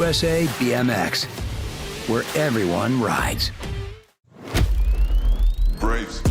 USA BMX, where everyone rides. Braves.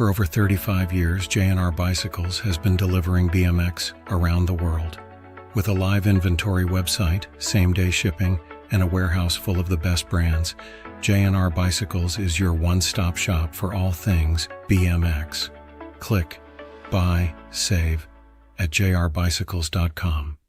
For over 35 years, J&R Bicycles has been delivering BMX around the world. With a live inventory website, same-day shipping, and a warehouse full of the best brands, J&R Bicycles is your one-stop shop for all things BMX. Click, buy, save at jrbicycles.com.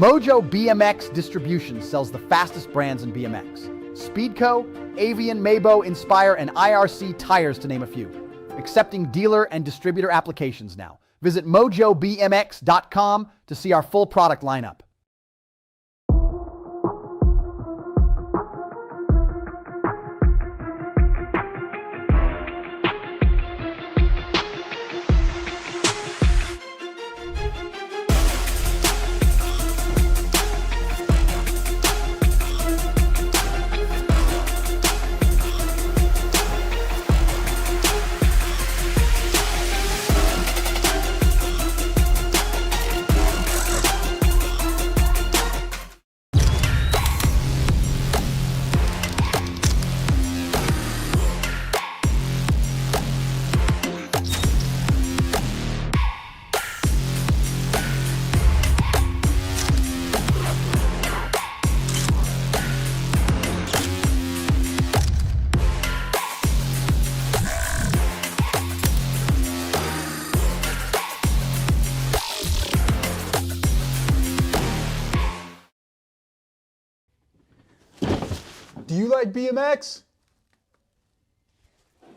Mojo BMX Distribution sells the fastest brands in BMX. Speedco, Avian, Mabo, Inspire, and IRC tires, to name a few. Accepting dealer and distributor applications now. Visit mojobmx.com to see our full product lineup. Do you like BMX?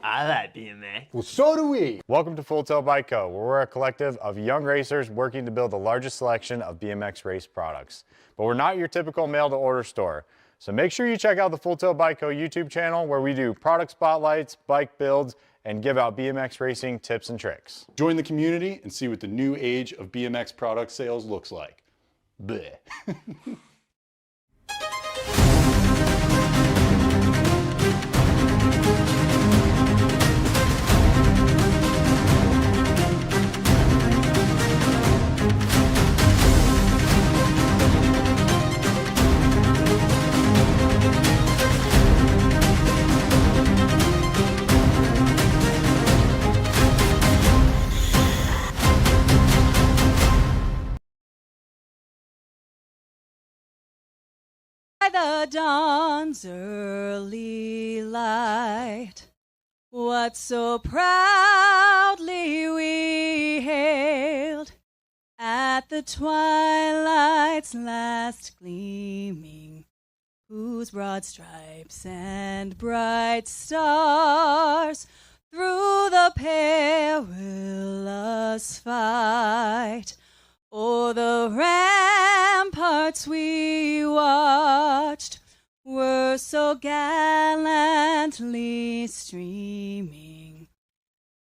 I like BMX. Well, so do we. Welcome to Full Tilt Bike Co., where we're a collective of young racers working to build the largest selection of BMX race products. But we're not your typical mail-to-order store. So make sure you check out the Full Tilt Bike Co. YouTube channel, where we do product spotlights, bike builds, and give out BMX racing tips and tricks. Join the community and see what the new age of BMX product sales looks like. Bleh. The dawn's early light, what so proudly we hailed at the twilight's last gleaming, whose broad stripes and bright stars through the perilous fight o'er the ramparts we watched were so gallantly streaming,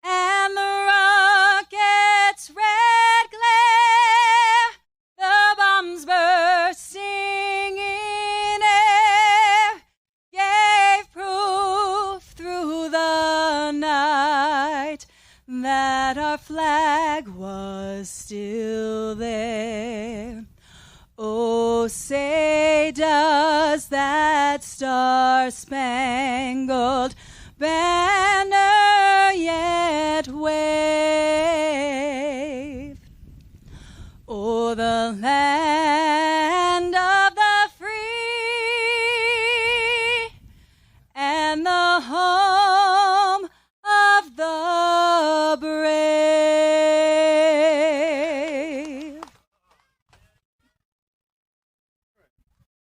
and the rocket's red glare, the bombs bursting in air, gave proof through the night that our flag was still there. Oh, say does that star-spangled banner yet wave o'er the land of the free and the home of the brave?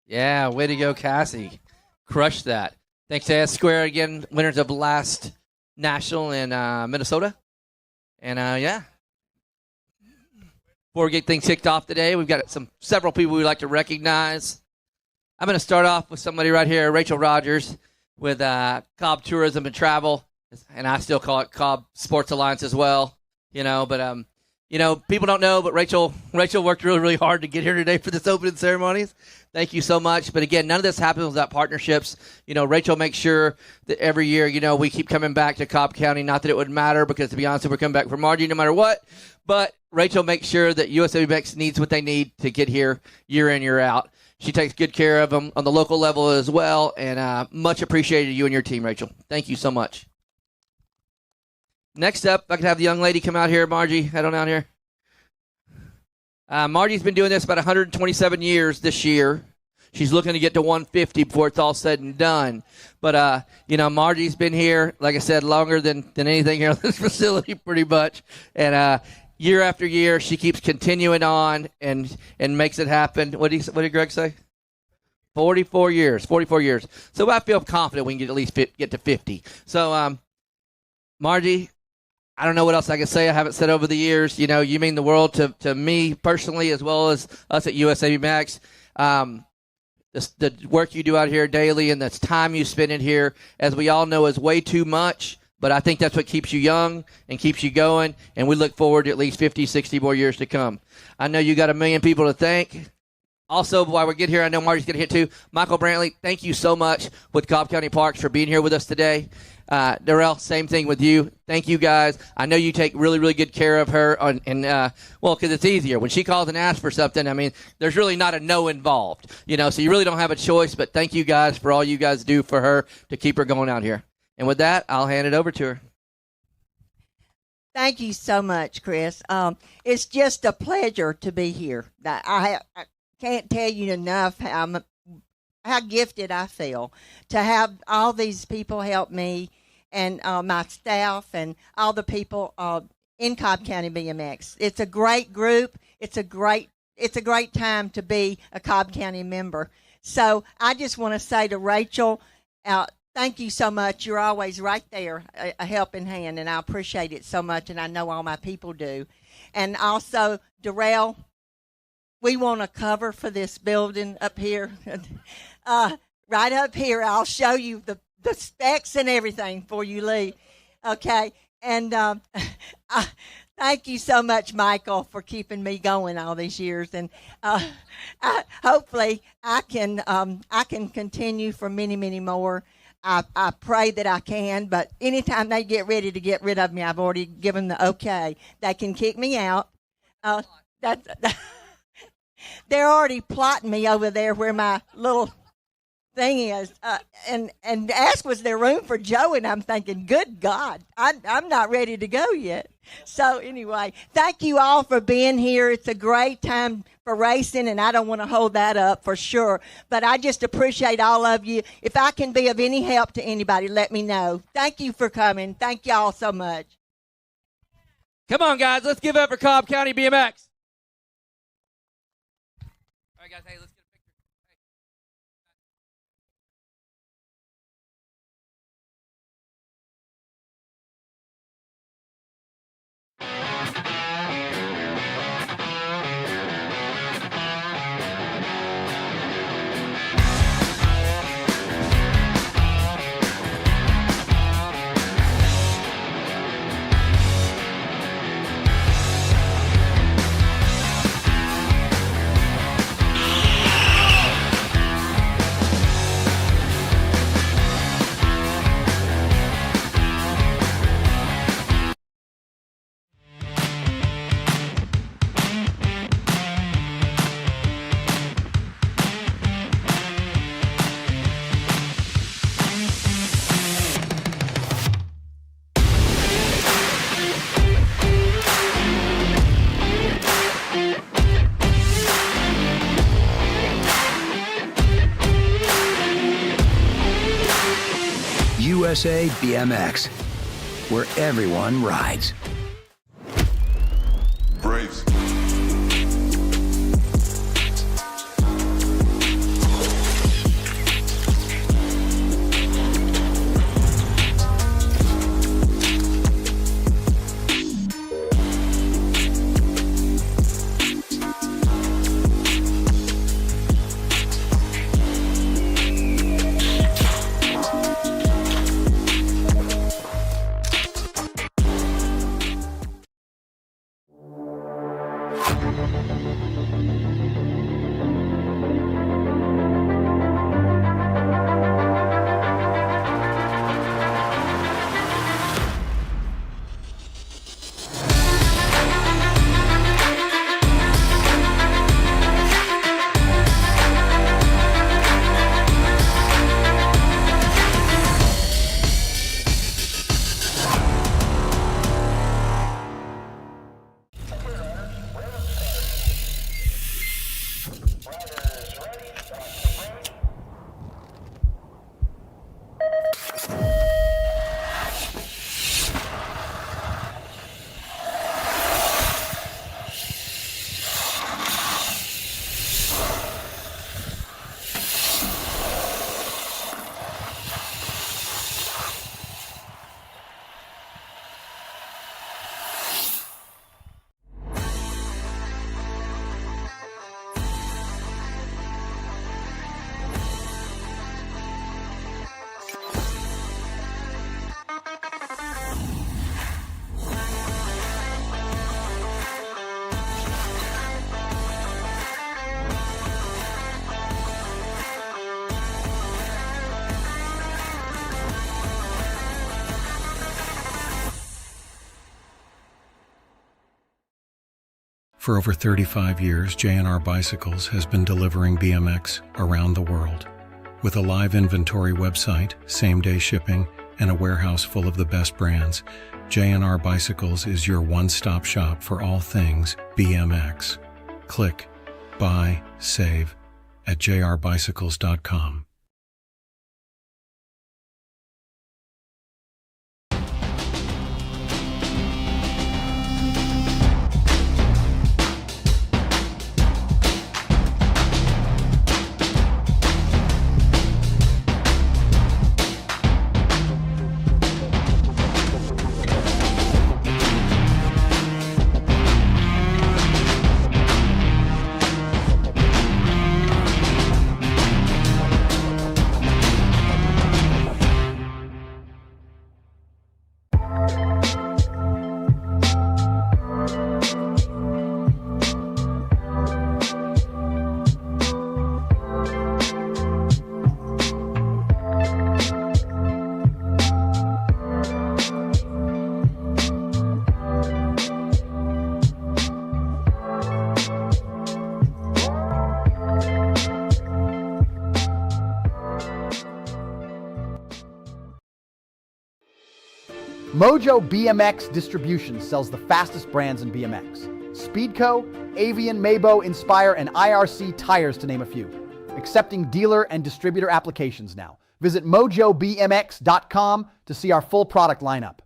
Yeah, way to go, Cassie. Crushed that. Thanks to S Square again, winners of last national in Minnesota. And yeah, before we get things kicked off today, we've got several people we'd like to recognize. I'm going to start off with somebody right here, Rachel Rogers with Cobb Tourism and Travel, and I still call it Cobb Sports Alliance as well. But people don't know, but Rachel worked really, really hard to get here today for this opening ceremonies. Thank you so much. But again, none of this happens without partnerships. Rachel makes sure that every year, we keep coming back to Cobb County. Not that it would matter, because to be honest, we're coming back for Margie no matter what. But Rachel makes sure that USA BMX needs what they need to get here year in, year out. She takes good care of them on the local level as well, and much appreciated, you and your team, Rachel. Thank you so much. Next up, I could have the young lady come out here. Margie, head on out here. Margie's been doing this about 127 years this year. She's looking to get to 150 before it's all said and done. But, Margie's been here, like I said, longer than anything here on this facility pretty much. And year after year, she keeps continuing on and makes it happen. What did Greg say? 44 years. So I feel confident we can get at least get to 50. So, Margie, I don't know what else I can say. I haven't said over the years. You mean the world to me personally, as well as us at USA BMX. The work you do out here daily and the time you spend in here, as we all know, is way too much. But I think that's what keeps you young and keeps you going. And we look forward to at least 50, 60 more years to come. I know you got 1 million people to thank. Also, while we get here, I know Marty's going to hit too. Michael Brantley, thank you so much with Cobb County Parks for being here with us today. Darrell, same thing with you. Thank you, guys. I know you take really, really good care of her, because it's easier. When she calls and asks for something, there's really not a no involved, so you really don't have a choice, but thank you guys for all you guys do for her to keep her going out here. And with that, I'll hand it over to her. Thank you so much, Chris. It's just a pleasure to be here. I can't tell you enough how gifted I feel to have all these people help me, and my staff and all the people in Cobb County BMX. It's a great group. It's a great time to be a Cobb County member. So I just want to say to Rachel, thank you so much. You're always right there, a helping hand, and I appreciate it so much, and I know all my people do. And also, Darrell, we want a cover for this building up here. Right up here, I'll show you the specs and everything before you leave. Okay, and thank you so much, Michael, for keeping me going all these years, and hopefully I can continue for many, many more. I pray that I can, but anytime they get ready to get rid of me, I've already given the okay. They can kick me out. They're already plotting me over there where my little thing is, and ask was there room for Joe, and I'm thinking, good God, I'm not ready to go yet. So anyway, thank you all for being here. It's a great time for racing, and I don't want to hold that up for sure, but I just appreciate all of you. If I can be of any help to anybody, let me know. Thank you for coming. Thank you all so much. Come on, guys. Let's give up for Cobb County BMX. All right, guys. Hey, let's get a picture. USA BMX, where everyone rides. Braves. For over 35 years, J&R Bicycles has been delivering BMX around the world. With a live inventory website, same-day shipping, and a warehouse full of the best brands, J&R Bicycles is your one-stop shop for all things BMX. Click, buy, save at jrbicycles.com. Mojo BMX Distribution sells the fastest brands in BMX. Speedco, Avian, Mabo, Inspire, and IRC tires, to name a few. Accepting dealer and distributor applications now. Visit mojobmx.com to see our full product lineup.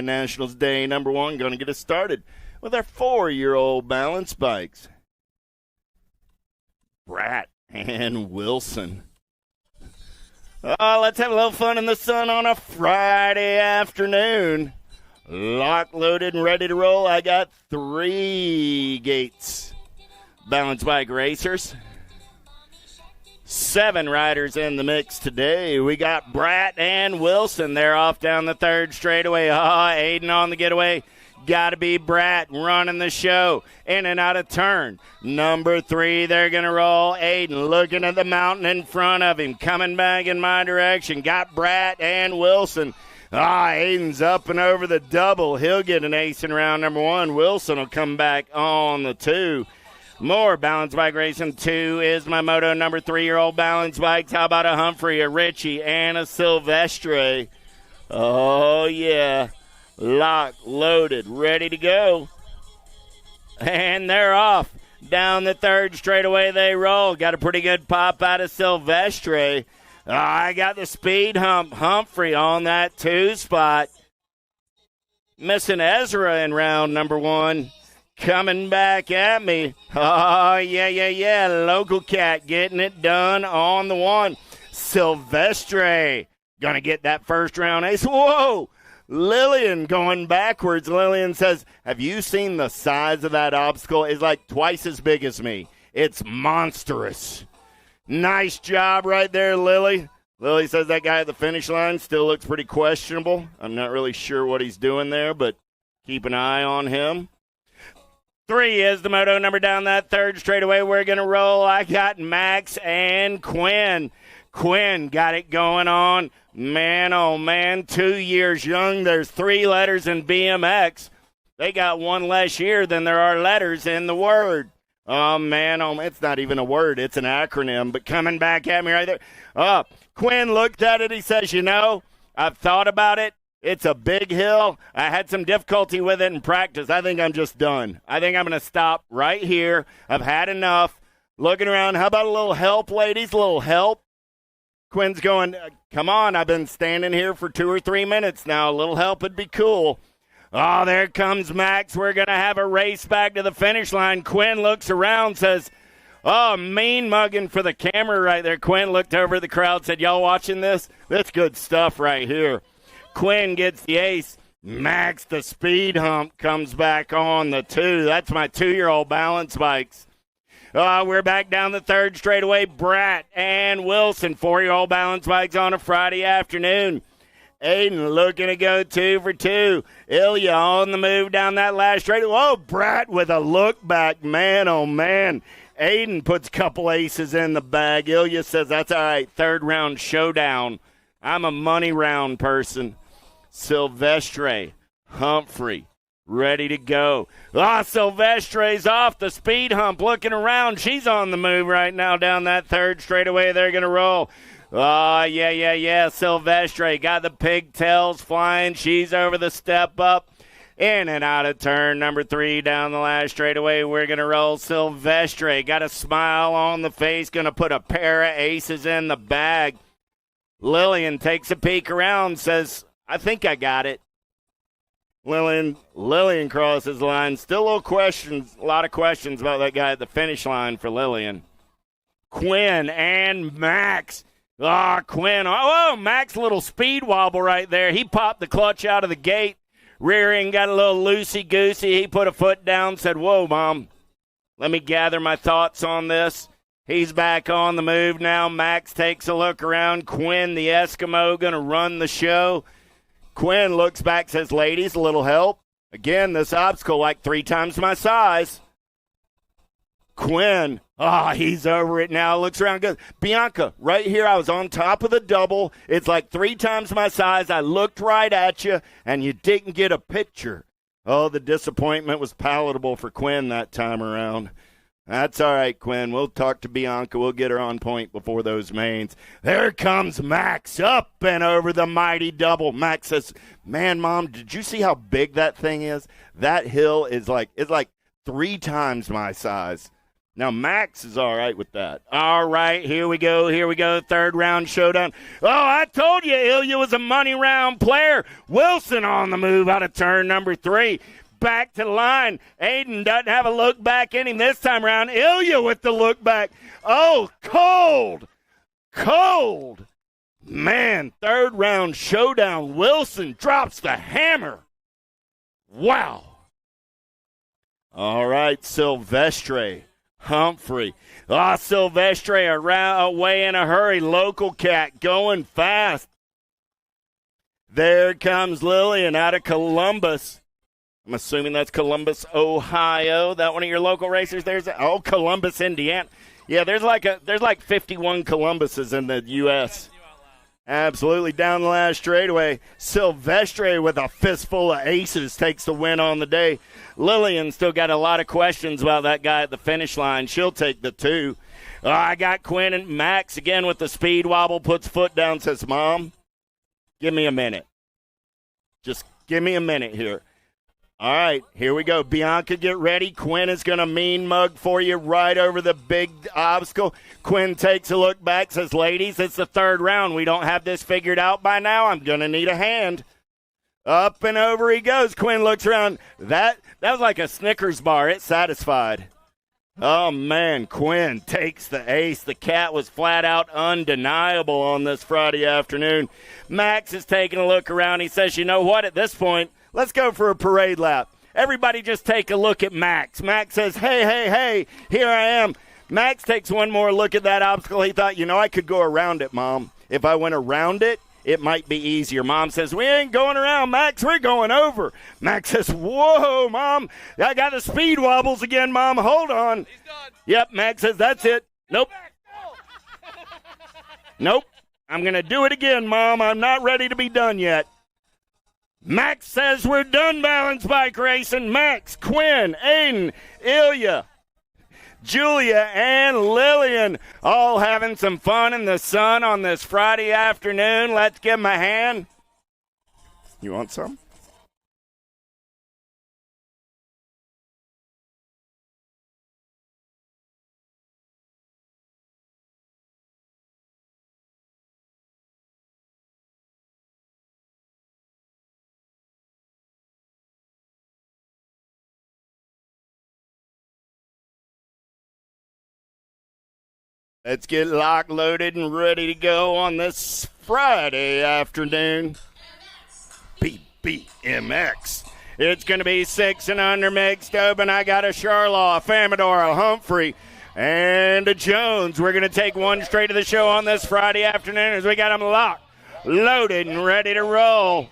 Nationals Day number 1, going to get us started with our 4-year-old balance bikes. Bratt and Wilson. Let's have a little fun in the sun on a Friday afternoon. Lock, loaded, and ready to roll. I got 3 Gates balance bike racers. 7 riders in the mix today. We got Bratt and Wilson. They're off down the 3rd straightaway. Aiden on the getaway. Got to be Bratt running the show. In and out of turn. Number 3, they're going to roll. Aiden looking at the mountain in front of him. Coming back in my direction. Got Bratt and Wilson. Aiden's up and over the double. He'll get an ace in round number 1. Wilson will come back on the 2. More balance bike racing. 2 is my moto number 3-year-old balance bikes. How about a Humphrey, a Richie, and a Silvestre? Oh, yeah. Locked, loaded, ready to go. And they're off. Down the 3rd straightaway they roll. Got a pretty good pop out of Silvestre. I got the speed hump. Humphrey on that 2 spot. Missing Ezra in round number 1. Coming back at me. Oh, yeah. Local cat getting it done on the 1. Silvestre going to get that first round ace. Whoa! Lillian going backwards. Lillian says, have you seen the size of that obstacle? It's like twice as big as me. It's monstrous. Nice job right there, Lily. Lily says that guy at the finish line still looks pretty questionable. I'm not really sure what he's doing there, but keep an eye on him. 3 is the moto number down that 3rd straightaway. We're going to roll. I got Max and Quinn. Quinn got it going on. Man, oh, man, 2 years young. There's 3 letters in BMX. They got 1 less year than there are letters in the word. Oh, man, it's not even a word. It's an acronym. But coming back at me right there. Quinn looked at it. He says, I've thought about it. It's a big hill. I had some difficulty with it in practice. I think I'm just done. I think I'm going to stop right here. I've had enough. Looking around. How about a little help, ladies? A little help? Quinn's going, come on. I've been standing here for 2 or 3 minutes now. A little help would be cool. Oh, there comes Max. We're going to have a race back to the finish line. Quinn looks around, says, oh, mean mugging for the camera right there. Quinn looked over at the crowd, said, y'all watching this? That's good stuff right here. Quinn gets the ace. Max, the speed hump, comes back on the 2. That's my 2-year-old balance bikes. We're back down the 3rd straightaway. Bratt and Wilson, 4-year-old balance bikes on a Friday afternoon. Aiden looking to go 2 for 2. Ilya on the move down that last straightaway. Oh, Bratt with a look back. Man, oh, man. Aiden puts a couple aces in the bag. Ilya says, that's all right. 3rd round showdown. I'm a money round person. Silvestre, Humphrey, ready to go. Silvestre's off the speed hump, looking around. She's on the move right now down that 3rd straightaway. They're going to roll. Yeah. Silvestre got the pigtails flying. She's over the step up. In and out of turn number 3 down the last straightaway. We're going to roll. Silvestre got a smile on the face, going to put a pair of aces in the bag. Lillian takes a peek around, says, I think I got it. Lillian crosses the line. Still a lot of questions about that guy at the finish line for Lillian. Quinn and Max. Quinn. Oh, Max, a little speed wobble right there. He popped the clutch out of the gate. Rear end got a little loosey-goosey. He put a foot down, said, whoa, Mom, let me gather my thoughts on this. He's back on the move now. Max takes a look around. Quinn, the Eskimo, going to run the show. Quinn looks back, says, ladies, a little help. Again, this obstacle like 3 times my size. Quinn, he's over it now. Looks around, goes, Bianca, right here, I was on top of the double. It's like 3 times my size. I looked right at you, and you didn't get a picture. Oh, the disappointment was palatable for Quinn that time around. That's all right, Quinn. We'll talk to Bianca. We'll get her on point before those mains. There comes Max up and over the mighty double. Max says, man, Mom, did you see how big that thing is? That hill is like 3 times my size. Now, Max is all right with that. All right, here we go. 3rd round showdown. Oh, I told you Ilya was a money round player. Wilson on the move out of turn number 3. Back to the line. Aiden doesn't have a look back in him this time around. Ilya with the look back. Oh, cold. Man, 3rd round showdown. Wilson drops the hammer. Wow. All right, Silvestre. Humphrey. Silvestre away in a hurry. Local cat going fast. There comes Lillian out of Columbus. I'm assuming that's Columbus, Ohio. That one of your local racers? Columbus, Indiana. Yeah, there's like 51 Columbuses in the U.S. Absolutely. Down the last straightaway. Silvestre with a fistful of aces takes the win on the day. Lillian still got a lot of questions about that guy at the finish line. She'll take the 2. I got Quinn and Max again with the speed wobble, puts foot down, says, Mom, give me a minute. Just give me a minute here. All right, here we go. Bianca, get ready. Quinn is going to mean mug for you right over the big obstacle. Quinn takes a look back, says, ladies, it's the 3rd round. We don't have this figured out by now. I'm going to need a hand. Up and over he goes. Quinn looks around. That was like a Snickers bar. It satisfied. Oh, man, Quinn takes the ace. The cat was flat out undeniable on this Friday afternoon. Max is taking a look around. He says, you know what, at this point, let's go for a parade lap. Everybody just take a look at Max. Max says, hey, here I am. Max takes one more look at that obstacle. He thought, I could go around it, Mom. If I went around it, it might be easier. Mom says, we ain't going around, Max. We're going over. Max says, whoa, Mom. I got the speed wobbles again, Mom. Hold on. He's done. Yep, Max says, that's it. Nope. Nope. I'm going to do it again, Mom. I'm not ready to be done yet. Max says we're done balance bike racing. Max, Quinn, Aiden, Ilya, Julia, and Lillian all having some fun in the sun on this Friday afternoon. Let's give them a hand. You want some? Let's get locked, loaded, and ready to go on this Friday afternoon. BMX. It's going to be 6 and under mixed open. I got a Charlaw, a Famador, a Humphrey, and a Jones. We're going to take one straight to the show on this Friday afternoon as we got them locked, loaded, and ready to roll.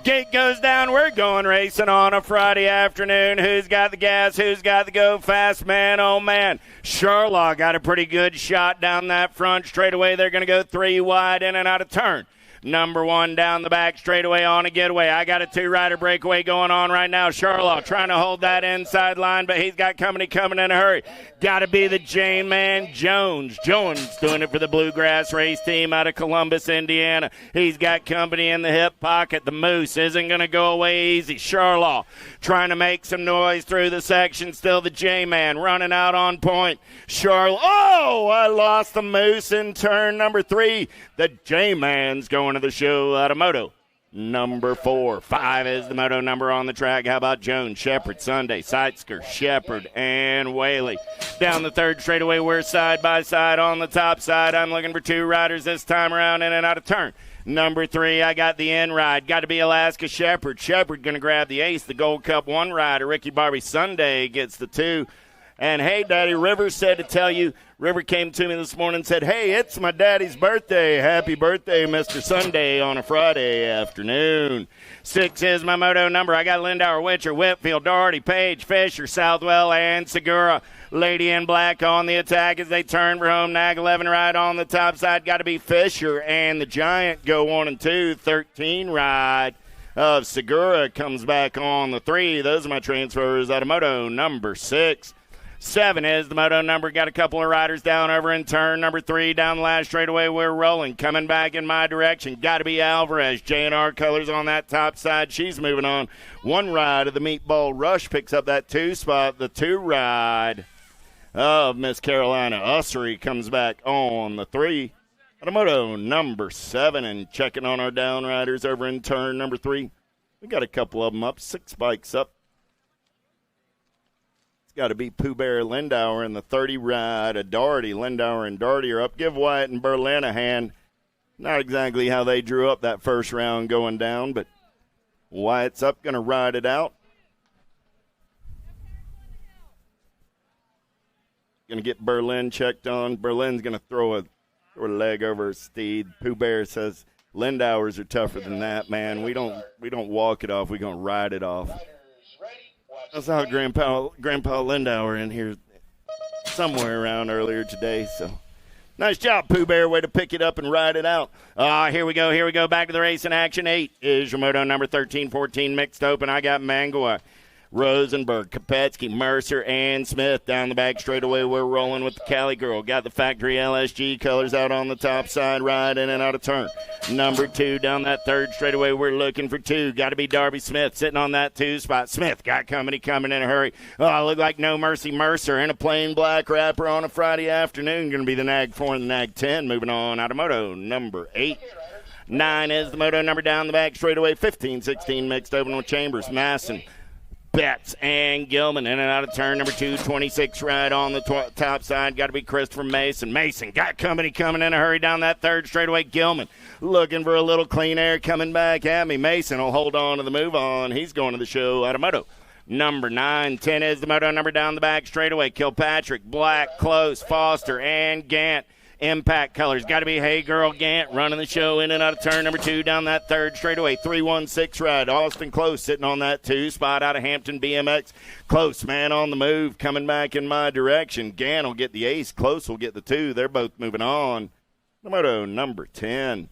Gate goes down. We're going racing on a Friday afternoon. Who's got the gas? Who's got the go fast? Man, oh, man. Charlaw got a pretty good shot down that front straightaway. They're going to go 3 wide in and out of turn. Number 1 down the back straightaway on a getaway. I got a 2-rider breakaway going on right now. Charlaw trying to hold that inside line, but he's got company coming in a hurry. Got to be the J-Man Jones. Jones doing it for the Bluegrass race team out of Columbus, Indiana. He's got company in the hip pocket. The Moose isn't going to go away easy. Charlaw trying to make some noise through the section. Still the J-Man running out on point. Charlaw. Oh, I lost the Moose in turn number 3. The J-Man's going to the show out of moto number 4. 5 is the moto number on the track. How about Jones, Shepard, Sunday, Seitzker, Shepard, and Whaley. Down the third straightaway, we're side by side on the top side. I'm looking for 2 riders this time around in and out of turn. Number 3, I got the end ride. Got to be Alaska Shepard. Shepard going to grab the ace, the Gold Cup 1 rider. Ricky Barbie Sunday gets the 2. And, hey, Daddy, River said to tell you, River came to me this morning and said, hey, it's my daddy's birthday. Happy birthday, Mr. Sunday, on a Friday afternoon. 6 is my moto number. I got Lindauer, Witcher, Whitfield, Doherty, Page, Fisher, Southwell, and Segura. Lady in black on the attack as they turn for home. Nag 11 right on the top side. Got to be Fisher and the Giant go 1 and 2. 13 ride of Segura comes back on the 3. Those are my transfers out of moto number 6. 7 is the moto number. Got a couple of riders down over in turn number 3. Down the last straightaway, we're rolling. Coming back in my direction. Got to be Alvarez. J&R colors on that top side. She's moving on. 1 ride of the Meatball Rush picks up that 2 spot. The 2 ride of Miss Carolina Ussery comes back on the 3. Automoto number 7, and checking on our down riders over in turn number 3. We got a couple of them up. 6 bikes up. It's got to be Pooh Bear Lindauer in the 30 ride of Doherty. Lindauer and Doherty are up. Give Wyatt and Berlin a hand. Not exactly how they drew up that first round going down, but Wyatt's up, going to ride it out. Going to get Berlin checked on. Berlin's going to throw a leg over his steed. Pooh Bear says Lindauers are tougher than that, man. We don't walk it off. We're going to ride it off. I saw Grandpa Lindauer in here somewhere around earlier today. So nice job, Pooh Bear. Way to pick it up and ride it out. Here we go. Back to the race in action. 8 is your moto number 13-14 mixed open. I got Mangoa, Rosenberg, Kopetsky, Mercer, and Smith. Down the back straightaway, we're rolling with the Cali Girl. Got the factory LSG colors out on the top side, ride in and out of turn. Number 2 down that third straightaway, we're looking for 2. Got to be Darby Smith sitting on that 2 spot. Smith got company coming in a hurry. Look like No Mercy Mercer in a plain black wrapper on a Friday afternoon. Going to be the Nag 4 and the Nag 10. Moving on out of moto number 8. 9 is the moto number down the back straightaway. 15-16 mixed open with Chambers, Masson, Betts, and Gilman in and out of turn number 2. 26 ride on the top side. Got to be Christopher Mason. Mason got company coming in a hurry down that third straightaway. Gilman looking for a little clean air coming back at me. Mason will hold on to the move on. He's going to the show out of moto number 9. 10 is the moto number down the back straightaway. Kilpatrick, Black, Close, Foster, and Gant. Impact colors. Got to be Hey Girl Gant running the show in and out of turn number 2 down that third straightaway. 3-1-6 ride. Austin Close sitting on that 2 spot out of Hampton BMX. Close, man, on the move, coming back in my direction. Gant will get the ace. Close will get the 2. They're both moving on. The moto number 10.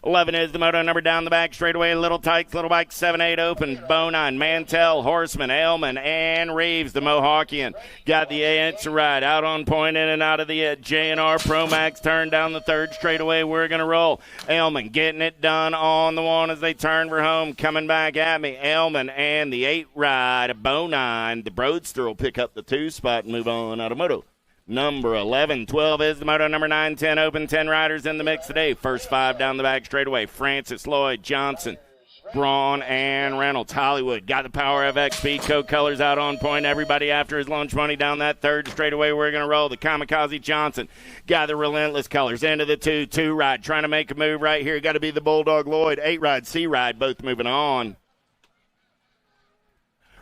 11 is the moto number down the back straightaway. Little Tykes, Little Bike, 7-8 open. Bonine, Mantell, Horseman, Ailman, and Reeves, the Mohawkian. Got the answer ride out on point in and out of the J&R Pro Max turn down the third straightaway. We're going to roll. Ailman getting it done on the 1 as they turn for home. Coming back at me. Ailman and the 8 ride, Bonine. The Broadster will pick up the 2 spot and move on out of moto number 11. 12 is the moto number 9. 10 open. 10 riders in the mix today. First 5 down the back straightaway. Francis, Lloyd, Johnson, Braun, and Reynolds. Hollywood got the Power FX Speedco colors out on point. Everybody after his lunch money down that third straightaway. We're going to roll. The Kamikaze Johnson got the Relentless colors into the 2 ride. Trying to make a move right here. Got to be the Bulldog Lloyd. 8 ride, C ride, both moving on.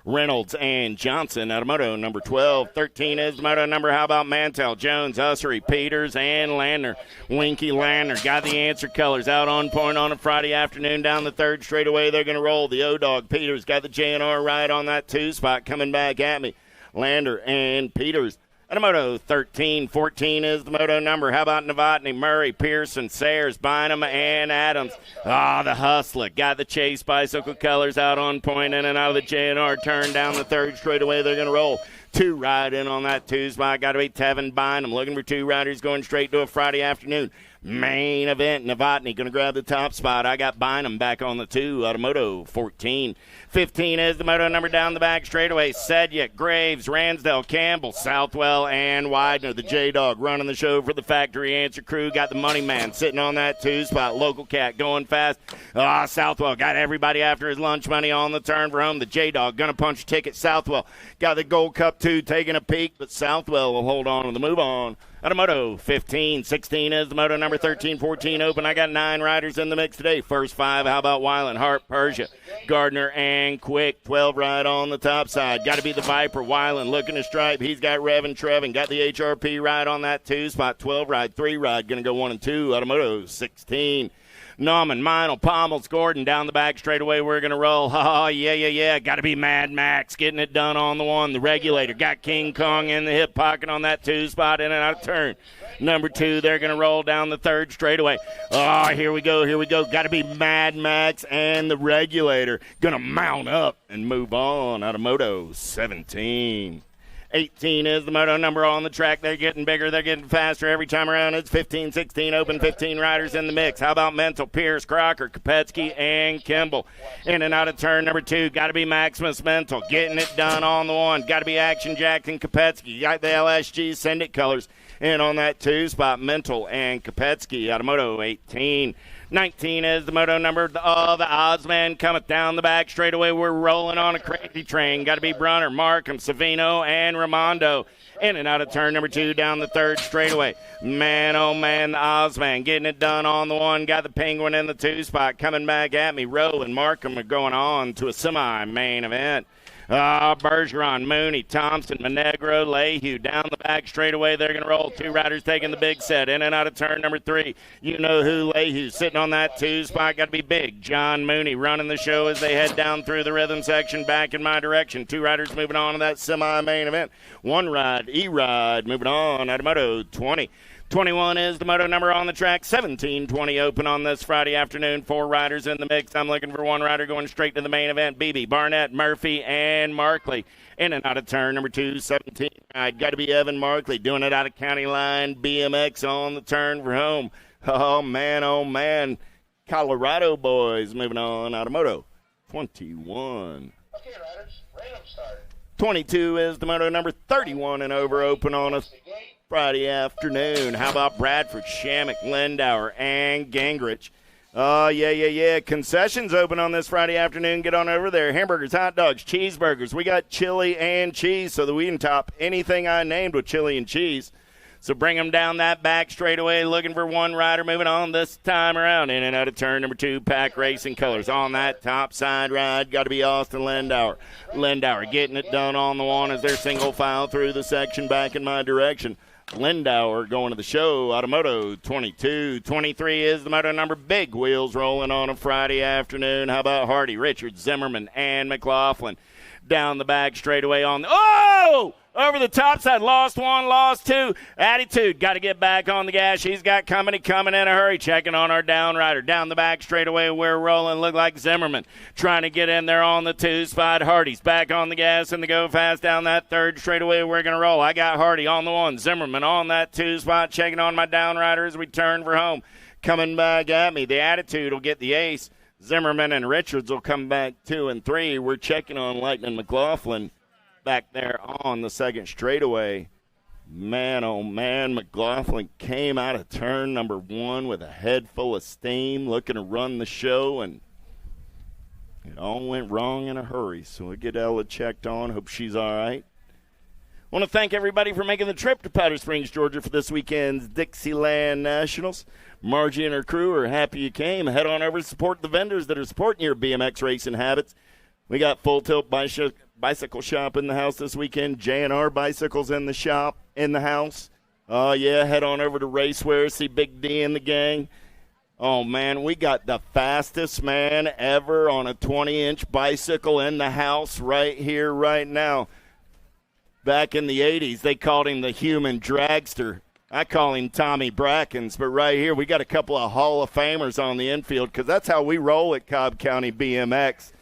Reynolds and Johnson out of moto number 12. 13 is the moto number. How about Mantell, Jones, Ussery, Peters, and Landner. Winky Landner got the answer colors out on point on a Friday afternoon down the third straightaway. They're going to roll. The O-Dog Peters got the J&R ride on that 2 spot coming back at me. Lander and Peters. Out of moto 13. 14 is the moto number. How about Novotny, Murray, Pearson, Sayers, Bynum, and Adams? The Hustler got the Chase Bicycle colors out on point in and out of the J&R turn down the third straightaway. They're going to roll. 2 ride in on that 2 spot. Got to be Tevin Bynum. Looking for 2 riders going straight to a Friday afternoon. Main event, Novotny going to grab the top spot. I got Bynum back on the 2 out of moto 14. 15 is the moto number down the back straightaway. Sedgwick, Graves, Ransdell, Campbell, Southwell, and Widener. The J-Dog running the show for the factory answer crew. Got the Money Man sitting on that 2 spot. Local Cat going fast. Southwell got everybody after his lunch money on the turn for home. The J-Dog going to punch a ticket. Southwell got the Gold Cup 2 taking a peek, but Southwell will hold on to the move on. Out of Moto 15, 16 is the Moto number 13, 14 open. I got 9 riders in the mix today. First 5, how about Weiland, Hart, Persia, Gardner, and Quick. 12 right on the top side. Got to be the Viper. Weiland looking to stripe. He's got Rev and Trevin. Got the HRP ride on that 2 spot. 12 ride, 3 ride. Going to go 1 and 2 out of Moto 16. Nauman, Meinl, Pommels, Gordon down the back straightaway. We're going to roll. Oh, yeah. Got to be Mad Max getting it done on the 1. The Regulator got King Kong in the hip pocket on that 2 spot, in and out of turn. Number 2, they're going to roll down the 3rd straightaway. Oh, here we go. Got to be Mad Max and the Regulator. Going to mount up and move on out of Moto 17. 18 is the Moto number on the track. They're getting bigger. They're getting faster every time around. It's 15, 16 open, 15 riders in the mix. How about Mental, Pierce, Crocker, Kopetsky, and Kimball? In and out of turn number 2. Got to be Maximus Mental. Getting it done on the 1. Got to be Action Jackson, Kopetsky. Got the LSG Send It colors. And on that 2 spot, Mental and Kopetsky out of Moto 18. 19 is the Moto number of the Ozman cometh down the back straightaway. We're rolling on a crazy train. Got to be Brunner, Markham, Savino, and Raimondo. In and out of turn number 2 down the 3rd straightaway. Man, oh man, the Ozman getting it done on the 1. Got the Penguin in the 2 spot. Coming back at me. Rowe and Markham are going on to a semi-main event. Bergeron, Mooney, Thompson, Monegro, Lehue down the back straightaway. They're going to roll. 2 riders taking the big set. In and out of turn number 3. You know who, Lehue sitting on that 2 spot. Got to be big. John Mooney running the show as they head down through the rhythm section back in my direction. 2 riders moving on to that semi-main event. 1 ride, E-Ride, moving on out of Moto 20. 21 is the Moto number on the track. 17-20 open on this Friday afternoon. 4 riders in the mix. I'm looking for 1 rider going straight to the main event. Beebe, Barnett, Murphy, and Markley. In and out of turn number 2, 17. Got to be Evan Markley doing it out of County Line. BMX on the turn for home. Oh, man. Colorado boys moving on out of Moto 21. Okay, riders, random start. 22 is the Moto number 31 and over open on a Friday afternoon. How about Bradford, Shamrock, Lindauer, and Gingrich? Oh, yeah. Concessions open on this Friday afternoon. Get on over there. Hamburgers, hot dogs, cheeseburgers. We got chili and cheese so that we can top anything I named with chili and cheese. So bring them down that back straightaway, looking for 1 rider moving on this time around. In and out of turn number 2, Pack Racing Colors. On that top side ride, got to be Austin Lindauer. Lindauer getting it done on the 1 as they're single file through the section back in my direction. Lindauer going to the show out of Moto 22. 23 is the Moto number. Big wheels rolling on a Friday afternoon. How about Hardy, Richards, Zimmerman, and McLaughlin? Down the back straightaway on the... Oh! Over the top side, lost 1, lost 2. Attitude, got to get back on the gas. He's got company coming in a hurry. Checking on our down rider. Down the back straightaway, we're rolling. Look like Zimmerman trying to get in there on the 2 spot. Hardy's back on the gas and the go fast down that 3rd straightaway. We're going to roll. I got Hardy on the 1. Zimmerman on that 2 spot. Checking on my down rider as we turn for home. Coming back at me. The Attitude will get the ace. Zimmerman and Richards will come back 2 and 3. We're checking on Lightning McLaughlin back there on the 2nd straightaway. Man, oh man, McLaughlin came out of turn number 1 with a head full of steam, looking to run the show, and it all went wrong in a hurry. So we'll get Ella checked on. Hope she's all right. I want to thank everybody for making the trip to Powder Springs, Georgia for this weekend's Dixieland Nationals. Margie and her crew are happy you came. Head on over to support the vendors that are supporting your BMX racing habits. We got Full Tilt Bicycle Shop in the house this weekend. J&R Bicycles in the house. Oh, yeah, head on over to Racewear, see Big D and the gang. Oh, man, we got the fastest man ever on a 20-inch bicycle in the house right here, right now. Back in the 80s, they called him the human dragster. I call him Tommy Brackens, but right here we got a couple of Hall of Famers on the infield because that's how we roll at Cobb County BMX.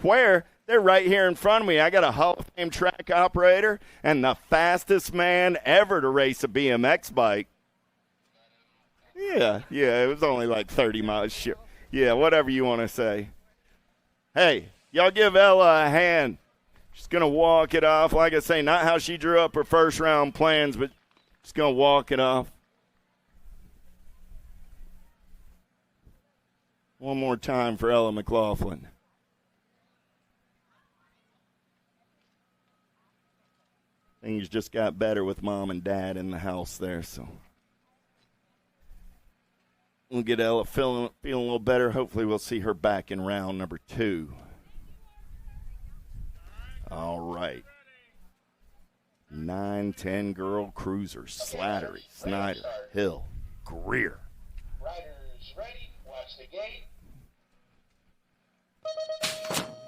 Where they're right here in front of me. I got a Hall of Fame track operator and the fastest man ever to race a BMX bike. Yeah, it was only like 30 miles. Sure. Yeah, whatever you want to say. Hey, y'all give Ella a hand. She's going to walk it off. Like I say, not how she drew up her first round plans, but she's going to walk it off. One more time for Ella McLaughlin. Things just got better with Mom and Dad in the house there, so we'll get Ella feeling a little better. Hopefully we'll see her back in round number 2. All right. 9-10 girl cruisers. Slattery, Snyder, Hill, Greer. Riders ready. Watch the gate.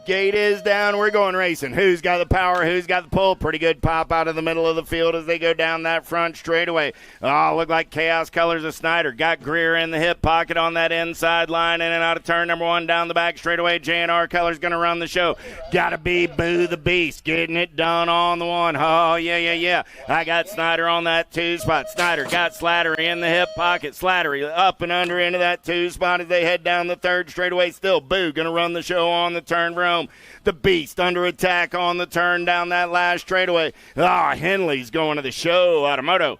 Gate is down. We're going racing. Who's got the power? Who's got the pull? Pretty good pop out of the middle of the field as they go down that front straightaway. Oh, look like Chaos Colors of Snyder. Got Greer in the hip pocket on that inside line. In and out of turn number 1 down the back straightaway. J&R Colors going to run the show. Got to be Boo the Beast. Getting it done on the 1. Oh, yeah. I got Snyder on that 2 spot. Snyder got Slattery in the hip pocket. Slattery up and under into that 2 spot as they head down the 3rd straightaway. Still Boo going to run the show on the turn for home. The Beast under attack on the turn down that last straightaway. Henley's going to the show out of moto.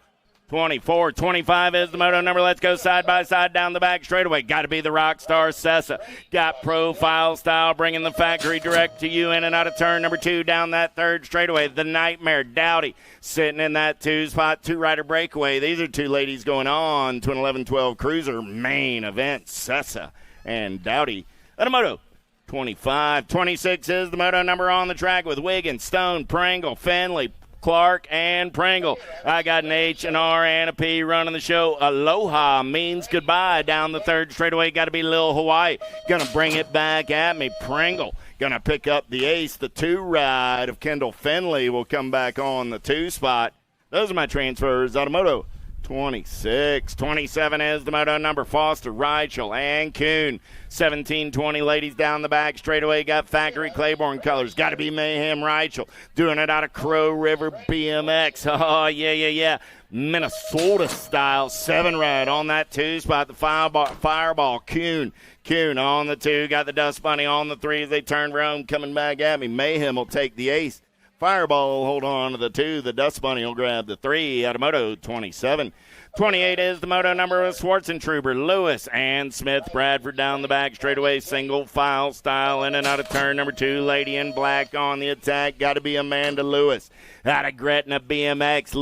24-25 is the moto number. Let's go side by side down the back straightaway. Got to be the rock star Sessa. Got profile style bringing the factory direct to you in and out of turn number 2 down that 3rd straightaway. The Nightmare Dowdy sitting in that 2 spot. 2-rider breakaway. These are 2 ladies going on to an 11-12 cruiser main event. Sessa and Dowdy out of moto. 25-26 is the moto number on the track with Wiggins, Stone, Pringle, Finley, Clark, and Pringle. I got an H, an R, and a P running the show. Aloha means goodbye down the 3rd straightaway. Got to be Lil Hawaii. Going to bring it back at me. Pringle going to pick up the ace. The 2 ride of Kendall Finley will come back on the 2 spot. Those are my transfers. Automoto 26-27 is the moto number. Foster, Reichel, and Kuhn. 17-20 ladies down the back straightaway. Got Factory Claiborne Colors. Got to be Mayhem Reichel. Doing it out of Crow River BMX. Oh, yeah. Minnesota style 7-ride on that 2 spot. The Fireball Kuhn. Kuhn on the 2. Got the Dust Bunny on the 3 as they turn around coming back at me. Mayhem will take the ace. Fireball will hold on to the 2. The Dust Bunny will grab the 3 out of moto 27. 28 is the moto number of Schwartzentruber, Lewis, and Smith. Bradford down the back straightaway, single file style in and out of turn number 2. Lady in black on the attack. Got to be Amanda Lewis. Out of Gretna BMX,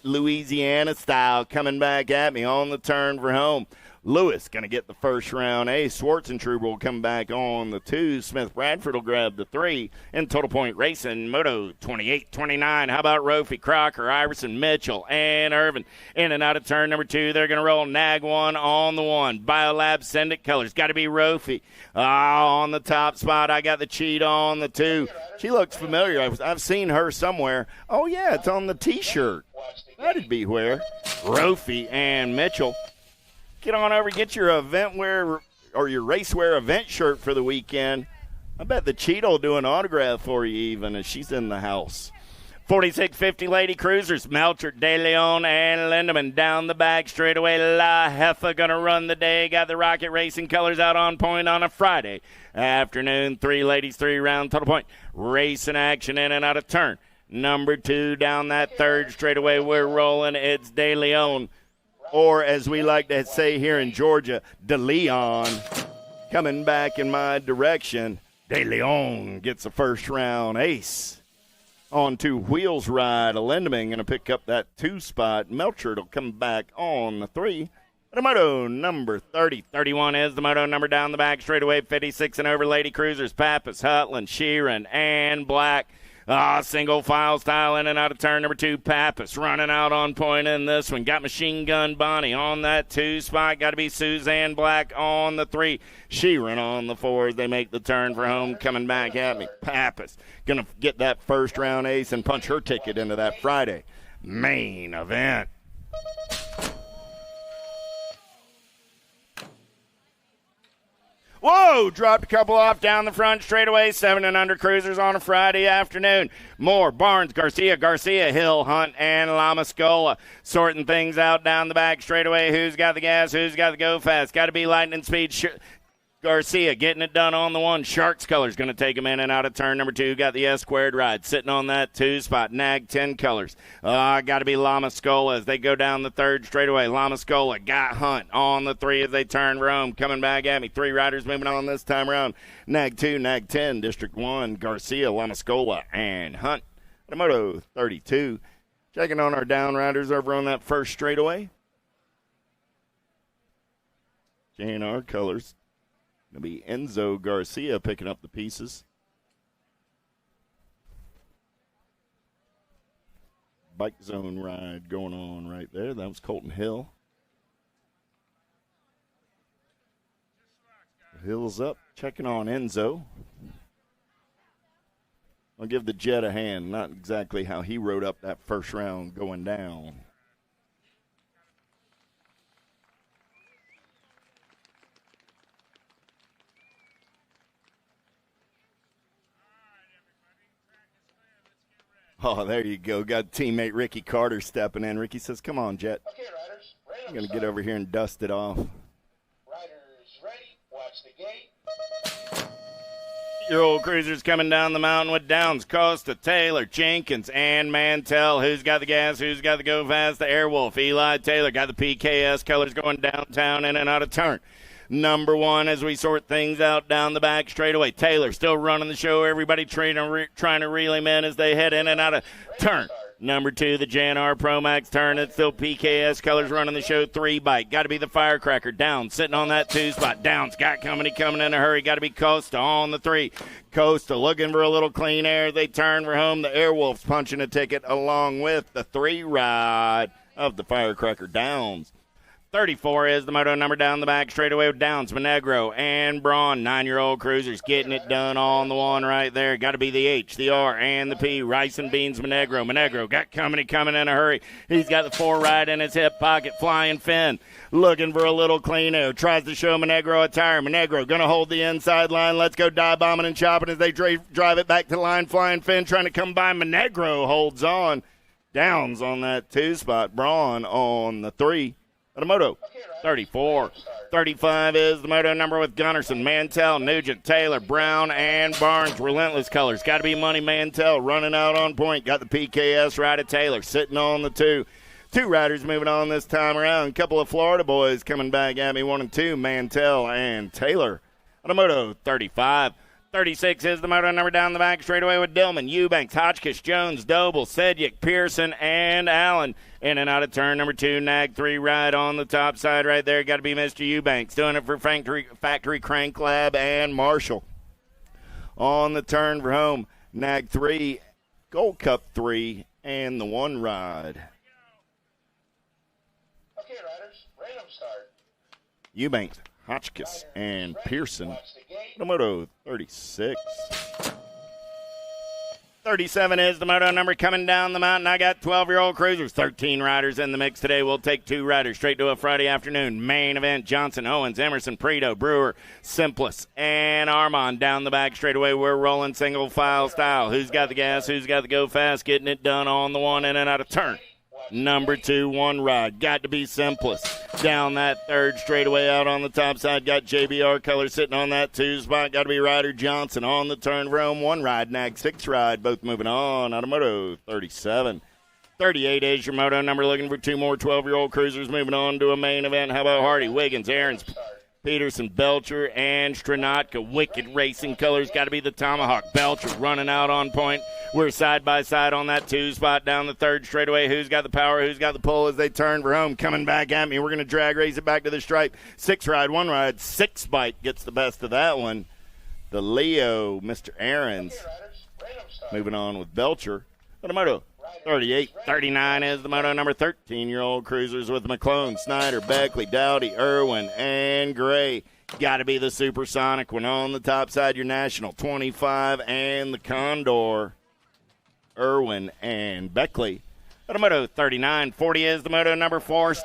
Louisiana style, coming back at me on the turn for home. Lewis going to get the first round ace. Schwartzentruber will come back on the 2. Smith Bradford will grab the 3. And Total Point Racing, moto 28-29. How about Rofi, Crocker, Iverson, Mitchell, and Irvin? In and out of turn number 2. They're going to roll Nag 1 on the 1. Biolab Syndic Colors. Got to be Rofi. On the top spot, I got the Cheat on the 2. She looks familiar. I've seen her somewhere. Oh, yeah, it's on the T-shirt. That'd be where. Rofi and Mitchell. Get on over, get your event wear or your race wear event shirt for the weekend. I bet the Cheetah will do an autograph for you even as she's in the house. 4650 Lady Cruisers, Melcher, De Leon, and Lindemann down the back straightaway. La Heffa going to run the day. Got the Rocket Racing Colors out on point on a Friday afternoon. 3 ladies, 3 round Total Point. Racing action in and out of turn. Number 2 down that 3rd straightaway. We're rolling. It's De Leon. Or, as we like to say here in Georgia, De Leon coming back in my direction. De Leon gets a first round ace. On 2 wheels ride, Lindemann going to pick up that 2 spot. Melcher will come back on the 3. The moto number 30. 31 is the moto number down the back straightaway. 56 and over Lady Cruisers. Pappas, Hutland, Sheeran, and Black. Single file style in and out of turn number 2. Pappas running out on point in this one. Got Machine Gun Bonnie on that 2 spot. Got to be Suzanne Black on the 3. Sheeran on the 4 as they make the turn for home. Coming back at me. Pappas going to get that first round ace and punch her ticket into that Friday main event. Whoa, dropped a couple off down the front straightaway. 7 and under cruisers on a Friday afternoon. Moore, Barnes, Garcia, Hill, Hunt, and Lamascola. Sorting things out down the back straightaway. Who's got the gas? Who's got the go fast? Got to be lightning speed. Garcia getting it done on the 1. Sharks Colors going to take him in and out of turn number 2. Got the S squared ride sitting on that 2 spot. Nag 10 Colors. Got to be Lamascola as they go down the 3rd straightaway. Lamascola got Hunt on the 3 as they turn Rome. Coming back at me. 3 riders moving on this time around. Nag 2, Nag 10, District 1, Garcia, Lamascola, and Hunt. The moto 32. Checking on our down riders over on that first straightaway. J&R colors. Going to be Enzo Garcia picking up the pieces. Bike zone ride going on right there. That was Colton Hill. Hill's up, checking on Enzo. I'll give the Jet a hand. Not exactly how he rode up that first round going down. Oh, there you go. Got teammate Ricky Carter stepping in. Ricky says, come on, Jet. Okay, riders, I'm going to get over here and dust it off. Riders ready, watch the gate. Your old cruisers coming down the mountain with Downs, Costa, Taylor, Jenkins, and Mantell. Who's got the gas? Who's got the go fast? The Airwolf. Eli Taylor got the PKS colors going downtown in and out of turn. Number one as we sort things out down the back straightaway. Taylor still running the show. Everybody trying to reel him in as they head in and out of turn. Number two, the J&R Pro Max turn. It's still PKS colors running the show. 3 bike. Got to be the Firecracker. Downs sitting on that 2 spot. Downs got company coming in a hurry. Got to be Costa on the 3. Costa looking for a little clean air. They turn for home. The Airwolves punching a ticket along with the 3 ride of the Firecracker. Downs. 34 is the moto number down the back straightaway with Downs, Monegro, and Braun. 9-year-old cruisers getting it done on the one right there. Got to be the H, the R, and the P. Rice and Beans, Monegro. Monegro got company coming in a hurry. He's got the 4 ride in his hip pocket. Flying Finn looking for a little clean air. Tries to show Monegro a tire. Monegro going to hold the inside line. Let's go dive bombing and chopping as they drive it back to the line. Flying Finn trying to come by. Monegro holds on. Downs on that 2 spot. Braun on the 3. The moto, 34. 35 is the moto number with Gunnarsson, Mantell, Nugent, Taylor, Brown, and Barnes. Relentless colors. Got to be Money Mantell running out on point. Got the PKS ride of Taylor sitting on the 2. 2 riders moving on this time around. A couple of Florida boys coming back at me, 1 and 2, Mantell and Taylor. On the moto, 35. 36 is the moto number down the back straightaway with Dillman, Eubanks, Hotchkiss, Jones, Doble, Sedgwick, Pearson, and Allen. In and out of turn number 2, Nag 3 ride on the top side right there. Got to be Mr. Eubanks. Doing it for Factory Crank Lab and Marshall. On the turn for home, Nag 3, Gold Cup 3, and the 1 ride. Okay, riders, random start. Eubanks, Hotchkiss, and Pearson. The moto 36. 37 is the moto number coming down the mountain. I got 12-year-old cruisers, 13 riders in the mix today. We'll take 2 riders straight to a Friday afternoon. Main event, Johnson, Owens, Emerson, Preto, Brewer, Simpless, and Armand down the back straightaway. We're rolling single file style. Who's got the gas? Who's got the go fast? Getting it done on the 1 in and out of turn. Number 2, 1 ride. Got to be Simplest. Down that 3rd straightaway out on the top side. Got JBR color sitting on that 2 spot. Got to be Ryder Johnson on the turn for home. 1 ride. Nag 6 ride. Both moving on. Automoto 37. 38 is your moto number. Looking for 2 more 12-year-old cruisers moving on to a main event. How about Hardy, Wiggins, Aarons, Peterson, Belcher, and Stranatka. Wicked racing colors. Got to be the Tomahawk. Belcher running out on point. We're side by side on that 2 spot down the 3rd straightaway. Who's got the power? Who's got the pull as they turn for home? Coming back at me. We're going to drag race it back to the stripe. 6 ride, 1 ride. 6 bike gets the best of that one. The Leo, Mr. Aarons. Moving on with Belcher. The moto 38. 39 is the moto number. 13-year-old cruisers with McClone, Snyder, Beckley, Dowdy, Irwin, and Gray. Got to be the Supersonic one on the top side. Your National 25 and the Condor. Irwin and Beckley. Moto 39. 40 is the moto number 4.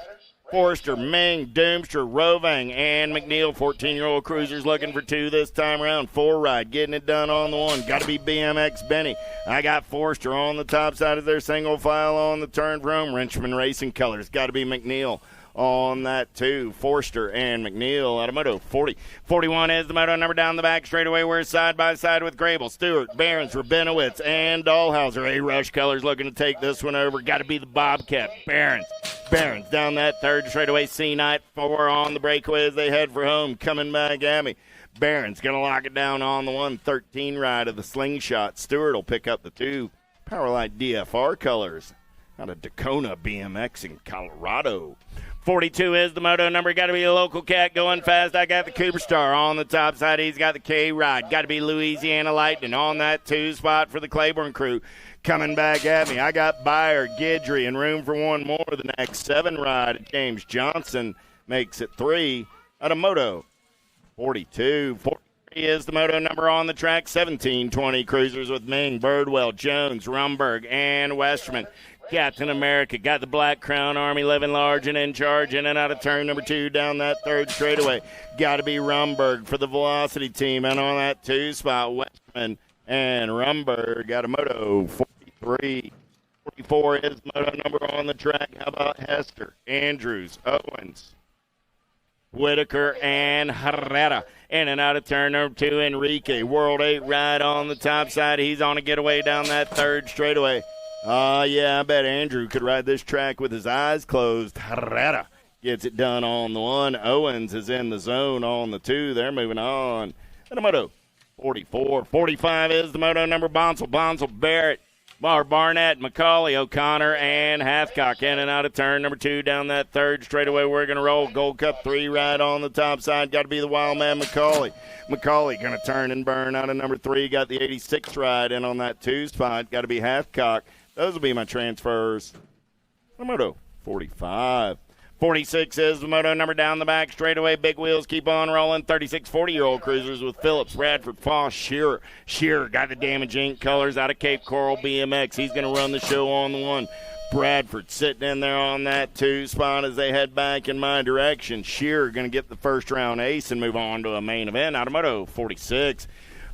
Forrester, Ming, Doomster, Rovang, and McNeil. 14-year-old cruisers looking for 2 this time around. 4 ride, getting it done on the 1. Got to be BMX Benny. I got Forrester on the top side of their single file on the turn for home. Wrenchman Racing colors. Got to be McNeil on that 2. Forster and McNeil out of moto 40. 41 is the moto number down the back straightaway. We're side by side with Grable, Stewart, Barons, Rabinowitz, and Dahlhauser. A-Rush colors looking to take this one over. Got to be the Bobcat. Barons down that 3rd straightaway. C-Night 4 on the breakaway as they head for home. Coming back at me. Barron's going to lock it down on the 113 ride of the Slingshot. Stewart will pick up the 2 Powerlight DFR colors. out of Dacona BMX in Colorado. 42 is the moto number. Got to be a local cat going fast. I got the Cooper Star on the top side. He's got the K-Ride. Got to be Louisiana Lightning on that 2 spot for the Claiborne crew. Coming back at me, I got Byer, Guidry, and room for one more. The next 7 ride, James Johnson makes it 3 out of moto. 42. 43 is the moto number on the track. 17-20 cruisers with Ming, Birdwell, Jones, Rumberg, and Westerman. Captain America got the Black Crown Army living large and in charge in and out of turn number 2 down that 3rd straightaway. Got to be Rumberg for the Velocity team. And on that 2 spot, Westerman and Rumberg got a moto 43. 44 is the moto number on the track. How about Hester, Andrews, Owens, Whitaker, and Herrera. In and out of turn number 2, Enrique. World 8 ride on the top side. He's on a getaway down that 3rd straightaway. Yeah, I bet Andrew could ride this track with his eyes closed. Herrera gets it done on the 1. Owens is in the zone on the 2. They're moving on. And the moto 44. 45 is the moto number. Bonsall, Barrett, Barnett, McCauley, O'Connor, and Hathcock. In and out of turn number 2 down that 3rd straightaway. We're going to roll. Gold Cup 3 ride on the top side. Got to be the wild man, McCauley. McCauley going to turn and burn out of number 3. Got the 86 ride in on that 2 spot. Got to be Hathcock. Those will be my transfers. The moto 45. 46 is the moto number down the back straightaway. Big wheels keep on rolling. 36 40-year-old cruisers with Phillips, Radford, Foss, Shearer. Shearer got the Damage Inc. colors out of Cape Coral BMX. He's going to run the show on the 1. Bradford sitting in there on that 2 spot as they head back in my direction. Shearer going to get the first round ace and move on to a main event. Out of moto 46.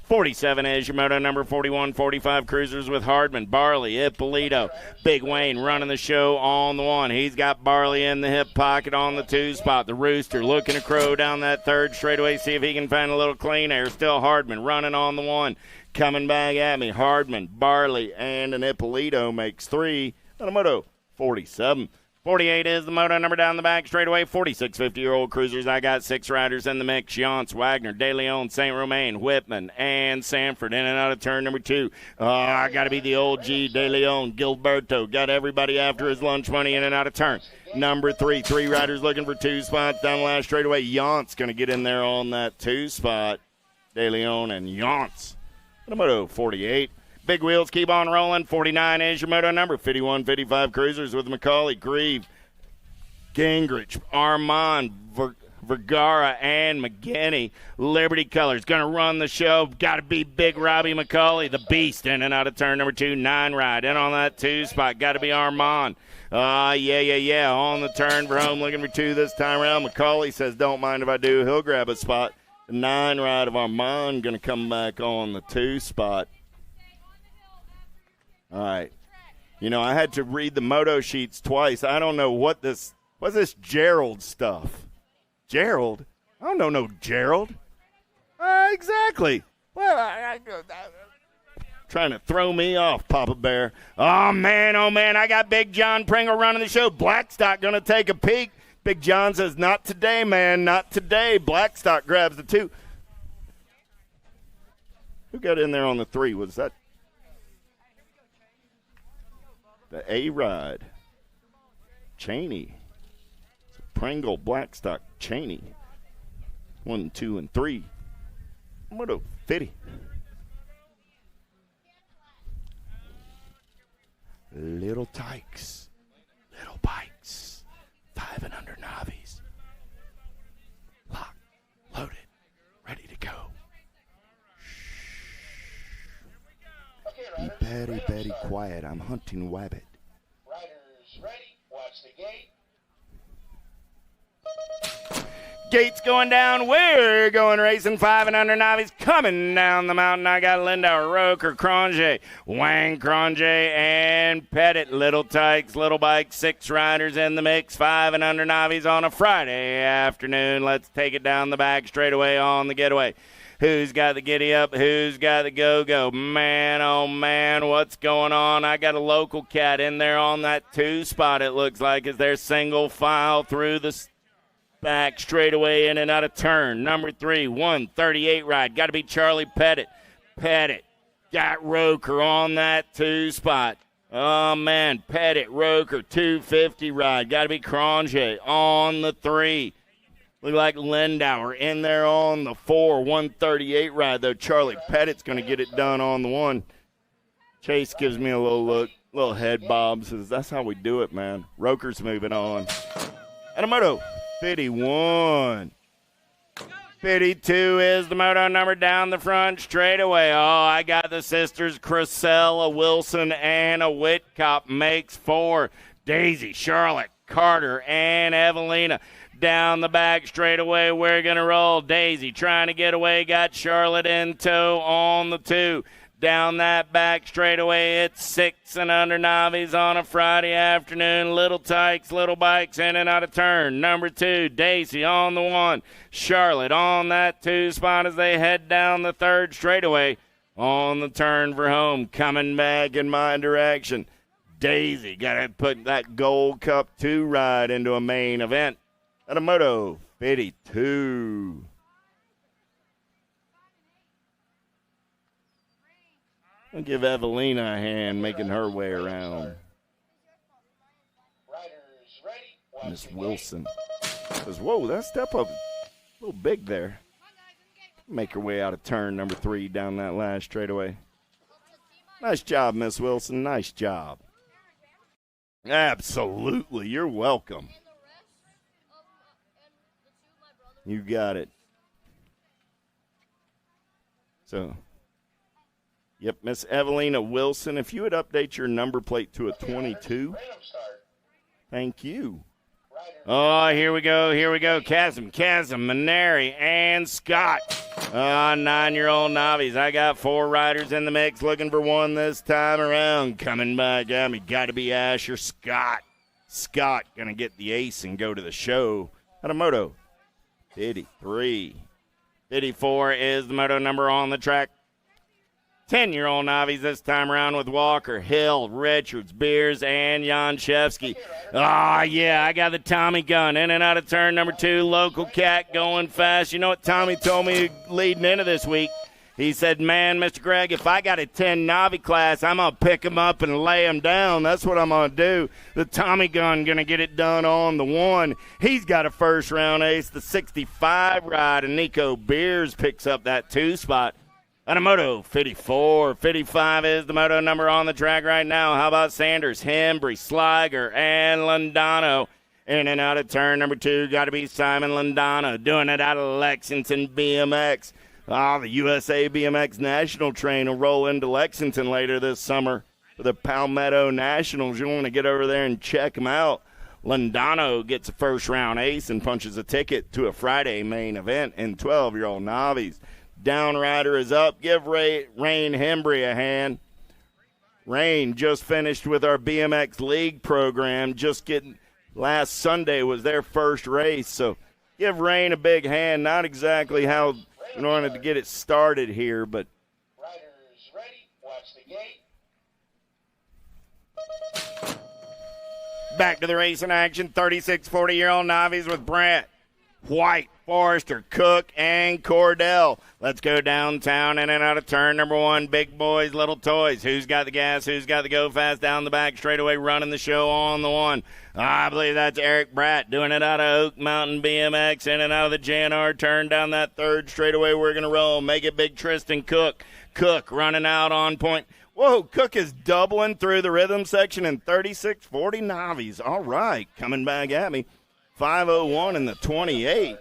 47 is your moto number. 41, 45 cruisers with Hardman, Barley, Ippolito. Big Wayne running the show on the 1. He's got Barley in the hip pocket on the 2 spot. The Rooster looking to crow down that 3rd straightaway, see if he can find a little clean air. Still Hardman running on the 1. Coming back at me, Hardman, Barley, and an Ippolito makes 3 on a moto 47. 48 is the moto number down the back straightaway. 46 50-year-old cruisers. I got 6 riders in the mix. Yance, Wagner, De Leon, St. Romain, Whitman, and Sanford. In and out of turn number 2. I got to be the old G, De Leon, Gilberto. Got everybody after his lunch money in and out of turn. Number 3. 3 riders looking for 2 spots down the last straightaway. Yance going to get in there on that 2 spot. De Leon and Yance. The moto 48. Big wheels keep on rolling. 49 is your moto number. 51, 55 cruisers with McCauley, Grieve, Gingrich, Armand, Vergara, and McGinney. Liberty Colors going to run the show. Got to be Big Robbie McCauley, the beast, in and out of turn number 2. 9 ride. In on that 2 spot. Got to be Armand. Yeah. On the turn for home. Looking for 2 this time around. McCauley says, don't mind if I do. He'll grab a spot. The 9 ride of Armand going to come back on the 2 spot. All right. You know, I had to read the moto sheets twice. I don't know what's this Gerald stuff. Gerald? I don't know no Gerald. Exactly. Well, trying to throw me off, Papa Bear. Oh, man, I got Big John Pringle running the show. Blackstock going to take a peek. Big John says, not today, man, not today. Blackstock grabs the 2. Who got in there on the 3? Was that the A-Ride? Cheney. Pringle, Blackstock, Cheney. 1, 2, and 3. What a fitty. Little tykes, little bikes, 5 and under navies. Locked, loaded, ready to go. Shh. Be very quiet. I'm hunting wabbit. Riders ready. Watch the gate. Gates going down. We're going racing. 5 and under navies coming down the mountain. I got Linda, Roker, Cronje, Wang, Cronje, and Pettit. Little tykes, little bikes, 6 riders in the mix. 5 and under navies on a Friday afternoon. Let's take it down the back straightaway on the getaway. Who's got the giddy up? Who's got the go-go? Man, oh, man, what's going on? I got a local cat in there on that 2 spot, it looks like, as they're single file through the back straightaway in and out of turn. Number 3, 138 ride. Got to be Charlie Pettit. Pettit got Roker on that 2 spot. Oh, man, Pettit, Roker, 250 ride. Got to be Cronje on the 3. Look like Lindauer in there on the 4, 138 ride, though. Charlie Pettit's going to get it done on the 1. Chase gives me a little look, little head bob, says that's how we do it, man. Roker's moving on. And a moto, 51. 52 is the moto number down the front straightaway. Oh, I got the sisters Cressell, a Wilson, and a Whitcop makes 4. Daisy, Charlotte, Carter, and Evelina. Down the back straightaway, we're going to roll. Daisy trying to get away, got Charlotte in tow on the 2. Down that back straightaway, it's 6 and under Navis on a Friday afternoon. Little tykes, little bikes in and out of turn. Number 2, Daisy on the 1. Charlotte on that 2 spot as they head down the 3rd straightaway. On the turn for home, coming back in my direction. Daisy got to put that Gold Cup 2 ride into a main event at a moto 52. I'll give Evelina a hand making her way around. Miss Wilson says, whoa, that step up a little big there. Make her way out of turn number 3 down that last straightaway. Nice job, Miss Wilson. Nice job. Absolutely. You're welcome. You got it. So, yep, Miss Evelina Wilson, if you would update your number plate to a 22. Thank you. Oh, here we go. Chasm, Maneri, and Scott. 9-year-old Navis. I got 4 riders in the mix looking for one this time around. Coming back at me, got to be Asher Scott. Scott going to get the ace and go to the show at a moto 53. 54 is the moto number on the track. 10-year-old Navis this time around with Walker, Hill, Richards, Beers, and Janshevsky. Ah, yeah, I got the Tommy gun in and out of turn number 2. Local cat going fast. You know what Tommy told me leading into this week? He said, man, Mr. Gregg, if I got a 10 Navi class, I'm going to pick him up and lay him down. That's what I'm going to do. The Tommy gun going to get it done on the 1. He's got a first-round ace, the 65 ride, and Nico Beers picks up that 2 spot. On a moto 54. 55 is the moto number on the track right now. How about Sanders, Hembry, Sliger, and Londano? In and out of turn number 2, got to be Simon Londano, doing it out of Lexington BMX. The USA BMX National train will roll into Lexington later this summer for the Palmetto Nationals. You want to get over there and check them out. Londano gets a first-round ace and punches a ticket to a Friday main event in 12-year-old Navis. Downrider is up. Give Rain Hembry a hand. Rain just finished with our BMX League program. Last Sunday was their first race. So give Rain a big hand. Not exactly how we wanted to get it started here, but. Riders ready. Watch the gate. Back to the racing action. 36 40-year-old Navis with Brant, White, Forrester, Cook, and Cordell. Let's go downtown in and out of turn number 1. Big boys, little toys. Who's got the gas? Who's got the go fast down the back straightaway running the show on the 1? I believe that's Eric Bratt doing it out of Oak Mountain BMX in and out of the JNR turn down that 3rd straightaway. We're going to roll. Make it big Tristan Cook. Cook running out on point. Whoa, Cook is doubling through the rhythm section in 36-40 Navis. All right, coming back at me. 5:01 in the 28.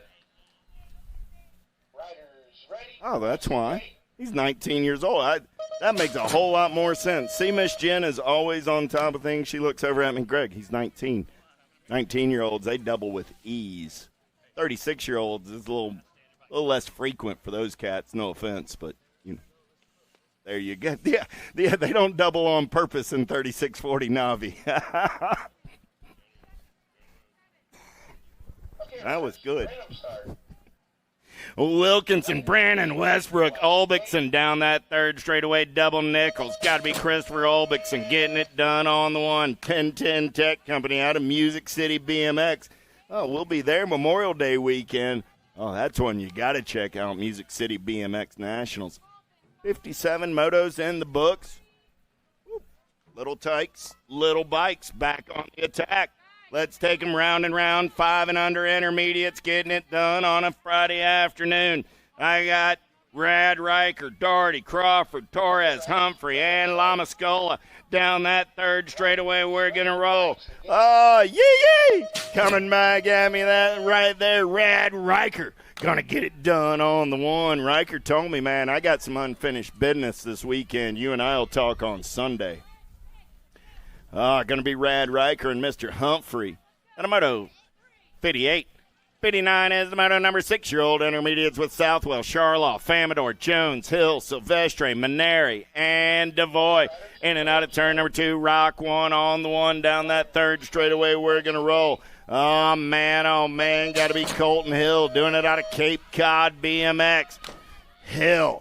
Oh, that's why. He's 19 years old. That makes a whole lot more sense. See, Miss Jen is always on top of things. She looks over at me. Greg, he's 19. 19-year-olds, they double with ease. 36-year-olds is a little less frequent for those cats. No offense, but there you go. Yeah, they don't double on purpose in 36-40 Navi. That was good. Wilkinson, Brannon, Westbrook, Ulbixson down that 3rd straightaway. Double nickels. Got to be Christopher Ulbixson getting it done on the 1. 1010 Tech Company out of Music City BMX. Oh, we'll be there Memorial Day weekend. Oh, that's one you got to check out, Music City BMX Nationals. 57 motos in the books. Little tykes, little bikes back on the attack. Let's take them round and round, 5 and under intermediates, getting it done on a Friday afternoon. I got Rad Riker, Doherty, Crawford, Torres, Humphrey, and Lamascola down that third straightaway. We're going to roll. Oh, yee! Coming back at me, that right there, Rad Riker. Going to get it done on the one. Riker told me, man, I got some unfinished business this weekend. You and I will talk on Sunday. Going to be Rad Riker and Mr. Humphrey. And a moto 58. 59 is the moto number 6-year-old intermediates with Southwell, Charlotte, Famador, Jones, Hill, Silvestre, Maneri, and Devoy. In and out of turn number 2, Rock 1 on the one down that third straightaway. We're going to roll. Oh, man, got to be Colton Hill doing it out of Cape Cod BMX. Hill.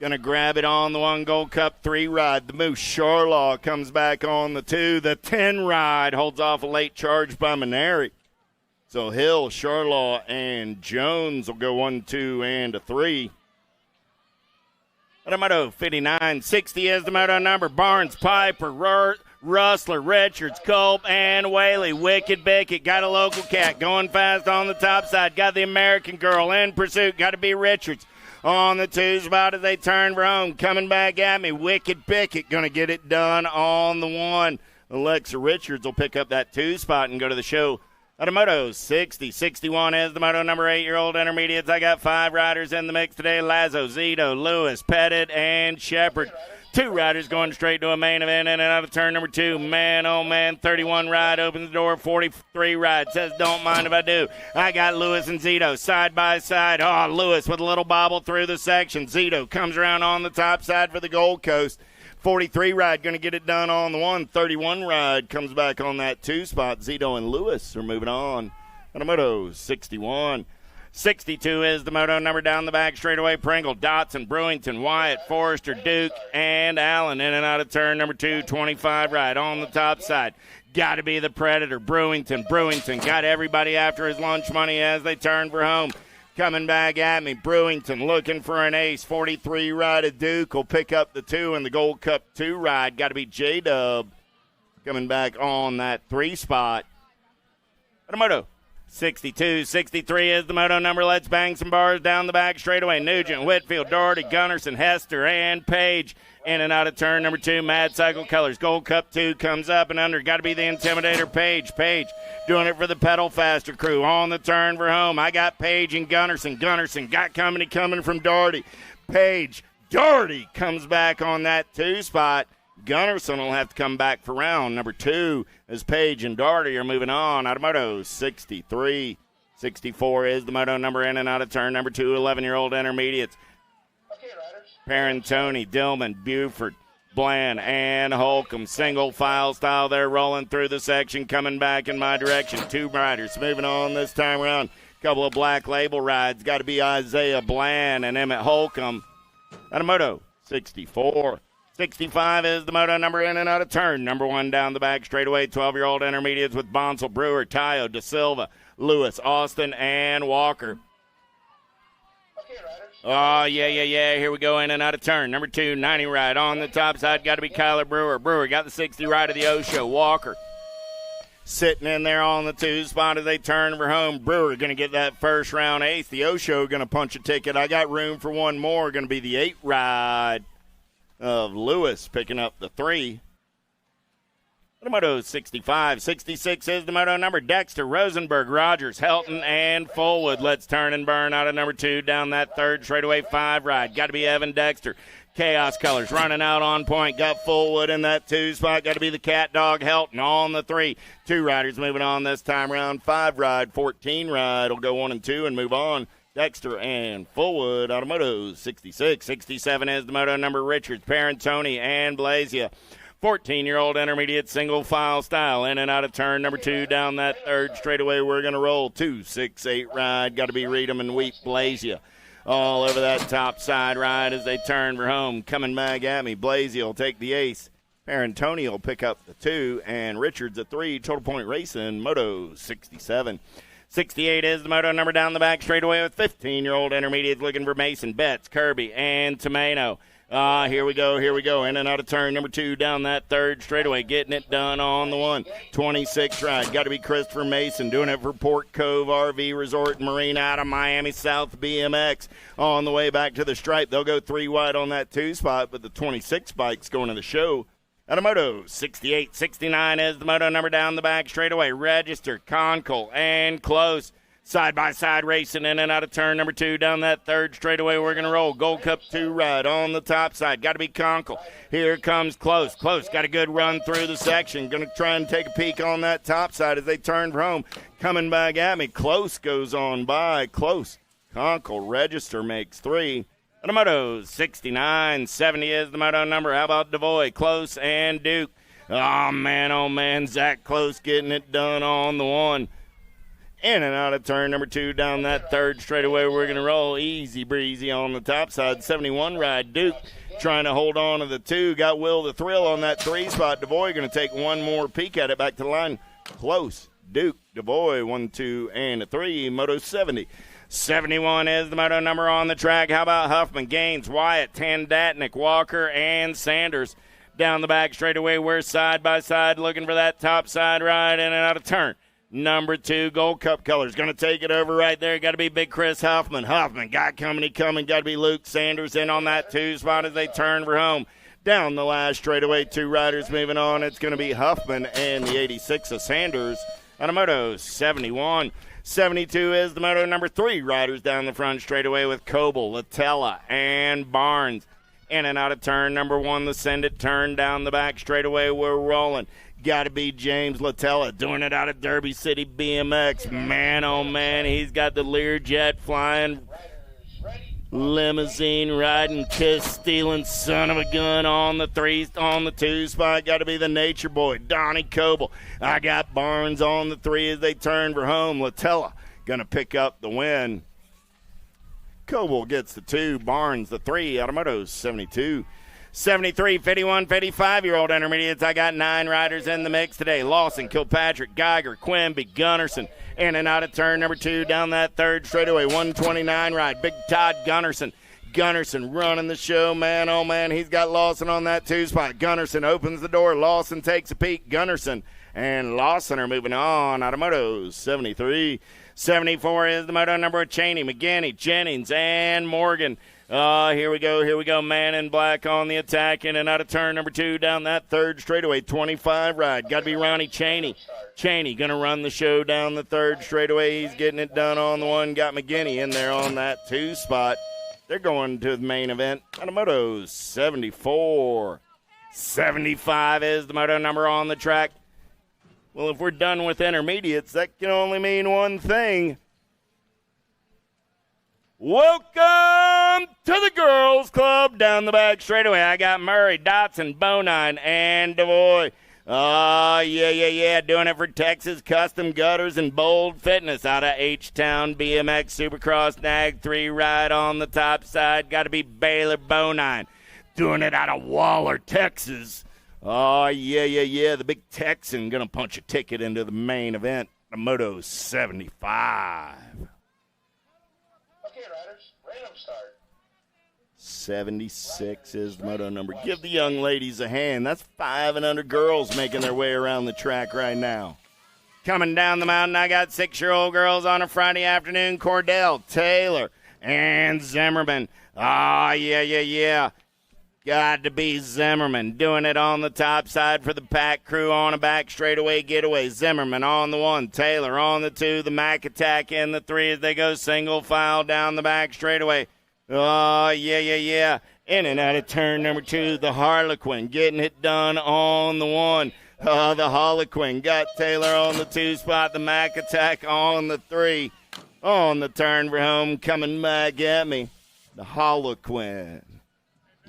Going to grab it on the 1 Gold Cup 3 ride. The Moose Charlaw comes back on the 2. The 10 ride holds off a late charge by Maneri. So Hill, Charlaw, and Jones will go 1, 2, and a 3. And a moto 59. 60 is the moto number. Barnes, Piper, Rustler, Richards, Culp, and Whaley. Wicked Bickett. Got a local cat going fast on the top side. Got the American girl in pursuit. Got to be Richards. On the 2 spot as they turn for home. Coming back at me. Wicked Pickett going to get it done on the 1. Alexa Richards will pick up that 2 spot and go to the show. At a moto 60. 61 is the moto number 8-year-old intermediates. I got 5 riders in the mix today. Lazo, Zito, Lewis, Pettit, and Shepard. 2 riders going straight to a main event in and out of turn number 2. Man, oh man, 31 ride opens the door. 43 ride says don't mind if I do. I got Lewis and Zito side by side. Oh, Lewis with a little bobble through the section. Zito comes around on the top side for the Gold Coast. 43 ride going to get it done on the 1. 31 ride comes back on that 2 spot. Zito and Lewis are moving on. And a moto 61. 62 is the moto number down the back straightaway. Pringle, Dotson, Brewington, Wyatt, Forrester, Duke, and Allen in and out of turn number 2. 25 ride on the top side. Got to be the Predator. Brewington got everybody after his lunch money as they turn for home. Coming back at me, Brewington looking for an ace. 43 ride of Duke will pick up the 2 in the Gold Cup 2 ride. Got to be J-Dub coming back on that 3 spot. And a moto 62, 63 is the moto number. Let's bang some bars down the back straightaway. Nugent, Whitfield, Doherty, Gunnarsson, Hester, and Page. In and out of turn number 2, Mad Cycle Colors. Gold Cup 2 comes up and under. Got to be the Intimidator, Page. Page doing it for the Pedal Faster crew. On the turn for home. I got Page and Gunnarsson. Gunnarsson got company coming from Doherty. Page, Doherty comes back on that 2 spot. Gunnarsson will have to come back for round number 2 as Page and Doherty are moving on. Out of moto 63. 64 is the moto number in and out of turn number 2. 11-year-old intermediates. Parentoni, Dillman, Buford, Bland, and Holcomb. Single file style. They're rolling through the section, coming back in my direction. 2 riders moving on this time around. Couple of Black Label rides. Got to be Isaiah Bland and Emmett Holcomb. Out of moto 64. 65 is the moto number in and out of turn. Number 1 down the back straightaway. 12-year-old intermediates with Bonsall, Brewer, Tayo, De Silva, Lewis, Austin, and Walker. Oh, yeah. Here we go in and out of turn. Number 2, 90 ride on the top side. Got to be Kyler Brewer. Brewer got the 60 ride of the Osho. Walker sitting in there on the 2 spot as they turn for home. Brewer going to get that first round ace. The Osho going to punch a ticket. I got room for one more. Going to be the 8 ride of Lewis picking up the 3. The moto 65. 66 is the moto number. Dexter, Rosenberg, Rogers, Helton, and Fullwood. Let's turn and burn out of number 2 down that third straightaway 5 ride. Got to be Evan Dexter. Chaos Colors running out on point. Got Fullwood in that 2 spot. Got to be the Cat Dog Helton on the 3. 2 riders moving on this time around. 5 ride, 14 ride will go 1 and 2 and move on. Dexter and Fullwood out of moto 66. 67 is the moto number. Richards, Parentoni, and Blazia. 14-year-old intermediate single file style in and out of turn number 2 down that third straightaway. We're going to roll 2, 6, 8 ride. Got to be Reedham and Wheat Blazia all over that top side ride as they turn for home. Coming back at me, Blazia will take the ace. Parentoni will pick up the 2, and Richards a 3. Total point racing, moto 67. 68 is the moto number down the back straightaway with 15-year-old intermediates looking for Mason, Betts, Kirby, and Tomato. Here we go. In and out of turn number 2 down that third straightaway. Getting it done on the 1. 26 ride. Got to be Christopher Mason doing it for Port Cove RV Resort and Marine out of Miami South BMX. On the way back to the stripe. They'll go 3 wide on that 2 spot, but the 26 bike's going to the show. Out of moto, 68, 69 is the moto number down the back straightaway. Register, Conkle, and close. Side-by-side racing in and out of turn number 2 down that third straightaway. We're going to roll. Gold Cup 2 ride on the top side. Got to be Conkle. Here comes Close. Close got a good run through the section. Going to try and take a peek on that top side as they turn for home. Coming back at me. Close goes on by. Close. Conkle. Register makes 3. And the moto, 69. 70 is the moto number. How about Devoy? Close and Duke. Oh, man. Zach Close getting it done on the 1. In and out of turn number 2 down that third straightaway. We're going to roll easy breezy on the top side. 71 ride. Duke trying to hold on to the 2. Got Will the Thrill on that 3 spot. Devoy going to take one more peek at it. Back to the line. Close. Duke. Devoy 1, 2, and a 3. Moto 70. 71 is the moto number on the track. How about Huffman, Gaines, Wyatt, Tandatnik, Walker, and Sanders? Down the back straightaway. We're side by side looking for that top side ride in and out of turn. Number 2, Gold Cup colors. Going to take it over right there. Got to be Big Chris Huffman. Huffman got company coming. Got to be Luke Sanders in on that 2 spot as they turn for home. Down the last straightaway, 2 riders moving on. It's going to be Huffman and the 86 of Sanders. On a moto, 71. 72 is the moto number 3. Riders down the front straightaway with Coble, Latella, and Barnes. In and out of turn number 1, the Send It turn down the back straightaway. We're rolling. Got to be James Latella doing it out of Derby City BMX. Man, oh, man, he's got the Learjet flying, limousine riding, kiss stealing son of a gun on the 3, on the 2 spot. Got to be the Nature Boy, Donnie Coble. I got Barnes on the 3 as they turn for home. Latella going to pick up the win. Coble gets the 2, Barnes the 3. Automoto 72. 73, 51, 55-year-old intermediates. I got 9 riders in the mix today. Lawson, Kilpatrick, Geiger, Quimby, Gunnarsson. In and out of turn number 2 down that third straightaway. 129 ride. Big Todd Gunnarsson. Gunnarsson running the show. Man, oh, man, he's got Lawson on that 2 spot. Gunnarsson opens the door. Lawson takes a peek. Gunnarsson and Lawson are moving on. Automoto 73. 74 is the moto number of Cheney, McGinney, Jennings, and Morgan. Here we go. Man in black on the attack. In and out of turn number 2 down that third straightaway. 25 ride. Got to be Ronnie Cheney. Cheney going to run the show down the third straightaway. He's getting it done on the 1. Got McGinney in there on that 2 spot. They're going to the main event. Automoto 74. 75 is the moto number on the track. Well, if we're done with intermediates, that can only mean one thing. Welcome to the Girls Club down the back straightaway. I got Murray, Dotson, Bonine, and Devoy. Yeah. Doing it for Texas Custom Gutters and Bold Fitness out of H-Town BMX Supercross Nag 3 ride on the top side. Got to be Baylor Bonine. Doing it out of Waller, Texas. Yeah. The big Texan going to punch a ticket into the main event. The Moto 75. Okay, riders, random start. 76 is the moto number. Give the young ladies a hand. That's 5 and under girls making their way around the track right now. Coming down the mountain, I got 6-year-old girls on a Friday afternoon. Cordell, Taylor, and Zimmerman. Yeah. Got to be Zimmerman doing it on the top side for the pack crew on a back straightaway getaway. Zimmerman on the 1, Taylor on the 2, the Mac Attack in the 3 as they go single file down the back straightaway. Yeah. In and out of turn number 2, the Harlequin getting it done on the 1. The Harlequin got Taylor on the 2 spot, the Mac Attack on the 3. On the turn for home, coming back at me, the Harlequin.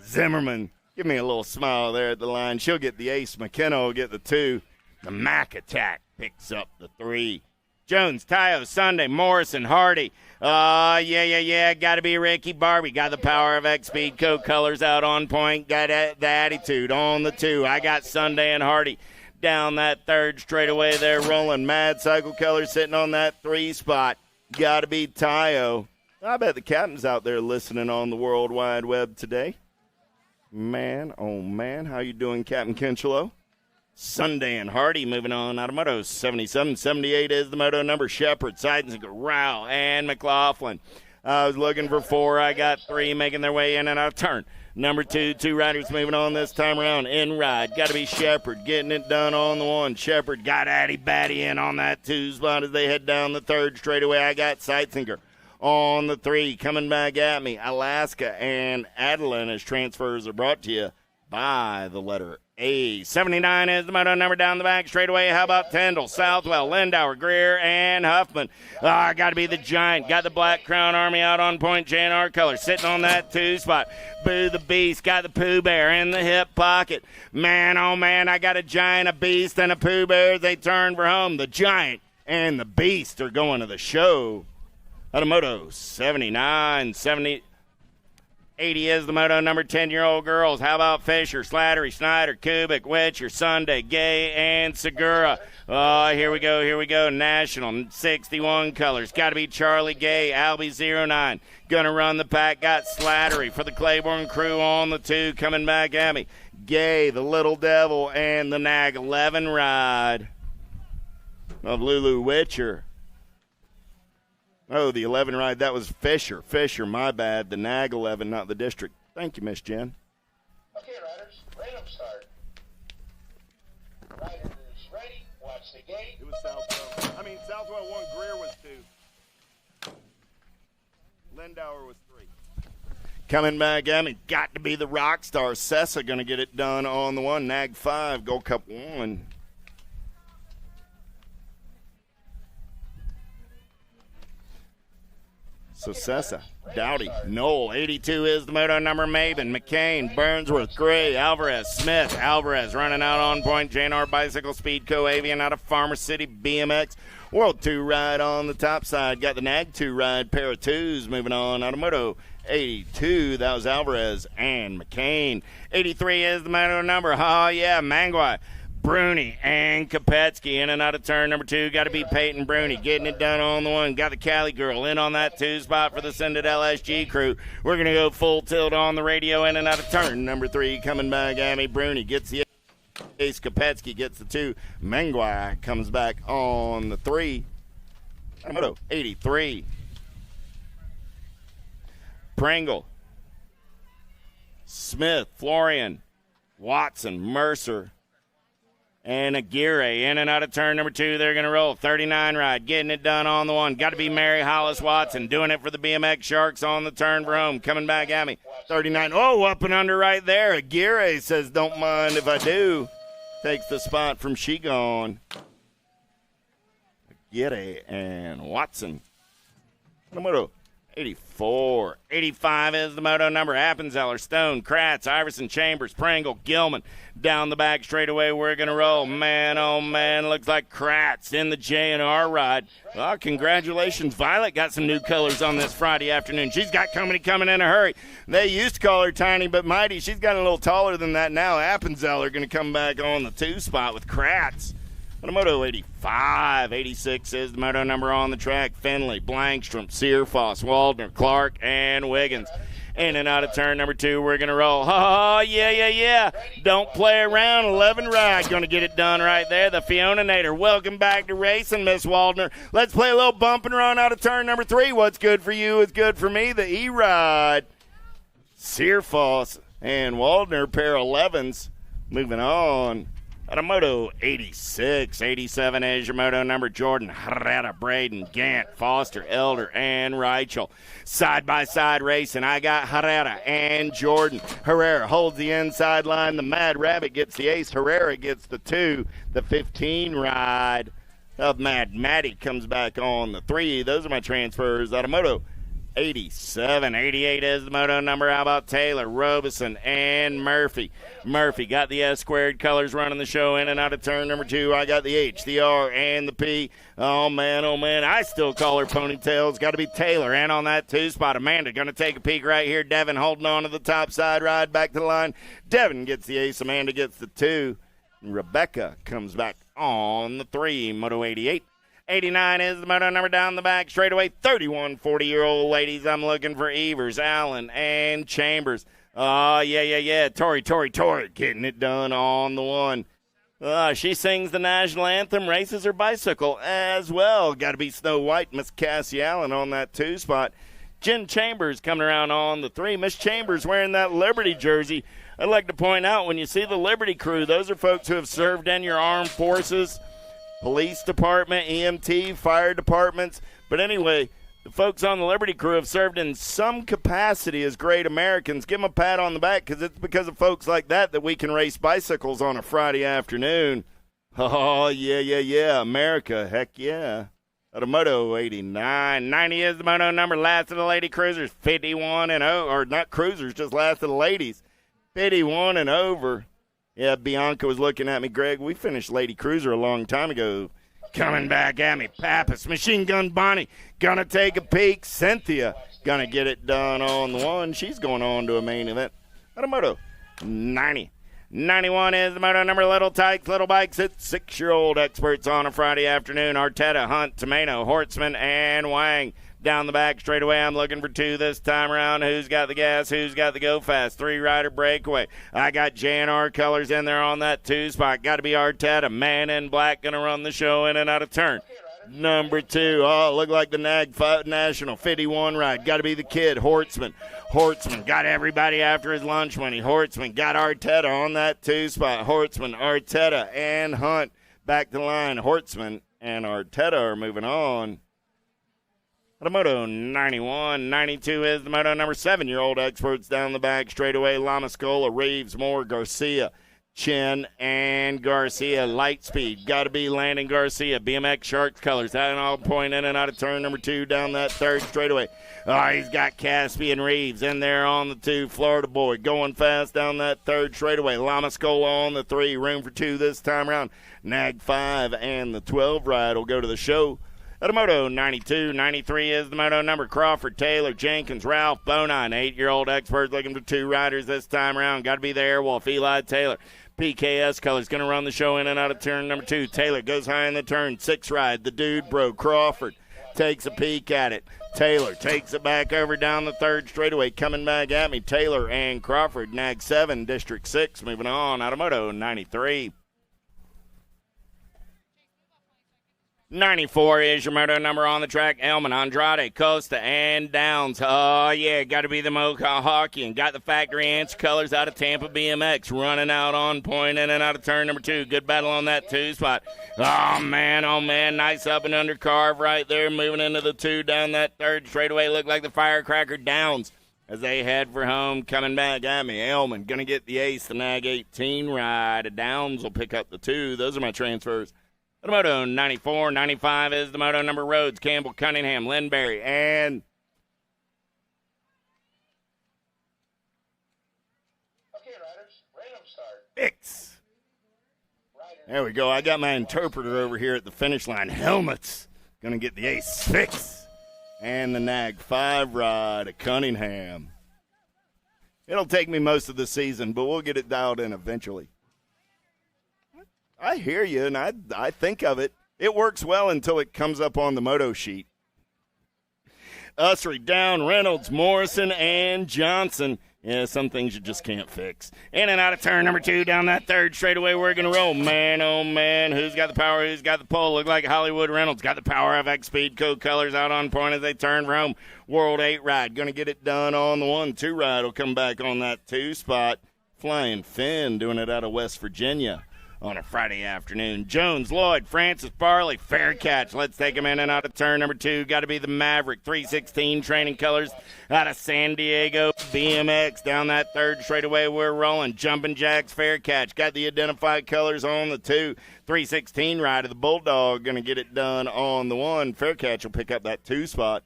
Zimmerman, give me a little smile there at the line. She'll get the ace. McKenna will get the 2. The Mac Attack picks up the 3. Jones, Tayo, Sunday, Morrison, Hardy. Yeah. Got to be Ricky Barbie. Got the Power of X Speedco colors out on point. Got the attitude on the 2. I got Sunday and Hardy down that third straightaway there rolling. Mad Cycle Colors sitting on that 3 spot. Got to be Tayo. I bet the captain's out there listening on the World Wide Web today. Man, oh man, how you doing, Captain Kinchelo? Sunday and Hardy moving on out of motos. 77, 78 is the moto number. Shepard, Seidensinger, Rao, and McLaughlin. I was looking for 4. I got 3 making their way in and out of turn. Number 2, 2 riders moving on this time around. In ride, got to be Shepard getting it done on the 1. Shepard got Addy Batty in on that 2 spot as they head down the 3rd straightaway. I got Seidensinger on the 3 coming back at me. Alaska and Adeline as transfers are brought to you by the letter A. 79 is the moto number down the back straightaway. How about Tyndall, Southwell, Lindauer, Greer, and Huffman? Got to be the Giant. Got the Black Crown Army out on point. JNR color sitting on that 2 spot. Boo the Beast. Got the Pooh Bear in the hip pocket. Man, oh man, I got a Giant, a Beast, and a Pooh Bear. They turn for home. The Giant and the Beast are going to the show. Out of moto 79, 70. 80 is the moto number. 10-year-old girls. How about Fisher, Slattery, Snyder, Kubik, Witcher, Sunday, Gay, and Segura? Here we go. National, 61 colors. Got to be Charlie Gay, Albie 09. Gonna run the pack. Got Slattery for the Claiborne crew on the 2. Coming back at me. Gay, the Little Devil, and the Nag 11 ride of Lulu Witcher. Oh, the 11 ride, that was Fisher. Fisher, my bad. The Nag 11, not the district. Thank you, Miss Jen. Okay, riders, random start. Riders ready, watch the gate. It was Southwell. Southwell 1, Greer was 2. Lindauer was 3. Coming back at me, got to be the rock star. Sessa going to get it done on the 1. Nag 5, Gold Cup 1. So Sessa, Dowdy, Knoll, 82 is the moto number. Maben, McCain, Burnsworth, Gray, Alvarez, Smith, Alvarez running out on point. JNR Bicycle, Speedco, Avian out of Farmer City, BMX. World 2 ride on the top side. Got the Nag 2 ride, pair of 2s moving on out of moto 82. That was Alvarez and McCain. 83 is the moto number. Oh, yeah, Mangwai. Bruni and Kopetsky in and out of turn number 2. Got to be Peyton Bruni getting it done on the 1. Got the Cali girl in on that 2 spot for the Sended LSG crew. We're going to go full tilt on the radio in and out of turn number 3. Coming back at me. Bruni gets the ace. Kopetsky gets the 2. Mangwai comes back on the 3. Moto 83. Pringle. Smith. Florian. Watson. Mercer. And Aguirre in and out of turn number 2. They're going to roll. 39 ride. Getting it done on the 1. Got to be Mary Hollis Watson. Doing it for the BMX Sharks on the turn for home. Coming back at me. 39. Oh, up and under right there. Aguirre says, don't mind if I do. Takes the spot from Shigon. Aguirre and Watson. Numero 84. 85 is the moto number. Appenzeller, Stone, Kratz, Iverson, Chambers, Pringle, Gilman. Down the back straightaway, we're going to roll. Man, oh, man, looks like Kratz in the J&R ride. Well, congratulations. Violet got some new colors on this Friday afternoon. She's got company coming in a hurry. They used to call her tiny but mighty. She's got a little taller than that now. Appenzeller going to come back on the 2 spot with Kratz. On the moto 85, 86 is the moto number on the track. Finley, Blankstrom, Searfoss, Waldner, Clark, and Wiggins. In and out of turn number 2, we're going to roll. Oh, yeah. Don't play around. 11 ride. Going to get it done right there. The Fiona Nader. Welcome back to racing, Miss Waldner. Let's play a little bump and run out of turn number 3. What's good for you is good for me. The E-Ride. Searfoss and Waldner, pair of 11s. Moving on. At a moto 86, 87 is your moto number. Jordan, Herrera, Braden, Gant, Foster, Elder, and Reichel. Side-by-side racing. I got Herrera and Jordan. Herrera holds the inside line. The Mad Rabbit gets the ace. Herrera gets the 2. The 15 ride of Mad Matty comes back on the 3. Those are my transfers out of moto 87. 88 is the moto number. How about Taylor, Robeson, and Murphy? Murphy got the S squared colors running the show in and out of turn number 2. I got the H, the R, and the P. Oh, man. I still call her ponytails. Got to be Taylor. And on that 2 spot, Amanda going to take a peek right here. Devin holding on to the top side ride back to the line. Devin gets the ace. Amanda gets the 2. Rebecca comes back on the 3. Moto 88. 89 is the moto number down the back straightaway. 31 40-year-old ladies. I'm looking for Evers, Allen, and Chambers. Oh, yeah. Tori, getting it done on the one. She sings the national anthem, races her bicycle as well. Got to be Snow White, Miss Cassie Allen on that 2 spot. Jen Chambers coming around on the 3. Miss Chambers wearing that Liberty jersey. I'd like to point out, when you see the Liberty crew, those are folks who have served in your armed forces, police department, EMT, fire departments. But anyway, the folks on the Liberty crew have served in some capacity as great Americans. Give them a pat on the back, because it's because of folks like that we can race bicycles on a Friday afternoon. Oh, yeah. America, heck yeah. At a Moto 89. 90 is the Moto number. Last of the lady cruisers. 51 and over. Or not cruisers, just last of the ladies. 51 and over. Yeah, Bianca was looking at me. Greg, we finished Lady Cruiser a long time ago. Coming back at me. Pappas, Machine Gun Bonnie, gonna take a peek. Cynthia, gonna get it done on the one. She's going on to a main event. At a Moto 90. 91 is the Moto number. Little Tykes, Little Bikes. It's 6-year-old experts on a Friday afternoon. Arteta, Hunt, Tomato, Hortzman, and Wang. Down the back straightaway, I'm looking for 2 this time around. Who's got the gas? Who's got the go fast? 3-rider breakaway. I got JNR colors in there on that 2 spot. Got to be Arteta. Man in black going to run the show in and out of turn. Number 2. Oh, look like the NAG National 51 ride. Got to be the kid, Hortzman. Hortzman got everybody after his lunch money. Hortzman got Arteta on that 2 spot. Hortzman, Arteta, and Hunt back to the line. Hortzman and Arteta are moving on. The Moto 91. 92 is the Moto number. 7-year-old experts down the back straightaway. Lamascola, Reeves, Moore, Garcia, Chen, and Garcia. Light speed. Got to be Landon Garcia. BMX Sharks colors. That all point in and out of turn number 2 down that 3rd straightaway. Oh, he's got Caspian Reeves in there on the 2. Florida boy going fast down that 3rd straightaway. Lamascola on the 3. Room for 2 this time around. Nag 5 and the 12 ride will go to the show. At a Moto 92, 93 is the Moto number. Crawford, Taylor, Jenkins, Ralph, Bonine. 8-year-old experts looking for 2 riders this time around. Got to be the Airwolf, Eli Taylor. PKS colors going to run the show in and out of turn number 2. Taylor goes high in the turn. 6 ride. The dude, bro. Crawford takes a peek at it. Taylor takes it back over down the 3rd straightaway. Coming back at me. Taylor and Crawford. Nag 7, District 6. Moving on. Out of Moto 93. 94 is your Moto number on the track. Elman, Andrade, Costa, and Downs. Oh, yeah, got to be the Mocha Hockey. And got the factory answer colors out of Tampa BMX. Running out on point in and out of turn number 2. Good battle on that 2 spot. Oh, man. Nice up and under carve right there. Moving into the 2 down that 3rd straightaway. Look like the Firecracker Downs as they head for home. Coming back at me. Elman going to get the ace. The Nag 18 ride. Downs will pick up the 2. Those are my transfers. The Moto 94, 95 is the Moto number. Rhodes, Campbell, Cunningham, Lindberry, and Okay, riders, random start. Fix. There we go. I got my interpreter over here at the finish line. Helmets. Going to get the ace 6. And the Nag 5 ride at Cunningham. It'll take me most of the season, but we'll get it dialed in eventually. I hear you, and I think of it. It works well until it comes up on the moto sheet. Ussery, Down, Reynolds, Morrison, and Johnson. Yeah, some things you just can't fix. In and out of turn number 2 down that 3rd straightaway. We're going to roll. Man, oh, man. Who's got the power? Who's got the pull? Look like Hollywood Reynolds got the power of X Speed Code colors out on point as they turn for home. World 8 ride. Going to get it done on the 1-2 ride. Will come back on that 2 spot. Flying Finn doing it out of West Virginia on a Friday afternoon. Jones, Lloyd, Francis, Barley, fair catch. Let's take him in and out of turn number 2. Got to be the Maverick 316 training colors out of San Diego BMX. Down that 3rd straightaway, we're rolling. Jumping Jacks, fair catch. Got the identified colors on the 2. 316 ride of the Bulldog. Going to get it done on the 1. Fair catch will pick up that 2 spot.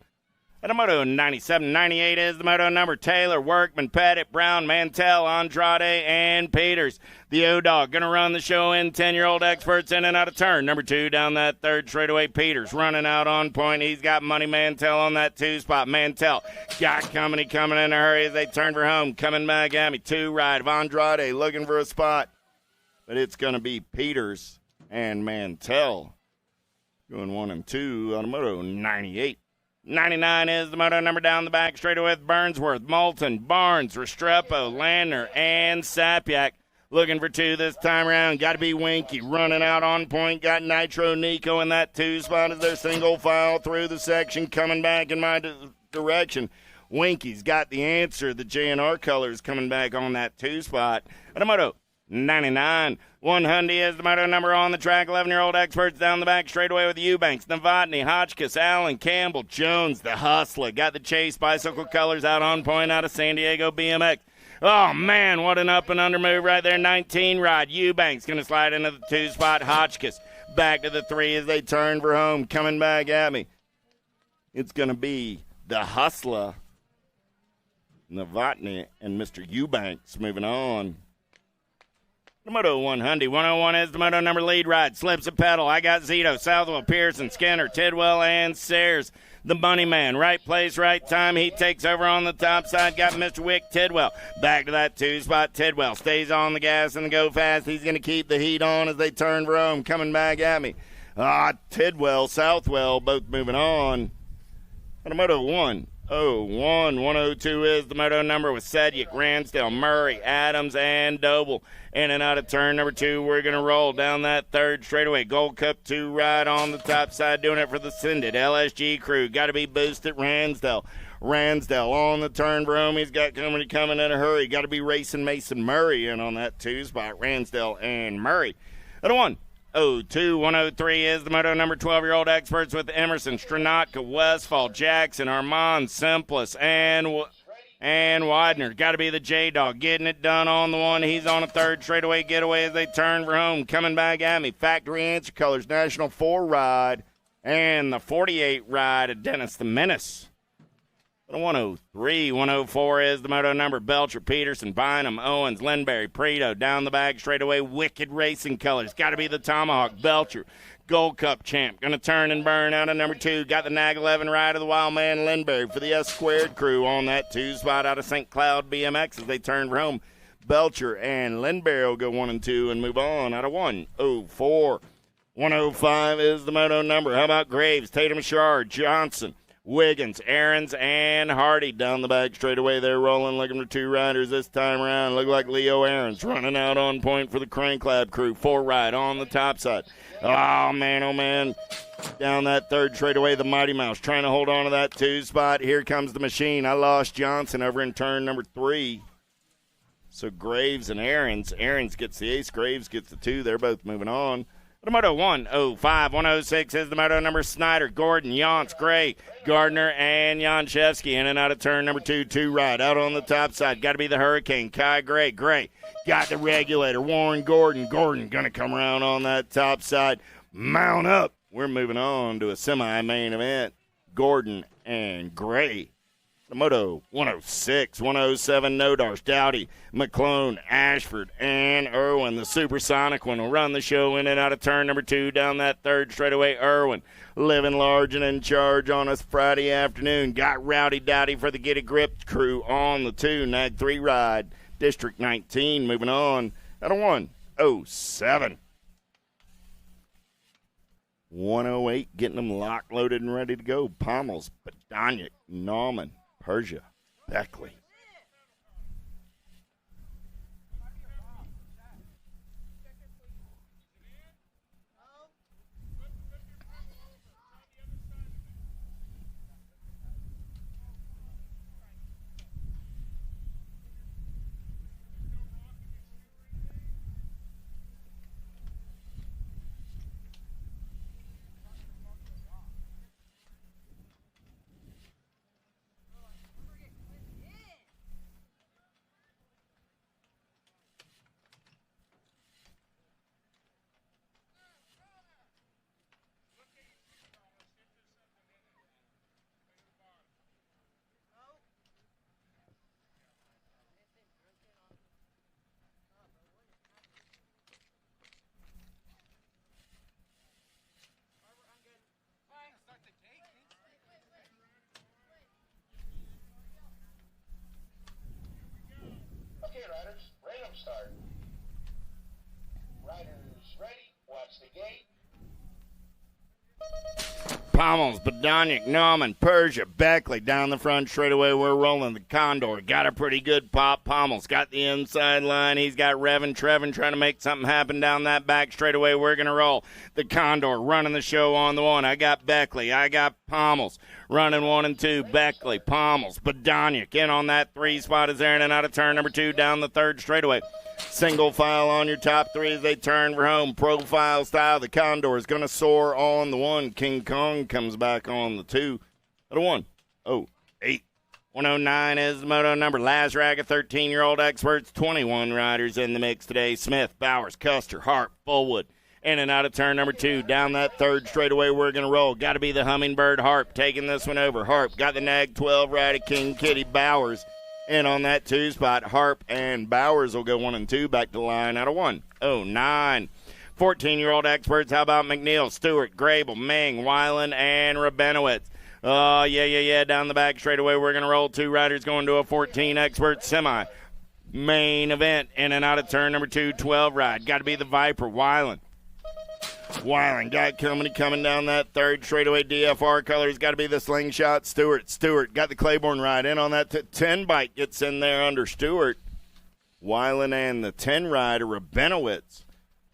At a Moto 97, 98 is the Moto number. Taylor, Workman, Pettit, Brown, Mantell, Andrade, and Peters. The O-Dog going to run the show in. 10-year-old experts in and out of turn. Number 2 down that 3rd straightaway. Peters running out on point. He's got Money Mantell on that 2 spot. Mantell got company coming in a hurry as they turn for home. Coming back at me. 2 ride of Andrade looking for a spot. But it's going to be Peters and Mantell going 1 and 2 on a Moto 98. 99 is the moto number down the back straightaway with Burnsworth, Moulton, Barnes, Restrepo, Landner, and Sapyak. Looking for 2 this time around. Got to be Winky. Running out on point. Got Nitro Nico in that 2 spot as they're single file through the section. Coming back in my direction. Winky's got the answer. The JNR colors coming back on that 2 spot. At a moto 99. 100 is the moto number on the track. 11-year-old experts down the back straightaway with Eubanks, Novotny, Hotchkiss, Allen, Campbell, Jones, the Hustler. Got the Chase bicycle colors out on point out of San Diego BMX. Oh, man, what an up and under move right there. 19 ride. Eubanks going to slide into the 2 spot. Hotchkiss back to the 3 as they turn for home. Coming back at me. It's going to be the Hustler, Novotny, and Mr. Eubanks moving on. The Moto 100. 101 is the Moto number lead ride. Slips a pedal. I got Zito, Southwell, Pearson, Skinner, Tidwell, and Sayers. The money man. Right place, right time. He takes over on the top side. Got Mr. Wick, Tidwell. Back to that 2 spot. Tidwell stays on the gas and the go fast. He's going to keep the heat on as they turn for home. Coming back at me. Tidwell, Southwell, both moving on. And a Moto 1. 102 is the moto number with Sedgwick, Ransdale, Murray, Adams, and Doble. In and out of turn number 2, we're going to roll down that 3rd straightaway. Gold Cup 2 ride on the top side, doing it for the Sinded LSG crew. Got to be boosted Ransdale. Ransdale on the turn for home. He's got coming in a hurry. Got to be racing Mason Murray in on that 2 spot. Ransdale and Murray. At a 102, 103 is the moto number 12-year-old experts with Emerson, Stranatka, Westfall, Jackson, Armand, Simpless, and Widener. Got to be the J-Dog. Getting it done on the 1. He's on a 3rd straightaway getaway as they turn for home. Coming back at me. Factory Answer Colors, National 4 ride, and the 48 ride of Dennis the Menace. 103, 104 is the moto number. Belcher, Peterson, Bynum, Owens, Lindberry, Prito. Down the back straightaway. Wicked Racing Colors. Got to be the Tomahawk. Belcher. Gold Cup champ. Going to turn and burn out of number 2. Got the Nag 11 ride of the Wild Man Lindberry for the S-Squared crew on that 2 spot out of St. Cloud BMX as they turn for home. Belcher and Lindberry will go 1 and 2 and move on out of 104. 105 is the moto number. How about Graves, Tatum Shard, Johnson, Wiggins, Aarons, and Hardy down the back straightaway. They're rolling, looking for 2 riders this time around. Look like Leo Aarons running out on point for the Crank Lab crew. 4 ride on the top side. Oh, man. Down that 3rd straightaway, the Mighty Mouse trying to hold on to that 2 spot. Here comes the machine. I lost Johnson over in turn number 3. So Graves and Aarons. Aarons gets the ace. Graves gets the 2. They're both moving on. The moto 105, 106 is the moto number. Snyder, Gordon, Yance, Gray, Gardner, and Janshevsky in and out of turn number 2. 2 ride out on the top side. Got to be the Hurricane. Kai Gray. Gray got the regulator. Warren Gordon. Gordon going to come around on that top side. Mount up. We're moving on to a semi-main event. Gordon and Gray. The moto 106, 107, Nodars, Dowdy, McClone, Ashford, and Irwin. The supersonic one will run the show in and out of turn number 2 down that 3rd straightaway. Irwin living large and in charge on a Friday afternoon. Got Rowdy Dowdy for the Get a Grip crew on the 2. Nag 3 ride. District 19 moving on at a 107. 108 getting them locked, loaded, and ready to go. Pommels, Badanic, Nauman, Persia, Beckley. Pommels, Badonic, Nauman, Persia, Beckley down the front straightaway. We're rolling the Condor. Got a pretty good pop. Pommels got the inside line. He's got Trevin trying to make something happen down that back straightaway. We're going to roll the Condor running the show on the one. I got Beckley. I got Pommels running 1 and 2. Beckley, Pommels, Badonic in on that 3 spot is there in and out of turn number 2 down the third straightaway. Single file on your top 3 as they turn for home. Profile style. The Condor is going to soar on the 1. King Kong comes back on the 2. At a 1:08. 109 is the moto number. Last rag of 13-year-old experts. 21 riders in the mix today. Smith, Bowers, Custer, Hart, Bullwood. In and out of turn number 2. Down that third straightaway we're going to roll. Got to be the Hummingbird Harp taking this one over. Harp got the Nag 12 rider. King Kitty Bowers. In on that 2 spot, Harp and Bowers will go 1 and 2 back to the line out of 1:09. 14-year-old experts, how about McNeil, Stewart, Grable, Ming, Weiland, and Rabinowitz? Oh, yeah. Down the back straightaway, we're going to roll 2 riders going to a 14 expert semi. Main event, in and out of turn number 2, 12 ride. Got to be the Viper, Weiland. Got coming down that third straightaway. DFR colors got to be the Slingshot Stewart got the Claiborne ride in on that 10 bike, gets in there under Stewart. Weiland and the 10 rider Rabinowitz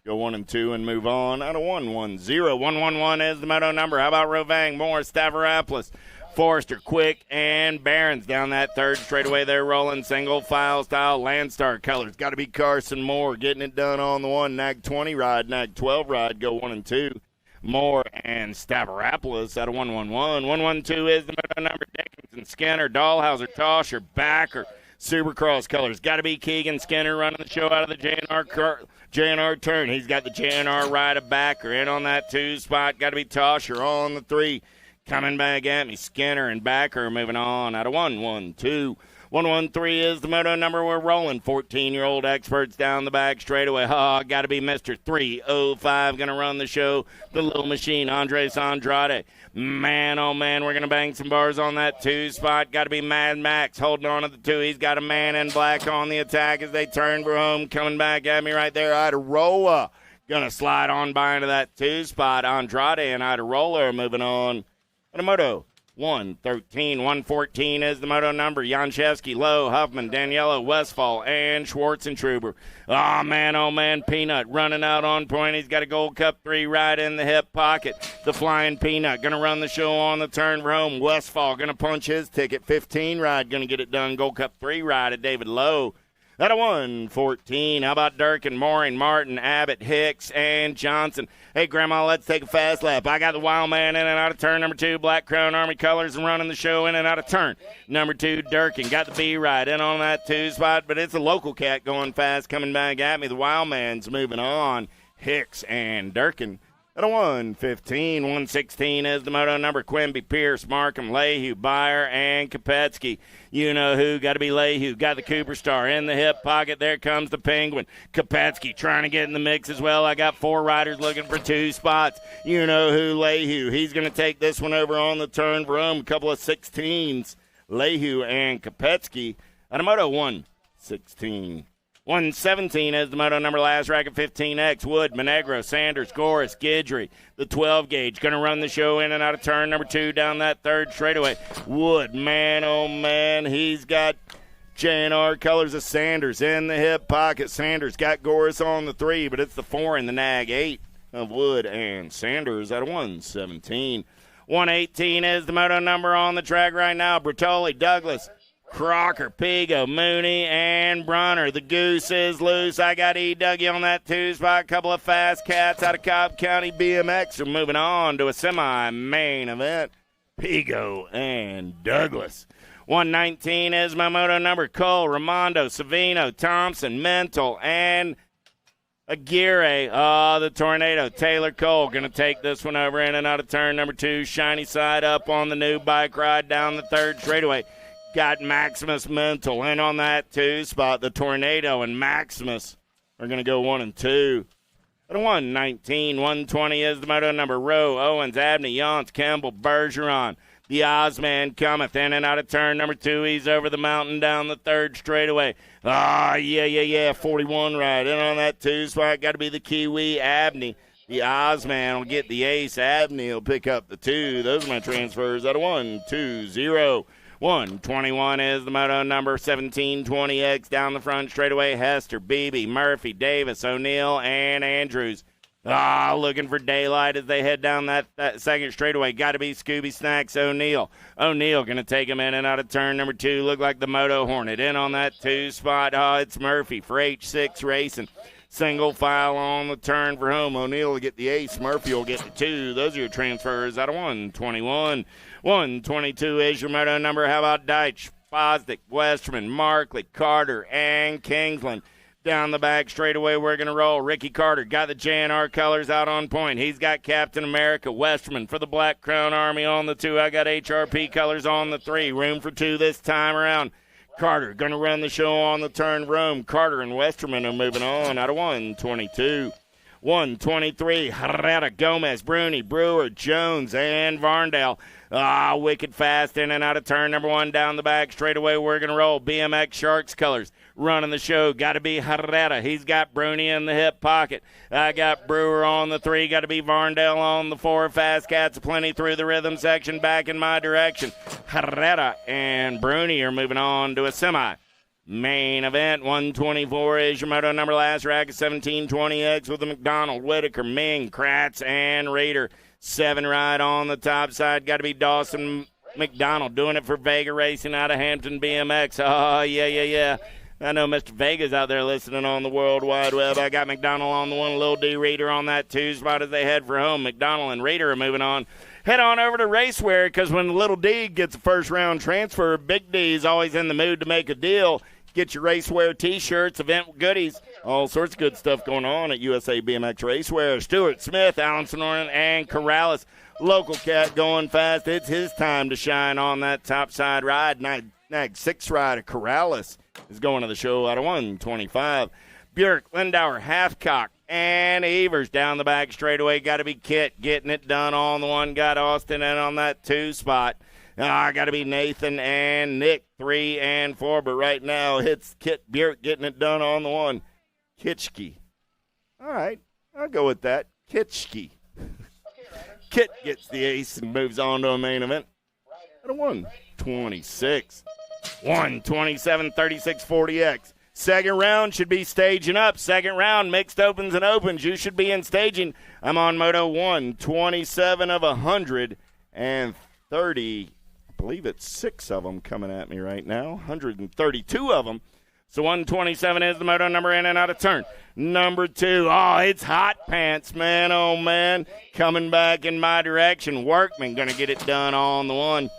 go 1 and 2 and move on out of 1-1-0. 1-1-1 is the moto number. How about Rovang, Moore, Stavropoulos, Forrester, Quick, and Barons down that third straightaway. They're rolling single file style Landstar colors. Got to be Carson Moore getting it done on the 1. Nag 20 ride, Nag 12 ride go 1 and 2. Moore and Stavropoulos out of 1-1-1. 1-1-2 is the moto number. Dickinson, Skinner, Dahlhauser, Toscher, Backer. Supercross colors. Got to be Keegan Skinner running the show out of the JNR turn. He's got the JNR ride of Backer in on that 2 spot. Got to be Toscher on the 3. Coming back at me, Skinner and Backer moving on out of 1-1-2. 1-1-3 is the moto number. We're rolling 14-year-old experts down the back straightaway. Got to be Mr. 305 going to run the show. The little machine, Andres Andrade. Man, oh man, we're going to bang some bars on that 2 spot. Got to be Mad Max holding on to the 2. He's got a man in black on the attack as they turn for home. Coming back at me right there, Idarola. Going to slide on by into that 2 spot. Andrade and Idarola are moving on. And a moto, 113, 114 is the moto number. Janszewski, Lowe, Huffman, Daniela, Westfall, and Schwartzentruber. Oh, man, Peanut running out on point. He's got a Gold Cup 3 right in the hip pocket. The Flying Peanut going to run the show on the turn for home. Westfall going to punch his ticket. 15 ride going to get it done. Gold Cup 3 ride at David Lowe. At a 114. How about Durkin, Mooring, Martin, Abbott, Hicks, and Johnson? Hey, Grandma, let's take a fast lap. I got the Wild Man in and out of turn number 2. Black Crown Army colors and running the show in and out of turn number 2. Durkin got the B ride in on that 2 spot, but it's a local cat going fast coming back at me. The Wild Man's moving on. Hicks and Durkin. At a 115, 116 is the moto number. Quimby, Pierce, Markham, Lehue, Byer, and Kopetsky. You know who, got to be Lehue. Got the Cooper Star in the hip pocket. There comes the Penguin. Kopetsky trying to get in the mix as well. I got 4 riders looking for 2 spots. You know who, Lehue. He's going to take this one over on the turn for him. A couple of 16s. Lehue and Kopetsky. At a moto 116. 117 is the moto number. Last rack of 15X. Wood, Monegro, Sanders, Goris, Guidry. The 12 gauge going to run the show in and out of turn number 2 down that third straightaway. Wood, man, oh man, he's got JNR colors of Sanders in the hip pocket. Sanders got Goris on the 3, but it's the 4 in the Nag 8 of Wood and Sanders at a 117. 118 is the moto number on the track right now. Bertoli, Douglas, Crocker, Pigo, Mooney, and Brunner. The goose is loose. I got E. Dougie on that 2 spot. Couple of fast cats out of Cobb County BMX are moving on to a semi-main event. Pigo and Douglas. 119 is my moto number. Cole, Ramondo, Savino, Thompson, Mental, and Aguirre. The Tornado. Taylor Cole going to take this one over in and out of turn number 2. Shiny side up on the new bike ride down the third straightaway. Got Maximus Mental in on that 2 spot. The Tornado and Maximus are going to go 1 and 2. At a 119, 120 is the moto number. Rowe, Owens, Abney, Yance, Campbell, Bergeron. The Ozman cometh in and out of turn number 2. He's over the mountain down the third straightaway. 41 right in on that 2 spot. Got to be the Kiwi, Abney. The Ozman will get the ace. Abney will pick up the 2. Those are my transfers out of 1, 2, 0. 121 is the moto number. 1720X down the front straightaway. Hester, Beebe, Murphy, Davis, O'Neill, and Andrews. Looking for daylight as they head down that second straightaway. Got to be Scooby Snacks O'Neill. O'Neill going to take him in and out of turn number 2. Look like the Moto Hornet in on that 2 spot. It's Murphy for H6 Racing. Single file on the turn for home. O'Neill will get the ace. Murphy will get the 2. Those are your transfers out of 121. 122 is your moto number. How about Deitch, Fosdick, Westerman, Markley, Carter, and Kingsland? Down the back straightaway, we're going to roll. Ricky Carter got the JNR colors out on point. He's got Captain America. Westerman for the Black Crown Army on the 2. I got HRP colors on the 3. Room for 2 this time around. Carter going to run the show on the turn room. Carter and Westerman are moving on out of 122. 123, Herrera, Gomez, Bruni, Brewer, Jones, and Varndale. Wicked fast in and out of turn number 1 down the back straightaway. We're going to roll. BMX Sharks colors. Running the show, got to be Herrera. He's got Bruni in the hip pocket. I got Brewer on the 3. Got to be Varndale on the 4. Fast Cats plenty through the rhythm section back in my direction. Herrera and Bruni are moving on to a semi. Main event, 124 is your moto number. Last rack is 1720X with the McDonald, Whitaker, Ming, Kratz, and Raider. 7 right on the top side. Got to be Dawson McDonald doing it for Vega Racing out of Hampton BMX. Yeah. I know Mr. Vega's out there listening on the World Wide Web. I got McDonald on the 1, Lil D Reader on that 2 spot as they head for home. McDonald and Reader are moving on. Head on over to Racewear because when Little D gets a first-round transfer, Big D is always in the mood to make a deal. Get your Racewear T-shirts, event goodies, all sorts of good stuff going on at USA BMX Racewear. Stuart Smith, Alan Sonoran, and Corrales. Local cat going fast. It's his time to shine on that top side ride. Nag 6 ride of Corrales is going to the show out of 125. Bjork, Lindauer, Halfcock, and Evers down the back straightaway. Got to be Kit getting it done on the 1. Got Austin in on that 2 spot. Got to be Nathan and Nick 3 and 4. But right now it's Kit Bjork getting it done on the 1. Kitschke. All right, I'll go with that. Kitschke. Kit gets the ace and moves on to a main event at a 126. 127, 36, 40X. Second round should be staging up. Second round, mixed opens and opens. You should be in staging. I'm on Moto 127 of 130. I believe it's 6 of them coming at me right now. 132 of them. So 127 is the moto number in and out of turn. Number 2. It's Hot Pants, man. Oh, man. Coming back in my direction. Workman going to get it done on the 1.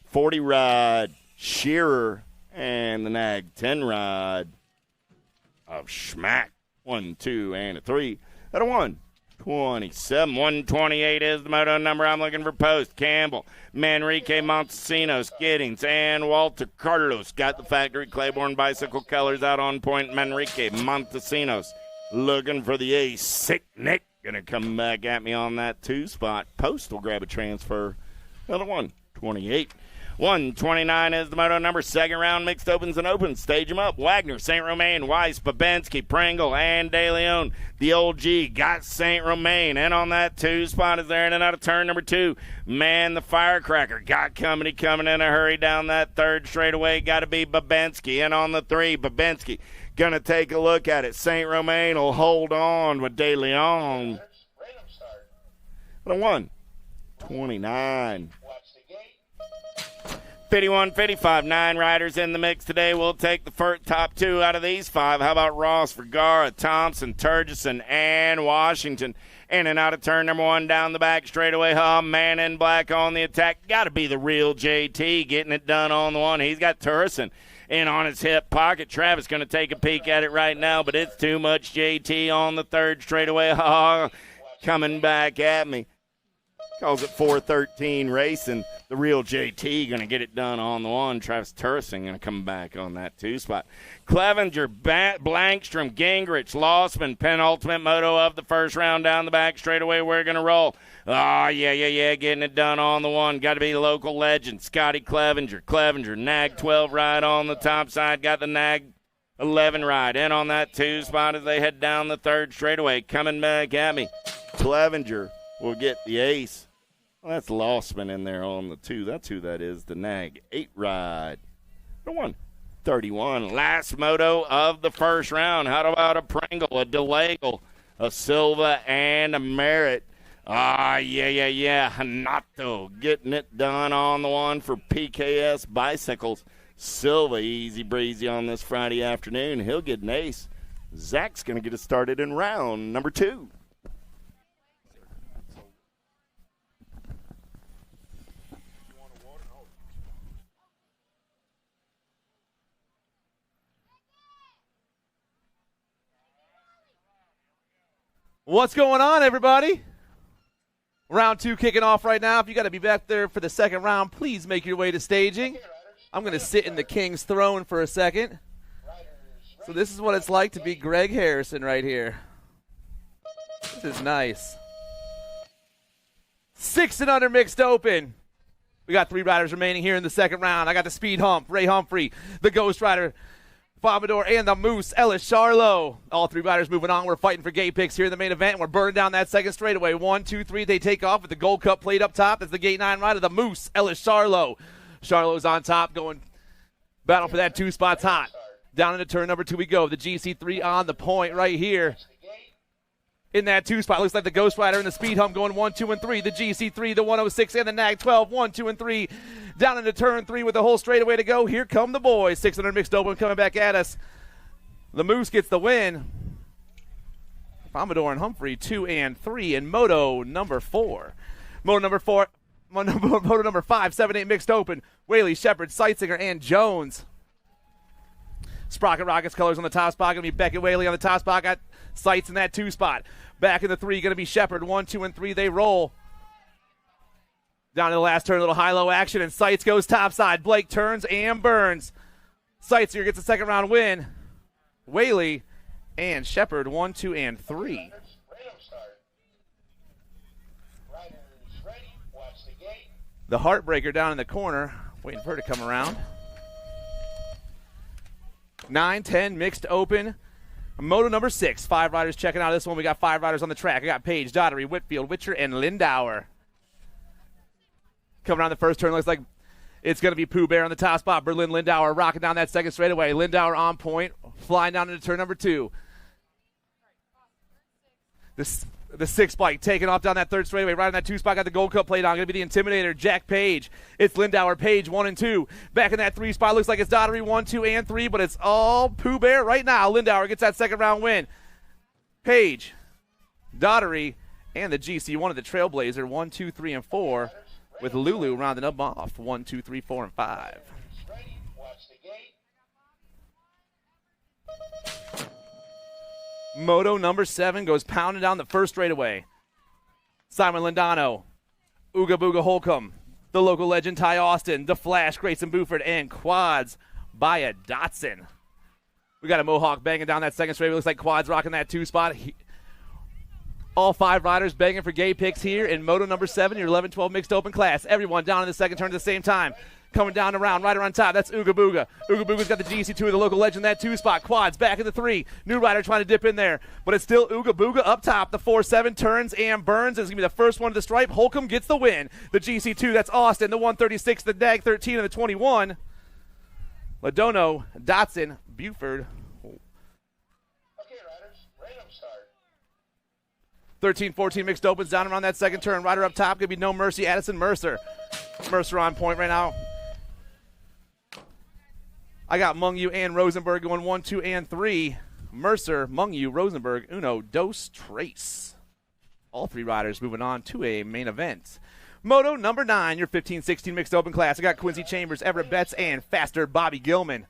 40 ride. Shearer and the Nag 10 ride of Schmack. 1, 2, and a 3. At a 127. 128 is the moto number. I'm looking for Post. Campbell, Manrique, Montesinos, Giddings, and Walter Carlos. Got the factory Claiborne bicycle colors out on point. Manrique, Montesinos looking for the ace. Sick Nick going to come back at me on that 2 spot. Post will grab a transfer. Another 128. 129 is the moto number. Second round, mixed opens and opens. Stage them up. Wagner, St. Romain, Weiss, Babensky, Pringle, and De Leon. The old G got St. Romain. And on that 2 spot is there in and out of turn number 2. Man, the Firecracker got company coming in a hurry down that 3rd straightaway. Got to be Babensky. And on the 3, Babensky going to take a look at it. St. Romain will hold on with De Leon. At a 129. 51, 55, 9 riders in the mix today. We'll take the first top 2 out of these 5. How about Ross, Vergara, Thompson, Turgeson, and Washington? In and out of turn number 1 down the back straightaway. Man in black on the attack. Got to be the real JT getting it done on the 1. He's got Turgeson in on his hip pocket. Travis going to take a peek at it right now, but it's too much JT on the 3rd straightaway. Coming back at me. Calls it 413 racing. The real JT going to get it done on the 1. Travis Turson going to come back on that 2 spot. Clevenger, Blankstrom, Gingrich, Lossman, penultimate moto of the first round down the back straightaway. We're going to roll. Yeah, getting it done on the 1. Got to be the local legend, Scotty Clevenger. Nag 12 right on the top side. Got the Nag 11 right in on that 2 spot as they head down the 3rd straightaway. Coming back at me. Clevenger will get the ace. Well, that's Lossman in there on the 2. That's who that is, the nag. 8 ride. The 131. Last moto of the first round. How about a Pringle, a DeLagle, a Silva, and a Merritt? Yeah. Hanato getting it done on the one for PKS Bicycles. Silva, easy breezy on this Friday afternoon. He'll get an ace. Zach's going to get it started in round number 2. What's going on, everybody? Round 2 kicking off right now. If you got to be back there for the second round, please make your way to staging. I'm going to sit in the King's throne for a second. So this is what it's like to be Greg Harrison right here. This is nice. 6 and under mixed open. We got 3 riders remaining here in the second round. I got the Speed Hump, Ray Humphrey, the Ghost Rider, Pompadour, and the Moose, Ellis Charlo. All 3 riders moving on. We're fighting for gate picks here in the main event. We're burning down that second straightaway. 1, 2, 3. They take off with the Gold Cup plate up top. That's the gate 9 rider, the Moose, Ellis Charlo. Charlo's on top, going battle for that 2 spots hot. Down into turn number 2 we go. The GC3 on the point right here. In that 2 spot, looks like the Ghost Rider and the Speed Hump going 1, 2, and 3. The GC3, the 106, and the Nag 12, 1, 2, and 3. Down into turn 3 with the whole straightaway to go. Here come the boys. 600 mixed open coming back at us. The Moose gets the win. Pompadour and Humphrey 2 and 3 in moto number 4. Moto number 5, 7, 8 mixed open. Whaley, Shepard, Seitzinger, and Jones. Sprocket Rockets colors on the top spot. Going to be Beckett Whaley on the top spot. Got Seitz in that 2 spot. Back in the 3, going to be Shepard. 1, 2, and 3. They roll. Down to the last turn, a little high-low action, and Seitz goes topside. Blake turns and burns. Seitzinger gets a second round win. Whaley and Shepard 1, 2, and 3. The Heartbreaker down in the corner, waiting for her to come around. 9, 10 mixed open. Moto number 6. 5 riders checking out this one. We got 5 riders on the track. I got Page, Daughtery, Whitfield, Witcher, and Lindauer. Coming around the first turn, looks like it's going to be Pooh Bear on the top spot. Berlin Lindauer rocking down that second straightaway. Lindauer on point, flying down into turn number 2. The 6 bike taking off down that 3rd straightaway. Right on that 2 spot, got the Gold Cup plate on. Going to be the Intimidator, Jack Page. It's Lindauer, Page, 1 and 2. Back in that 3 spot, looks like it's Daughtery, 1, 2, and 3, but it's all Pooh Bear right now. Lindauer gets that second round win. Page, Daughtery, and the GC1 of the Trailblazer, 1, 2, 3, and 4. With Lulu rounding up off 1, 2, 3, 4, and 5. Moto number 7 goes pounding down the first straightaway. Simon Lindano, Ooga Booga Holcomb, the local legend Ty Austin, The Flash, Grayson Buford, and Quads by a Dotson. We got a Mohawk banging down that second straightaway. Looks like Quads rocking that 2 spot. All 5 riders begging for gay picks here in moto number 7, your 11-12 mixed open class. Everyone down in the second turn at the same time. Coming down around, rider on top, that's Ooga Booga. Ooga Booga's got the GC2 of the local legend, that 2 spot. Quads back in the 3. New rider trying to dip in there, but it's still Ooga Booga up top. The 4-7 turns and burns. It's going to be the first one to the stripe. Holcomb gets the win. The GC2, that's Austin. The 136, the DAG 13, and the 21. Ladono, Dotson, Buford. 13-14 mixed opens down around that second turn. Rider up top, going to be No Mercy, Addison Mercer. Mercer on point right now. I got Mungyu and Rosenberg going 1, 2, and 3. Mercer, Mungyu, Rosenberg, Uno, Dos, Trace. All 3 riders moving on to a main event. Moto number 9, your 15-16 mixed open class. I got Quincy Chambers, Everett Betts, and faster Bobby Gilman.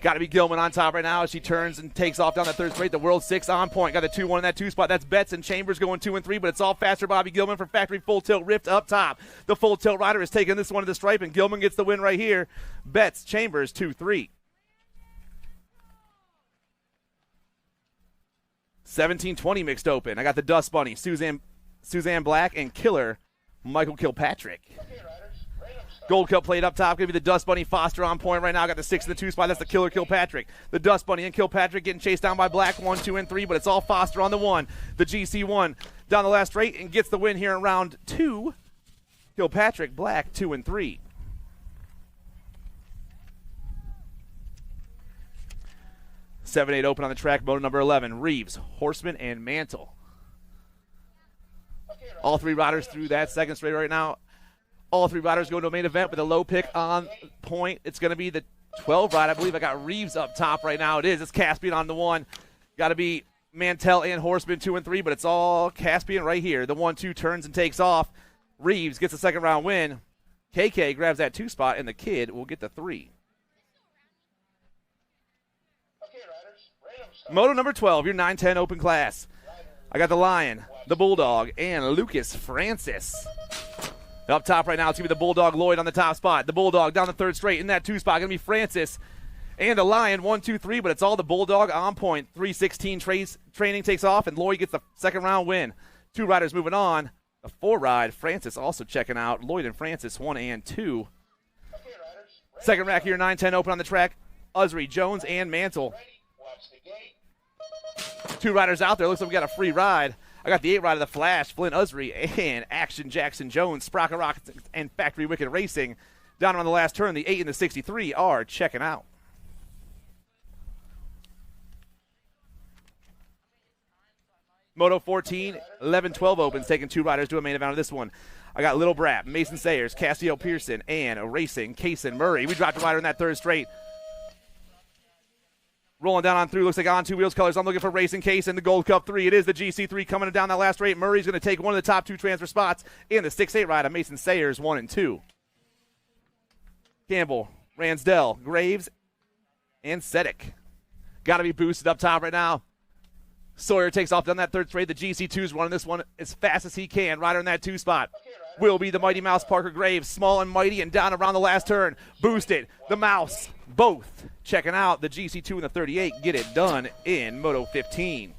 Got to be Gilman on top right now as she turns and takes off down that 3rd straight. The World 6 on point. Got the 2-1 in that 2 spot. That's Betts and Chambers going 2 and 3, but it's all faster Bobby Gilman from Factory Full Tilt Rift up top. The Full Tilt rider is taking this one to the stripe, and Gilman gets the win right here. Betts, Chambers, 2-3. 17-20 mixed open. I got the Dust Bunny, Suzanne Black, and Killer Michael Kilpatrick. Gold Cup plate up top. Going to be the Dust Bunny Foster on point right now. Got the 6 in the 2 spot. That's the Killer Kilpatrick. The Dust Bunny and Kilpatrick getting chased down by Black 1, 2, and 3, but it's all Foster on the 1. The GC1 down the last straight and gets the win here in round 2. Kilpatrick, Black 2 and 3. Seven, 8 open on the track. Moto number 11. Reeves, Horseman, and Mantle. All three riders through that second straight right now. All three riders going to a main event with a low pick on point. It's going to be the 12 ride. I believe I got Reeves up top right now. It is. It's Caspian on the 1. Got to be Mantell and Horseman 2 and 3, but it's all Caspian right here. The 1-2 turns and takes off. Reeves gets a second round win. KK grabs that 2 spot, and the Kid will get the 3. Moto number 12, your 9-10 open class. I got the Lion, the Bulldog, and Lucas Francis. Up top right now, it's going to be the Bulldog Lloyd on the top spot. The Bulldog down the third straight in that 2 spot. Going to be Francis and the Lion, 1, 2, 3, but it's all the Bulldog on point. 3:16 training takes off, and Lloyd gets the second round win. 2 riders moving on. A 4 ride, Francis also checking out. Lloyd and Francis, 1 and 2. Second rack here, 9-10 open on the track. Usry, Jones, and Mantle. 2 riders out there. Looks like we got a free ride. I got the 8 ride of the Flash, Flynn Usry, and Action Jackson Jones, Sprocket Rockets, and Factory Wicked Racing. Down on the last turn, the 8 and the 63 are checking out. Moto 14, 11, 12 opens, taking 2 riders to a main event of this one. I got Little Brat, Mason Sayers, Cassio Pearson, and Racing, Kaysen Murray. We dropped a rider in that third straight. Rolling down on through, looks like on 2 wheels colors. I'm looking for Racing Case in the Gold Cup 3. It is the GC3 coming down that last straight. Murray's going to take one of the top 2 transfer spots in the 6-8 ride of Mason Sayers, 1 and 2. Campbell, Ransdell, Graves, and Sedek. Got to be boosted up top right now. Sawyer takes off down that third straight. The GC2's running this one as fast as he can. Rider in that 2 spot will be the Mighty Mouse Parker Graves. Small and mighty and down around the last turn. Boosted. The Mouse. Both checking out the GC2 and the 38. Get it done in Moto 15.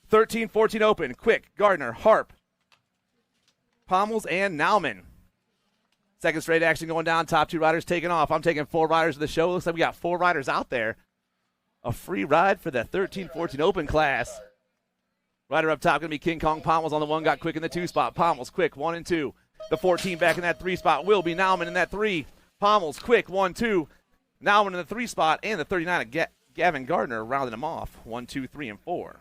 13, 14 open. Quick, Gardner, Harp, Pommels, and Nauman. Second straight action going down. Top 2 riders taking off. I'm taking 4 riders of the show. Looks like we got 4 riders out there. A free ride for the 13, 14 open class. Rider up top going to be King Kong Pommels on the 1. Got quick in the 2 spot. Pommels quick, 1 and 2. The 14 back in that 3 spot will be Nauman in that 3. Pommels quick, 1, 2. Nauman in the 3 spot, and the 39 of Gavin Gardner rounding them off. 1, 2, 3, and 4.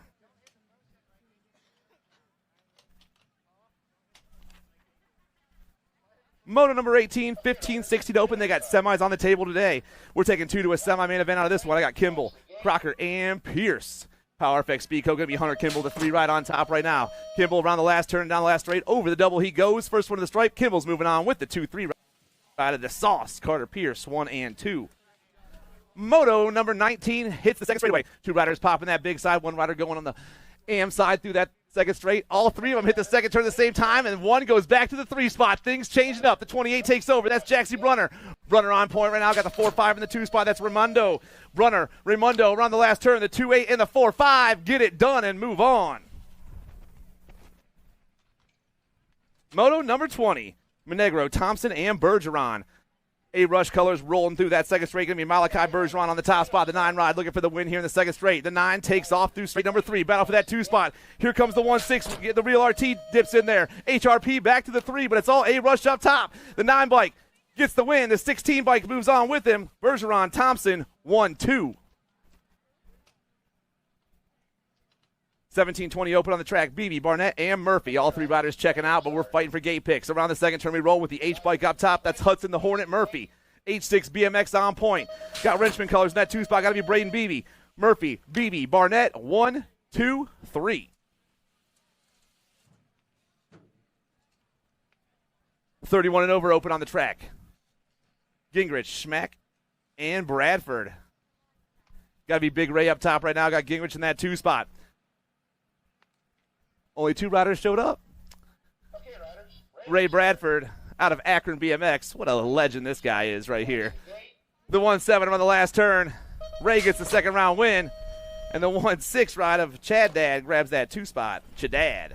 Moto number 18, 15, 16 open. They got semis on the table today. We're taking 2 to a semi-main event out of this one. I got Kimball, Crocker, and Pierce. Power FX Speedco going to be Hunter Kimball, the 3 ride on top right now. Kimball around the last turn, down the last straight. Over the double he goes. First one to the stripe. Kimball's moving on with the 2-3 ride of the sauce. Carter Pierce, 1 and 2. Moto number 19 hits the second straightaway. 2 riders popping that big side. 1 rider going on the AM side through that second straight. All 3 of them hit the second turn at the same time, and 1 goes back to the 3 spot. Things changing up. The 28 takes over. That's Jaxie Brunner. Brunner on point right now. Got the 4-5 in the 2 spot. That's Raimundo. Raimundo around the last turn. The 2-8 and the 4-5. Get it done and move on. Moto number 20. Monegro, Thompson, and Bergeron. A-Rush colors rolling through that second straight. Going to be Malachi Bergeron on the top spot. The 9 ride looking for the win here in the second straight. The 9 takes off through straight number 3. Battle for that 2 spot. Here comes the 1-6. The real RT dips in there. HRP back to the 3, but it's all A-Rush up top. The 9 bike gets the win. The 16 bike moves on with him. Bergeron, Thompson, 1-2. 17-20 open on the track. Beebe, Barnett, and Murphy. All 3 riders checking out, but we're fighting for gate picks. Around the second turn, we roll with the H-bike up top. That's Hudson, the Hornet, Murphy. H6 BMX on point. Got Wrenchman colors in that 2 spot. Got to be Braden Beebe. Murphy, Beebe, Barnett, 1, 2, 3. 31 and over open on the track. Gingrich, Schmack, and Bradford. Got to be Big Ray up top right now. Got Gingrich in that 2 spot. Only 2 riders showed up. Ray Bradford out of Akron BMX. What a legend this guy is right here. The 1-7 on the last turn. Ray gets the second round win. And the 1-6 ride of Chad Dad grabs that 2 spot. Chadad.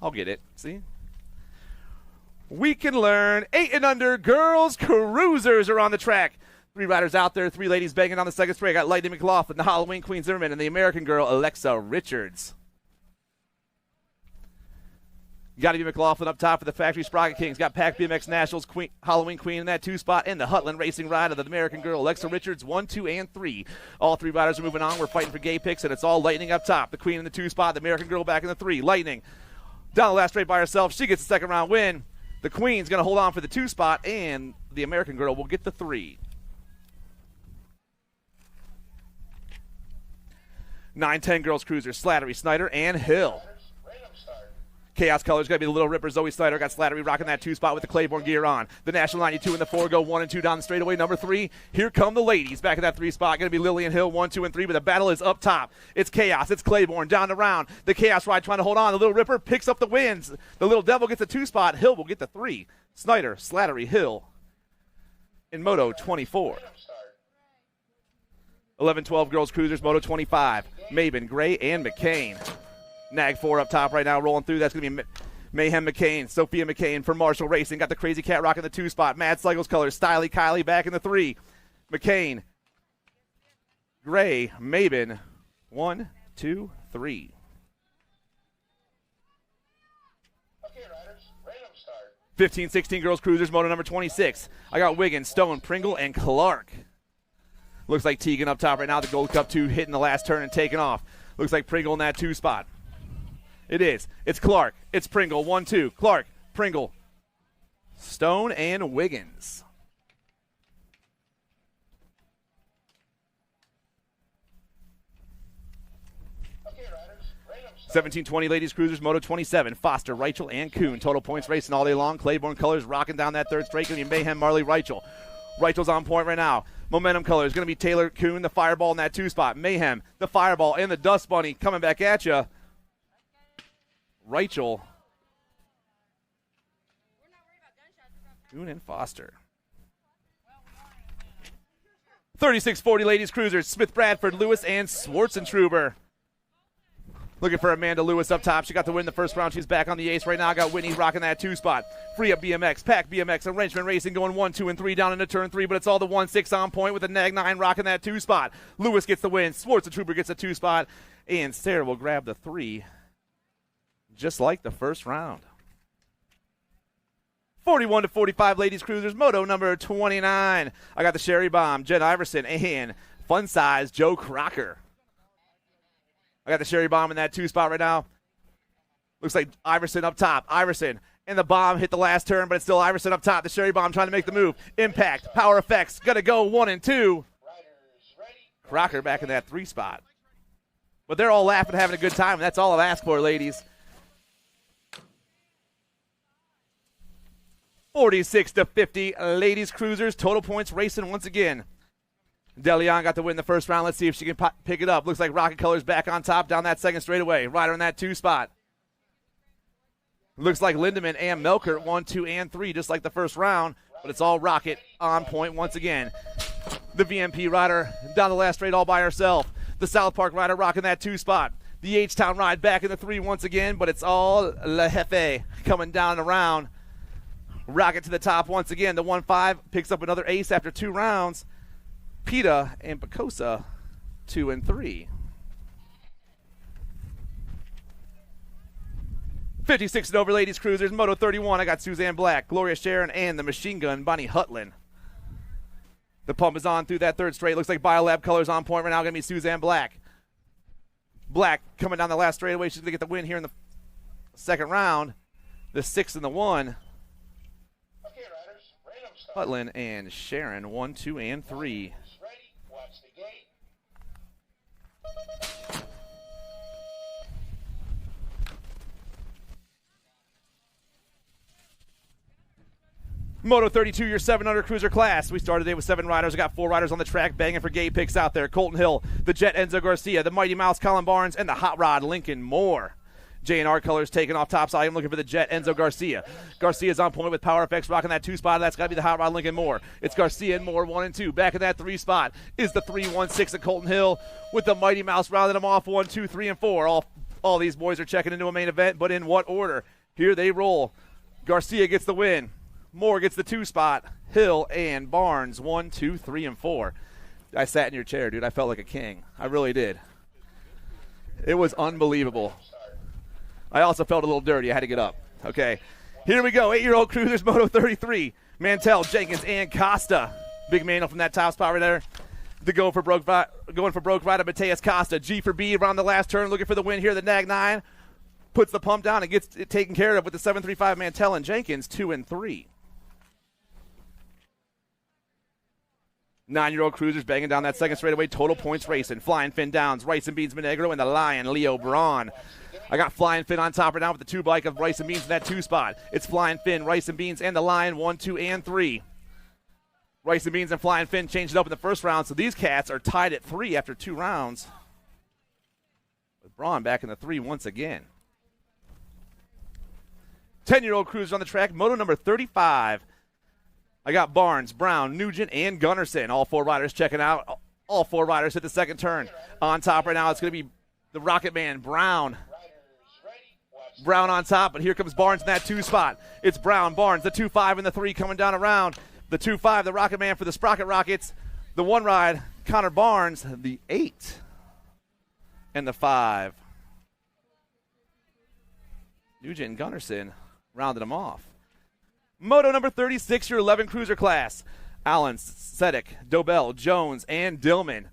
I'll get it. See? We can learn. 8 and under girls cruisers are on the track. 3 riders out there, 3 ladies banging on the second straight. I got Lightning McLaughlin, the Halloween Queen Zimmerman, and the American girl, Alexa Richards. Got to be McLaughlin up top for the Factory Sprocket Kings. Got Pack BMX Nationals, Halloween Queen in that 2 spot, and the Hutland Racing ride of the American girl, Alexa Richards, 1, 2, and 3. All 3 riders are moving on. We're fighting for gay picks, and it's all Lightning up top. The Queen in the 2 spot, the American girl back in the 3. Lightning down the last straight by herself. She gets the second round win. The Queen's going to hold on for the 2 spot, and the American girl will get the 3. 9-10 girls cruisers, Slattery, Snyder, and Hill. Chaos colors got to be the Little Ripper. Zoe Snyder got Slattery rocking that 2 spot with the Claiborne gear on. The National 92 and the 4 go 1 and 2 down the straightaway. Number 3, here come the ladies back in that 3 spot. Going to be Lillian Hill 1, 2, and 3, but the battle is up top. It's Chaos. It's Claiborne down the round. The Chaos ride trying to hold on. The Little Ripper picks up the wins. The Little Devil gets the 2 spot. Hill will get the 3. Snyder, Slattery, Hill in Moto 24. 11-12 girls cruisers, Moto 25. Maben, Gray, and McCain. Nag 4 up top right now, rolling through. That's going to be Mayhem McCain, Sophia McCain for Marshall Racing. Got the Crazy Cat rocking the 2 spot. Mad Sligo's colors, Stylie Kylie back in the 3. McCain, Gray, Maben, 1, 2, 3. Okay, riders, random start. 15-16 girls cruisers, Moto number 26. I got Wiggins, Stone, Pringle, and Clark. Looks like Teagan up top right now. The Gold Cup 2 hitting the last turn and taking off. Looks like Pringle in that 2 spot. It is. It's Clark. It's Pringle. 1, 2. Clark, Pringle, Stone, and Wiggins. Okay, riders, random start. 17-20 ladies cruisers, Moto 27. Foster, Reichel, and Kuhn. Total points racing all day long. Claiborne colors rocking down that 3rd straight. Going to be Mayhem, Marley, Reichel. Reichel's on point right now. Momentum color is going to be Taylor Kuhn, the Fireball in that 2 spot. Mayhem, the Fireball, and the Dust Bunny coming back at you. Reichel, Kuhn, and Foster. 36-40 ladies cruisers, Smith, Bradford, Lewis, and Schwartzentruber. Looking for Amanda Lewis up top. She got the win the first round. She's back on the ace right now. Got Whitney rocking that 2 spot. Free Up BMX, Pack BMX, and Wrenchman Racing going 1, 2, and 3 down into turn 3, but it's all the 1-6 on point with the Nag 9 rocking that 2 spot. Lewis gets the win. Schwartzentruber gets a 2 spot, and Sarah will grab the 3, just like the first round. 41-45 ladies cruisers, Moto number 29. I got the Sherry Bomb, Jen Iverson, and Fun Size Joe Crocker. I got the Sherry Bomb in that 2 spot right now. Looks like Iverson up top. Iverson and the bomb hit the last turn, but it's still Iverson up top. The Sherry Bomb trying to make the move. Impact, Power Effects, gonna go 1 and 2. Crocker back in that 3 spot. But they're all laughing, having a good time, and that's all I've asked for, ladies. 46-50 ladies cruisers. Total points racing once again. DeLeon got the win the first round. Let's see if she can pick it up. Looks like Rocket Colors back on top down that 2nd straightaway. Rider in that 2 spot. Looks like Lindemann and Melkert 1, 2, and 3, just like the first round. But it's all Rocket on point once again. The VMP rider down the last straight all by herself. The South Park rider rocking that 2 spot. The H-Town ride back in the 3 once again, but it's all La Jefe coming down around. Rocket to the top once again. The 1-5 picks up another ace after 2 rounds. Pita and Picosa 2 and 3. 56 and over ladies cruisers, Moto 31. I got Suzanne Black, Gloria Sharon, and the Machine Gun Bonnie Hutland. The pump is on through that 3rd straight. Looks like Biolab colors on point right now. Going to be Suzanne Black. Black coming down the last straightaway. She's going to get the win here in the 2nd round. The 6 and the 1. Okay, riders, random start. Hutland and Sharon 1, 2, and 3. Ready, watch the gate. Moto 32, your 700 cruiser class. We started today with 7 riders. I got 4 riders on the track banging for gay picks out there. Colton Hill, the Jet Enzo Garcia, the Mighty Mouse Colin Barnes, and the Hot Rod Lincoln Moore. J&R colors taking off top side. I'm looking for the Jet Enzo Garcia. Garcia's on point with Power Effects rocking that 2 spot. That's got to be the Hot Rod Lincoln Moore. It's Garcia and Moore 1 and 2. Back in that 3 spot is the 3-1-6 of Colton Hill with the Mighty Mouse rounding them off 1, 2, 3, and 4. All All these boys are checking into a main event, but in what order? Here they roll. Garcia gets the win. Moore gets the 2 spot. Hill and Barnes, 1, 2, 3, and 4. I sat in your chair, dude. I felt like a king. I really did. It was unbelievable. I also felt a little dirty. I had to get up. Okay. Here we go. 8-year-old cruisers, Moto 33. Mantell, Jenkins, and Costa. Big Manuel from that top spot right there. Going for broke rider, Mateus Costa. G for B around the last turn, looking for the win here. The Nag 9 puts the pump down and gets it taken care of with the 735 Mantell and Jenkins, 2 and 3. 9-year-old cruisers banging down that second straightaway. Total points racing. Flying Finn Downs, Rice and Beans Monegro, and the Lion, Leo Braun. I got Flying Finn on top right now with the 2 bike of Rice and Beans in that 2 spot. It's Flying Finn, Rice and Beans, and the Lion, 1, 2, and 3. Rice and Beans and Flying Finn changed it up in the first round, so these cats are tied at 3 after 2 rounds. With Braun back in the 3 once again. 10-year-old cruiser on the track, moto number 35. I got Barnes, Brown, Nugent, and Gunnarsson. All 4 riders checking out. All 4 riders hit the second turn. On top right now, it's going to be the Rocket Man, Brown. Brown on top, but here comes Barnes in that 2 spot. It's Brown, Barnes, the 2-5 and the 3 coming down around. The 2-5, the Rocket Man for the Sprocket Rockets. The 1 ride, Connor Barnes, the 8 and the 5. Nugent and Gunnarsson rounded them off. Moto number 36, your 11 cruiser class. Allen, Sedek, Dobell, Jones, and Dillman.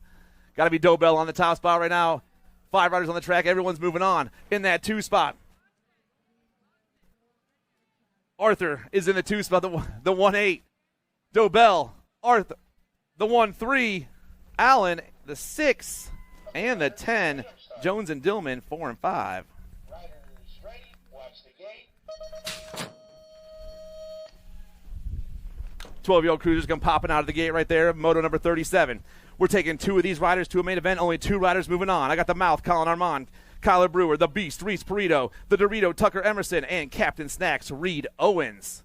Got to be Dobell on the top spot right now. 5 riders on the track. Everyone's moving on in that 2 spot. Arthur is in the 2 spot, the 1-8. Dobell, Arthur, the 1-3. Allen, the 6, and the 10. Jones and Dillman, 4 and 5. 12-year-old cruisers come popping out of the gate right there. Moto number 37. We're taking 2 of these riders to a main event. Only 2 riders moving on. I got the Mouth, Colin Armand, Kyler Brewer, the Beast, Reese Perito, the Dorito, Tucker Emerson, and Captain Snacks, Reed Owens.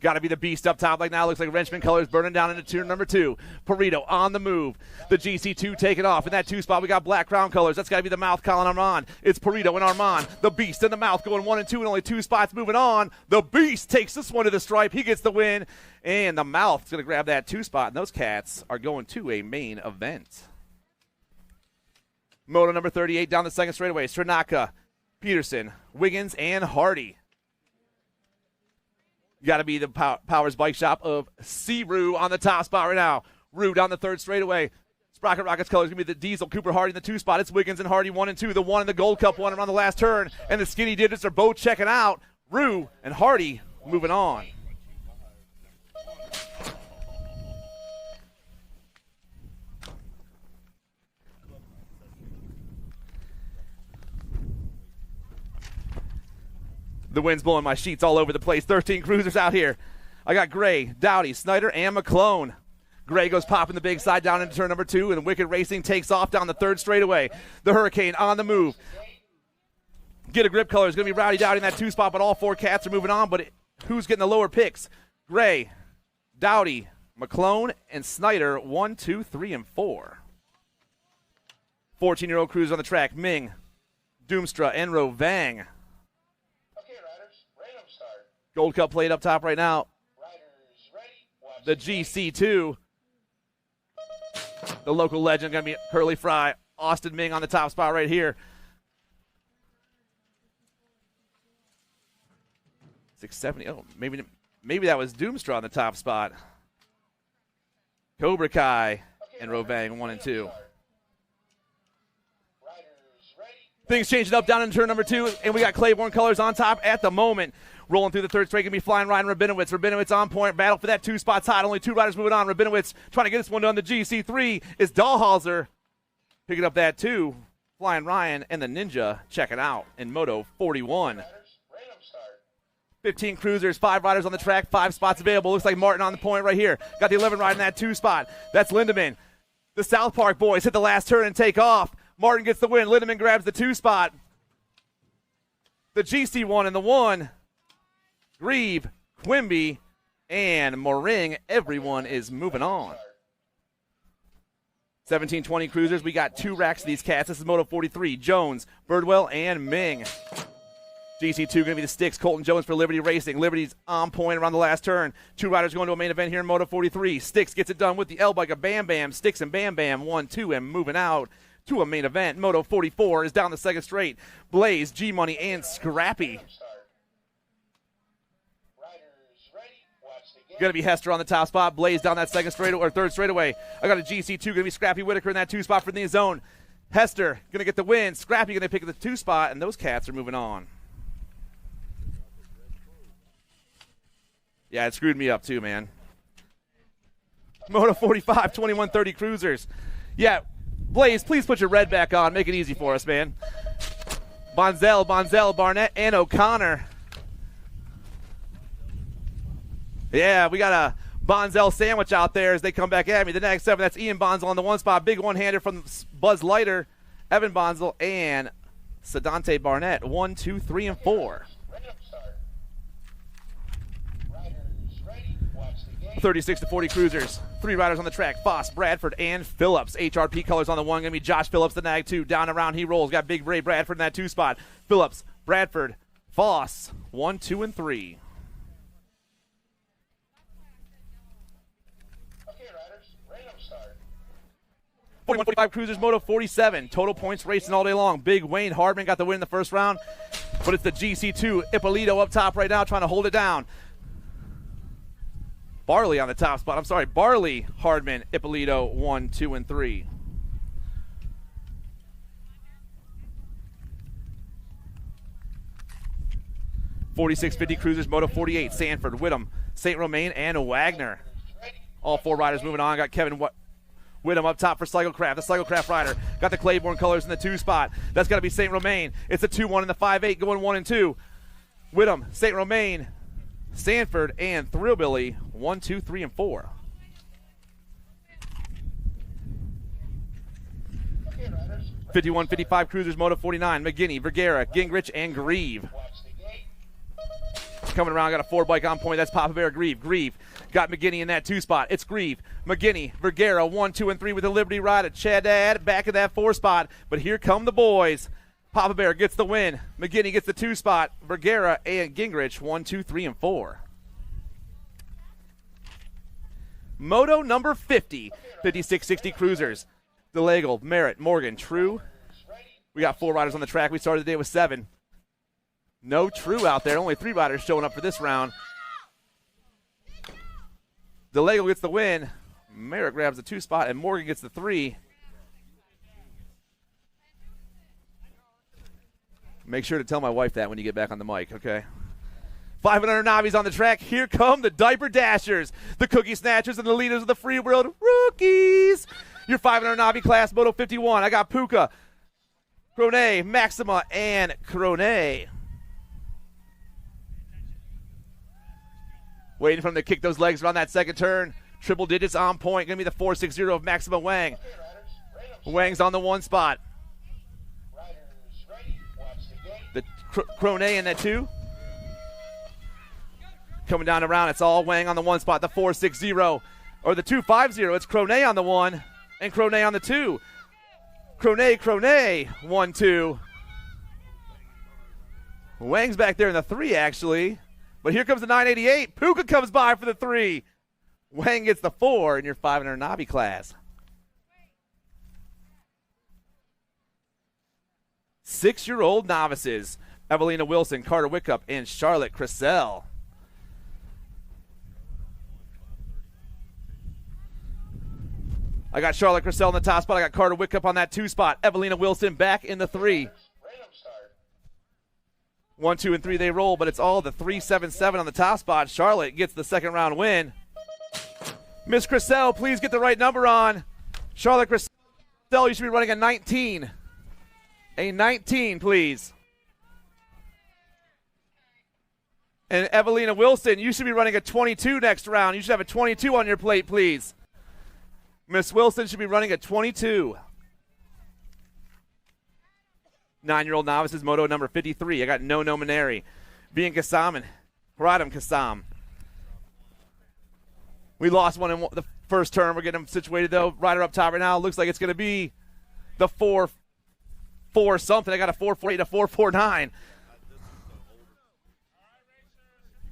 Got to be the Beast up top like now. Looks like Wrenchman colors burning down into turn number 2. Perito on the move. The GC2 taking off. In that 2 spot, we got Black Crown colors. That's got to be the Mouth, Colin Armand. It's Perito and Armand. The Beast and the Mouth going 1 and 2 and only 2 spots moving on. The Beast takes this one to the stripe. He gets the win. And the Mouth's going to grab that 2 spot. And those cats are going to a main event. Moto number 38 down the second straightaway. Stranaka, Peterson, Wiggins, and Hardy. Got to be the Powers Bike Shop of C-Roo on the top spot right now. Roo down the third straightaway. Sprocket Rockets colors going to be the Diesel, Cooper Hardy in the 2 spot. It's Wiggins and Hardy 1 and 2. The 1 in the Gold Cup 1 around the last turn. And the Skinny Digits are both checking out. Roo and Hardy moving on. The wind's blowing my sheets all over the place. 13 cruisers out here. I got Gray, Dowdy, Snyder, and McClone. Gray goes popping the big side down into turn number 2, and Wicked Racing takes off down the third straightaway. The Hurricane on the move. Get a Grip color is going to be Rowdy Dowdy in that 2 spot, but all 4 cats are moving on. But who's getting the lower picks? Gray, Dowdy, McClone, and Snyder, 1, 2, 3, and 4. 14-year-old cruiser on the track. Ming, Doomstra, and Rovang. Gold Cup plate up top right now. The GC2. The local legend going to be Hurley Fry. Austin Ming on the top spot right here. 670. Oh, maybe that was Doomstra on the top spot. Cobra Kai and Rovang 1 and 2. Things changing up down in turn number 2, and we got Claiborne colors on top at the moment. Rolling through the third straight, going to be flying Ryan Rabinowitz. Rabinowitz on point, battle for that 2 spots hot. Only 2 riders moving on. Rabinowitz trying to get this one done. The GC3 is Dahlhauser picking up that 2. Flying Ryan and the Ninja checking out in Moto 41. 15 cruisers, 5 riders on the track, 5 spots available. Looks like Martin on the point right here. Got the 11 riding that 2 spot. That's Lindemann. The South Park boys hit the last turn and take off. Martin gets the win. Lindemann grabs the 2 spot. The GC1 and the 1. Grieve, Quimby, and Moring. Everyone is moving on. 1720 cruisers. We got 2 racks of these cats. This is Moto 43. Jones, Birdwell, and Ming. GC2 going to be the Sticks. Colton Jones for Liberty Racing. Liberty's on point around the last turn. 2 riders going to a main event here in Moto 43. Sticks gets it done with the L-bike of Bam Bam. Sticks and Bam Bam 1-2 and moving out to a main event. Moto 44 is down the second straight. Blaze, G-Money, and Scrappy. Going to be Hester on the top spot. Blaze down that second straight or third straightaway. I got a GC2 going to be Scrappy Whitaker in that 2 spot for the zone. Hester going to get the win. Scrappy going to pick up the 2 spot, and those cats are moving on. Yeah, it screwed me up too, man. Moto 45, 2130 cruisers. Yeah, Blaze, please put your red back on. Make it easy for us, man. Bonzel, Barnett, and O'Connor. Yeah, we got a Bonzel sandwich out there as they come back at me. The next 7, that's Ian Bonzel on the 1 spot. Big one-hander from Buzz Leiter, Evan Bonzel, and Sedante Barnett. 1, 2, 3, and 4. 36-40 cruisers. 3 riders on the track. Foss, Bradford, and Phillips. HRP colors on the 1. Going to be Josh Phillips, the nag 2. Down around he rolls. Got Big Ray Bradford in that 2 spot. Phillips, Bradford, Foss. 1, 2, and 3. Okay, riders, random start. 41-45 cruisers, Moto 47. Total points racing all day long. Big Wayne Hardman got the win in the first round. But it's the GC2. Ippolito up top right now trying to hold it down. Barley on the top spot. I'm sorry, Barley, Hardman, Ippolito, 1, 2, and 3. $46.50 cruisers, Moto 48, Sanford, Whittam, St. Romain, and Wagner. All 4 riders moving on. Got Kevin Whittam up top for Cyclecraft. The Cyclecraft rider got the Claiborne colors in the 2 spot. That's got to be St. Romain. It's a 2-1 in the 5-8 going 1 and 2. Whittam, St. Romain, Sanford, and Thrillbilly, 1, 2, 3, and 4. Okay, riders. 51-55 cruisers, Moto 49, McGinney, Vergara, Gingrich, and Grieve. Watch the gate. Coming around, got a 4 bike on point. That's Papa Bear, Grieve. Grieve got McGinney in that 2 spot. It's Grieve, McGinney, Vergara, 1, 2, and 3 with the Liberty rider. Chadad back in that 4 spot. But here come the boys. Papa Bear gets the win. McGinney gets the 2 spot. Vergara and Gingrich, 1, 2, 3, and 4. Moto number 50, 56-60 cruisers. DeLagle, Merritt, Morgan, True. We got 4 riders on the track. We started the day with 7. No True out there. Only 3 riders showing up for this round. DeLagle gets the win. Merritt grabs the 2 spot, and Morgan gets the 3. Make sure to tell my wife that when you get back on the mic, okay? 500 Navis on the track. Here come the Diaper Dashers, the Cookie Snatchers, and the leaders of the Free World Rookies. Your 500 Navi class, Moto 51. I got Puka, Crone, Maxima, and Crone. Waiting for him to kick those legs around that second turn. Triple digits on point. Going to be the 460 of Maxima Wang. Wang's on the 1 spot. The Crone in that 2. Coming down around, it's all Wang on the 1 spot. The 460 or the 250. It's Crone on the 1 and Crone on the 2. Crone, 1, 2. Wang's back there in the 3, actually. But here comes the 988. Puka comes by for the 3. Wang gets the 4 in your 500 Navi class. 6-year-old novices. Evelina Wilson, Carter Wickup, and Charlotte Crissell. I got Charlotte Crissell in the top spot. I got Carter Wickup on that 2 spot. Evelina Wilson back in the 3. 1, 2, and 3 they roll, but it's all the 377 on the top spot. Charlotte gets the second round win. Miss Crissell, please get the right number on. Charlotte Crissell, you should be running a 19. A 19, please. And Evelina Wilson, you should be running a 22 next round. You should have a 22 on your plate, please. Miss Wilson should be running a 22. 9-year-old novices, Moto number 53. I got No Maneri, Bian Kassam, and Haradam Kassam. We lost one in the First turn, we're getting them situated, though. Rider up top right now. Looks like it's going to be the 4-4 something. I got a 4-4-8, a 4-4-9.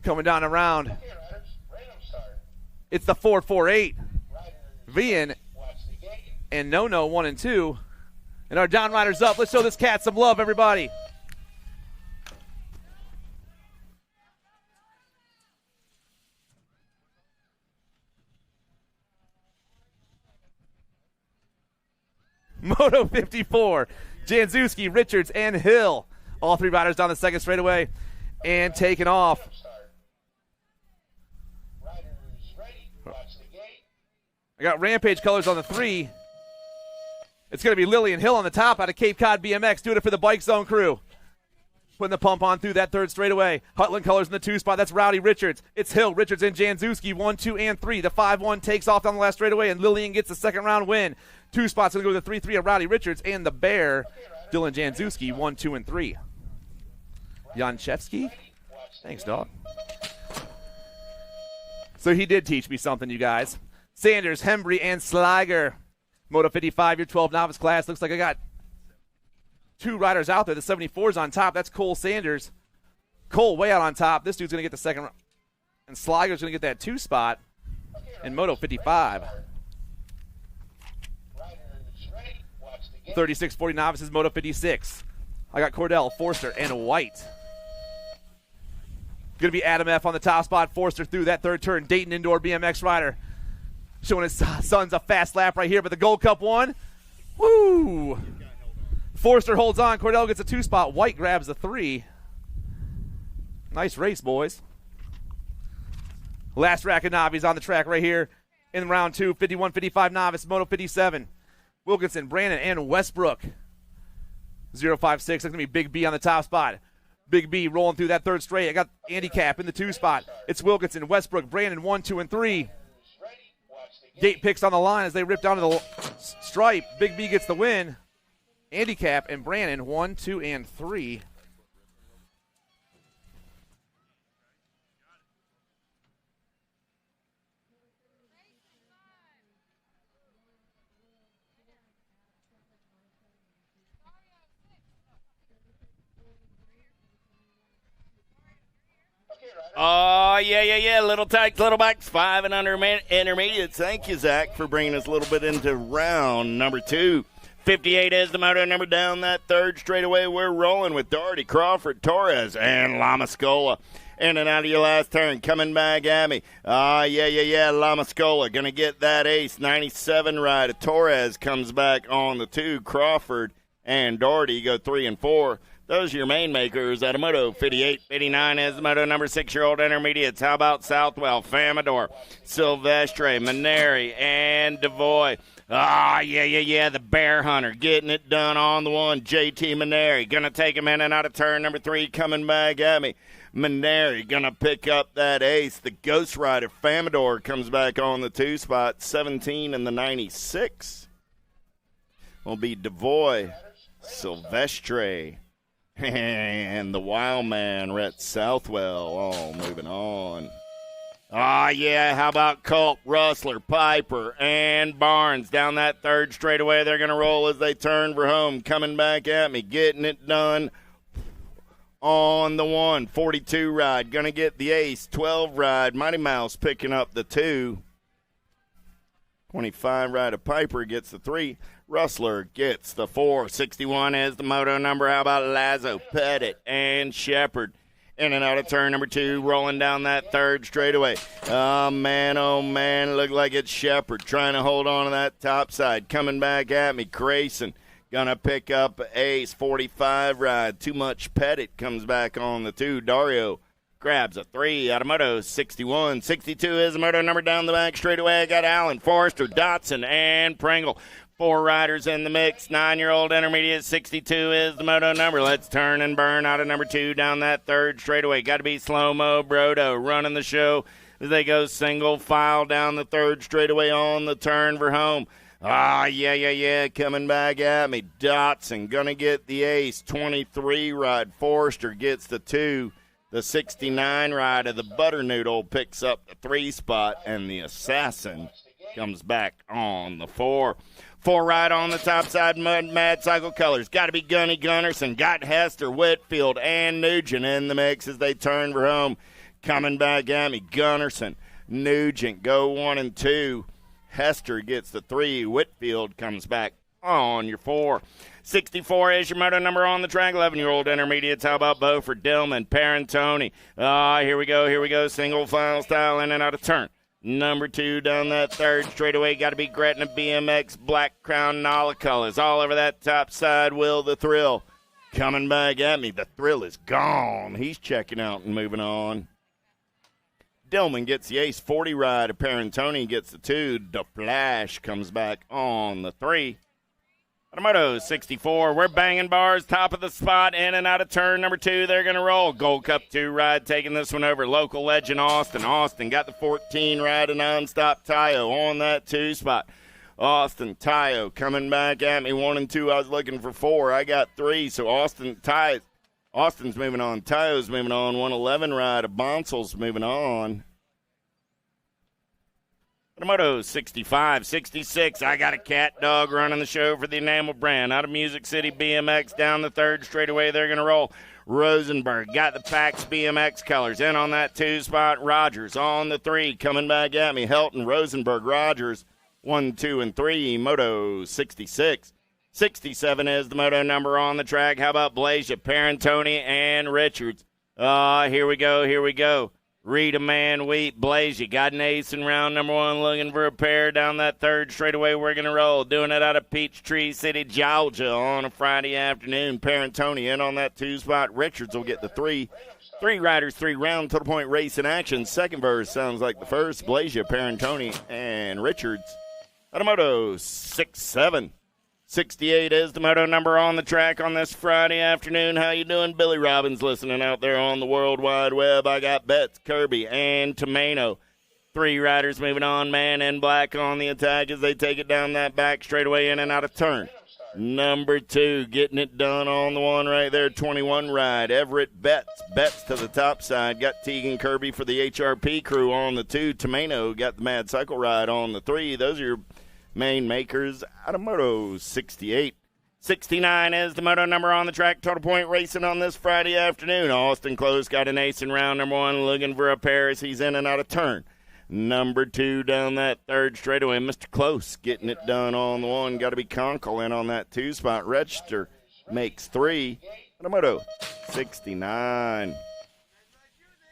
Coming down around. It's the 4-4-8. Vian and No 1 and 2. And our down riders up. Let's show this cat some love, everybody. Moto 54, Janzuski, Richards, and Hill. All three riders down the second straightaway and taking off. I got Rampage colors on the 3. It's going to be Lily and Hill on the top out of Cape Cod BMX. Doing it for the Bike Zone crew. Putting the pump on through that third straightaway. Hutland colors in the 2 spot. That's Rowdy Richards. It's Hill, Richards, and Janzuski. 1, 2, and 3. The 5-1 takes off down the last straightaway, and Lillian gets the second round win. 2 spots going to go to the 3-3 of Rowdy Richards and the Bear, Dylan Janzuski, 1, 2, and 3. Janchevsky? Thanks, dog. So he did teach me something, you guys. Sanders, Hembry, and Slager. Moto 55, your 12 novice class. Looks like I got 2 riders out there. The 74's on top. That's Cole Sanders. Cole way out on top. This dude's going to get the second round. And Slager's going to get that 2 spot in Moto 55. 36-40 novices, Moto 56. I got Cordell, Forster, and White. Going to be Adam F. on the top spot. Forster through that third turn. Dayton Indoor BMX rider. Showing his son's a fast lap right here, but the Gold Cup one. Woo! Forster holds on. Cordell gets a 2 spot. White grabs the 3. Nice race, boys. Last rack of novices on the track right here in round 2. 51-55 novice, Moto 57. Wilkinson, Brandon, and Westbrook. 056. That's going to be Big B on the top spot. Big B rolling through that third straight. I got Andy Cap in the 2 spot. It's Wilkinson, Westbrook, Brandon, 1, 2, and 3. Gate picks on the line as they rip down to the stripe. Big B gets the win. Andy Cap and Brandon, 1, 2, and 3. Oh, yeah. Little tykes, little bikes, 5 and under intermediates. Thank you, Zach, for bringing us a little bit into round number 2. 58 is the moto number down that third straightaway. We're rolling with Doherty, Crawford, Torres, and Lamascola. In and out of your last turn, coming back at me. Yeah. Lamascola going to get that ace. 97 ride. Torres comes back on the 2. Crawford and Doherty go 3 and 4. Those are your main makers at a Moto 58. 59 is the Moto number 6-year-old intermediates. How about Southwell, Famador, Silvestre, Maneri, and Devoy? Yeah. The Bear Hunter getting it done on the 1. JT Maneri going to take him in and out of turn number 3, coming back at me. Maneri going to pick up that ace. The Ghost Rider, Famador, comes back on the 2 spot. 17 and the 96 will be Devoy, Silvestre, and the Wild Man, Rhett Southwell, all moving on. Yeah, how about Culp, Rustler, Piper, and Barnes down that third straightaway. They're going to roll as they turn for home. Coming back at me, getting it done on the 1. 42 ride, going to get the ace. 12 ride, Mighty Mouse picking up the 2. 25 ride of Piper gets the 3. Rustler gets the 4. 61 is the moto number. How about Lazo, Pettit, and Shepard? In and out of turn number 2, rolling down that third straightaway. Oh, man, look like it's Shepard trying to hold on to that top side. Coming back at me, Grayson going to pick up ace. 45 ride. Too much Pettit comes back on the 2. Dario grabs a 3 out of moto 61. 62 is the moto number down the back straightaway. I got Allen, Forrester, Dotson, and Pringle. 4 riders in the mix. 9-year-old intermediate. 62 is the moto number. Let's turn and burn out of number 2 down that third straightaway. Got to be Slow-Mo Brodo running the show as they go single file down the third straightaway on the turn for home. Yeah. Coming back at me. Dotson going to get the ace. 23 ride. Forrester gets the 2. The 69 ride of the Butternoodle picks up the 3 spot, and the Assassin comes back on the 4. 4 right on the top side, Mad Cycle Colors. Got to be Gunny Gunnarsson. Got Hester, Whitfield, and Nugent in the mix as they turn for home. Coming back at me, Gunnarsson, Nugent go 1 and 2. Hester gets the 3. Whitfield comes back on your 4. 64 is your moto number on the track. 11-year-old intermediates. How about Beaufort, Dillman, Parentoni? Here we go. Single file style in and out of turn. Number 2 down that third straightaway. Got to be Gretna BMX Black Crown Nala colors. All over that top side. Will the Thrill coming back at me. The Thrill is gone. He's checking out and moving on. Dillman gets the ace 40 ride. Parentoni gets the 2. The Flash comes back on the 3. Moto 64, we're banging bars, top of the spot, in and out of turn number 2. They're going to roll. Gold Cup 2 ride, taking this one over. Local legend Austin. Austin got the 14 ride, a nonstop Tayo on that 2 spot. Austin, Tayo coming back at me. 1 and 2, I was looking for 4. I got 3, so Austin's moving on. Tayo's moving on. 111 ride, a Bonsel's moving on. Moto 65, 66. I got a cat dog running the show for the Enamel brand. Out of Music City BMX down the third straightaway. They're going to roll. Rosenberg got the Pax BMX colors. In on that 2 spot. Rogers on the 3. Coming back at me. Helton, Rosenberg, Rogers. 1, 2, and 3. Moto 66. 67 is the moto number on the track. How about Blazia, Parentoni, and Richards? Here we go. Rita Man Wheat Blazia got an ace in round number 1, looking for a pair down that third straightaway. We're going to roll. Doing it out of Peachtree City, Georgia on a Friday afternoon. Parentoni in on that 2 spot. Richards will get the 3. 3 riders, 3 round to the point race in action. Second verse sounds like the first. Blazia, Parentoni, and Richards. Automoto 67. 68 is the moto number on the track on this Friday afternoon. How you doing? Billy Robbins listening out there on the World Wide Web. I got Betts, Kirby, and Tomano. 3 riders moving on. Man in black on the attack as they take it down that back straightaway in and out of turn. Number 2 getting it done on the 1 right there. 21 ride. Everett Betts. Betts to the top side. Got Tegan Kirby for the HRP crew on the 2. Tomano got the Mad Cycle ride on the 3. Those are your main makers. Out of Moto 68. 69 is the moto number on the track. Total point racing on this Friday afternoon. Austin Close got an ace in round number 1, looking for a pair as he's in and out of turn. Number 2 down that third straightaway. Mr. Close getting it done on the 1. Got to be Conkle in on that 2 spot. Register makes 3. Out of Moto 69.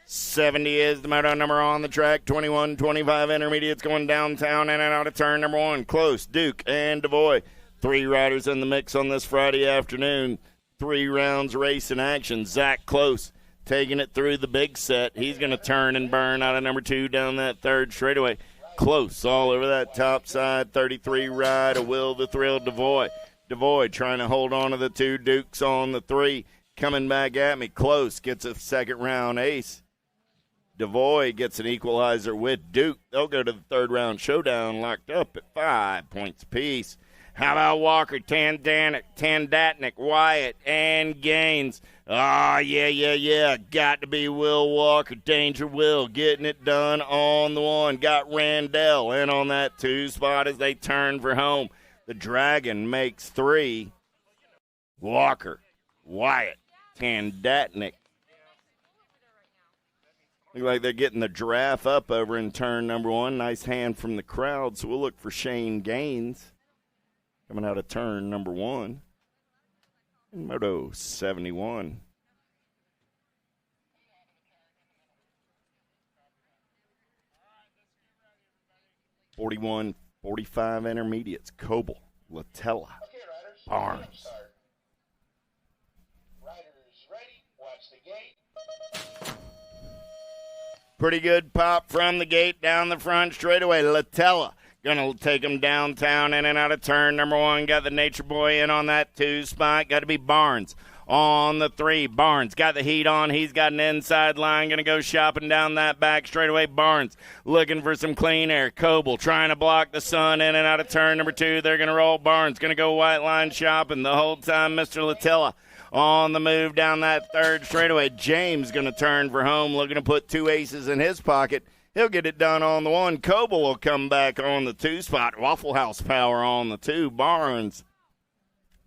70 is the moto number on the track. 21, 25 intermediates going downtown in and out of turn number 1. Close, Duke, and Devoy. 3 riders in the mix on this Friday afternoon. 3 rounds race in action. Zach Close taking it through the big set. He's going to turn and burn out of number 2 down that third straightaway. Close all over that top side. 33 ride, a Will the Thrill, Devoy. Devoy trying to hold on to the 2. Dukes on the 3. Coming back at me. Close gets a second round ace. Devoy gets an equalizer with Duke. They'll go to the third round showdown, locked up at 5 points apiece. How about Walker, Tandatnik, Wyatt, and Gaines? Yeah. Got to be Will Walker. Danger Will getting it done on the 1. Got Randell in on that 2 spot as they turn for home. The Dragon makes 3. Walker, Wyatt, Tandatnik. Look like they're getting the giraffe up over in turn number 1. Nice hand from the crowd, so we'll look for Shane Gaines coming out of turn number 1. In Moto 71. .45 intermediates. Coble, Latella, Barnes. Riders ready. Watch the gate. Pretty good pop from the gate down the front straightaway. Latella going to take him downtown in and out of turn number 1. Got the Nature Boy in on that 2 spot. Got to be Barnes on the 3. Barnes got the heat on. He's got an inside line. Going to go shopping down that back straightaway. Barnes looking for some clean air. Coble trying to block the sun in and out of turn number 2. They're going to roll. Barnes going to go white line shopping the whole time. Mr. Latella On the move down that third straightaway, James going to turn for home, looking to put 2 aces in his pocket. He'll get it done on the 1. Cobb will come back on the 2 spot. Waffle House Power on the 2. Barnes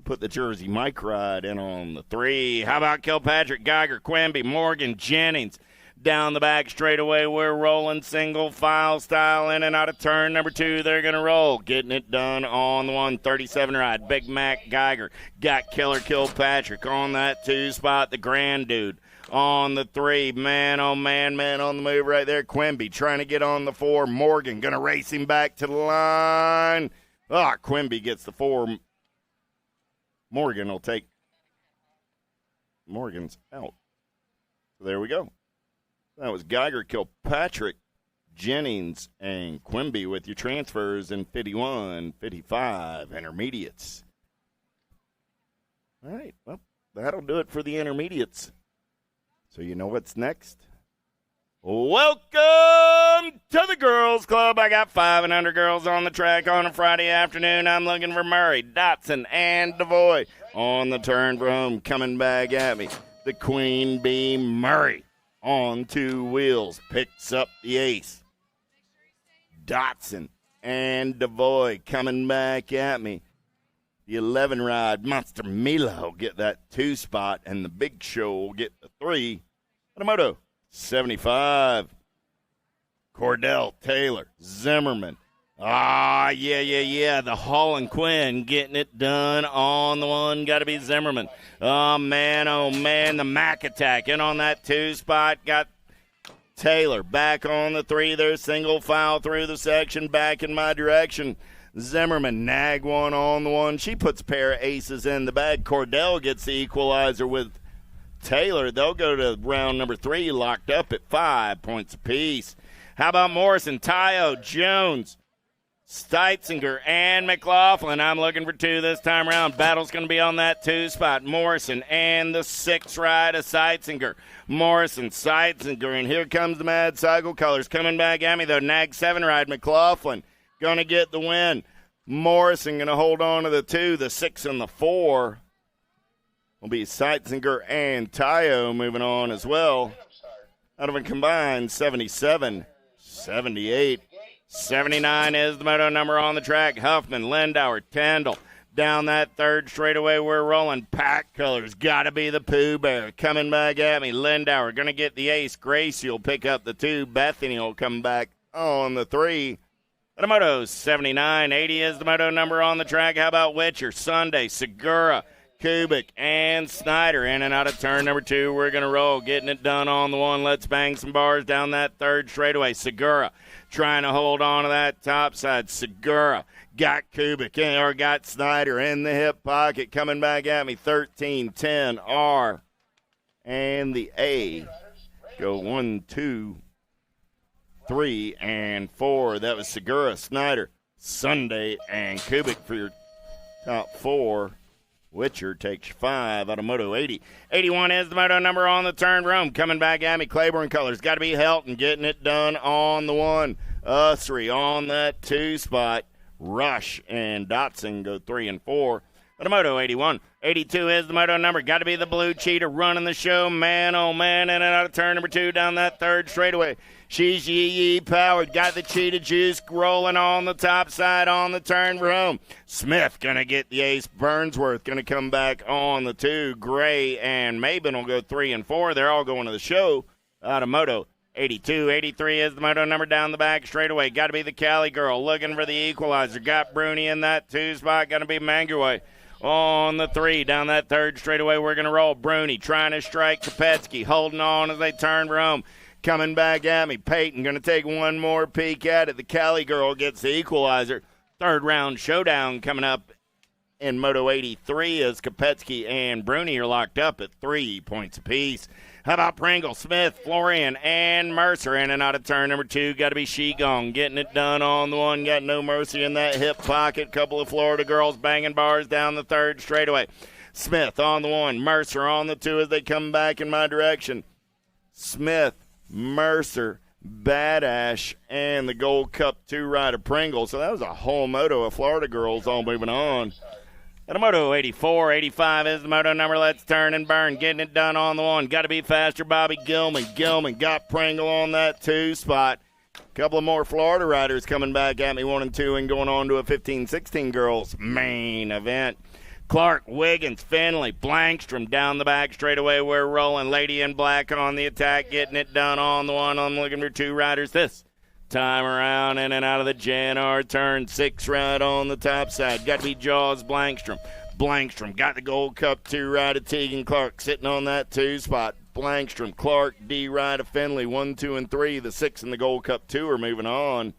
put the Jersey Mike ride in on the 3. How about Kilpatrick, Geiger, Quimby, Morgan, Jennings? Down the back straightaway, we're rolling single file style in and out of turn number 2. They're going to roll. Getting it done on the 137 ride. Big Mac Geiger got Killer Kilpatrick on that 2 spot. The grand dude on the 3. Man, oh man, man on the move right there. Quimby trying to get on the 4. Morgan going to race him back to the line. Quimby gets the 4. Morgan will take. Morgan's out. So there we go. That was Geiger, Kilpatrick, Jennings, and Quimby with your transfers in 51, 55 intermediates. All right, well, that'll do it for the intermediates. So you know what's next? Welcome to the Girls Club. I got 5 and under girls on the track on a Friday afternoon. I'm looking for Murray, Dotson, and Devoy on the turn for home. Coming back at me, the Queen Bee Murray on 2 wheels. Picks up the ace. Dotson and Devoy coming back at me. The 11 ride, Monster Mila will get that 2 spot, and the Big Show will get the 3. Moto 75. Cordell, Taylor, Zimmerman. The Hall and Quinn getting it done on the 1. Got to be Zimmerman. Oh, man, the Mac attack in on that 2 spot. Got Taylor back on the 3 there. Single file through the section, back in my direction. Zimmerman nag one on the 1. She puts a pair of aces in the bag. Cordell gets the equalizer with Taylor. They'll go to round number 3 locked up at 5 points apiece. How about Morrison, Tayo, Jones, Steitzinger, and McLaughlin? I'm looking for 2 this time around. Battle's going to be on that 2 spot. Morrison and the 6 ride of Steitzinger. Morrison, Steitzinger, and here comes the Mad Cycle Colors coming back at me, though. Nag 7 ride, McLaughlin going to get the win. Morrison going to hold on to the 2, the 6, and the 4. Will be Steitzinger and Tayo moving on as well. Out of a combined 77, 78. 79 is the moto number on the track. Huffman, Lindauer, Tandle. Down that third straightaway, we're rolling. Pack Colors, got to be the Pooh Bear. Coming back at me. Lindauer going to get the ace. Gracie will pick up the 2. Bethany will come back on the 3. The moto 79. 80 is the moto number on the track. How about Witcher, Sunday, Segura, Kubik, and Snyder in and out of turn number 2. We're going to roll. Getting it done on the 1. Let's bang some bars down that third straightaway. Segura trying to hold on to that top side. Segura got Kubik or got Snyder in the hip pocket. Coming back at me. 13, 10, R, and the A. Go 1, 2, 3, and 4. That was Segura, Snyder, Sunday, and Kubik for your top 4. Witcher takes 5 out of Moto 80. 81 is the moto number on the turn room. Coming back at me, Claiborne Colors. Got to be Helton getting it done on the 1. Usry on that 2 spot. Rush and Dotson go 3 and 4. But a Moto 81. 82 is the moto number. Got to be the Blue Cheetah running the show. Man, oh man, in and out of turn number 2 down that third straightaway. She's yee powered. Got the Cheetah juice rolling on the top side on the turn for home. Smith going to get the ace. Burnsworth going to come back on the 2. Gray and Maben will go 3 and 4. They're all going to the show out of Moto 82. 83 is the moto number down the back straightaway. Got to be the Cali girl looking for the equalizer. Got Bruni in that 2 spot. Going to be Manguay on the 3 down that third straightaway. We're going to roll. Bruni trying to strike Kopetsky, holding on as they turn for home. Coming back at me, Peyton going to take one more peek at it. The Cali girl gets the equalizer. Third round showdown coming up in Moto 83 as Kopetsky and Bruni are locked up at 3 points apiece. How about Pringle, Smith, Florian, and Mercer in and out of turn number 2? Got to be Shigong getting it done on the 1. Got no mercy in that hip pocket. Couple of Florida girls banging bars down the third straightaway. Smith on the 1, Mercer on the 2 as they come back in my direction. Smith, Mercer, Badash, and the Gold Cup 2 rider Pringle. So that was a whole moto of Florida girls all moving on. And a moto 84, 85 is the moto number. Let's turn and burn. Getting it done on the one. Got to be faster, Bobby Gilman. Gilman got Pringle on that 2 spot. Couple of more Florida riders coming back at me, 1 and 2, and going on to a 15-16 girls main event. Clark, Wiggins, Finley, Blankstrom down the back straightaway. We're rolling. Lady in Black on the attack, getting it done on the one. I'm looking for 2 riders this time around, in and out of the JNR turn. 6 right on the top side. Got to be Jaws, Blankstrom. Blankstrom got the Gold Cup 2 ride of Teagan Clark sitting on that 2 spot. Blankstrom, Clark, D ride of Finley, 1, 2, and 3. The 6 in the Gold Cup 2 are moving on.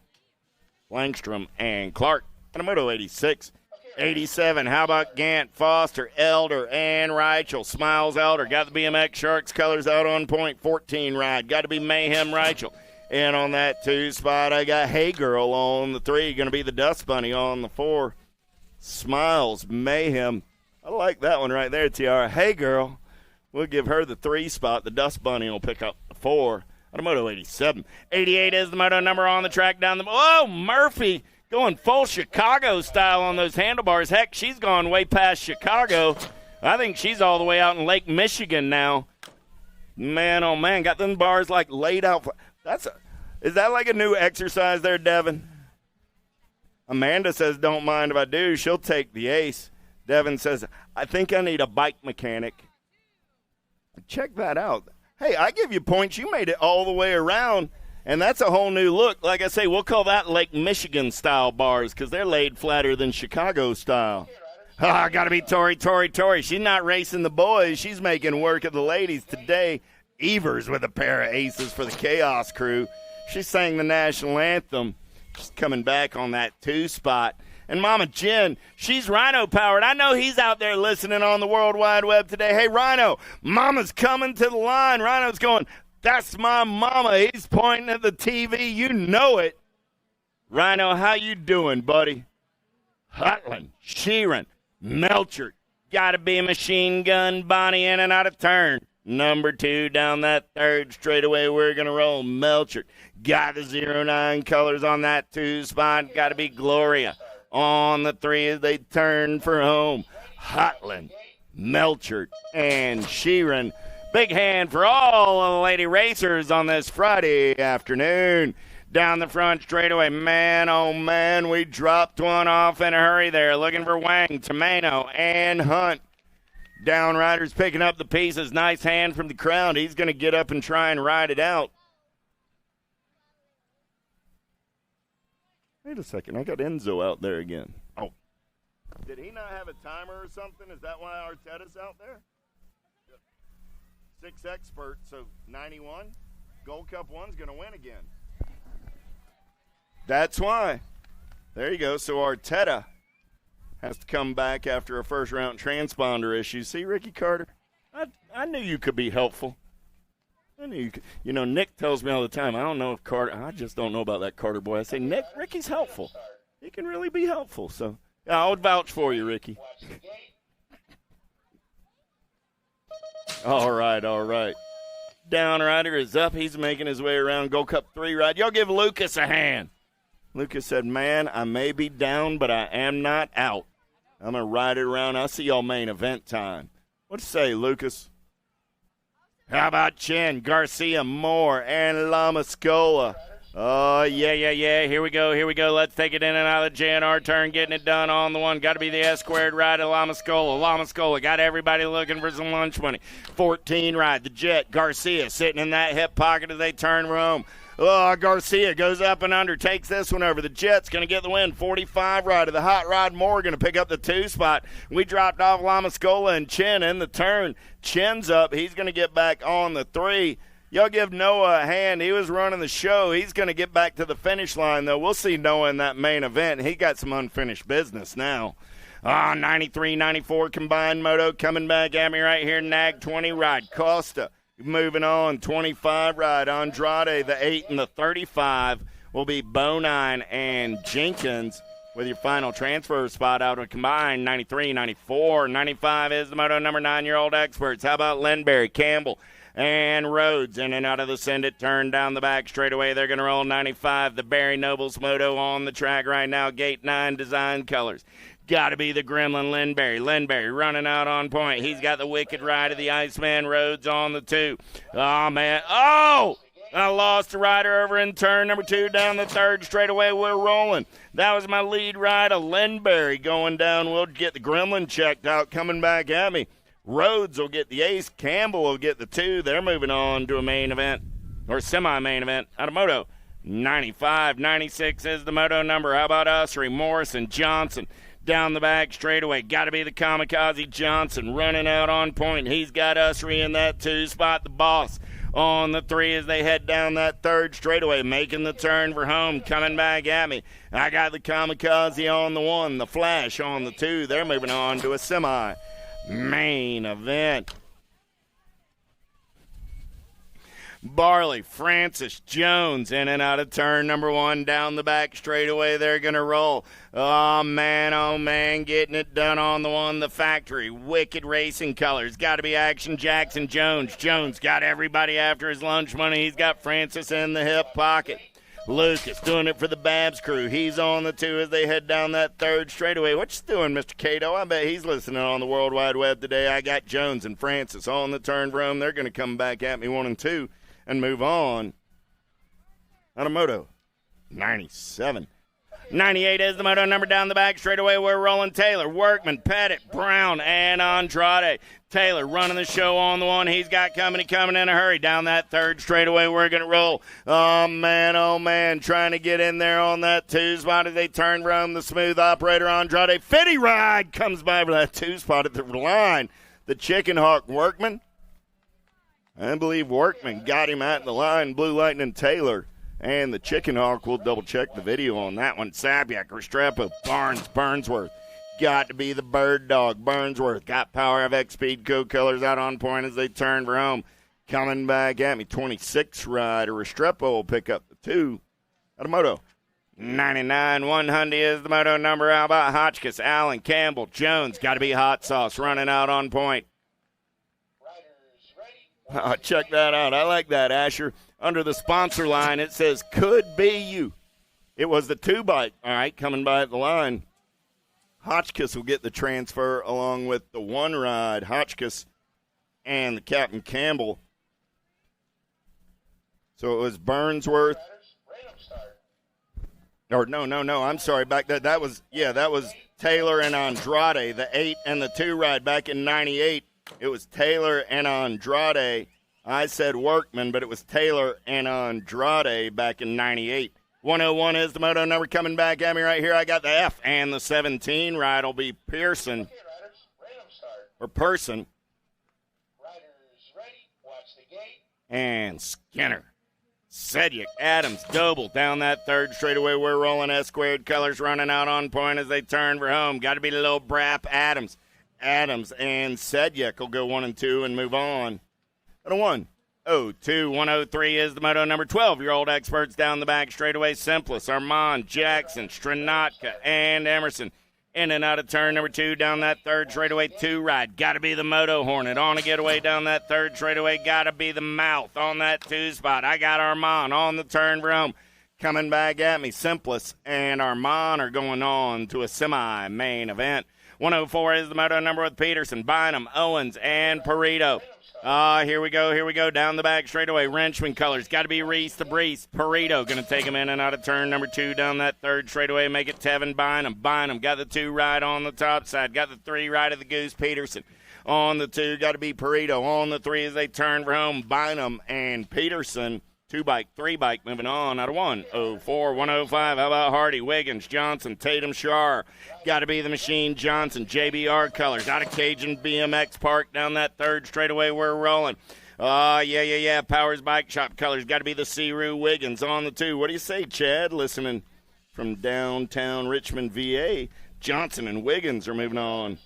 Blankstrom and Clark. And a moto 86. 87, how about Gant, Foster, Elder, and Reichel. Smiles Elder, got the BMX Sharks colors out on point. 14 ride, got to be Mayhem Reichel. And on that 2 spot, I got Hey Girl on the 3, going to be the Dust Bunny on the 4. Smiles, Mayhem. I like that one right there, Tiara. Hey Girl, we'll give her the 3 spot. The Dust Bunny will pick up the 4. On a moto 87. 88 is the moto number on the track down the. Oh, Murphy. Going full Chicago style on those handlebars. Heck, she's gone way past Chicago. I think she's all the way out in Lake Michigan now. Man, oh, man, got them bars, like, laid out. Is that like a new exercise there, Devin? Amanda says, don't mind if I do. She'll take the ace. Devin says, I think I need a bike mechanic. Check that out. Hey, I give you points. You made it all the way around. And that's a whole new look. Like I say, we'll call that Lake Michigan-style bars because they're laid flatter than Chicago-style. Got to be Tori. She's not racing the boys. She's making work of the ladies today. Evers with a pair of aces for the Chaos crew. She sang the national anthem. She's coming back on that 2 spot. And Mama Jen, she's Rhino-powered. I know he's out there listening on the World Wide Web today. Hey, Rhino, Mama's coming to the line. Rhino's going, that's my mama. He's pointing at the TV. You know it. Rhino, how you doing, buddy? Hutland, Sheeran, Melchert. Got to be Machine Gun Bonnie in and out of turn. Number 2 down that 3rd straightaway. We're going to roll Melchert. Got the 09 colors on that 2 spot. Got to be Gloria on the 3 as they turn for home. Hutland, Melchert, and Sheeran. Big hand for all of the lady racers on this Friday afternoon. Down the front straightaway, man, oh man, we dropped one off in a hurry there. Looking for Wang, Tomeno, and Hunt. Down riders picking up the pieces. Nice hand from the crowd. He's going to get up and try and ride it out. Wait a second, I got Enzo out there again. Oh, did he not have a timer or something? Is that why Arteta's out there? 6 expert, so 91. Gold Cup 1's going to win again. That's why. There you go. So Arteta has to come back after a first-round transponder issue. See, Ricky Carter, I knew you could be helpful. I knew you could. You know, Nick tells me all the time, I don't know if Carter, I just don't know about that Carter boy. I say, Nick, Ricky's helpful. He can really be helpful. So, yeah, I would vouch for you, Ricky. All right. Down rider is up. He's making his way around Gold Cup 3 ride. Y'all give Lucas a hand. Lucas said, man, I may be down, but I am not out. I'm going to ride it around. I'll see y'all main event time. What you say, Lucas? How about Chen, Garcia, Moore, and Lamascola? Oh, yeah. Here we go. Let's take it in and out of the JNR turn, getting it done on the one. Got to be the S-squared ride of Lamascola. Lamascola got everybody looking for some lunch money. 14 ride, the Jet. Garcia sitting in that hip pocket as they turn home. Oh, Garcia goes up and under, takes this one over. The Jet's going to get the win. 45 ride of the Hot Rod Moore going to pick up the 2 spot. We dropped off Lamascola and Chen in the turn. Chen's up. He's going to get back on the 3. Y'all give Noah a hand. He was running the show. He's going to get back to the finish line, though. We'll see Noah in that main event. He got some unfinished business now. 93-94 combined moto coming back at me right here. Nag 20 ride. Costa moving on. 25 ride. Andrade, the 8 and the 35 will be Bonine and Jenkins with your final transfer spot out of combined 93-94. 95 is the moto number 9-year-old experts. How about Lindberry, Campbell, and Rhodes in and out of the send it turn down the back straightaway. They're going to roll 95. The Barry Nobles moto on the track right now. Gate 9 design colors. Got to be the Gremlin Lindberry. Lindberry running out on point. He's got the wicked ride of the Iceman Rhodes on the 2. Oh, man. Oh! I lost the rider over in turn number 2 down the 3rd straightaway. We're rolling. That was my lead ride of Lindberry going down. We'll get the Gremlin checked out coming back at me. Rhodes will get the ace. Campbell will get the 2. They're moving on to a main event or semi-main event out of moto. 95, 96 is the moto number. How about Ussery, Morrison, Johnson? Down the back straightaway. Got to be the Kamikaze Johnson running out on point. He's got Ussery in that 2 spot. The boss on the 3 as they head down that 3rd straightaway, making the turn for home, coming back at me. I got the Kamikaze on the 1, the Flash on the 2. They're moving on to a semi-main event. Barley, Francis, Jones in and out of turn number 1 down the back straightaway. They're going to roll. Oh, man, getting it done on the 1, the Factory. Wicked Racing Colors. Got to be Action Jackson Jones. Jones got everybody after his lunch money. He's got Francis in the hip pocket. Lucas doing it for the Babs crew. He's on the 2 as they head down that 3rd straightaway. What you doing, Mr. Cato? I bet he's listening on the World Wide Web today. I got Jones and Francis on the turn for him. They're going to come back at me 1 and 2. And move on. Out of moto. 97. 98 is the moto number down the back straightaway. We're rolling Taylor, Workman, Pettit, Brown, and Andrade. Taylor running the show on the 1. He's got coming in a hurry. Down that 3rd straightaway, we're going to roll. Oh, man, trying to get in there on that 2 spot as they turn from the smooth operator Andrade. Fitty ride comes by for that 2 spot at the line. The Chicken Hawk Workman. I believe Workman got him at the line. Blue Lightning Taylor and the Chicken Hawk. We'll double-check the video on that one. Sabiak, Restrepo, Barnes, Burnsworth. Got to be the Bird Dog. Burnsworth got Power of X Speedco colors out on point as they turn for home. Coming back at me, 26 rider. Restrepo will pick up the 2 out of moto. 99, 100 is the moto number. How about Hotchkiss, Allen, Campbell, Jones? Got to be Hot Sauce running out on point. Oh, check that out. I like that, Asher. Under the sponsor line, it says, could be you. It was the 2 bike, all right, coming by at the line. Hotchkiss will get the transfer along with the 1 ride. Hotchkiss and the Captain Campbell. So it was Burnsworth. Or no, I'm sorry. Back that was Taylor and Andrade, the 8 and the 2 ride back in 98. It was Taylor and Andrade. I said Workman, but it was Taylor and Andrade back in 98. 101 is the moto number coming back at me right here. I got the F and the 17 ride will be Pearson. Or Person. And Skinner. Sedgwick, Adams, Doble down that 3rd straightaway. We're rolling S-squared colors running out on point as they turn for home. Got to be the little Brap Adams. Adams and Sedgwick will go 1 and 2 and move on. And a 102, 103 is the moto number. 12-year-old experts down the back straightaway. Simplest, Armand, Jackson, Stranatka, and Emerson. In and out of turn number 2 down that 3rd straightaway. 2 ride. Got to be the Moto Hornet. On a getaway down that 3rd straightaway. Got to be the Mouth on that 2 spot. I got Armand on the turn for home. Coming back at me. Simplest and Armand are going on to a semi-main event. 104 is the moto number with Peterson, Bynum, Owens, and Perito. Here we go. Down the back straightaway. Wrenchman colors. Got to be Reese the Breeze. Perito going to take him in and out of turn number 2 down that 3rd straightaway. Make it Tevin Bynum. Bynum got the 2 ride on the top side. Got the 3 ride of the Goose Peterson. On the 2, got to be Perito. On the 3 as they turn for home. Bynum and Peterson. 2 bike, 3 bike, moving on out of 104, 105. How about Hardy, Wiggins, Johnson, Tatum, Shar? Got to be the Machine Johnson, JBR colors. Out of Cajun BMX Park down that 3rd straightaway. We're rolling. Yeah. Powers Bike Shop colors. Got to be the Searoo Wiggins on the 2. What do you say, Chad? Listening from downtown Richmond, VA. Johnson and Wiggins are moving on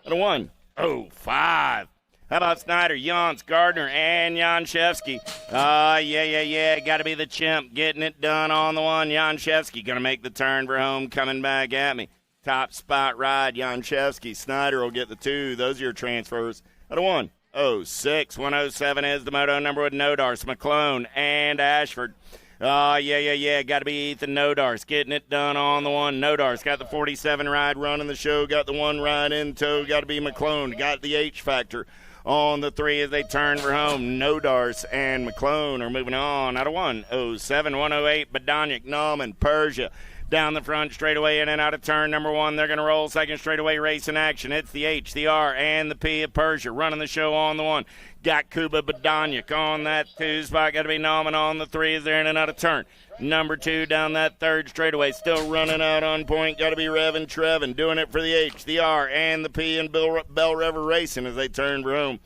out of 105. How about Snyder, Jans, Gardner, and Janshevsky? Yeah. Got to be the Chimp getting it done on the 1. Janshevsky going to make the turn for home, coming back at me. Top spot ride, Janshevsky. Snyder will get the 2. Those are your transfers. Out of 106. 107 is the moto number with Nodars, McClone, and Ashford. Yeah. Got to be Ethan Nodars getting it done on the one. Nodars got the 47 ride running the show, got the one ride in tow. Got to be McClone, got the H factor on the 3 as they turn for home. Nodars and McClone are moving on out of 107. 108, Badonic, Nauman, Persia. Down the front straightaway in and out of turn number 1. They're going to roll second straightaway race in action. It's the H, the R, and the P of Persia running the show on the 1. Got Kuba Badonic on that 2 spot. Got to be Nauman on the 3 as they're in and out of turn. Number 2 down that third straightaway. Still running out on point. Got to be Revin Trevin doing it for the H, the R, and the P and Bell River Racing as they turn for home.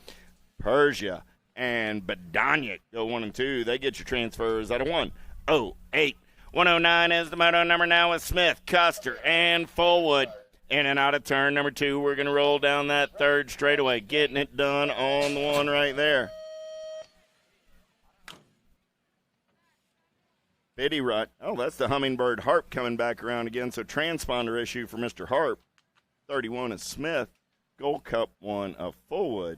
Persia and Badonic go 1 and 2. They get your transfers out of 108. 109 is the moto number now with Smith, Custer, and Fullwood. In and out of turn number 2. We're going to roll down that third straightaway. Getting it done on the 1 right there. Biddy Rut. Oh, that's the Hummingbird Harp coming back around again. So transponder issue for Mr. Harp. 31 is Smith. Gold Cup 1 of Fullwood.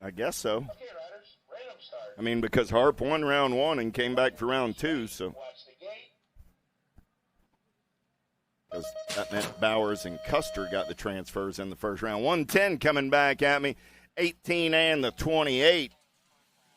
I guess so. Okay, riders, random start. I mean, because Harp won round 1 and came back for round 2, so. Watch the gate. Because that meant Bowers and Custer got the transfers in the first round. 110 coming back at me. 18 and the 28.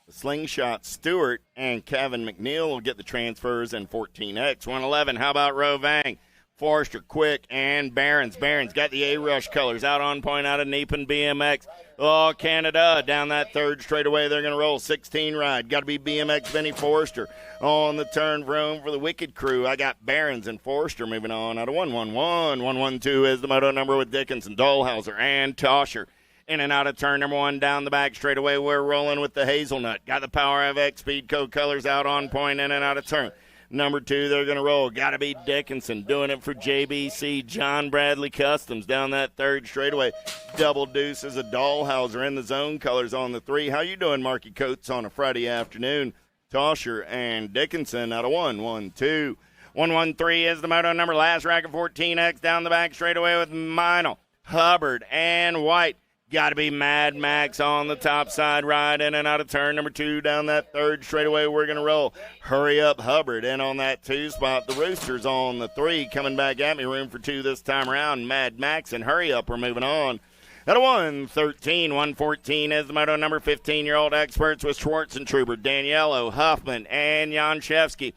The Slingshot Stewart and Kevin McNeil will get the transfers in 14X. 111, how about Rovang? Forrester, Quick, and Barons. Barons got the A-Rush colors out on point out of Nepen BMX. Oh, Canada, down that third straightaway, they're going to roll 16 ride. Got to be BMX Benny Forrester on the turn room for the Wicked Crew. I got Barons and Forrester moving on out of 111. 112 is the moto number with Dickinson, Dahlhauser, and Toscher. In and out of turn number 1 down the back straightaway. We're rolling with the Hazelnut. Got the Power FX Speedco colors out on point in and out of turn. Number 2, they're going to roll. Got to be Dickinson doing it for JBC. John Bradley Customs down that third straightaway. Double deuces of Dahlhauser in the zone colors on the 3. How you doing, Marky Coates, on a Friday afternoon? Toscher and Dickinson out of 112. 113 is the moto number. Last rack of 14X down the back straightaway with Meinl, Hubbard, and White. Got to be Mad Max on the top side ride in and out of turn number 2 down that third straightaway. We're going to roll. Hurry up, Hubbard, in on that 2 spot. The Roosters on the 3 coming back at me. Room for 2 this time around. Mad Max and Hurry Up are moving on. At a 113, 114 is the moto number. 15-year-old experts with Schwartz and Truber, Daniello, Huffman, and Janszewski.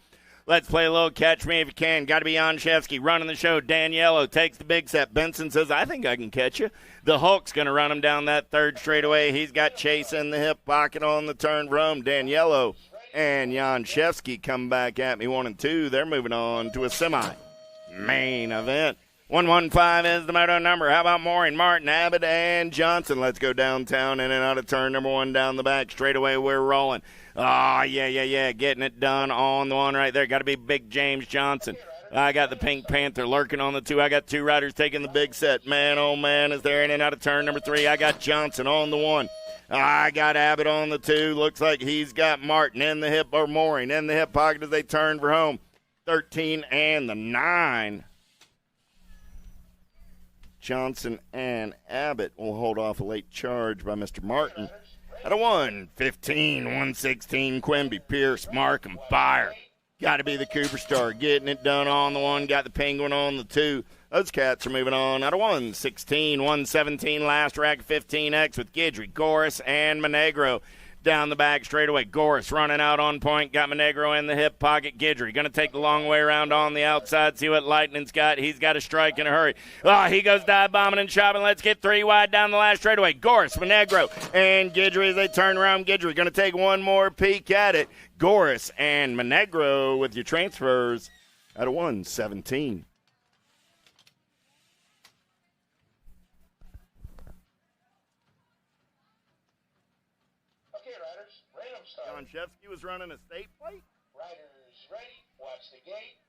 Let's play a little catch me if you can. Got to be Janszewski running the show. Daniello takes the big set. Benson says, I think I can catch you. The Hulk's going to run him down that third straightaway. He's got Chase in the hip pocket on the turn from Daniello. And Janszewski come back at me 1 and 2. They're moving on to a semi-main event. 115 is the moto number. How about Mooring, Martin, Abbott, and Johnson? Let's go downtown in and out of turn number 1 down the back straightaway. We're rolling. Oh, yeah. Getting it done on the 1 right there. Got to be Big James Johnson. I got the Pink Panther lurking on the 2. I got 2 riders taking the big set. Man, oh, man, is there in and out of turn number 3. I got Johnson on the 1. I got Abbott on the 2. Looks like he's got Martin in the hip, or Mooring in the hip pocket as they turn for home. 13 and the 9. Johnson and Abbott will hold off a late charge by Mr. Martin. At a 115, 116, Quimby, Pierce, Markham, Fire. Got to be the Cooper Star getting it done on the 1. Got the Penguin on the 2. Those cats are moving on. At a 116, 117, last rack 15X with Guidry, Goris, and Monegro. Down the back straightaway. Goris running out on point. Got Monegro in the hip pocket. Guidry going to take the long way around on the outside. See what Lightning's got. He's got to strike in a hurry. Oh, he goes dive bombing and chopping. Let's get 3 wide down the last straightaway. Goris, Monegro, and Guidry as they turn around. Guidry going to take one more peek at it. Goris and Monegro with your transfers at a 117. Janszewski was running a state plate. Riders ready. Watch the gate.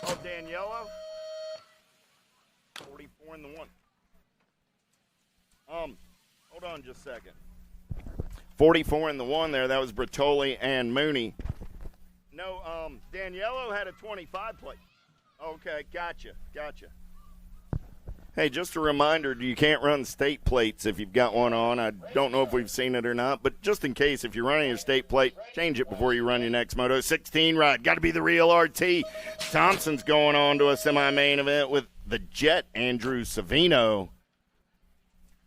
Oh, Daniello. 44 in the 1. Hold on just a second. 44 in the 1 there. That was Bertoli and Mooney. No, Daniello had a 25 plate. Okay, gotcha. Hey, just a reminder, you can't run state plates if you've got one on. I don't know if we've seen it or not, but just in case, if you're running your state plate, change it before you run your next moto. 16 ride, got to be the real RT. Thompson's going on to a semi-main event with the Jet, Andrew Savino.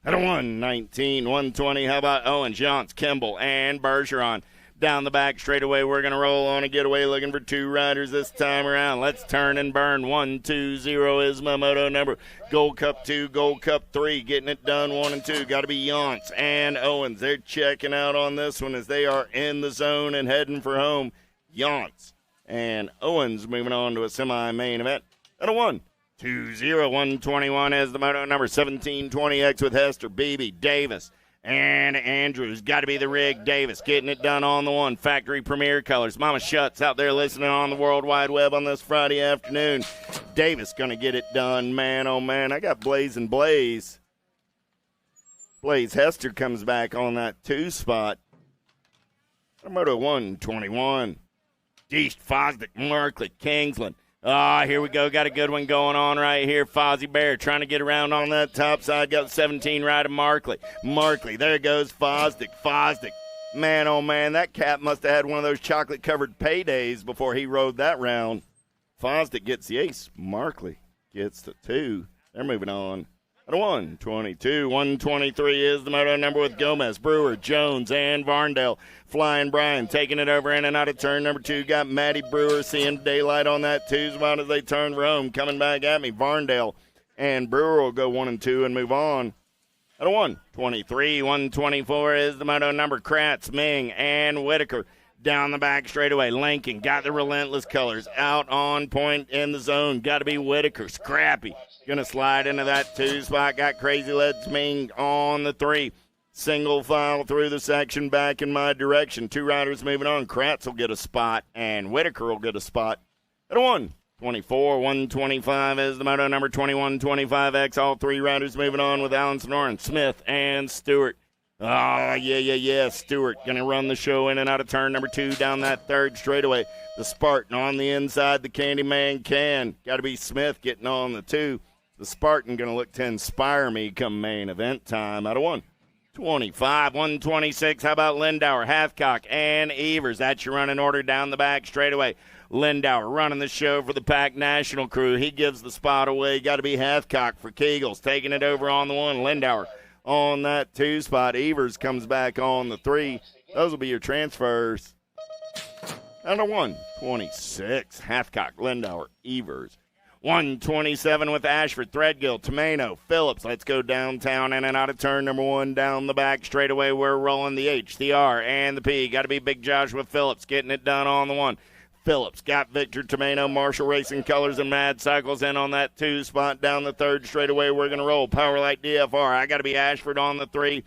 At a 119, 120, how about Owen, Johns, Kimball, and Bergeron? Down the back straightaway, we're going to roll on a getaway, looking for 2 riders this time around. Let's turn and burn. 1-2-0 is my moto number. Gold Cup 2, Gold Cup 3, getting it done 1 and 2. Got to be Yance and Owens. They're checking out on this one as they are in the zone and heading for home. Yance and Owens moving on to a semi-main event. At a 1-2-0, 121 is the moto number. 1720X with Hester, Beebe, Davis, and Andrews. Got to be the rig. Davis getting it done on the 1. Factory Premier Colors. Mama Shuts out there listening on the World Wide Web on this Friday afternoon. Davis going to get it done. Man, oh, man. I got Blaze and Blaze. Blaze Hester comes back on that 2 spot. Moto 121. Deist, Fosdick, Merkley, Kingsland. Here we go. Got a good one going on right here. Fozzie Bear trying to get around on that top side. Got 17 right of Markley. Markley, there goes Fosdick. Fosdick. Man, oh, man, that cat must have had one of those chocolate-covered paydays before he rode that round. Fosdick gets the ace. Markley gets the 2. They're moving on. At a 122, 123 is the moto number with Gomez, Brewer, Jones, and Varndale. Flying Brian taking it over in and out of turn number 2. Got Matty Brewer seeing daylight on that 2 spot as they turn for home. Coming back at me, Varndale and Brewer will go 1 and 2 and move on. At a 123, 124 is the moto number. Kratz, Ming, and Whitaker. Down the back straightaway. Lincoln got the relentless colors out on point in the zone. Got to be Whitaker. Scrappy. Going to slide into that 2 spot. Got Crazy Legs Ming on the 3. Single file through the section back in my direction. 2 riders moving on. Kratz will get a spot, and Whitaker will get a spot. At a 124, 125 is the moto number. 2125X. All 3 riders moving on with Alan Sonoran, Smith, and Stewart. Yeah. Stewart going to run the show in and out of turn number 2 down that 3rd straightaway. The Spartan on the inside, the Candyman can. Got to be Smith getting on the 2. The Spartan going to look to inspire me come main event time. Out of 125, 126. How about Lindauer, Hathcock, and Evers? That's your running order down the back straightaway. Lindauer running the show for the Pack National crew. He gives the spot away. Got to be Hathcock for Kegels. Taking it over on the 1. Lindauer on that 2 spot. Evers comes back on the 3. Those will be your transfers. Out of 126, Hathcock, Lindauer, Evers. 127 with Ashford, Threadgill, Tomeno, Phillips. Let's go downtown in and out of turn number 1 down the back straightaway. We're rolling the H, the R, and the P. Got to be Big Joshua Phillips getting it done on the 1. Phillips got Victor Tomeno, Marshall Racing Colors, and Mad Cycles in on that 2 spot down the 3rd straightaway. We're going to roll Powerlight DFR. I got to be Ashford on the 3.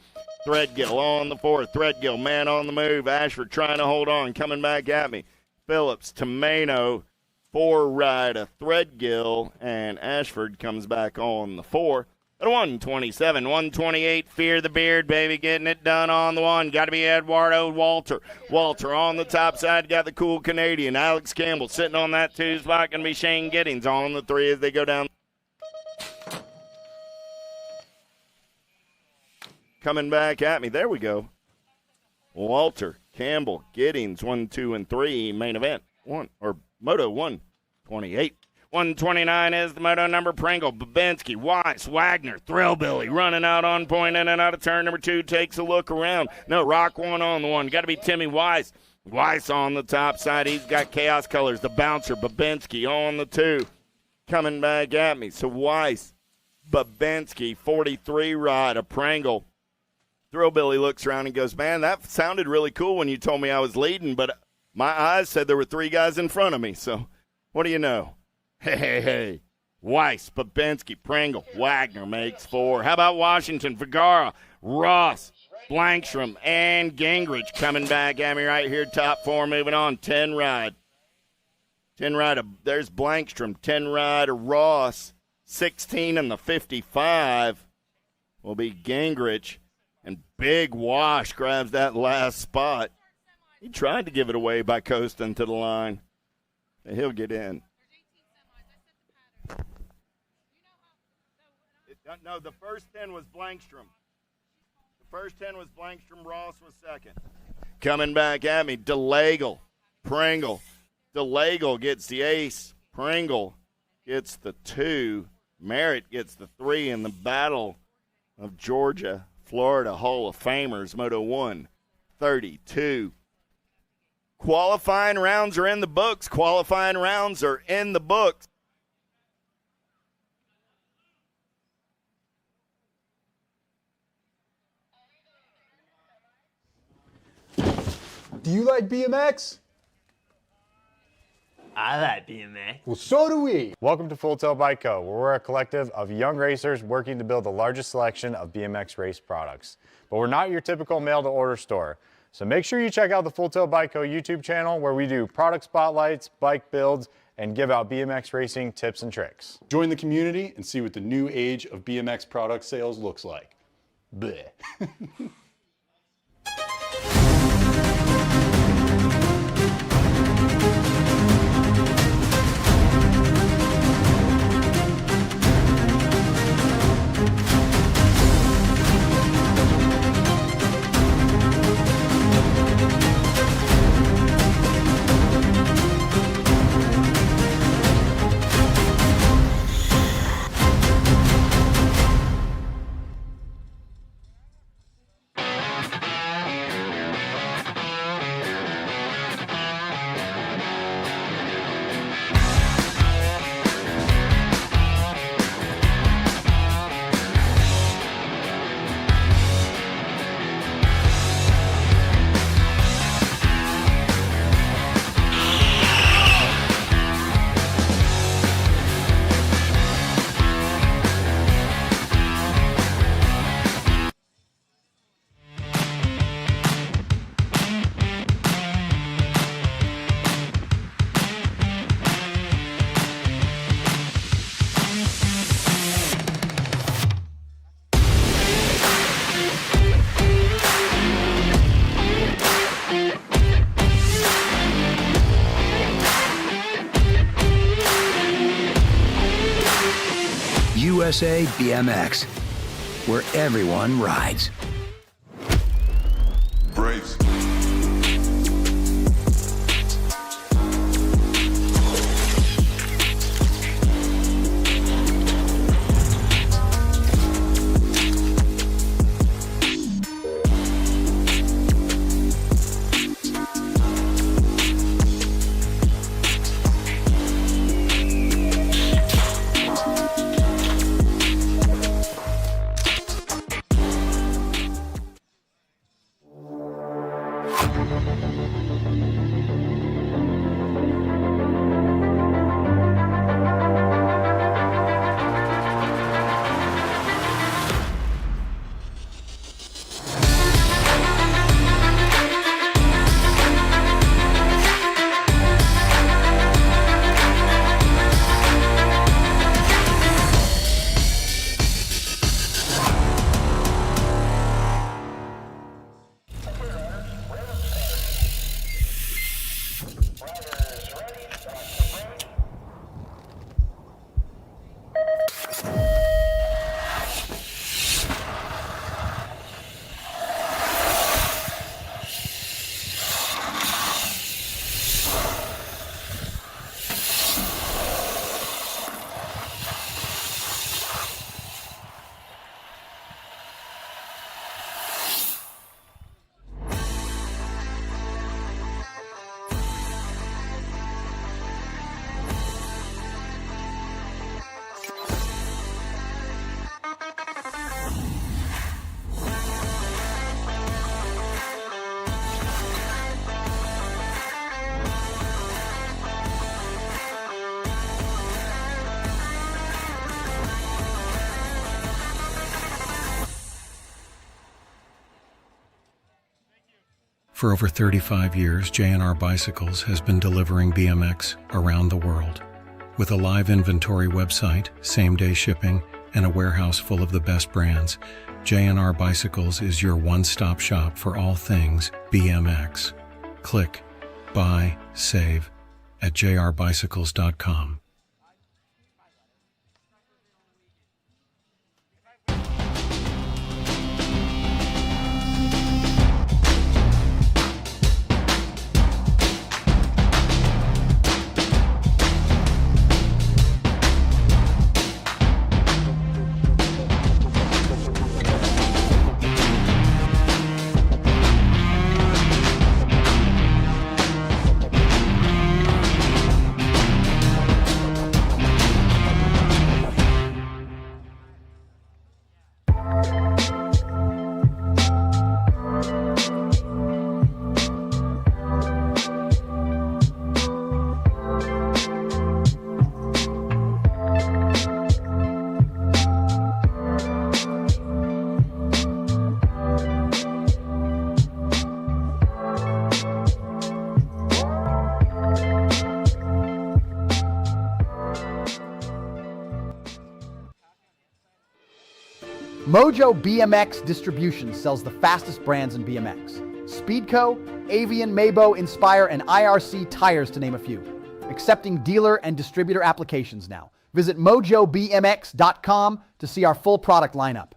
Threadgill on the 4. Threadgill, man on the move. Ashford trying to hold on, coming back at me. Phillips, Tomeno, 4 ride of Threadgill, and Ashford comes back on the 4. At 127, 128, Fear the Beard, baby, getting it done on the 1. Got to be Eduardo Walter. Walter on the top side, got the cool Canadian. Alex Campbell sitting on that 2 spot. Going to be Shane Giddings on the 3 as they go down. Coming back at me. There we go. Walter, Campbell, Giddings, 1, 2, and 3. Main event. Moto 128. 129 is the moto number. Pringle, Babinski, Weiss, Wagner, Thrillbilly running out on point in and out of turn number 2. Takes a look around. No, Rock 1 on the 1. Got to be Timmy Weiss. Weiss on the top side. He's got Chaos Colors. The bouncer, Babinski on the 2. Coming back at me. So Weiss, Babinski, 43 ride of Pringle. Thrillbilly looks around and goes, man, that sounded really cool when you told me I was leading, but my eyes said there were 3 guys in front of me. So what do you know? Hey. Weiss, Babinski, Pringle, Wagner makes 4. How about Washington, Vergara, Ross, Blankstrom, and Gingrich coming back at me right here. Top 4 moving on. 10 ride. 10 ride. There's Blankstrom. 10 ride of Ross. 16 in the 55 will be Gingrich. And Big Wash grabs that last spot. He tried to give it away by coasting to the line. And he'll get in. No, the first 10 was Blankstrom. The first 10 was Blankstrom. Ross was second. Coming back at me, DeLagle, Pringle. DeLagle gets the ace. Pringle gets the 2. Merritt gets the 3 in the Battle of Georgia, Florida Hall of Famers, Moto 132. Qualifying rounds are in the books. Qualifying rounds are in the books. Do you like BMX? I like BMX. Well, so do we. Welcome to Full Tilt Bike Co., where we're a collective of young racers working to build the largest selection of BMX race products. But we're not your typical mail-to-order store. So make sure you check out the Full Tilt Bike Co. YouTube channel, where we do product spotlights, bike builds, and give out BMX racing tips and tricks. Join the community and see what the new age of BMX product sales looks like. Bleh. USA BMX, where everyone rides. Brace. For over 35 years, J&R Bicycles has been delivering BMX around the world. With a live inventory website, same-day shipping, and a warehouse full of the best brands, J&R Bicycles is your one-stop shop for all things BMX. Click, buy, save at jrbicycles.com. Mojo BMX Distribution sells the fastest brands in BMX. Speedco, Avian, Mabo, Inspire, and IRC tires to name a few. Accepting dealer and distributor applications now. Visit mojobmx.com to see our full product lineup.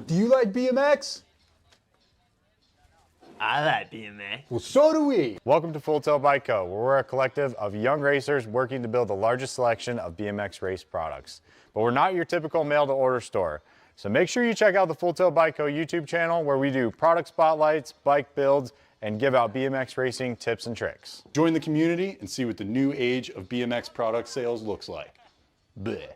Do you like BMX? I like BMX. Well, so do we. Welcome to Full Tilt Bike Co., where we're a collective of young racers working to build the largest selection of BMX race products. But we're not your typical mail-to-order store. So make sure you check out the Full Tilt Bike Co. YouTube channel, where we do product spotlights, bike builds, and give out BMX racing tips and tricks. Join the community and see what the new age of BMX product sales looks like. Bleh.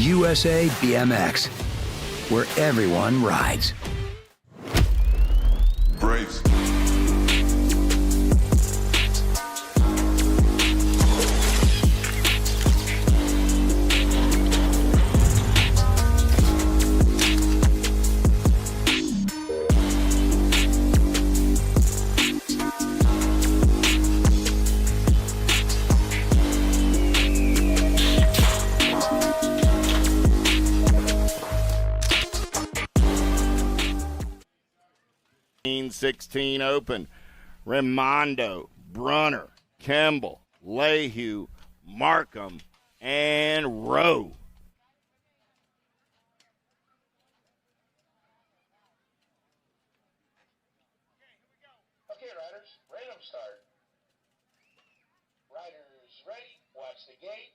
USA BMX, where everyone rides. Brace. '16 Open. Raimondo, Brunner, Kimball, Lehue, Markham, and Rowe. Okay, riders, random start. Riders ready, watch the gate.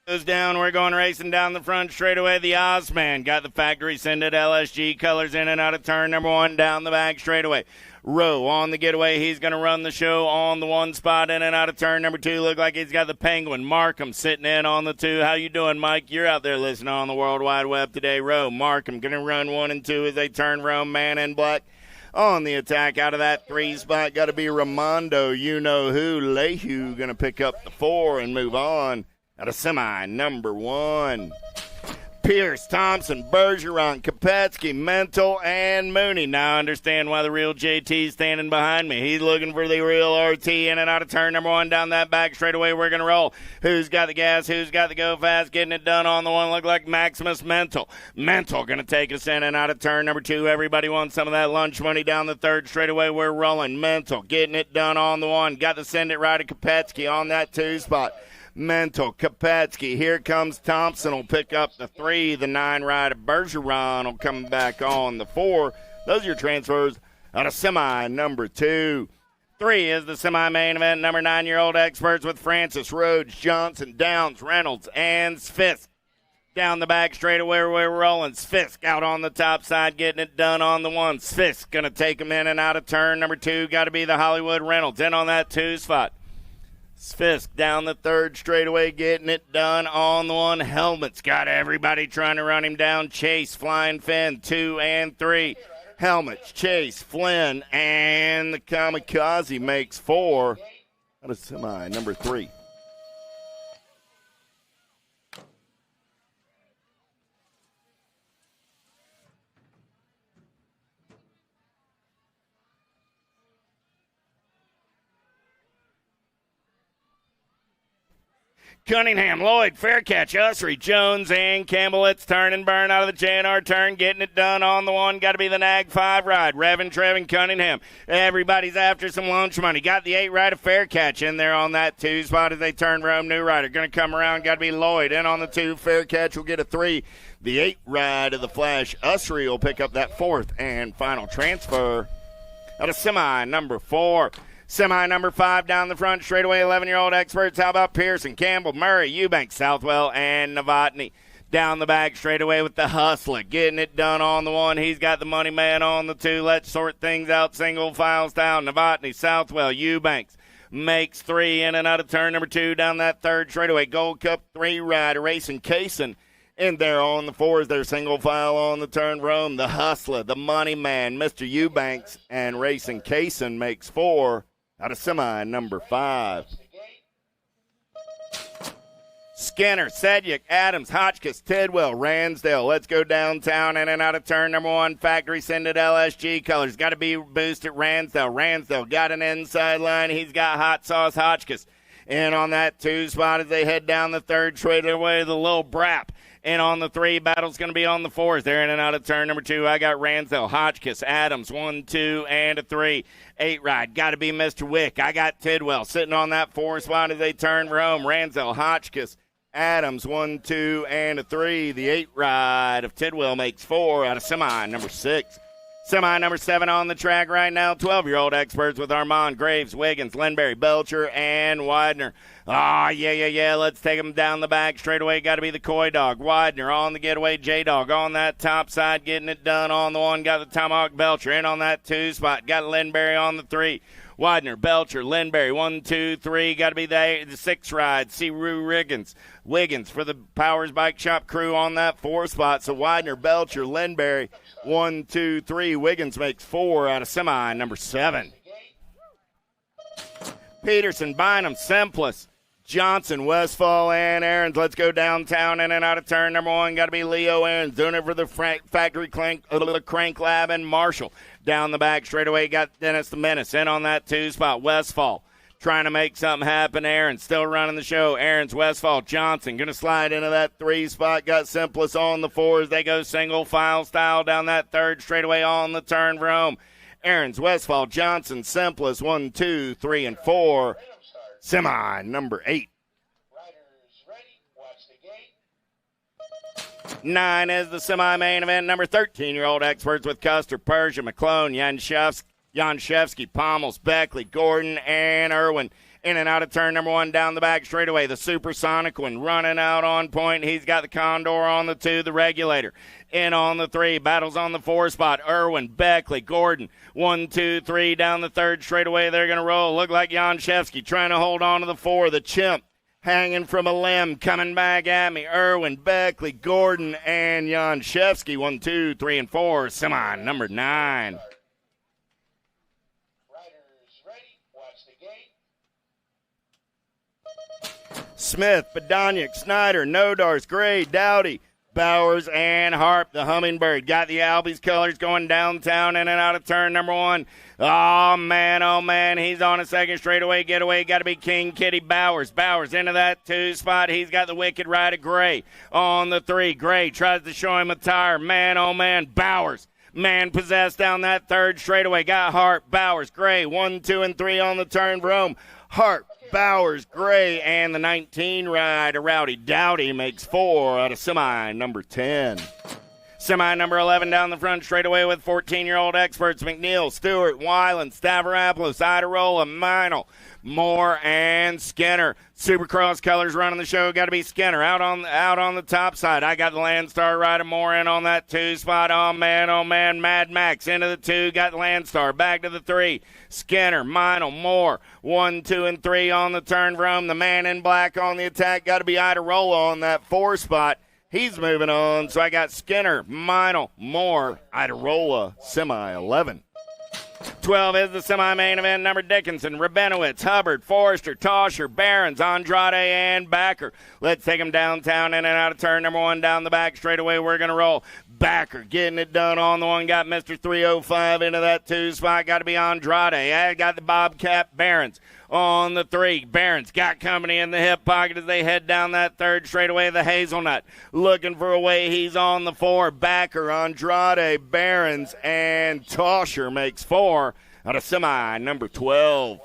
Goes down, we're going racing down the front straightaway. The Ozman got the factory scented LSG colors in and out of turn number one down the back straightaway. Rowe on the getaway. He's going to run the show on the one spot in and out of turn number two. Look like he's got the Penguin. Markham sitting in on the two. How you doing, Mike? You're out there listening on the World Wide Web today. Rowe, Markham going to run 1 and 2 as they turn Rome, man in black. On the attack out of that 3 spot, got to be Raimondo. You know who. Lehue going to pick up the 4 and move on. Out of semi number 1. Pierce, Thompson, Bergeron, Kopetsky, Mental, and Mooney. Now I understand why the real JT's standing behind me. He's looking for the real RT in and out of turn number 1 down that back straightaway. We're going to roll. Who's got the gas? Who's got the go fast? Getting it done on the one. Look like Maximus Mental. Mental going to take us in and out of turn number 2. Everybody wants some of that lunch money down the third straightaway. We're rolling. Mental getting it done on the 1. Got to send it right to Kopetsky on that 2 spot. Mental, Kopetsky, here comes Thompson, will pick up the 3, the 9 ride of Bergeron will come back on the 4. Those are your transfers out of semi number 2. 3 is the semi-main event, number 9-year-old experts with Francis, Rhodes, Johnson, Downs, Reynolds, and Fisk. Down the back straightaway, we're rolling. Fisk out on the top side, getting it done on the 1. Fisk going to take him in and out of turn number 2. Got to be the Hollywood Reynolds in on that 2 spot. Fisk down the third straightaway, getting it done on the 1. Helmet's got everybody trying to run him down. Chase, Flying Finn, 2 and 3. Helmets, Chase, Flynn, and the Kamikaze makes 4 out of semi number 3. Cunningham, Lloyd, Faircatch, Usry, Jones, and Campbell. It's turn and burn out of the JNR turn. Getting it done on the 1. Got to be the Nag 5 ride. Revin, Trevin, Cunningham. Everybody's after some lunch money. Got the 8 ride of Faircatch in there on that 2 spot as they turn Rome. New rider going to come around. Got to be Lloyd in on the 2. Faircatch will get a 3. The 8 ride of the Flash. Usry will pick up that 4th and final transfer out of semi number 4. Semi number 5 down the front straightaway, 11-year-old experts. How about Pearson, Campbell, Murray, Eubanks, Southwell, and Novotny. Down the back straightaway with the Hustler. Getting it done on the 1. He's got the money man on the 2. Let's sort things out single file style. Novotny, Southwell, Eubanks. Makes 3 in and out of turn number 2 down that third straightaway. Gold Cup 3 rider, Racing Kaysen. In there on the 4 is their single file on the turn. Rome, the Hustler, the money man, Mr. Eubanks, and Racing Kaysen makes 4. Out of semi number 5. Skinner, Sedgwick, Adams, Hotchkiss, Tidwell, Ransdale. Let's go downtown in and out of turn number 1. Factory sended LSG colors. Got to be boosted Ransdale. Ransdale got an inside line. He's got Hot Sauce Hotchkiss. In on that 2 spot as they head down the third straightaway, the little Brap. And on the 3, battle's going to be on the 4s. They're in and out of turn number 2. I got Ransdale, Hotchkiss, Adams, 1, 2, and a 3. 8 ride, got to be Mr. Wick. I got Tidwell sitting on that 4 spot as they turn Rome. Ransdale, Hotchkiss, Adams, 1, 2, and a 3. The 8 ride of Tidwell makes 4 out of semi number 6. Semi number 7 on the track right now. 12-year-old experts with Armand, Graves, Wiggins, Lindberry, Belcher, and Widener. Yeah. Let's take them down the back straightaway. Got to be the Coy Dog. Widener on the getaway. J-Dog on that top side. Getting it done on the 1. Got the Tomahawk Belcher in on that 2 spot. Got Lindberry on the 3. Widener, Belcher, Lindberry, 1, 2, 3. Got to be the 6 ride. See Rue Wiggins for the Powers Bike Shop crew on that 4 spot. So Widener, Belcher, Lindberry, 1, 2, 3. Wiggins makes 4 out of semi number 7. Peterson, Bynum, Simpless, Johnson, Westfall, and Aarons. Let's go downtown in and out of turn number 1. Got to be Leo Aarons doing it for the Factory Crank Lab and Marshall. Down the back straightaway, got Dennis the Menace in on that 2 spot. Westfall trying to make something happen. Aarons still running the show. Aarons, Westfall, Johnson going to slide into that 3 spot. Got Simpless on the 4 as they go single file style down that third straightaway on the turn for home. Aarons, Westfall, Johnson, Simpless, 1, 2, 3, and 4. Semi number 8. Riders ready. Watch the gate. 9 is the semi-main event. Number 13-year-old experts with Custer, Persia, McClone, Janshevsky, Pommels, Beckley, Gordon, and Irwin. In and out of turn number 1 down the back straightaway. The Supersonic one running out on point. He's got the Condor on the 2, the Regulator. In on the 3, battles on the 4 spot. Irwin, Beckley, Gordon. 1, 2, 3 down the third straightaway. They're going to roll. Look like Janshevsky trying to hold on to the 4. The Chimp hanging from a limb, coming back at me. Irwin, Beckley, Gordon, and Janshevsky. 1, 2, 3, and 4. Semi number 9. Riders ready. Watch the gate. Smith, Badoniak, Snyder, Nodars, Gray, Dowdy, Bowers and Harp, the Hummingbird. Got the Albies colors going downtown in and out of turn number 1. Oh, man, he's on a second straightaway getaway. Got to be King Kitty Bowers. Bowers into that 2 spot. He's got the wicked ride of Gray on the 3. Gray tries to show him a tire. Man, oh, man, Bowers. Man possessed down that 3rd straightaway. Got Harp, Bowers, Gray. 1, 2, and 3 on the turn for home. Harp, Bowers, Gray, and the 19 ride of Rowdy Dowdy makes 4 out of semi number 10. Semi number 11 down the front straightaway with 14-year-old experts McNeil, Stewart, Weiland, Stavropoulos, Idarola, Meinl, Moore, and Skinner. Supercross colors running the show. Got to be Skinner out on the top side. I got the Landstar rider Moore in on that 2 spot. Oh man, Mad Max into the 2. Got the Landstar back to the 3. Skinner, Meinl, Moore. 1, 2, and 3 on the turn from the man in black on the attack. Got to be Idarola on that 4 spot. He's moving on, so I got Skinner, Meinl, Moore, Idarola, semi 11. 12 is the semi-main event. Number Dickinson, Rabinowitz, Hubbard, Forrester, Tosher, Barons, Andrade, and Backer. Let's take them downtown in and out of turn number 1 down the back straightaway. We're going to roll. Backer getting it done on the 1. Got Mr. 305 into that 2 spot. Got to be Andrade. I got the Bobcat Barons on the 3. Barons got company in the hip pocket as they head down that 3rd straightaway. The Hazelnut looking for a way. He's on the 4. Backer, Andrade, Barons, and Tosher makes 4 out of semi number 12.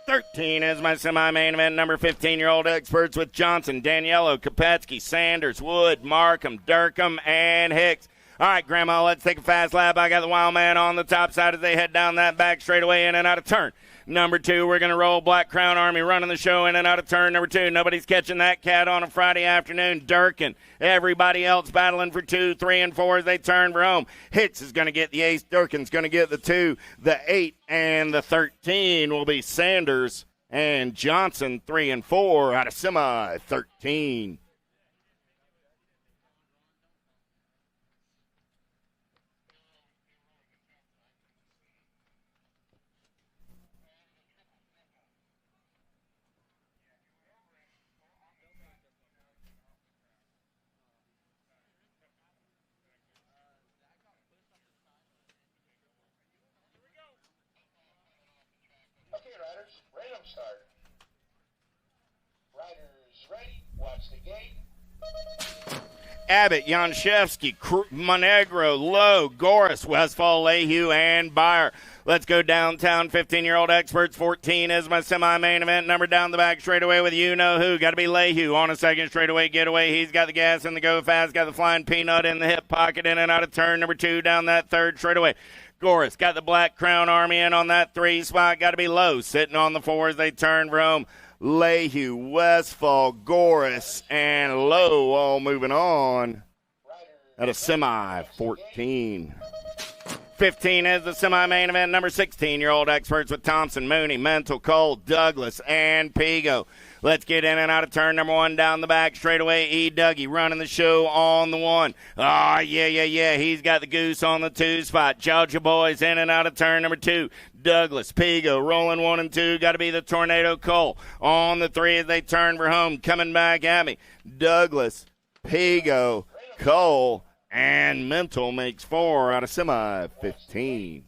13 is my semi-main event. Number 15-year-old experts with Johnson, Daniello, Kopetsky, Sanders, Wood, Markham, Durkham, and Hicks. All right, Grandma, let's take a fast lap. I got the Wild Man on the top side as they head down that back straightaway in and out of turn. Number 2, we're going to roll. Black Crown Army running the show in and out of turn number 2. Nobody's catching that cat on a Friday afternoon. Durkin, everybody else battling for 2, 3, and 4 as they turn for home. Hicks is going to get the ace. Durkin's going to get the 2, the 8, and the 13 will be Sanders and Johnson, 3 and 4 out of semi 13. Okay, riders, random start. Riders ready, watch the gate. Abbott, Janszewski, Monegro, Lowe, Goris, Westfall, Lehue, and Byer. Let's go downtown. 15-year-old experts. 14 is my semi-main event. Number down the back straightaway with you-know-who. Got to be Lehue on a second straightaway getaway. He's got the gas in the go-fast. Got the flying peanut in the hip pocket in and out of turn number 2 down that 3rd straightaway. Goris got the Black Crown Army in on that 3 spot. Got to be Lowe sitting on the 4 as they turn for home. Lehue, Westfall, Goris, and Lowe all moving on at a semi 14. 15 is the semi-main event. Number 16-year-old experts with Thompson, Mooney, Mental, Cole, Douglas, and Pigo. Let's get in and out of turn number 1 down the back straightaway. E. Dougie running the show on the 1. Oh, yeah. He's got the goose on the 2 spot. Georgia boys in and out of turn number 2. Douglas, Pigo, rolling 1 and 2. Got to be the Tornado Cole on the 3 as they turn for home. Coming back at me. Douglas, Pigo, Cole, and Mental makes 4 out of semi 15.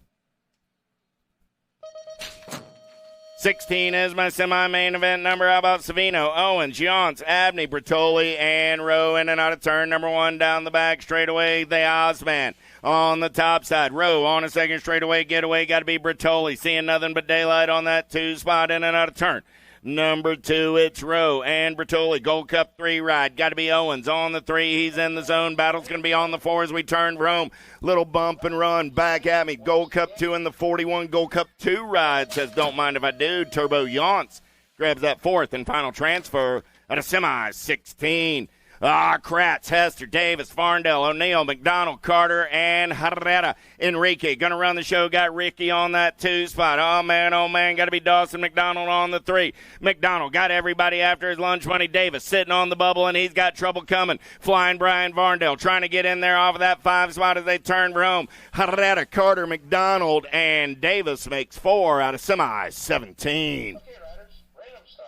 16 is my semi-main event number. How about Savino, Owens, Yonts, Abney, Bertoli, and Rowe in and out of turn number 1 down the back straightaway. The Ozman on the top side. Rowe on a second straightaway getaway. Got to be Bertoli. Seeing nothing but daylight on that 2 spot in and out of turn. Number 2, it's Rowe and Bertoli. Gold Cup 3 ride. Got to be Owens on the 3. He's in the zone. Battle's going to be on the 4 as we turn for home. Little bump and run back at me. Gold Cup 2 in the 41. Gold Cup 2 ride says, don't mind if I do. Turbo Yonts grabs that 4th and final transfer at a semi 16. Kratz, Hester, Davis, Farndale, O'Neill, McDonald, Carter, and Herrera. Enrique going to run the show. Got Ricky on that 2 spot. Oh, man. Got to be Dawson McDonald on the 3. McDonald got everybody after his lunch money. Davis sitting on the bubble, and he's got trouble coming. Flying Brian Varndale trying to get in there off of that 5 spot as they turn for home. Herrera, Carter, McDonald, and Davis makes 4 out of semi 17. Okay, riders, random start.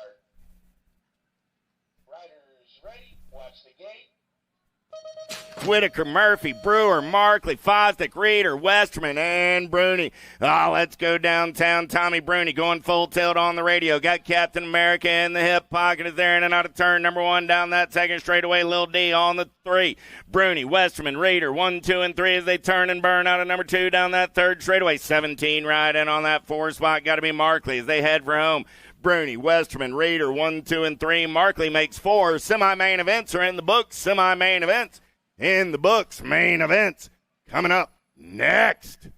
Whitaker, Murphy, Brewer, Markley, Fosdick, Reeder, Westerman, and Bruni. Let's go downtown. Tommy Bruni going full tilt on the radio. Got Captain America in the hip pocket. Is there in and out of turn number 1 down that second straightaway. Lil D on the 3. Bruni, Westerman, Reeder, 1, 2, and 3 as they turn and burn out of number 2 down that third straightaway. 17 right in on that 4 spot. Got to be Markley as they head for home. Bruni, Westerman, Reeder, 1, 2, and 3. Markley makes 4. Semi-main events are in the books. Semi-main events in the books. Main events coming up next.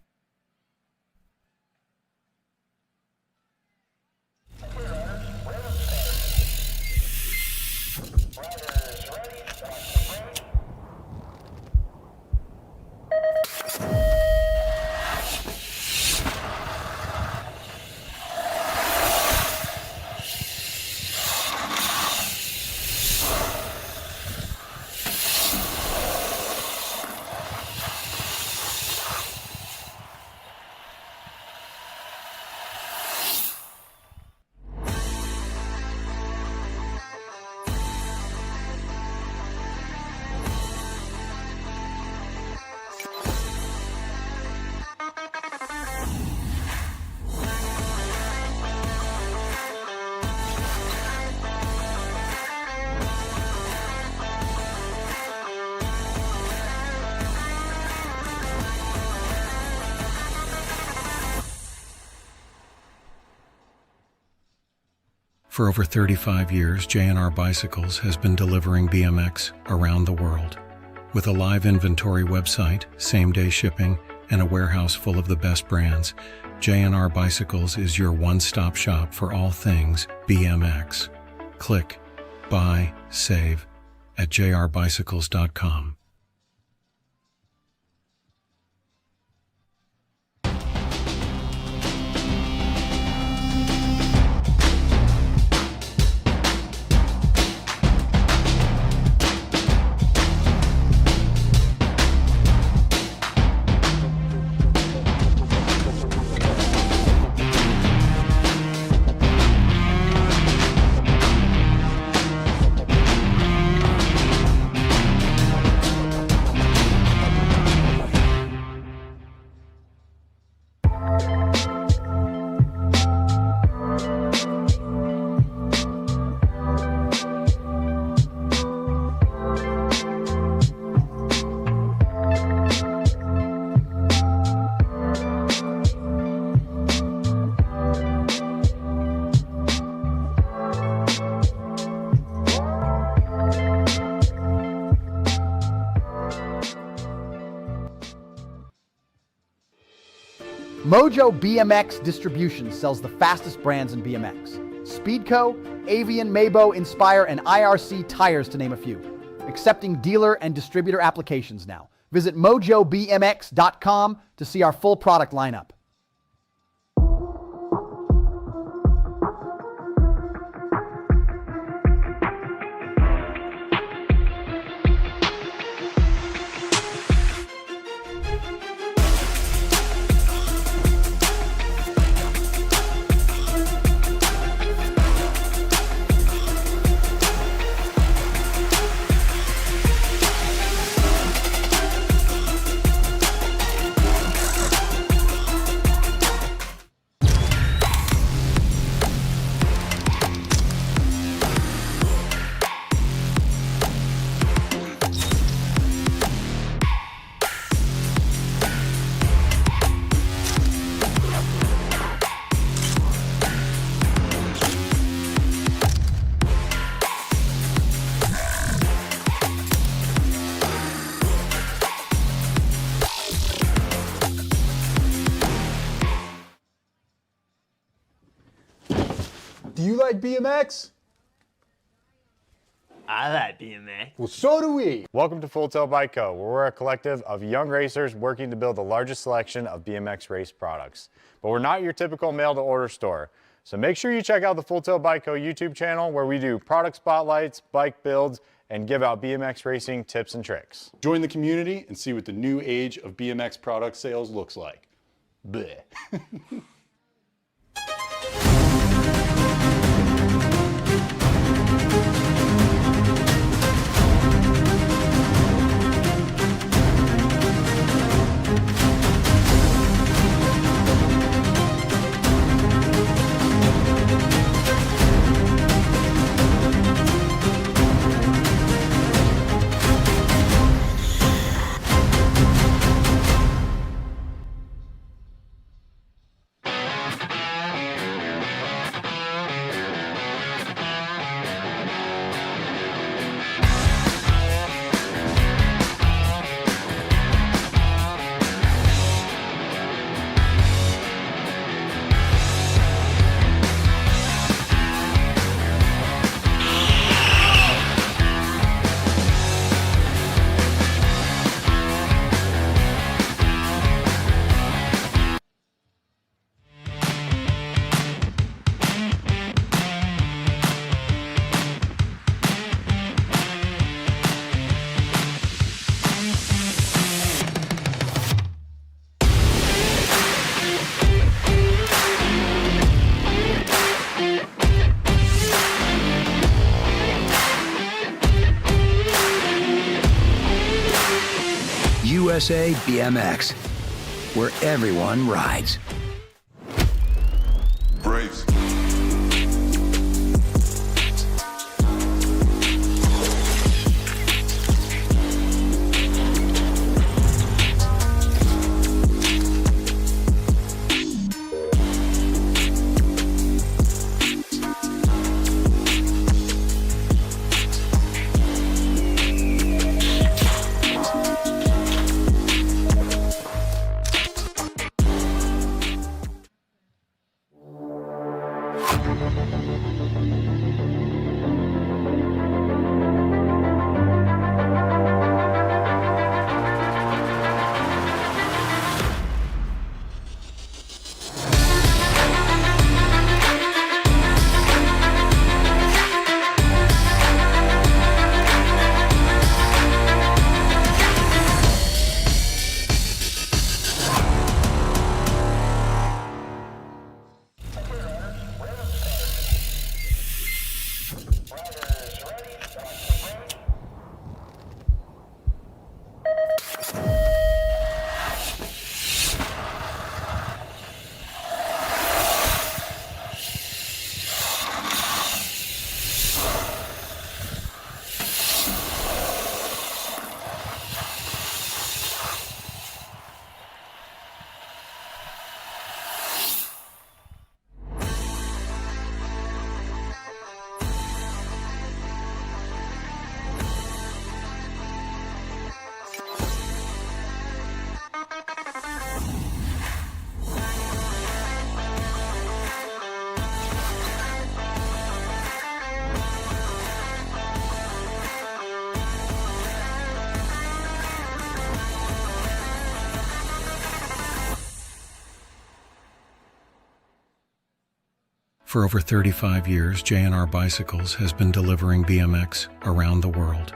For over 35 years, J&R Bicycles has been delivering BMX around the world. With a live inventory website, same-day shipping, and a warehouse full of the best brands, J&R Bicycles is your one-stop shop for all things BMX. Click, buy, save at jrbicycles.com. Mojo BMX Distribution sells the fastest brands in BMX. Speedco, Avian, Mabo, Inspire, and IRC tires to name a few. Accepting dealer and distributor applications now. Visit mojobmx.com to see our full product lineup. Do you like BMX? I like BMX. Well, so do we. Welcome to Full Tilt Bike Co., where we're a collective of young racers working to build the largest selection of BMX race products. But we're not your typical mail-to-order store. So make sure you check out the Full Tilt Bike Co. YouTube channel, where we do product spotlights, bike builds, and give out BMX racing tips and tricks. Join the community and see what the new age of BMX product sales looks like. Bleh. USA BMX, where everyone rides. Braves. For over 35 years, J&R Bicycles has been delivering BMX around the world.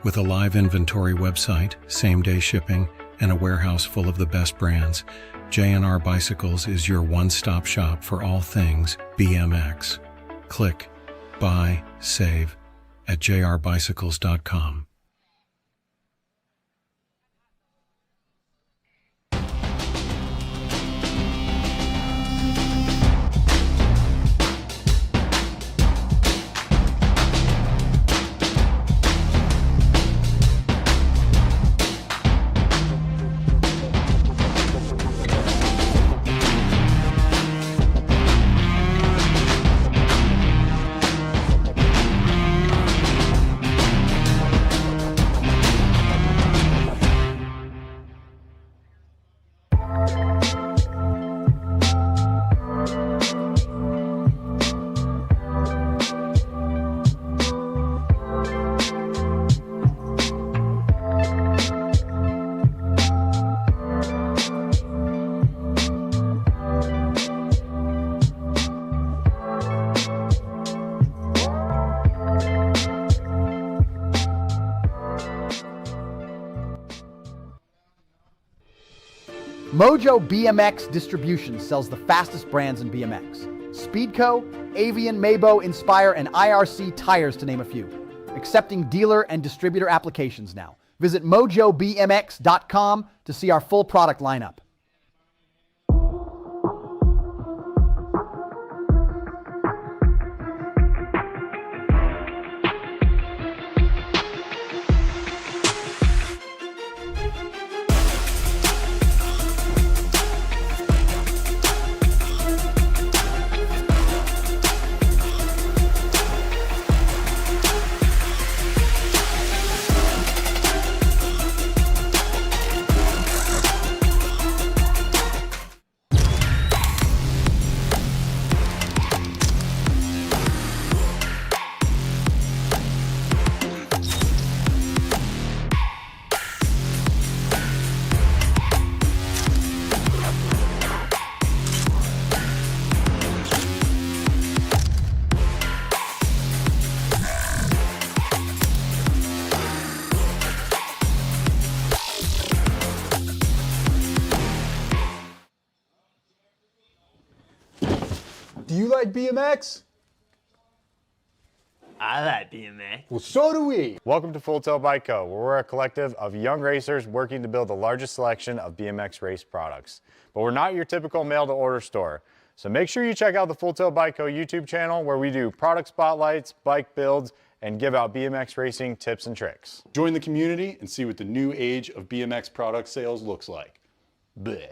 With a live inventory website, same-day shipping, and a warehouse full of the best brands, J&R Bicycles is your one-stop shop for all things BMX. Click, buy, save at jrbicycles.com. Mojo BMX Distribution sells the fastest brands in BMX. Speedco, Avian, Mabo, Inspire, and IRC tires, to name a few. Accepting dealer and distributor applications now. Visit mojobmx.com to see our full product lineup. Do you like BMX? I like BMX. Well, so do we. Welcome to Full Tilt Bike Co., where we're a collective of young racers working to build the largest selection of BMX race products. But we're not your typical mail-to-order store. So make sure you check out the Full Tilt Bike Co. YouTube channel, where we do product spotlights, bike builds, and give out BMX racing tips and tricks. Join the community and see what the new age of BMX product sales looks like. Bleh.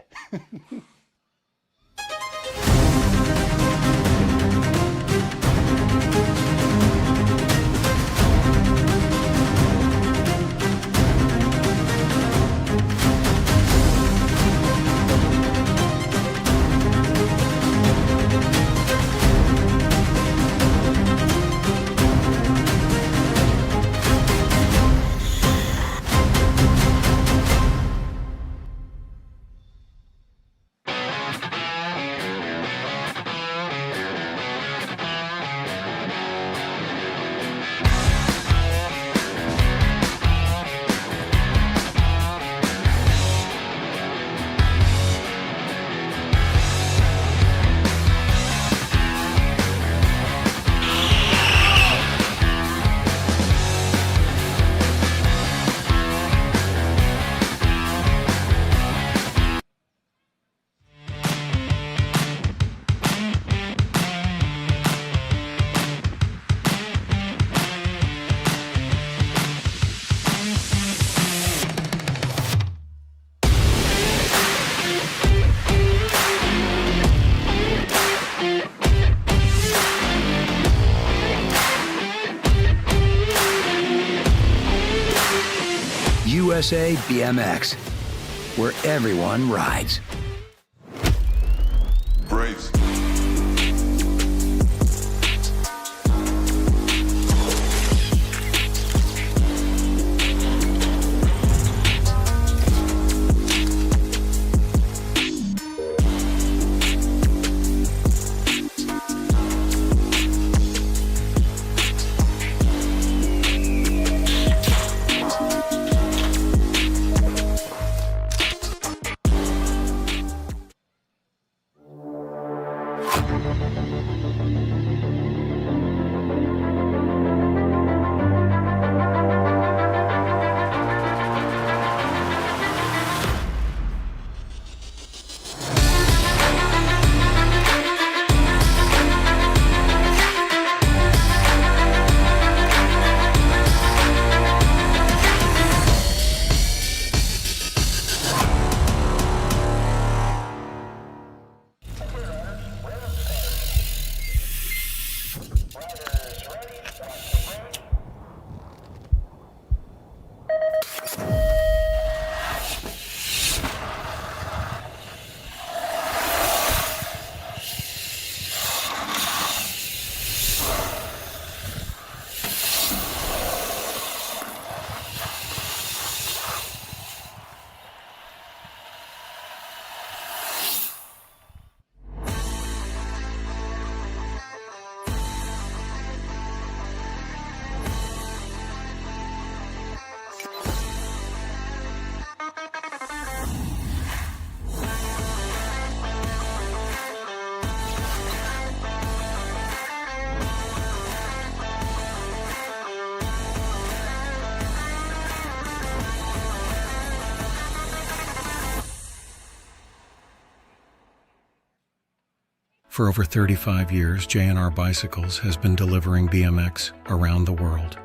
USA BMX, where everyone rides. Brace. For over 35 years, J&R Bicycles has been delivering BMX around the world.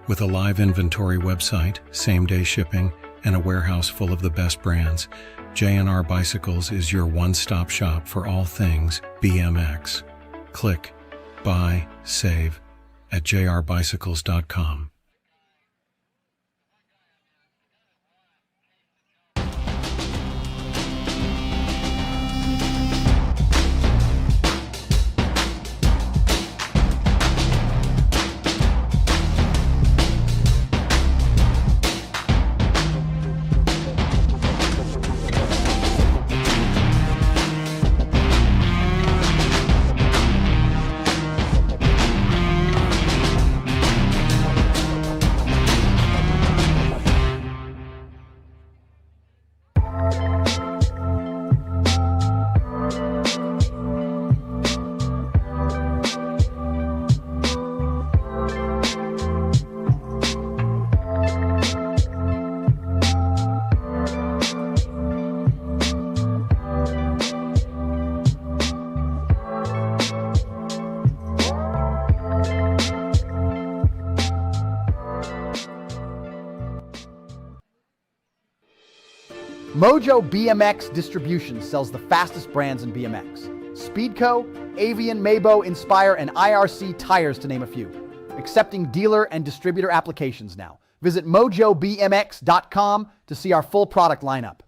With a live inventory website, same-day shipping, and a warehouse full of the best brands, J&R Bicycles is your one-stop shop for all things BMX. Click, buy, save at jrbicycles.com. Mojo BMX Distribution sells the fastest brands in BMX. Speedco, Avian, Mabo, Inspire, and IRC tires to name a few. Accepting dealer and distributor applications now. Visit mojobmx.com to see our full product lineup.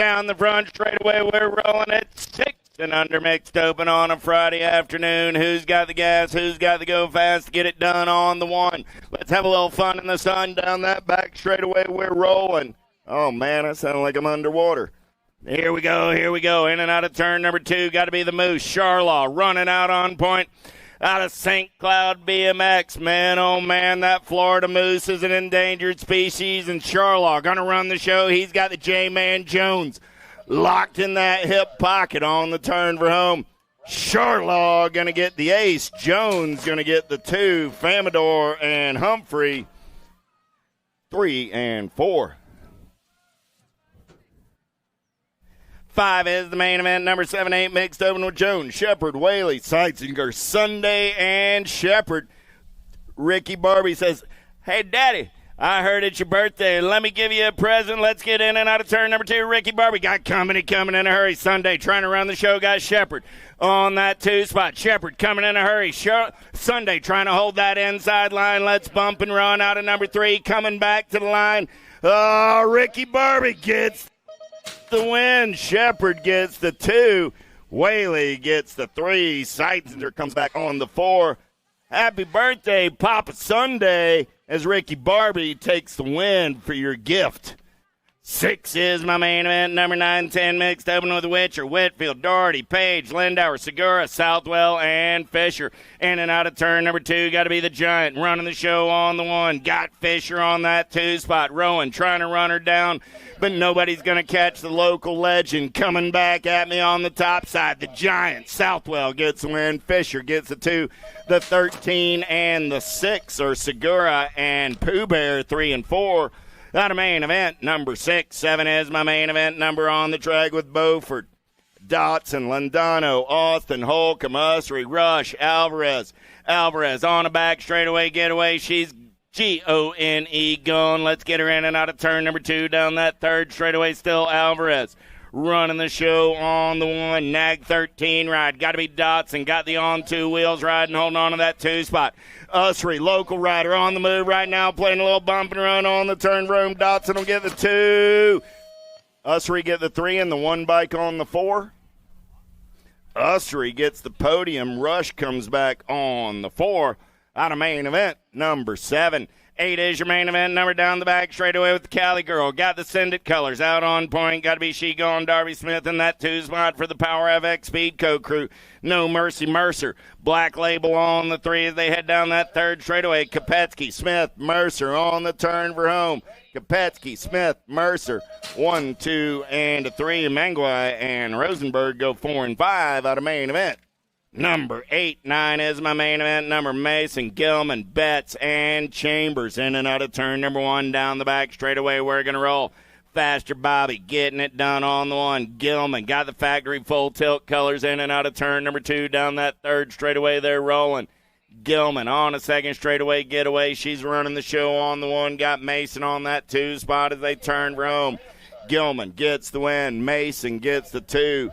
Down the front straightaway, we're rolling at 6 and under mixed open on a Friday afternoon. Who's got the gas? Who's got the go fast to get it done on the one? Let's have a little fun in the sun. Down that back straightaway, we're rolling. Oh, man, I sound like I'm underwater. Here we go. In and out of turn number 2. Got to be the Moose. Charlaw running out on point. Out of St. Cloud BMX. Man, oh, man, that Florida Moose is an endangered species. And Charlaw going to run the show. He's got the J-Man Jones locked in that hip pocket on the turn for home. Charlaw going to get the ace. Jones going to get the 2. Famador and Humphrey, 3 and 4. 5 is the main event. Number 7-8 mixed open with Jones, Shepard, Whaley, Seitzinger, Sunday, and Shepard. Ricky Barbie says, "Hey, Daddy, I heard it's your birthday. Let me give you a present. Let's get in and out of turn number 2. Ricky Barbie got company coming in a hurry. Sunday trying to run the show. Got Shepard on that 2 spot. Shepard coming in a hurry. Sunday trying to hold that inside line. Let's bump and run out of number 3. Coming back to the line. Oh, Ricky Barbie gets the win. Shepard gets the 2. Whaley gets the 3. Seitzinger comes back on the 4. Happy birthday, Papa Sunday, as Ricky Barbie takes the win for your gift. 6 is my main event. Number 9-10 mixed open with Witcher, Whitfield, Doherty, Page, Lindauer, Segura, Southwell, and Fisher. In and out of turn number 2, got to be the Giant running the show on the 1. Got Fisher on that 2 spot. Rowan trying to run her down, but nobody's going to catch the local legend coming back at me on the top side. The Giant. Southwell gets the win. Fisher gets the 2. The 13 and the 6 are Segura and Pooh Bear, 3 and 4. Not a main event. Number 6, 7 is my main event number on the track with Beaufort, Dotson, Londano, Austin, Holcomb, Usry, Rush, Alvarez. Alvarez on a back straightaway getaway. She's Gone going. Let's get her in and out of turn number 2 down that 3rd straightaway. Still Alvarez running the show on the 1. Nag 13 ride. Got to be Dotson. Got the on 2 wheels riding, holding on to that 2 spot. Usry, local rider on the move right now, playing a little bump and run on the turn room. Dotson will get the 2. Usry get the 3 and the 1 bike on the 4. Usry gets the podium. Rush comes back on the 4. Out of main event, number 7. 8 is your main event number down the back straightaway with the Cali Girl. Got the Send It colors out on point. Got to be She Gone, Darby Smith in that 2 spot for the Power FX Speedco crew. No Mercy Mercer. Black Label on the 3 as they head down that 3rd straightaway. Kopetsky, Smith, Mercer on the turn for home. Kopetsky, Smith, Mercer, 1, 2, and a 3. Mangwai and Rosenberg go 4 and 5 out of main event. Number 8, 9 is my main event number. Mason, Gilman, Betts, and Chambers in and out of turn number 1 down the back straightaway. We're going to roll. Faster Bobby getting it done on the 1. Gilman got the factory full tilt colors in and out of turn number 2 down that 3rd straightaway. They're rolling. Gilman on a 2nd straightaway getaway. She's running the show on the 1. Got Mason on that 2 spot as they turn for home. Gilman gets the win. Mason gets the 2.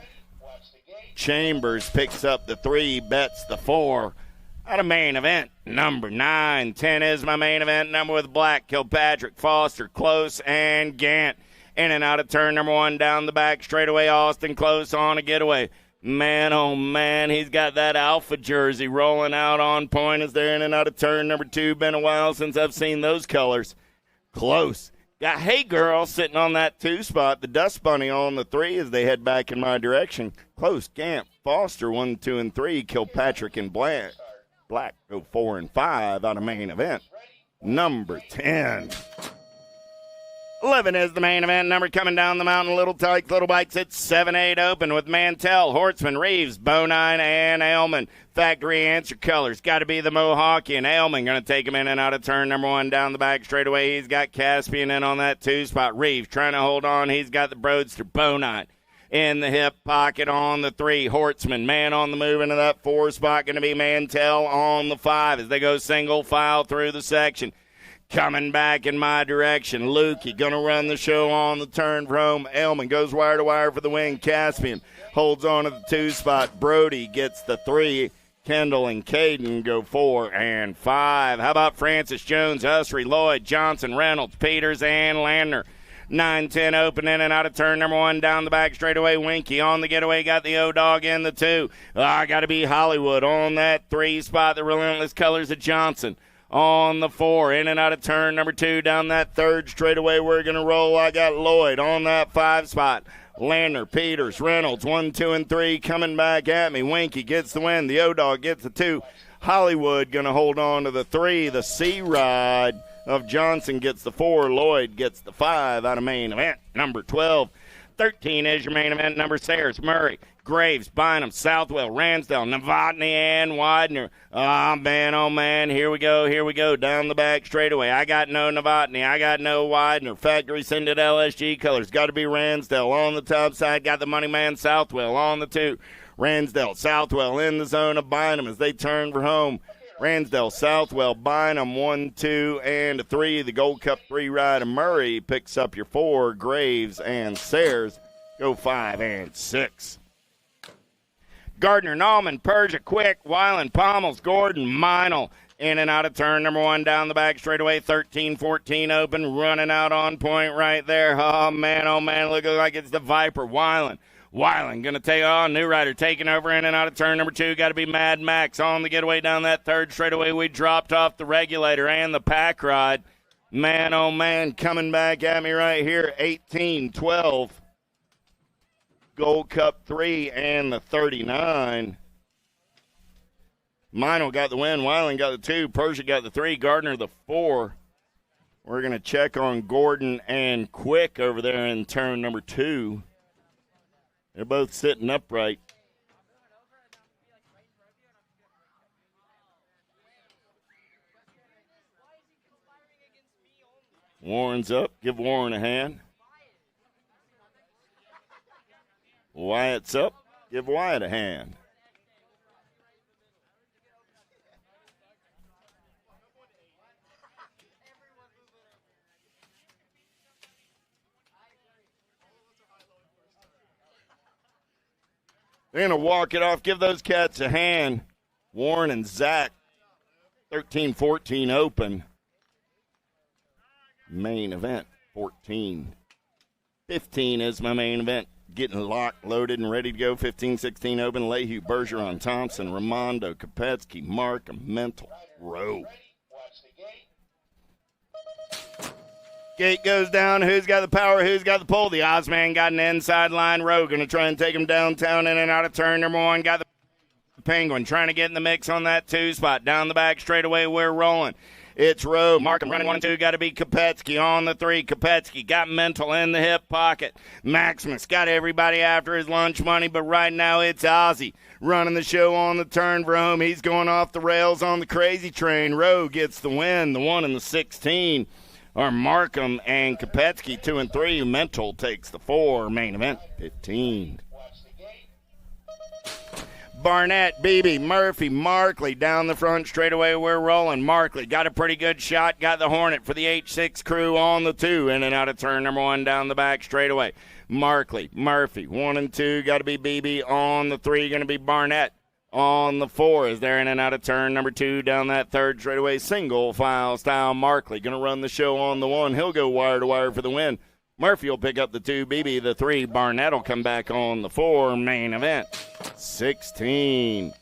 Chambers picks up the 3, Betts the 4. Out of main event, number 9. 10 is my main event number with Black, Kilpatrick, Foster, Close, and Gant. In and out of turn number 1 down the back straightaway. Austin Close on a getaway. Man, oh man, he's got that Alpha jersey rolling out on point as they're in and out of turn number 2. Been a while since I've seen those colors. Close. Got Hey Girl sitting on that 2 spot. The Dust Bunny on the 3 as they head back in my direction. Close, Gamp, Foster, 1, 2, and 3. Kilpatrick and Black go 4 and 5 out of main event. Number 10. 11 is the main event number coming down the mountain. Little Tykes, Little Bikes. It's 7-8 open with Mantell, Hortzman, Reeves, Bonine, and Ailman. Factory answer colors. Got to be the Mohawkian. Ailman going to take him in and out of turn number 1 down the back straightaway. He's got Caspian in on that 2 spot. Reeves trying to hold on. He's got the Broadster. Bonine in the hip pocket on the 3. Hortzman, man on the move into that 4 spot. Going to be Mantell on the 5 as they go single file through the section. Coming back in my direction, Lukey going to run the show on the turn for home. Ailman goes wire to wire for the win. Caspian holds on to the 2 spot. Brody gets the 3. Kendall and Caden go 4 and 5. How about Francis Jones, Usry, Lloyd, Johnson, Reynolds, Peters, and Landner? 9-10 open in and out of turn number 1 down the back straightaway. Winky on the getaway, got the O-Dog in the 2. Got to be Hollywood on that 3 spot. The Relentless Colors of Johnson on the 4, in and out of turn number 2 down that 3rd straightaway. We're going to roll. I got Lloyd on that 5 spot. Landner, Peters, Reynolds, 1, 2, and 3 coming back at me. Winky gets the win. The O-Dog gets the 2. Hollywood going to hold on to the 3. The C-Ride of Johnson gets the 4. Lloyd gets the 5 out of main event number 12. 13 is your main event number. Sayers, Murray, Graves, Bynum, Southwell, Ransdell, Novotny, and Widener. Oh, man, here we go, down the back straightaway. I got no Novotny, I got no Widener. Factory sending LSG colors. Got to be Ransdell on the top side. Got the money man Southwell on the 2. Ransdell, Southwell in the zone of Bynum as they turn for home. Ransdell, Southwell, Bynum, 1, 2, and 3. The Gold Cup 3 ride of Murray picks up your 4. Graves and Sayers go 5 and 6. Gardner, Nauman, Persia, Quick, Weiland, Pommels, Gordon, Meinl. In and out of turn number 1 down the back straightaway. 13-14 open, running out on point right there. Oh, man, looking like it's the Viper. Weiland going to take on New Rider, taking over in and out of turn number 2. Got to be Mad Max on the getaway down that 3rd straightaway. We dropped off the regulator and the pack ride. Man, coming back at me right here. 18-12. Gold Cup 3 and the 39. Meinl got the win. Weiland got the 2. Persia got the 3. Gardner the 4. We're going to check on Gordon and Quick over there in turn number 2. They're both sitting upright. Warren's up. Give Warren a hand. Wyatt's up. Give Wyatt a hand. They're going to walk it off. Give those cats a hand. Warren and Zach. 13-14 open. Main event. 14. 15 is my main event. Getting locked, loaded, and ready to go. 15-16 open. Lehue, Bergeron, Thompson, Raimondo, Kopetsky, Markham, Mental, Rowe. Gate goes down. Who's got the power? Who's got the pull? The Ozman got an inside line. Rowe going to try and take him downtown in and out of turn number 1. Got the Penguin trying to get in the mix on that 2 spot. Down the back straightaway, we're rolling. It's Rowe. Markham running 1 and 2. Got to be Kopetsky on the 3. Kopetsky got Mental in the hip pocket. Maximus got everybody after his lunch money, but right now it's Ozzy running the show on the turn for home. He's going off the rails on the crazy train. Rowe gets the win. The 1 and the 16 are Markham and Kopetsky. 2 and 3. Mental takes the 4. Main event 15. Barnett, Beebe, Murphy, Markley down the front straightaway. We're rolling. Markley got a pretty good shot. Got the Hornet for the H6 crew on the 2. In and out of turn number 1 down the back straightaway. Markley, Murphy, 1 and 2. Got to be Beebe on the 3. Going to be Barnett on the 4. Is there in and out of turn number 2 down that 3rd straightaway. Single file style. Markley going to run the show on the 1. He'll go wire to wire for the win. Murphy will pick up the 2, Beebe the 3. Barnett will come back on the 4. Main event 16.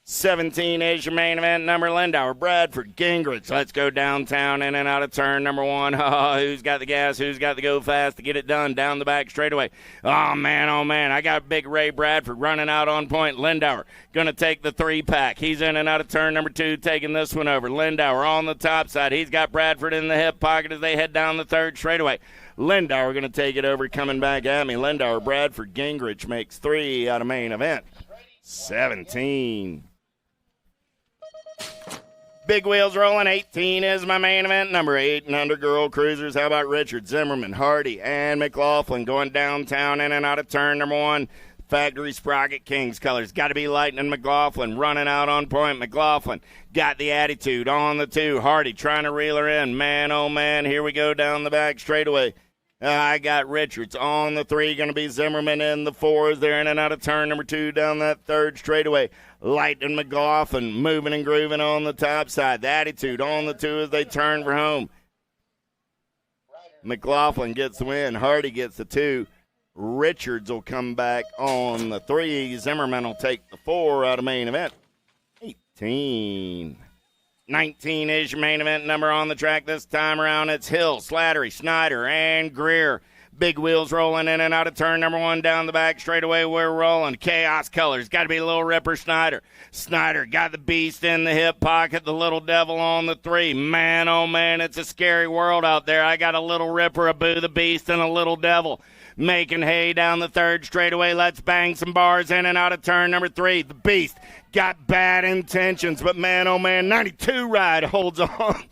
17 is your main event number. Lindauer, Bradford, Gingrich. Let's go downtown in and out of turn number 1. Who's got the gas? Who's got the go fast to get it done down the back straightaway? Oh, man. I got big Ray Bradford running out on point. Lindauer going to take the 3-pack. He's in and out of turn number 2, taking this one over. Lindauer on the top side. He's got Bradford in the hip pocket as they head down the 3rd straightaway. Lindauer going to take it over, coming back at me. Lindauer, Bradford, Gingrich makes 3 out of main event. 17. Big wheels rolling. 18 is my main event. Number 8 and under girl cruisers. How about Richard, Zimmerman, Hardy, and McLaughlin going downtown in and out of turn number 1. Factory Sprocket Kings colors. Got to be Lightning McLaughlin running out on point. McLaughlin got the attitude on the 2. Hardy trying to reel her in. Man, oh man, here we go down the back straightaway. I got Richards on the 3, going to be Zimmerman in the 4s. They're in and out of turn number 2 down that third straightaway. Lightning McLaughlin moving and grooving on the top side. The attitude on the 2 as they turn for home. McLaughlin gets the win. Hardy gets the 2. Richards will come back on the 3. Zimmerman will take the 4 out of main event. 18. 19 is your main event number on the track this time around. It's Hill, Slattery, Snyder, and Greer. Big wheels rolling in and out of turn number 1 down the back straightaway. We're rolling. Chaos colors. Got to be Little Ripper Snyder. Snyder got the beast in the hip pocket. The Little Devil on the 3. Man, oh man, it's a scary world out there. I got a Little Ripper, a Boo the Beast, and a Little Devil making hay down the third straightaway. Let's bang some bars in and out of turn number 3. The Beast got bad intentions, but man, oh man, 92 ride holds on.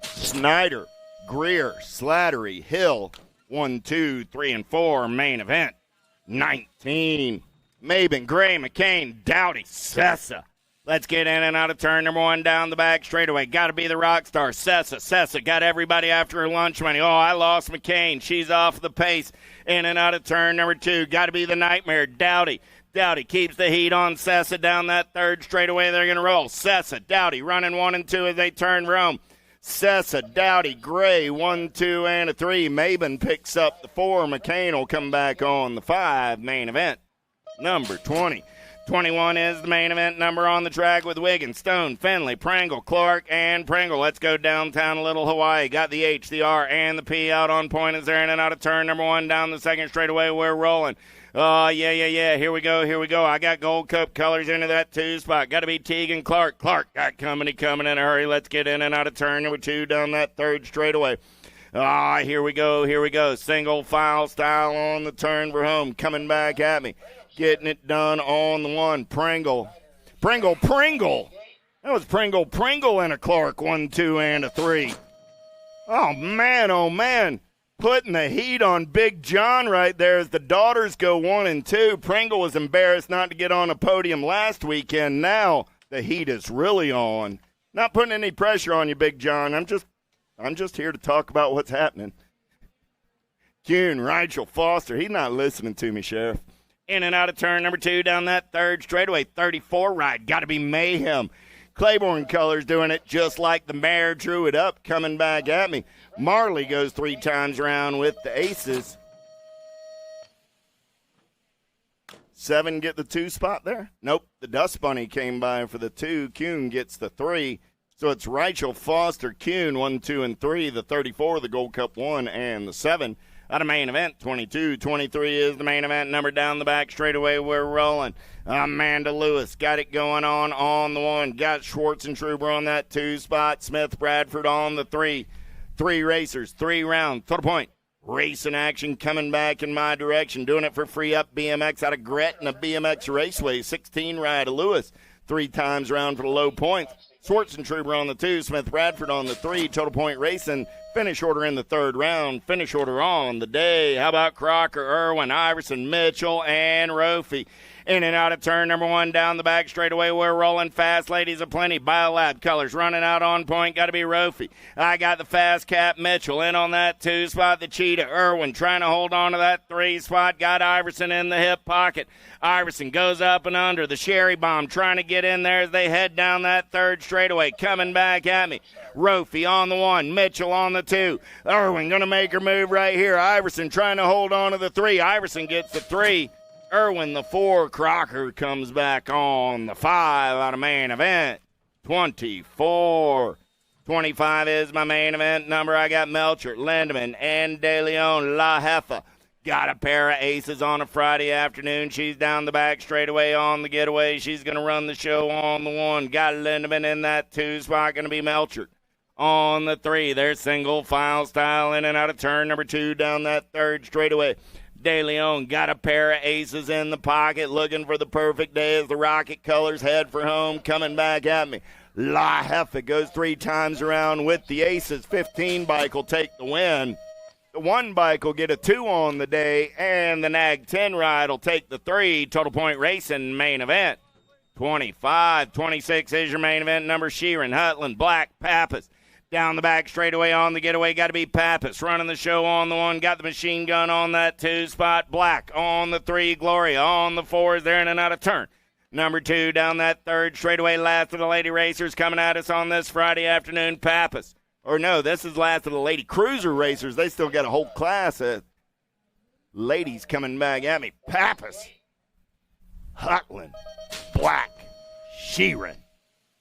Snyder, Greer, Slattery, Hill, 1, 2, 3, and 4, main event. 19, Maben, Gray, McCain, Dowdy, Sessa. Let's get in and out of turn number 1 down the back straightaway. Got to be the rock star, Sessa. Sessa got everybody after her lunch money. Oh, I lost McCain. She's off the pace. In and out of turn number 2. Got to be the nightmare, Dowdy. Dowdy keeps the heat on Sessa down that third straightaway. They're going to roll. Sessa, Dowdy running 1 and 2 as they turn Rome. Sessa, Dowdy, Gray, 1, 2, and a 3. Maben picks up the 4. McCain will come back on the 5. Main event number 20. 21 is the main event number on the track with Wiggins, Stone, Finley, Pringle, Clark, and Pringle. Let's go downtown a little Hawaii. Got the H, the R, and the P out on point as they're in and out of turn number 1 down the second straightaway. We're rolling. Oh, yeah. Here we go. I got Gold Cup colors into that 2 spot. Got to be Teagan Clark. Clark got company coming in a hurry. Let's get in and out of turn number 2 down that third straightaway. Ah, here we go. Single file style on the turn for home. Coming back at me. Getting it done on the 1. Pringle. That was Pringle and a Clark. 1, 2, and a 3. Oh, man. Putting the heat on Big John right there as the daughters go 1 and 2. Pringle was embarrassed not to get on a podium last weekend. Now the heat is really on. Not putting any pressure on you, Big John. I'm just here to talk about what's happening. Kuhn, Rachel, Foster. He's not listening to me, Sheriff. In and out of turn number 2 down that third straightaway. 34 ride. Got to be Mayhem. Claiborne colors doing it just like the mare drew it up, coming back at me. Marley goes 3 times around with the aces. 7 get the 2 spot there? Nope. The Dust Bunny came by for the 2. Kuhn gets the 3. So it's Rachel, Foster, Kuhn, 1, 2, and 3. The 34, the Gold Cup 1, and the 7. Out of main event, 22, 23 is the main event number down the back straightaway. We're rolling. Amanda Lewis got it going on the 1. Got Schwartz and Truber on that 2 spot. Smith Bradford on the 3. 3 racers, 3 rounds. To the point. Racing action coming back in my direction. Doing it for Free Up BMX out of Gretna BMX Raceway. 16 ride of Lewis. 3 times round for the low points. Schwartz and Truber on the 2. Smith Bradford on the 3. Total Point Racing. Finish order in the 3rd round. Finish order on the day. How about Crocker, Irwin, Iverson, Mitchell, and Rofi? In and out of turn number 1 down the back straightaway. We're rolling fast. Ladies aplenty. Biolab colors running out on point. Got to be Rofi. I got the fast cap Mitchell in on that 2 spot. The Cheetah. Irwin trying to hold on to that 3 spot. Got Iverson in the hip pocket. Iverson goes up and under. The Sherry Bomb trying to get in there as they head down that 3rd straightaway. Coming back at me. Rofi on the 1. Mitchell on the 2. Irwin going to make her move right here. Iverson trying to hold on to the 3. Iverson gets the 3. Irwin the 4. Crocker comes back on the 5 out of main event. 24. 25 is my main event number. I got Melcher, Lindemann, and De Leon. La Jefa. Got a pair of aces on a Friday afternoon. She's down the back straightaway on the getaway. She's going to run the show on the 1. Got Lindemann in that 2 spot. Going to be Melcher. on the 3. They're single file style in and out of turn number 2 down that third straightaway. De Leon got a pair of aces in the pocket, looking for the perfect day as the Rocket Colors head for home, coming back at me. La Heffa goes 3 times around with the aces. 15 bike will take the win. The 1 bike will get a 2 on the day, and the Nag 10 ride will take the 3. Total Point Racing main event. 25-26 is your main event number. Sheeran, Hutland, Black, Pappas. Down the back straightaway on the getaway, got to be Pappas. Running the show on the 1, got the machine gun on that 2 spot. Black on the 3, Gloria on the 4 is there in and out of turn. Number 2 down that third straightaway, last of the Lady Racers coming at us on this Friday afternoon, Pappas. Or no, this is last of the Lady Cruiser Racers. They still got a whole class of ladies coming back at me. Pappas, Hutland, Black, Sheeran.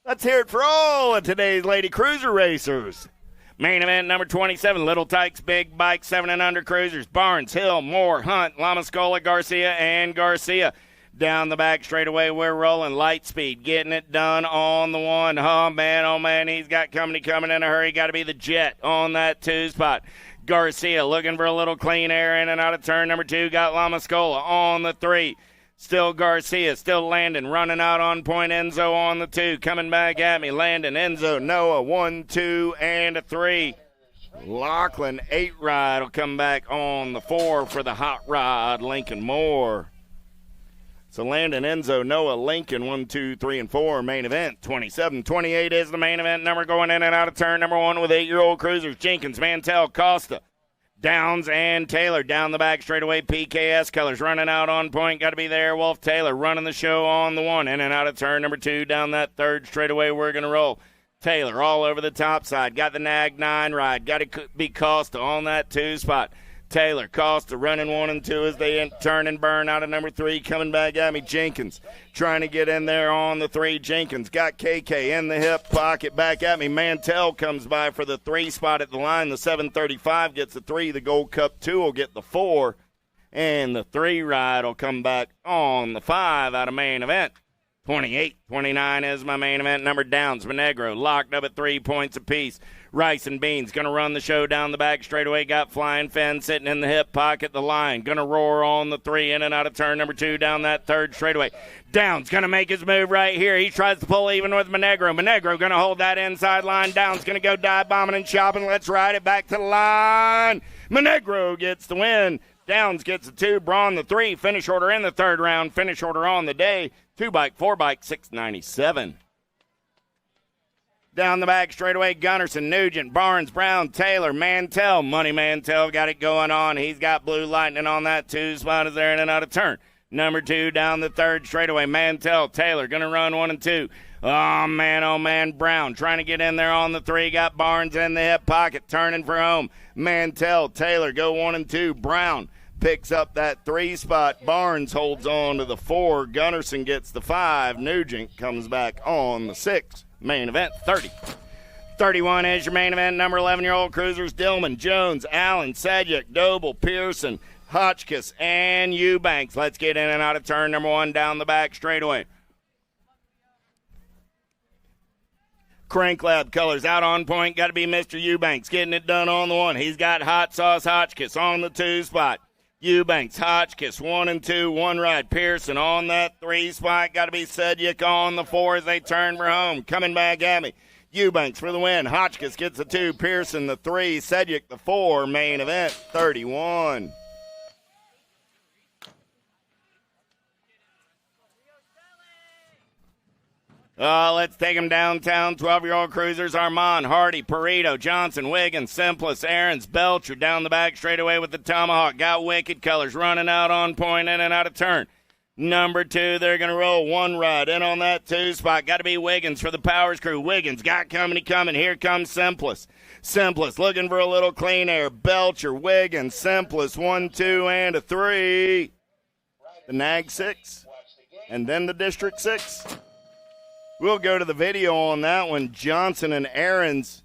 Let's hear it for all of today's Lady Cruiser Racers. Main event number 27, Little Tykes, Big Bike, 7 and under cruisers. Barnes, Hill, Moore, Hunt, Lamascola, Garcia, and Garcia. Down the back straightaway, we're rolling. Lightspeed getting it done on the 1. Oh, man, he's got company coming in a hurry. Got to be the Jet on that 2 spot. Garcia looking for a little clean air in and out of turn number 2. Got Lamascola on the 3. Still Garcia, still Landon, running out on point. Enzo on the 2, coming back at me. Landon, Enzo, Noah, 1, 2, and a 3. Lachlan, 8 ride will come back on the 4 for the hot rod, Lincoln Moore. So Landon, Enzo, Noah, Lincoln, 1, 2, 3, and 4. Main event, 27-28 is the main event number going in and out of turn number 1 with 8-year-old cruisers. Jenkins, Mantell, Costa. Downs and Taylor down the back straightaway. PKS Colors running out on point. Got to be there. Wolf Taylor running the show on the 1. In and out of turn number 2 down that third straightaway. We're going to roll. Taylor all over the top side. Got the Nag 9 ride. Got to be Costa on that 2 spot. Taylor, Costa running 1 and 2 as they turn and burn out of number 3. Coming back at me. Jenkins trying to get in there on the 3. Jenkins got KK in the hip pocket. Back at me. Mantell comes by for the 3 spot at the line. The 735 gets the 3. The Gold Cup 2 will get the 4. And the 3 ride will come back on the 5 out of main event. 28-29 is my main event number. Downs, Monegro locked up at 3 points apiece. Rice and Beans going to run the show down the back straightaway. Got Flying Finn sitting in the hip pocket. The line going to roar on the 3 in and out of turn number 2 down that third straightaway. Downs going to make his move right here. He tries to pull even with Monegro. Monegro going to hold that inside line. Downs going to go dive bombing and chopping. Let's ride it back to the line. Monegro gets the win. Downs gets the 2. Braun the 3. Finish order in the third round. Finish order on the day. 2 bike, 4 bike, $697. Down the back straightaway, Gunnarsson, Nugent, Barnes, Brown, Taylor, Mantell. Money Mantell got it going on. He's got Blue Lightning on that 2 spot is there in and out of turn. Number 2 down the third straightaway, Mantell, Taylor going to run 1 and 2. Oh, man, Brown trying to get in there on the 3. Got Barnes in the hip pocket, turning for home. Mantell, Taylor go 1 and 2. Brown picks up that 3 spot. Barnes holds on to the 4. Gunnarsson gets the 5. Nugent comes back on the 6. Main event 30. 31 is your main event. Number 11-year-old cruisers. Dillman, Jones, Allen, Sedgwick, Doble, Pearson, Hotchkiss, and Eubanks. Let's get in and out of turn number 1 down the back straightaway. Crank Lab Colors out on point. Got to be Mr. Eubanks getting it done on the 1. He's got Hot Sauce Hotchkiss on the 2 spot. Eubanks, Hotchkiss, 1 and 2, 1 ride. Pearson on that 3 spot. Got to be Sedgwick on the 4 as they turn for home. Coming back at me. Eubanks for the win. Hotchkiss gets the 2. Pearson the 3. Sedgwick the 4. Main event 31. Let's take them downtown. 12-year-old cruisers. Armand, Hardy, Perito, Johnson, Wiggins, Simpless, Aarons, Belcher down the back straightaway with the Tomahawk. Got Wicked Colors running out on point in and out of turn. Number 2, they're going to roll 1 ride in on that 2 spot. Got to be Wiggins for the Powers crew. Wiggins got company coming. Here comes Simpless. Simpless looking for a little clean air. Belcher, Wiggins, Simpless, 1, 2, and a 3. The Nag 6, and then the District 6. We'll go to the video on that one. Johnson and Aarons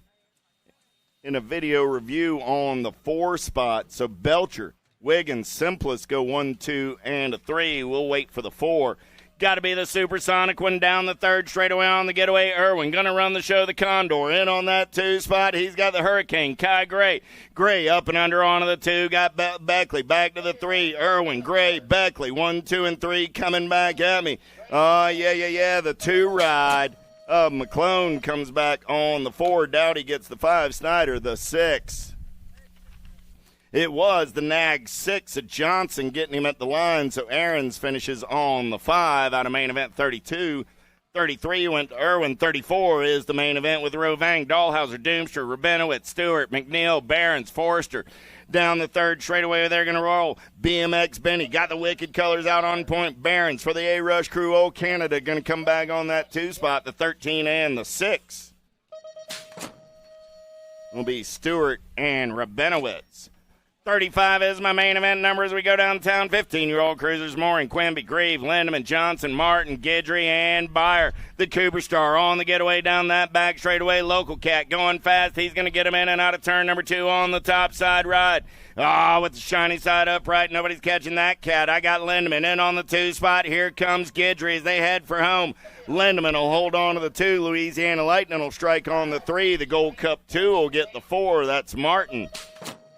in a video review on the 4 spot. So Belcher, Wiggins, Simpless go 1, 2, and a 3. We'll wait for the 4. Got to be the supersonic one down the third straightaway on the getaway. Irwin going to run the show, the Condor. In on that 2 spot, he's got the Hurricane. Kai Gray. Gray up and under onto the 2. Got Beckley back to the 3. Irwin, Gray, Beckley. 1, 2, and 3 coming back at me. Yeah. The 2 ride of McClone comes back on the 4. Dowdy gets the 5. Snyder, the 6. It was the Nag 6 of Johnson getting him at the line, so Aarons finishes on the 5 out of main event 32. 33 went to Irwin. 34 is the main event with Rovang, Dahlhauser, Doomster, Rabinowitz, Stewart, McNeil, Barons, Forrester. Down the third straightaway, they're going to roll. BMX Benny got the Wicked colors out on point. Barons for the A-Rush crew. Old Canada going to come back on that 2 spot, the 13 and the 6. Will be Stewart and Rabinowitz. 35 is my main event number as we go downtown. 15-year-old cruisers, Mooring, Quimby, Grieve, Lindeman, Johnson, Martin, Guidry, and Byer. The Cooper Star on the getaway down that back straightaway. Local Cat going fast. He's going to get him in and out of turn number 2 on the top side ride. With the shiny side upright. Nobody's catching that Cat. I got Lindeman in on the 2 spot. Here comes Guidry as they head for home. Lindeman will hold on to the 2. Louisiana Lightning will strike on the 3. The Gold Cup 2 will get the 4. That's Martin.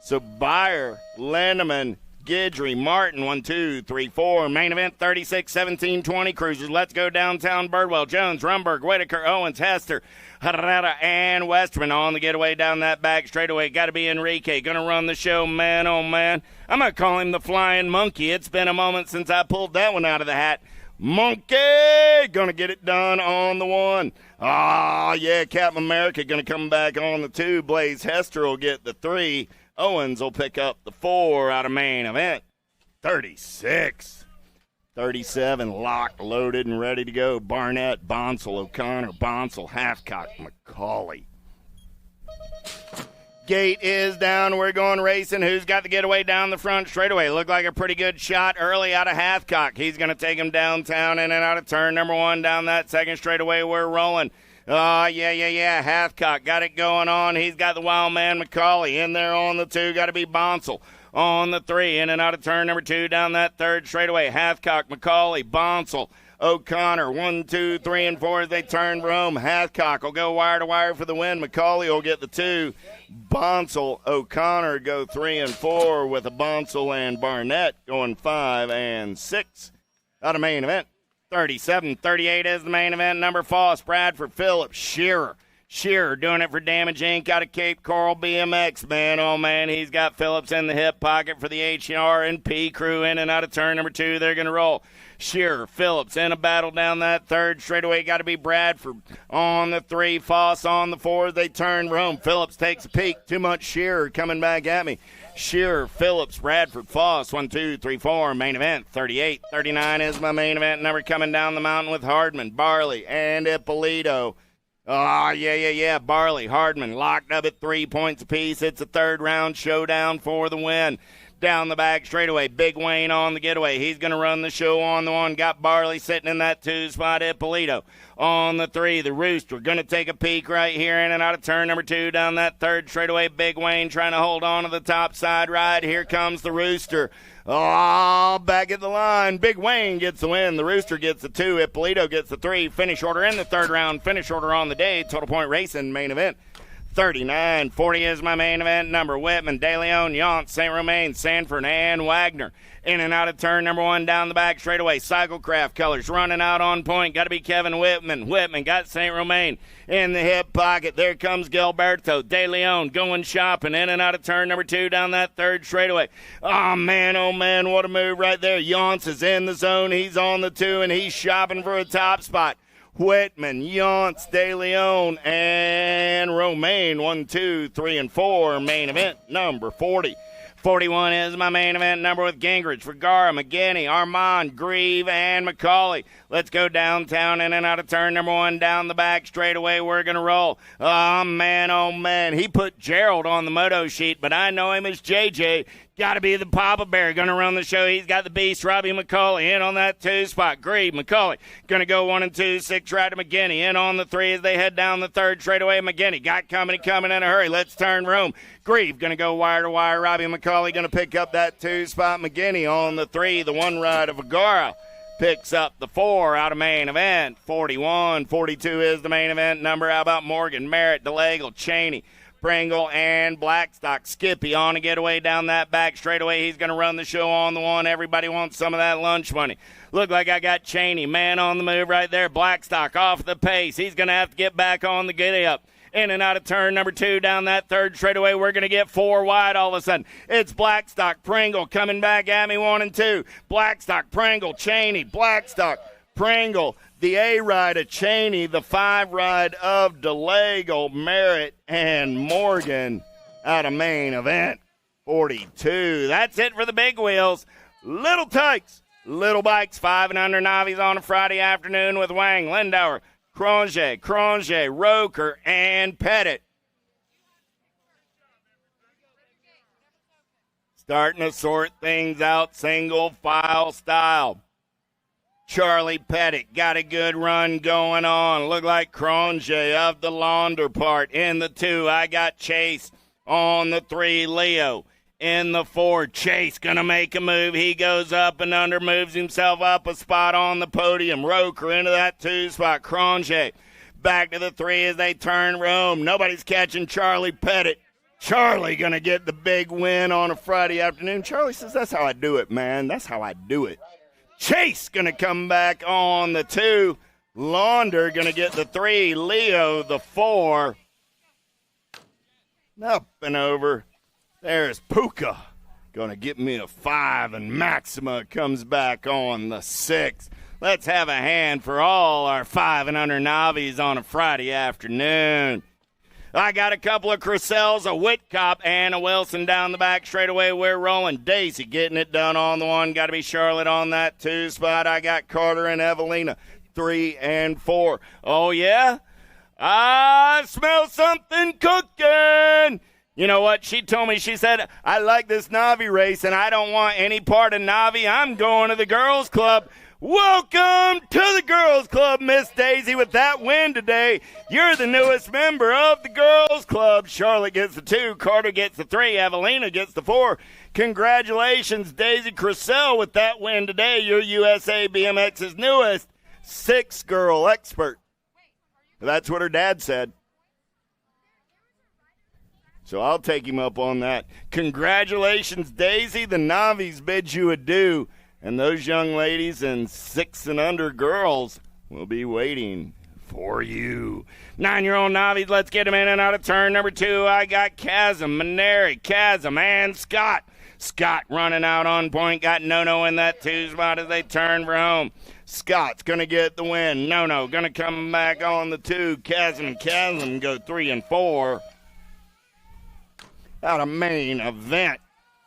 So Byer, Lindeman, Guidry, Martin, 1, 2, 3, 4. Main event 36, 17, 20 cruisers. Let's go downtown. Birdwell, Jones, Rumberg, Whitaker, Owens, Hester, Herrera, and Westerman on the getaway down that back straightaway. Got to be Enrique. Going to run the show, man, oh man. I'm going to call him the Flying Monkey. It's been a moment since I pulled that one out of the hat. Monkey going to get it done on the 1. Yeah, Captain America going to come back on the 2. Blaze Hester will get the 3. Owens will pick up the 4 out of main event. 36. 37, locked, loaded, and ready to go. Barnett, Bonsall, O'Connor, Bonsall, Halfcock, McCauley. Gate is down. We're going racing. Who's got the getaway down the front straightaway? Looked like a pretty good shot early out of Hathcock. He's going to take him downtown in and out of turn number 1 down that second straightaway. We're rolling. Yeah. Hathcock got it going on. He's got the wild man McCauley in there on the 2. Got to be Bonsall on the 3. In and out of turn number 2 down that third straightaway. Hathcock, McCauley, Bonsall, O'Connor. 1, 2, 3, and 4 as they turn Rome. Hathcock will go wire to wire for the win. McCauley will get the 2. Bonsall, O'Connor go 3 and 4 with a Bonsall and Barnett going 5 and 6 out of main event. 37, 38 is the main event. Number Foss, Bradford, Phillips, Shearer. Shearer doing it for Damage Inc. out of Cape Coral BMX. Man, oh man, he's got Phillips in the hip pocket for the H&R&P crew in and out of turn number 2. They're going to roll. Shearer, Phillips in a battle down that third straightaway. Got to be Bradford on the 3. Foss on the 4. They turn Rome. Phillips takes a peek. Too much Shearer coming back at me. Shearer, Phillips, Bradford, Foss, 1, 2, 3, 4. Main event, 38, 39 is my main event number coming down the mountain with Hardman, Barley, and Ippolito. Yeah. Barley, Hardman locked up at 3 points apiece. It's a third round showdown for the win. Down the back straightaway, Big Wayne on the getaway. He's going to run the show on the 1. Got Barley sitting in that 2 spot. Ippolito on the 3. The Rooster going to take a peek right here in and out of turn number 2 down that third straightaway. Big Wayne trying to hold on to the top side ride. Here comes the Rooster. Back at the line. Big Wayne gets the win. The Rooster gets the 2. Ippolito gets the 3. Finish order in the third round. Finish order on the day. Total Point Racing main event. 39, 40 is my main event number. Whitman, De Leon, Yonce, St. Romain, Sanford, and Wagner. In and out of turn number 1 down the back straightaway. Cyclecraft colors running out on point. Got to be Kevin Whitman. Whitman got St. Romain in the hip pocket. There comes Gilberto. De Leon going shopping. In and out of turn number 2 down that third straightaway. Oh, man, what a move right there. Yonce is in the zone. He's on the 2, and he's shopping for a top spot. Whitman, Yonce, De Leon, and Romaine. 1, 2, 3, and 4. Main event number 40. 41 is my main event number with Gingrich, Vergara, McGinney, Armand, Grieve, and McCauley. Let's go downtown in and out of turn number 1 down the back straightaway. We're going to roll. Oh, man. He put Gerald on the moto sheet, but I know him as JJ. Got to be the Papa Bear. Going to run the show. He's got the beast, Robbie McCauley, in on that 2 spot. Grieve, McCauley. Going to go 1 and 2. 6 right to McGinney. In on the 3 as they head down the third straightaway. McGinney got coming in a hurry. Let's turn Rome. Grieve going to go wire to wire. Robbie McCauley going to pick up that 2 spot. McGinney on the 3. The 1 ride of Vergara. picks up the 4 out of main event. 41, 42 is the main event number. How about Morgan, Merritt, DeLagle, Cheney, Pringle, and Blackstock? Skippy on a getaway down that back straightaway. He's going to run the show on the 1. Everybody wants some of that lunch money. Look like I got Cheney, man on the move right there. Blackstock off the pace. He's going to have to get back on the giddy-up. In and out of turn number 2 down that third straightaway. We're going to get 4 wide all of a sudden. It's Blackstock, Pringle coming back at me 1 and 2. Blackstock, Pringle, Cheney, Blackstock, Pringle, the A ride of Cheney, the 5 ride of DeLagle, Merritt, and Morgan out of main event. 42. That's it for the big wheels. Little tykes, little bikes, 5 and under novice on a Friday afternoon with Wang, Lindauer, Cronje, Roker, and Pettit. Starting to sort things out single file style. Charlie Pettit got a good run going on. Look like Cronje of the Launder part. In the 2, I got Chase. On the 3, Leo. In the 4, Chase gonna make a move. He goes up and under, moves himself up a spot on the podium. Roker into that 2 spot. Cronje back to the 3 as they turn Rome. Nobody's catching Charlie Pettit. Charlie gonna get the big win on a Friday afternoon. Charlie says, that's how I do it, man. That's how I do it. Chase gonna come back on the 2. Launder gonna get the 3. Leo the 4. Up and over. There's Puka. Gonna get me a 5, and Maxima comes back on the 6. Let's have a hand for all our 5 and under novies on a Friday afternoon. I got a couple of Cruselles, a Whitcop, and a Wilson down the back straightaway. We're rolling. Daisy getting it done on the 1. Got to be Charlotte on that 2 spot. I got Carter and Evelina, 3 and 4. Oh, yeah? I smell something cooking. You know what? She told me, she said, I like this Navi race, and I don't want any part of Navi. I'm going to the girls' club. Welcome to the girls' club, Miss Daisy, with that win today. You're the newest member of the girls' club. Charlotte gets the 2, Carter gets the 3, Evelina gets the 4. Congratulations, Daisy Crusell, with that win today. You're USA BMX's newest 6-girl expert. That's what her dad said. So I'll take him up on that. Congratulations, Daisy. The Navis bid you adieu. And those young ladies and 6 and under girls will be waiting for you. 9-year-old Navis, let's get them in and out of turn number 2. I got Chasm, Maneri, Chasm, and Scott. Scott running out on point. Got No-No in that 2 spot as they turn for home. Scott's going to get the win. No-No going to come back on the 2. Chasm go 3 and 4. Out of main event,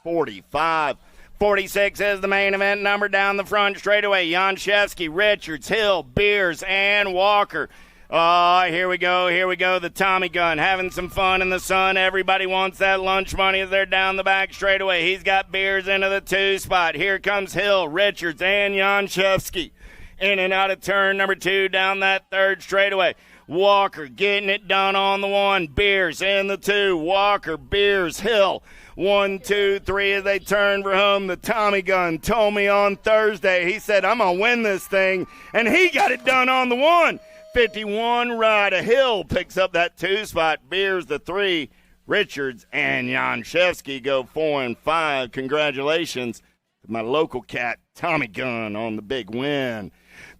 45. 46 is the main event number down the front straightaway. Janszewski, Richards, Hill, Beers, and Walker. Here we go. The Tommy gun having some fun in the sun. Everybody wants that lunch money as they're down the back straightaway. He's got Beers into the 2 spot. Here comes Hill, Richards, and Janszewski. In and out of turn number 2 down that third straightaway. Walker getting it done on the 1. Beers in the 2. Walker, Beers, Hill. 1, 2, 3 as they turn for home. The Tommy gun told me on Thursday, he said, I'm going to win this thing. And he got it done on the 1. 51 ride. A Hill picks up that 2 spot. Beers the 3. Richards and Janszewski go 4 and 5. Congratulations to my local cat, Tommy Gunn, on the big win.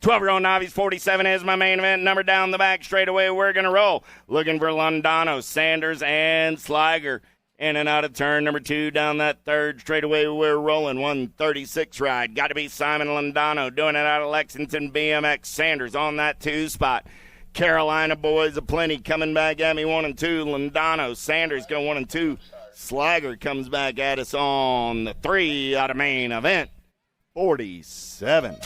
12-year-old Navi's 47 is my main event. Number down the back straightaway. We're going to roll. Looking for Londano, Sanders, and Sliger. In and out of turn number 2 down that third straightaway. We're rolling. 136 ride. Got to be Simon Londano doing it out of Lexington BMX. Sanders on that 2 spot. Carolina boys aplenty coming back at me 1 and 2. Londano, Sanders go 1 and 2. Sliger comes back at us on the 3 out of main event. 47.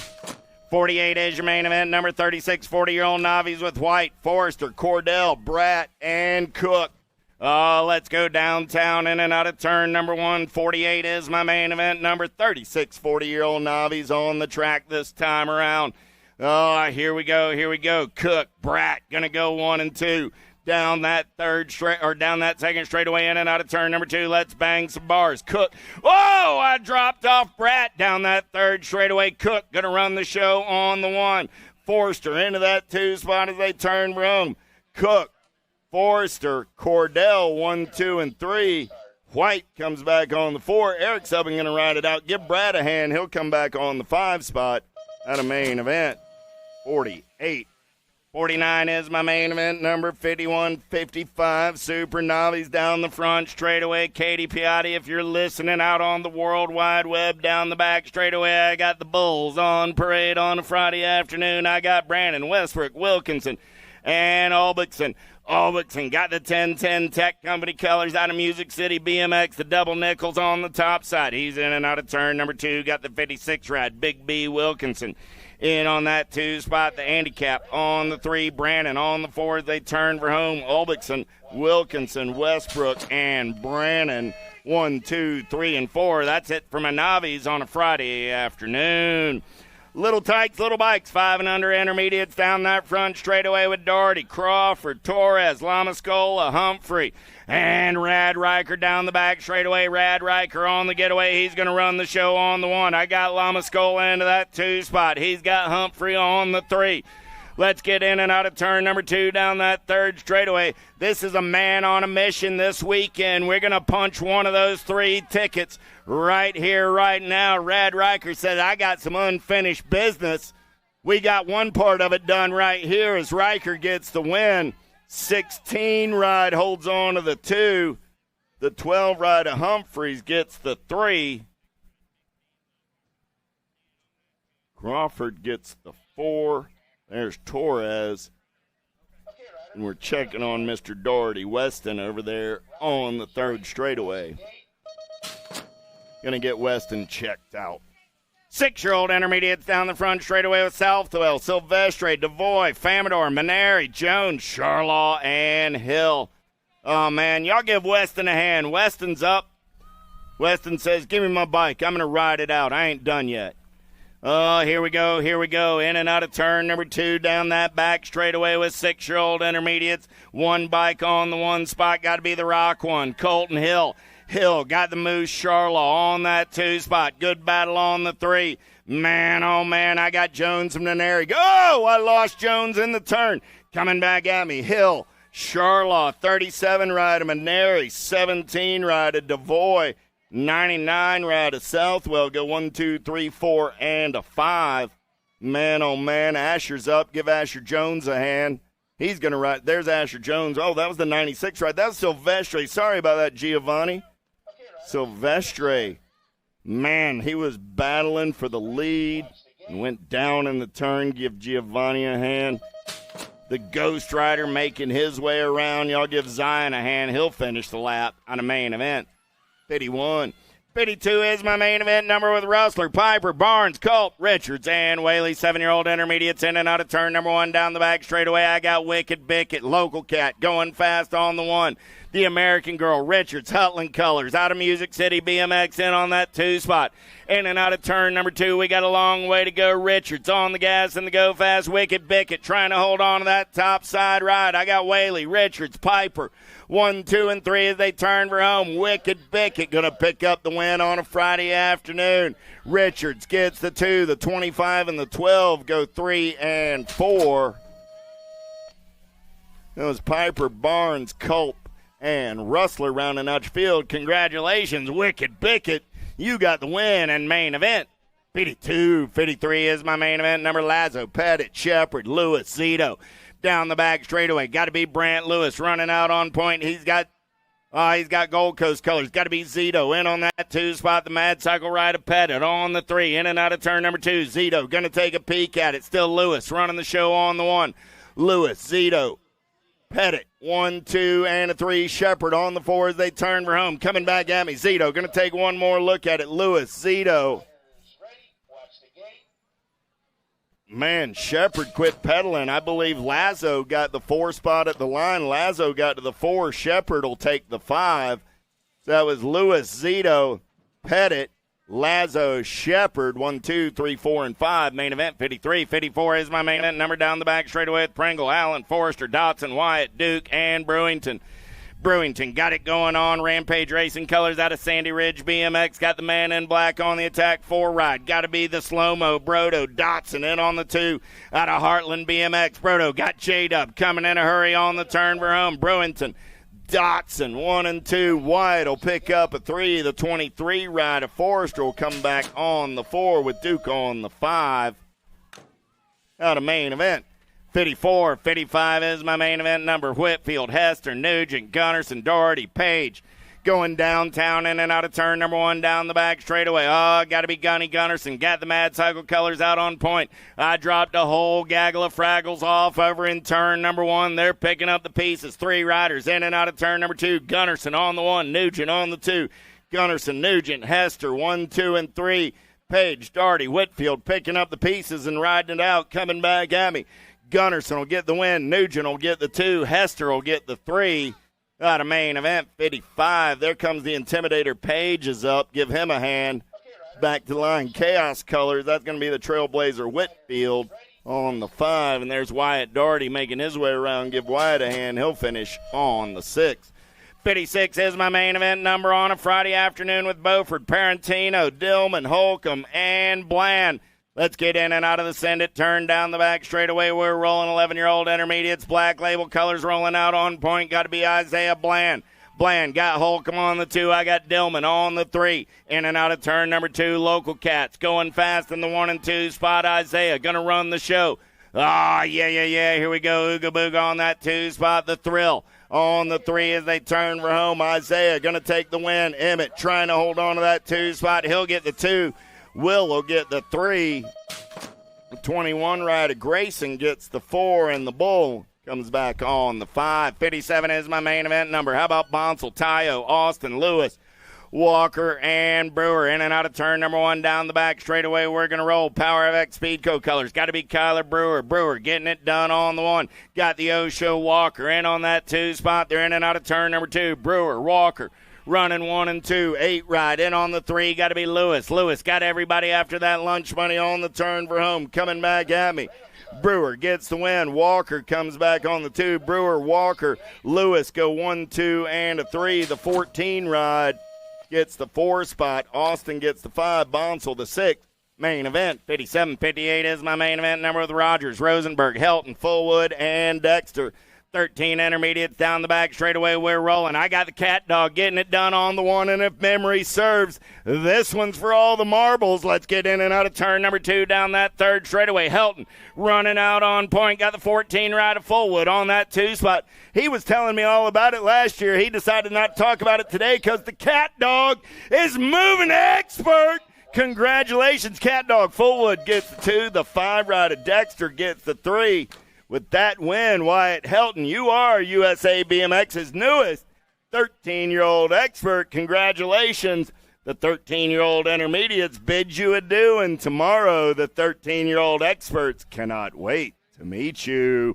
48 is your main event. Number 36, 40-year-old Navis with White, Forrester, Cordell, Bratt, and Cook. Let's go downtown in and out of turn number 1. 48 is my main event. Number 36, 40-year-old Navis on the track this time around. Here we go. Cook, Bratt, going to go 1 and 2. down that down that second straightaway, in and out of turn number 2. Let's bang some bars. Cook. Oh, I dropped off Brat down that third straightaway. Cook going to run the show on the 1. Forster into that 2 spot as they turn room. Cook, Forster, Cordell, 1, 2, and 3. White comes back on the 4. Eric Subban going to ride it out. Give Brad a hand. He'll come back on the 5 spot at a main event. 48. 49 is my main event number. 51, 55. Super Navi's down the front straightaway. Katie Piatti, if you're listening out on the World Wide Web, down the back straightaway, I got the Bulls on parade on a Friday afternoon. I got Brandon, Westbrook, Wilkinson, and Albixson. Albixson got the 1010 Tech Company colors out of Music City BMX, the double nickels on the top side. He's in and out of turn number 2. Got the 56 ride, Big B Wilkinson. In on that 2 spot, the handicap on the 3, Brandon on the 4. They turn for home. Albixson, Wilkinson, Westbrook, and Brandon. 1, 2, 3, and 4. That's it for my Navis on a Friday afternoon. Little Tykes, Little Bikes, 5 and under intermediates down that front straightaway with Doherty, Crawford, Torres, Lamascola, Humphrey, and Rad Riker down the back straightaway. Rad Riker on the getaway. He's going to run the show on the 1. I got Lamascola into that 2 spot. He's got Humphrey on the 3. Let's get in and out of turn number 2 down that third straightaway. This is a man on a mission this weekend. We're going to punch one of those 3 tickets right here, right now. Rad Riker said, I got some unfinished business. We got one part of it done right here as Riker gets the win. 16 ride holds on to the 2. The 12 ride of Humphreys gets the 3. Crawford gets the 4. There's Torres. And we're checking on Mr. Doherty Weston over there on the third straightaway. Going to get Weston checked out. 6-year-old intermediates down the front straightaway with Southwell, Silvestre, Devoy, Famador, Maneri, Jones, Charlaw, and Hill. Oh, man, y'all give Weston a hand. Weston's up. Weston says, give me my bike. I'm going to ride it out. I ain't done yet. Oh, here we go. In and out of turn number 2 down that back straightaway with 6-year-old intermediates. 1 bike on the 1 spot. Got to be the rock one. Colton Hill. Hill got the Moose Charlaw on that 2 spot. Good battle on the 3. Man, oh, man, I got Jones from Neneri. Oh, I lost Jones in the turn. Coming back at me. Hill, Charlaw, 37 ride of Maneri, 17 ride of Devoy. 99 ride of Southwell. Go 1, 2, 3, 4, and a 5. Man, oh, man, Asher's up. Give Asher Jones a hand. He's going to ride. There's Asher Jones. Oh, that was the 96 ride. That was Silvestre. Sorry about that, Giovanni. Silvestre. Man, he was battling for the lead and went down in the turn. Give Giovanni a hand. The Ghost Rider making his way around. Y'all give Zion a hand. He'll finish the lap on a main event. 51. 52 is my main event number with Rustler, Piper, Barnes, Culp, Richards, and Whaley. 7-year-old intermediates in and out of turn number 1 down the back straightaway. I got Wicked Bickett, Local Cat, going fast on the 1. The American Girl, Richards, Hutland Colors, out of Music City, BMX in on that 2 spot. In and out of turn number 2, we got a long way to go. Richards on the gas and the go fast. Wicked Bickett trying to hold on to that top side ride. I got Whaley, Richards, Piper. 1, 2, and 3 as they turn for home. Wicked Bickett going to pick up the win on a Friday afternoon. Richards gets the 2, the 25, and the 12 go 3 and 4. It was Piper, Barnes, Culp, and Rustler rounding out your field. Congratulations, Wicked Bickett. You got the win and main event. 52, 53 is my main event number. Lazo, Pettit, Shepard, Lewis, Zito. Down the back straightaway. Got to be Brant Lewis running out on point. He's got Gold Coast colors. Got to be Zito in on that 2 spot. The Mad Cycle ride of Pettit on the 3. In and out of turn number 2. Zito going to take a peek at it. Still Lewis running the show on the 1. Lewis, Zito, Pettit, 1, 2, and a 3. Shepard on the 4 as they turn for home. Coming back at me. Zito going to take one more look at it. Lewis, Zito. Man, Shepard quit pedaling. I believe Lazo got the 4 spot at the line. Lazo got to the 4. Shepard will take the 5. So that was Lewis, Zito, Pettit, Lazo, Shepard, 1, 2, 3, 4, and 5. Main event, 53. 54 is my main event number down the back straightaway with Pringle, Allen, Forrester, Dotson, Wyatt, Duke, and Brewington. Brewington got it going on. Rampage Racing Colors out of Sandy Ridge BMX. Got the man in black on the attack 4 ride. Got to be the slow-mo. Brodo, Dotson in on the 2 out of Heartland BMX. Brodo got J-Dub coming in a hurry on the turn for home. Brewington, Dotson, 1 and 2. Wyatt will pick up a 3. The 23 ride of Forrester will come back on the 4 with Duke on the 5. Out of main event. 54, 55 is my main event number. Whitfield, Hester, Nugent, Gunnarsson, Doherty, Page. Going downtown in and out of turn number 1 down the back straightaway. Oh, got to be Gunny Gunnarsson. Got the Mad Cycle colors out on point. I dropped a whole gaggle of Fraggles off over in turn number 1. They're picking up the pieces. 3 riders in and out of turn number 2. Gunnarsson on the 1, Nugent on the 2. Gunnarsson, Nugent, Hester, 1, 2, and 3. Page, Doherty, Whitfield picking up the pieces and riding it out, coming back at me. Gunnarsson will get the win. Nugent will get the 2. Hester will get the 3. Out of main event, 55. There comes the Intimidator. Page is up. Give him a hand. Back to the line. Chaos colors. That's going to be the Trailblazer Whitfield on the 5. And there's Wyatt Doherty making his way around. Give Wyatt a hand. He'll finish on the 6. 56 is my main event number on a Friday afternoon with Beaufort, Parentino, Dillman, Holcomb, and Bland. Let's get in and out of the Send It. Turn down the back straightaway. We're rolling 11-year-old intermediates. Black label colors rolling out on point. Got to be Isaiah Bland. Bland got Holcomb on the 2. I got Dillman on the 3. In and out of turn number 2. Local Cats going fast in the 1 and 2 spot. Isaiah going to run the show. Ah, yeah. Here we go. Ooga Booga on that 2 spot. The Thrill on the 3 as they turn for home. Isaiah going to take the win. Emmett trying to hold on to that 2 spot. He'll get the 2. Will get the 3. The 21 rider Grayson gets the 4, and the Bull comes back on the 5. 57 is my main event number. How about Bonsall, Tayo, Austin, Lewis, Walker, and Brewer. In and out of turn number 1 down the back straightaway. We're going to roll. Power of X Speedco colors. Got to be Kyler Brewer. Brewer getting it done on the 1. Got the Osho Walker in on that 2 spot. They're in and out of turn number 2. Brewer, Walker. Running 1 and 2, 8 ride in on the 3. Got to be Lewis. Lewis got everybody after that lunch money on the turn for home. Coming back at me. Brewer gets the win. Walker comes back on the 2. Brewer, Walker, Lewis go 1, 2, and a 3. The 14 ride gets the 4 spot. Austin gets the 5. Bonsall the 6. Main event, 57-58 is my main event number with Rogers, Rosenberg, Helton, Fullwood, and Dexter. 13 intermediates down the back straightaway. We're rolling. I got the Cat Dog getting it done on the 1, and if memory serves, this one's for all the marbles. Let's get in and out of turn number 2 down that 3rd straightaway. Helton running out on point. Got the 14 ride of Fullwood on that 2 spot. He was telling me all about it last year. He decided not to talk about it today because the Cat Dog is moving expert. Congratulations, Cat Dog. Fullwood gets the 2. The 5 ride of Dexter gets the 3. With that win, Wyatt Helton, you are USA BMX's newest 13-year-old expert. Congratulations. The 13-year-old intermediates bid you adieu, and tomorrow the 13-year-old experts cannot wait to meet you.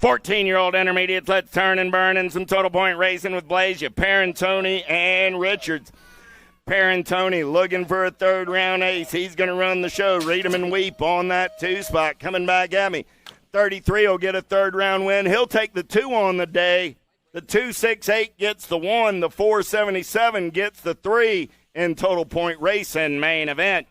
14-year-old intermediates, let's turn and burn in some total point racing with Blazia, Parentoni, and Richards. Parentoni looking for a 3rd round ace. He's going to run the show. Read him and weep on that 2 spot. Coming back at me. 33 will get a 3rd round win. He'll take the 2 on the day. The 268 gets the 1. The 477 gets the 3 in total point racing main event.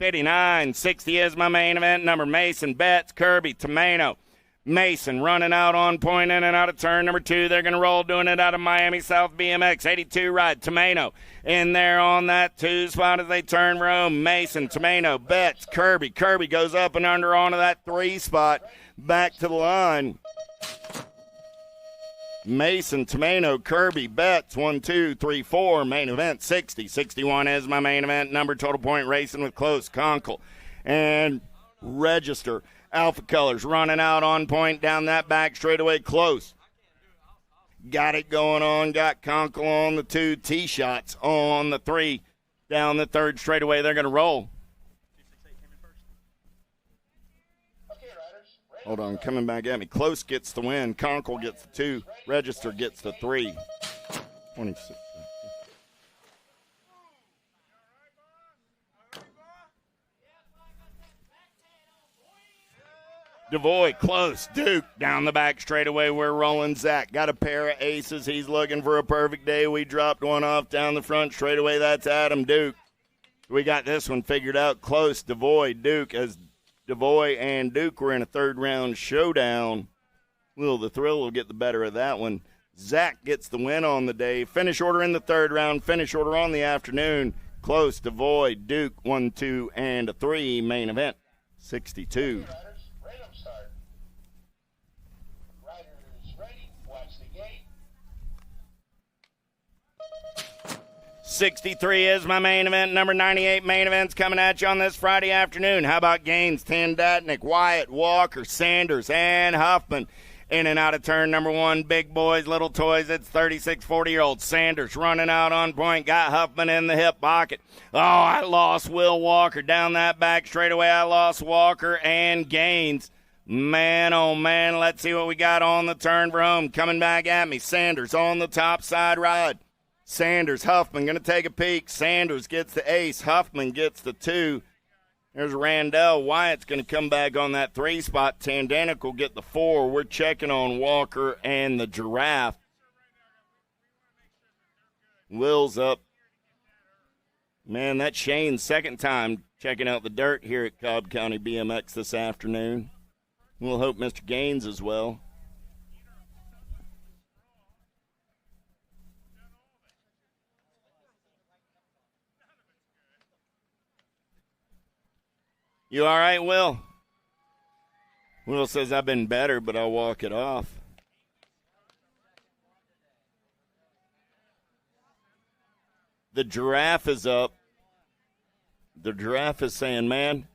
59-60 is my main event number. Mason, Betts, Kirby, Tomano. Mason running out on point in and out of turn number 2. They're going to roll doing it out of Miami South BMX. 82 ride. Tomano in there on that 2 spot as they turn for home. Mason, Tomano, Betts, Kirby. Kirby goes up and under onto that 3 spot. Back to the line. Mason, Tomano, Kirby, Betts, 1, 2, 3, 4. Main event, 60. 61 is my main event number. Total point racing with Close, Conkle, and Register. Alpha colors running out on point down that back straightaway. Close. Got it going on. Got Conkle on the 2. T-shots on the 3. Down the 3rd straightaway. They're going to roll. Hold on, coming back at me. Close gets the win. Conkle gets the 2. Register gets the 3. 26. Devoy close. Duke down the back straightaway. We're rolling. Zach got a pair of aces. He's looking for a perfect day. We dropped one off down the front straightaway. That's Adam Duke. We got this one figured out close. Devoy, Duke, as Devoy and Duke were in a third-round showdown. The thrill will get the better of that one. Zach gets the win on the day. Finish order in the third round. Finish order on the afternoon. Close, Devoy, Duke, 1, 2, and a 3. Main event, 62. Riders, random start. Riders ready, watch the gate. 63 is my main event. Number 98 main event's coming at you on this Friday afternoon. How about Gaines, Tandatnik, Wyatt, Walker, Sanders, and Huffman? In and out of turn number 1, big boys, little toys. It's 36, 40-year-old Sanders running out on point. Got Huffman in the hip pocket. Oh, I lost Will Walker down that back straightaway. I lost Walker and Gaines. Man, oh, man, let's see what we got on the turn for home. Coming back at me, Sanders on the top side ride. Sanders, Huffman going to take a peek. Sanders gets the ace. Huffman gets the 2. There's Randall. Wyatt's going to come back on that 3 spot. Tandanik will get the 4. We're checking on Walker and the Giraffe. Will's up. Man, that's Shane's second time checking out the dirt here at Cobb County BMX this afternoon. We'll hope Mr. Gaines as well. You all right, Will? Will says, I've been better, but I'll walk it off. The Giraffe is up. The Giraffe is saying, man,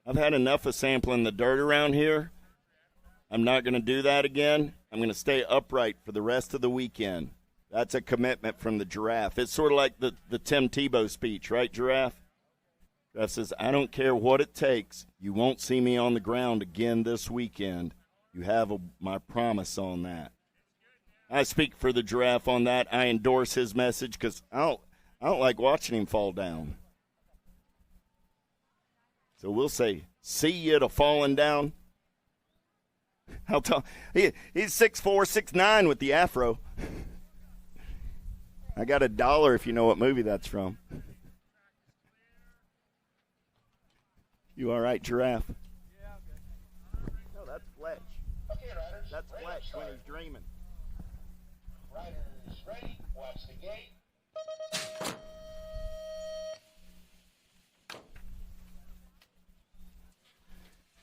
I've had enough of sampling the dirt around here. I'm not going to do that again. I'm going to stay upright for the rest of the weekend. That's a commitment from the Giraffe. It's sort of like the Tim Tebow speech, right, Giraffe? Giraffe says, I don't care what it takes. You won't see me on the ground again this weekend. You have my promise on that. I speak for the Giraffe on that. I endorse his message because I don't like watching him fall down. So we'll say, see you to falling down. How tall? He's 6'4", 6'9" with the afro. I got $1 if you know what movie that's from. You all right, Giraffe? Yeah, okay. No, that's Fletch. Okay, riders. That's Fletch when he's dreaming. Riders ready, watch the gate.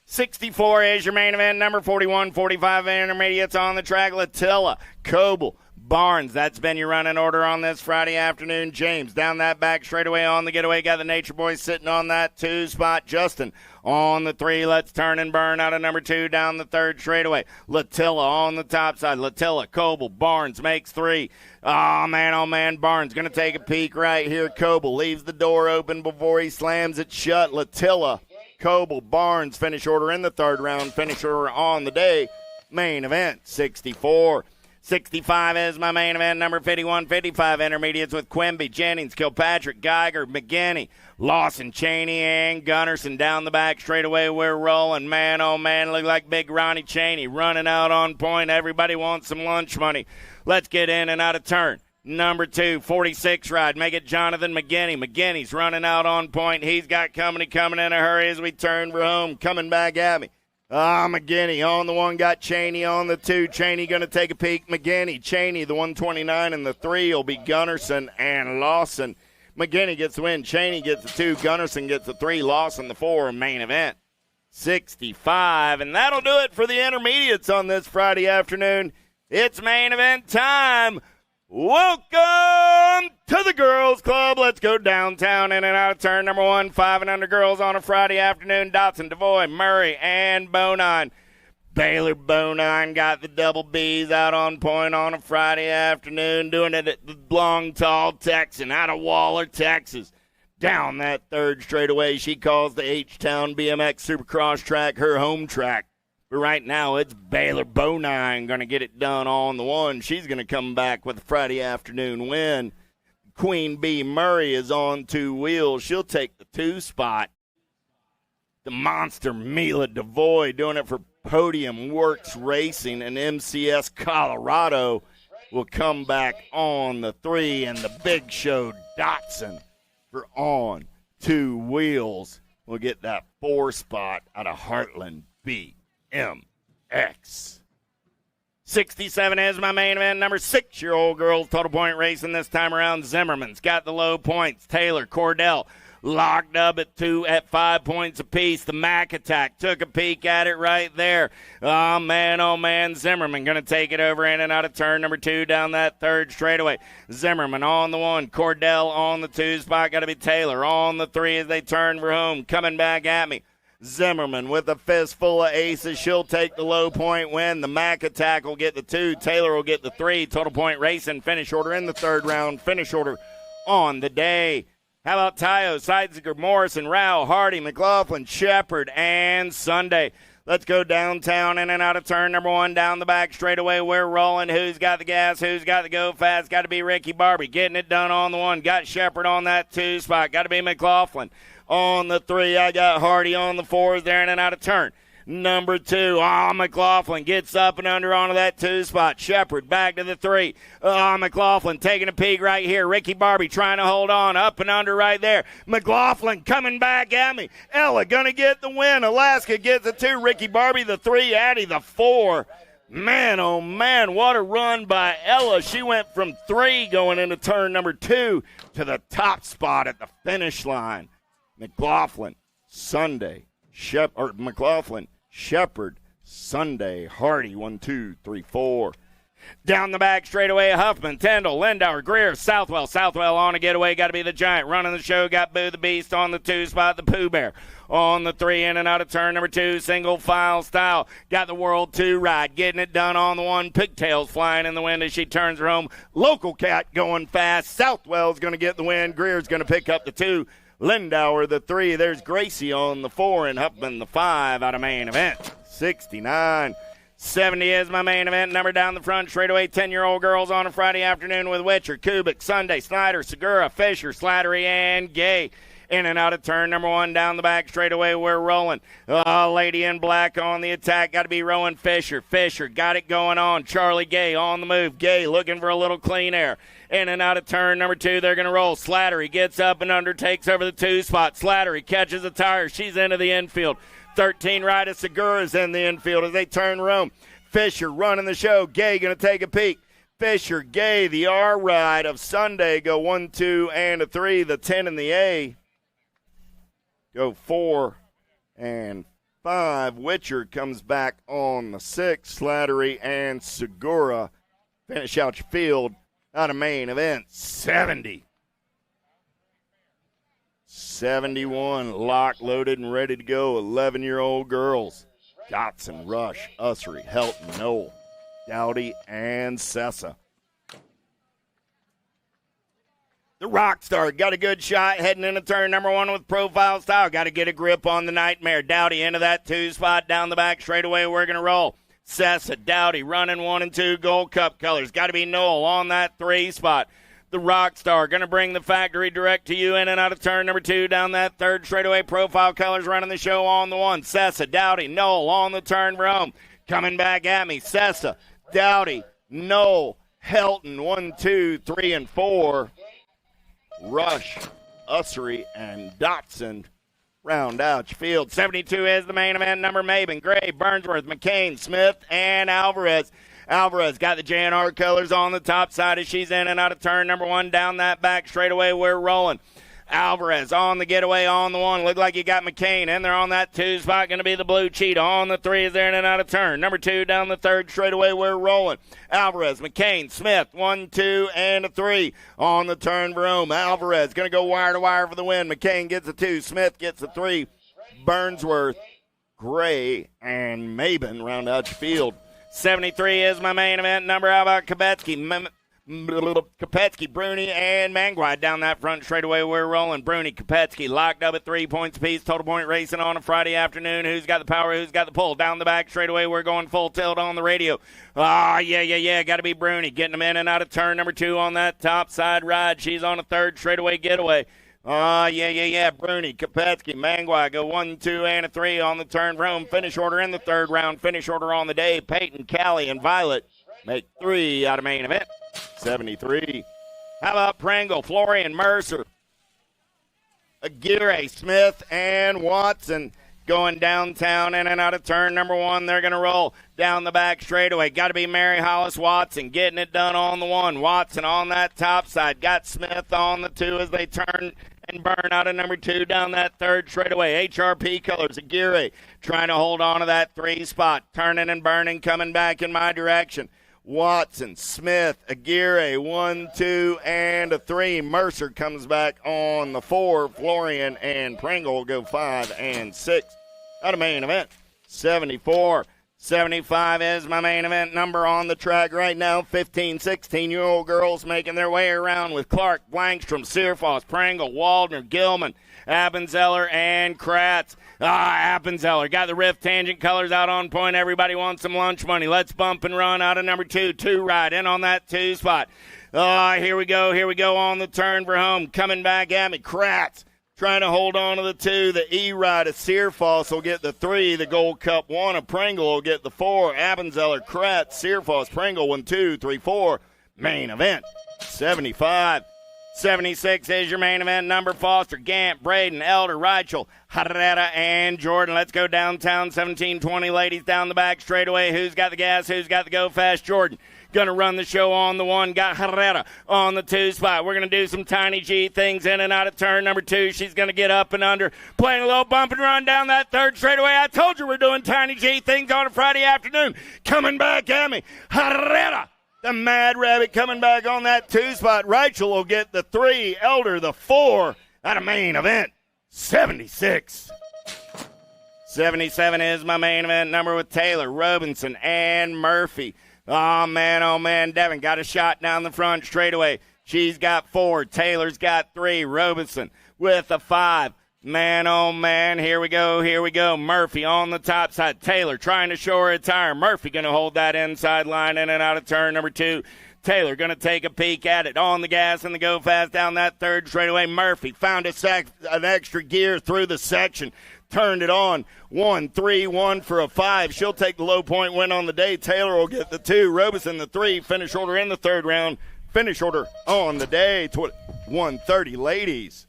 $64 is your main event. Number 41, 45 intermediates on the track. Latilla, Coble, Barnes. That's been your running order on this Friday afternoon. James down that back straightaway on the getaway. Got the Nature Boys sitting on that 2 spot. Justin on the 3. Let's turn and burn out of number 2 down the 3rd straightaway. Latilla on the top side. Latilla, Coble, Barnes makes 3. Oh, man, Barnes going to take a peek right here. Coble leaves the door open before he slams it shut. Latilla, Coble, Barnes, finish order in the 3rd round. Finish order on the day. Main event, 64. 65 is my main event. Number 51, 55 intermediates with Quimby, Jennings, Kilpatrick, Geiger, McGinney, Lawson, Cheney, and Gunnarsson down the back straightaway. We're rolling. Man, oh, man, look like big Ronnie Cheney running out on point. Everybody wants some lunch money. Let's get in and out of turn. Number 2, 46 ride. Make it Jonathan McGinney. McGinney's running out on point. He's got company coming in a hurry as we turn for home. Coming back at me. McGinney on the 1, got Cheney on the 2. Cheney going to take a peek. McGinney, Cheney, the 129 and the 3 will be Gunnarsson and Lawson. McGinney gets the win. Cheney gets the 2. Gunnarsson gets the 3. Lawson the 4. Main event, 65. And that'll do it for the intermediates on this Friday afternoon. It's main event time. Welcome to the Girls Club. Let's go downtown in and out of turn number 1. 5 and under girls on a Friday afternoon. Dotson, Devoy, Murray, and Bonine. Baylor Bonine got the double B's out on point on a Friday afternoon, doing it at the Long Tall Texan out of Waller, Texas. Down that 3rd straightaway, she calls the H-Town BMX Supercross track her home track. But right now, it's Baylor Bonine going to get it done on the 1. She's going to come back with a Friday afternoon win. Queen Bee Murray is on 2 wheels. She'll take the 2 spot. The monster Mila Devoy doing it for Podium Works Racing and MCS Colorado will come back on the 3, and the Big Show Datsun for On Two Wheels will get that 4 spot out of Heartland BMX. 67 is my main event. Number 6-year-old girls total point racing this time around. Zimmerman's got the low points. Taylor Cordell locked up at 5 points apiece. The Mac Attack took a peek at it right there. Oh, man, Zimmerman going to take it over in and out of turn number 2 down that third straightaway. Zimmerman on the 1, Cordell on the 2 spot. Got to be Taylor on the 3 as they turn for home. Coming back at me. Zimmerman with a fistful of aces. She'll take the low point win. The Mac Attack will get the 2. Taylor will get the 3. Total point racing. Finish order in the third round. Finish order on the day. How about Tayo, Seidziger, Morrison, Rao, Hardy, McLaughlin, Shepard, and Sunday? Let's go downtown in and out of turn number 1 down the back straightaway. We're rolling. Who's got the gas? Who's got the go fast? Got to be Ricky Barbie. Getting it done on the 1. Got Shepard on that 2 spot. Got to be McLaughlin on the 3. I got Hardy on the 4s there in and out of turn. Number 2, McLaughlin gets up and under onto that 2 spot. Shepard back to the 3. McLaughlin taking a peek right here. Ricky Barbie trying to hold on. Up and under right there. McLaughlin coming back at me. Ella going to get the win. Alaska gets the 2. Ricky Barbie the 3. Addie the 4. Man, oh man, what a run by Ella. She went from 3 going into turn number 2 to the top spot at the finish line. McLaughlin, Sunday, McLaughlin, Shepard, Sunday, Hardy, 1, 2, 3, 4. Down the back straightaway, Huffman, Tyndall, Lindauer, Greer, Southwell on a getaway. Got to be the Giant. Running the show, got Boo the Beast on the 2 spot, the Pooh Bear. On the 3 in and out of turn number 2, single file style. Got the World 2 ride, getting it done on the 1. Pigtails flying in the wind as she turns her home. Local Cat going fast. Southwell's going to get the win. Greer's going to pick up the 2. Lindauer the 3. There's Gracie on the 4 and Huffman the 5 out of main event. 69. 70 is my main event. Number down the front straightaway. 10-year-old girls on a Friday afternoon with Witcher, Kubik, Sunday, Snyder, Segura, Fisher, Slattery, and Gay. In and out of turn number 1 down the back straightaway. We're rolling. Lady in Black on the attack. Got to be Rowan Fisher. Fisher got it going on. Charlie Gay on the move. Gay looking for a little clean air. In and out of turn number 2. They're going to roll. Slattery gets up and under, takes over the 2 spot. Slattery catches a tire. She's into the infield. 13 right of Segura's in the infield as they turn Rome. Fisher running the show. Gay going to take a peek. Fisher, Gay, the R ride of Sunday go 1, 2, and a 3. The 10 and the A go 4 and 5. Witcher comes back on the 6. Slattery and Segura finish out your field out of main event. 70. 71, locked, loaded, and ready to go. 11-year-old girls. Dotson, Rush, Ussery, Helton, Knoll, Dowdy, and Sessa. The Rockstar got a good shot heading into turn number 1 with profile style. Got to get a grip on the Nightmare. Dowdy into that 2 spot down the back straightaway. We're going to roll. Sessa, Dowdy running 1 and 2 Gold Cup colors. Got to be Knoll on that 3 spot. The Rockstar going to bring the factory direct to you in and out of turn number 2 down that third straightaway. Profile colors running the show on the 1. Sessa, Dowdy, Knoll on the turn for home. Coming back at me. Sessa, Dowdy, Knoll, Helton, 1, 2, 3, and 4. Rush, Ussery, and Dotson round out your field. 72 is the main event. Number Maben, Gray, Burnsworth, McCain, Smith, and Alvarez. Alvarez got the JNR colors on the top side as she's in and out of turn number 1 down that back straightaway. We're rolling. Alvarez on the getaway on the 1. Look like you got McCain in there on that 2 spot. Going to be the Blue Cheetah on the 3 is there in and out of turn. Number 2 down the third straightaway. We're rolling. Alvarez, McCain, Smith, 1, 2, and a 3 on the turn for home. Alvarez going to go wire to wire for the win. McCain gets a 2. Smith gets a 3. Burnsworth, Gray, and Maben round out your field. 73 is my main event number. How about Kopetsky, Bruni, and Manguide down that front straightaway? We're rolling. Bruni, Kopetsky locked up at 3 points apiece. Total point racing on a Friday afternoon. Who's got the power? Who's got the pull? Down the back straightaway. We're going full tilt on the radio. Yeah. Got to be Bruni getting them in and out of turn number 2 on that top side ride. She's on a third straightaway getaway. Yeah. Bruni, Kopetsky, Mangwa go 1, 2, and a 3 on the turn for home. Finish order in the third round. Finish order on the day. Peyton, Callie, and Violet make 3 out of main event. 73. How about Pringle, Florian, Mercer, Aguirre, Smith, and Watson going downtown in and out of turn number 1. They're going to roll down the back straightaway. Got to be Mary Hollis Watson getting it done on the 1. Watson on that top side. Got Smith on the 2 as they turn and burn out of number 2 down that third straightaway. HRP colors. Aguirre trying to hold on to that 3 spot. Turning and burning, coming back in my direction. Watson, Smith, Aguirre, 1, 2, and a 3. Mercer comes back on the 4. Florian and Pringle will go 5 and 6. Out of main event, 74. 75 is my main event number on the track right now. 15, 16-year-old girls making their way around with Clark, Blankstrom, Searfoss, Pringle, Waldner, Gilman, Appenzeller, and Kratz. Appenzeller got the Rift Tangent colors out on point. Everybody wants some lunch money. Let's bump and run out of number 2. 2 right in on that 2 spot. Here we go on the turn for home. Coming back at me, Kratz. Trying to hold on to the 2. The E-Ride of Searfoss will get the 3. The Gold Cup 1 of Pringle will get the 4. Appenzeller, Kratz, Searfoss, Pringle 1, 2, 3, 4. Main event, 75. 76 is your main event number. Foster, Gant, Braden, Elder, Reichel, Herrera, and Jordan. Let's go downtown. 17-20 ladies down the back straightaway. Who's got the gas? Who's got the go fast? Jordan. Gonna run the show on the 1. Got Herrera on the 2 spot. We're gonna do some tiny G things in and out of turn number 2. She's gonna get up and under, playing a little bump and run down that third straightaway. I told you we're doing tiny G things on a Friday afternoon. Coming back at me, Herrera, the Mad Rabbit, coming back on that 2 spot. Rachel will get the 3. Elder the 4. Out of main event, 76. 77 is my main event number with Taylor, Robinson, and Murphy. Oh, man, Devin got a shot down the front straightaway. She's got 4. Taylor's got 3. Robinson with a 5. Man, oh, man, here we go. Murphy on the top side. Taylor trying to show her a tire. Murphy going to hold that inside line in and out of turn number 2. Taylor going to take a peek at it on the gas and the go fast down that third straightaway. Murphy found an extra gear through the section. Turned it on. 1, 3, 1 for a 5. She'll take the low point win on the day. Taylor will get the 2. Robinson the 3. Finish order in the third round. Finish order on the day. 130 ladies.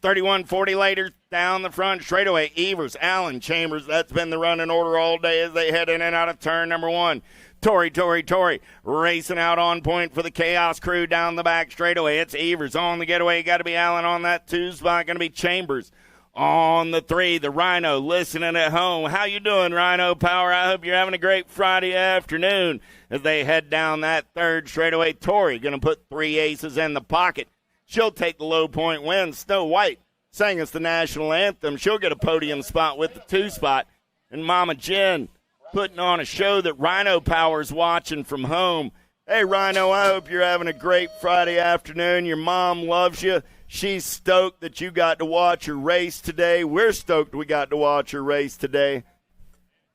31-40 ladies down the front straightaway. Evers, Allen, Chambers. That's been the running order all day as they head in and out of turn number 1. Tori racing out on point for the Chaos crew down the back straightaway. It's Evers on the getaway. Got to be Allen on that 2 spot. Going to be Chambers on the 3. The Rhino listening at home. How you doing, Rhino Power? I hope you're having a great Friday afternoon as they head down that third straightaway. Tori going to put 3 aces in the pocket. She'll take the low point win. Snow White sang us the national anthem. She'll get a podium spot with the 2 spot. And Mama Jen putting on a show that Rhino Power's watching from home. Hey, Rhino, I hope you're having a great Friday afternoon. Your mom loves you. She's stoked that you got to watch her race today. We're stoked we got to watch her race today.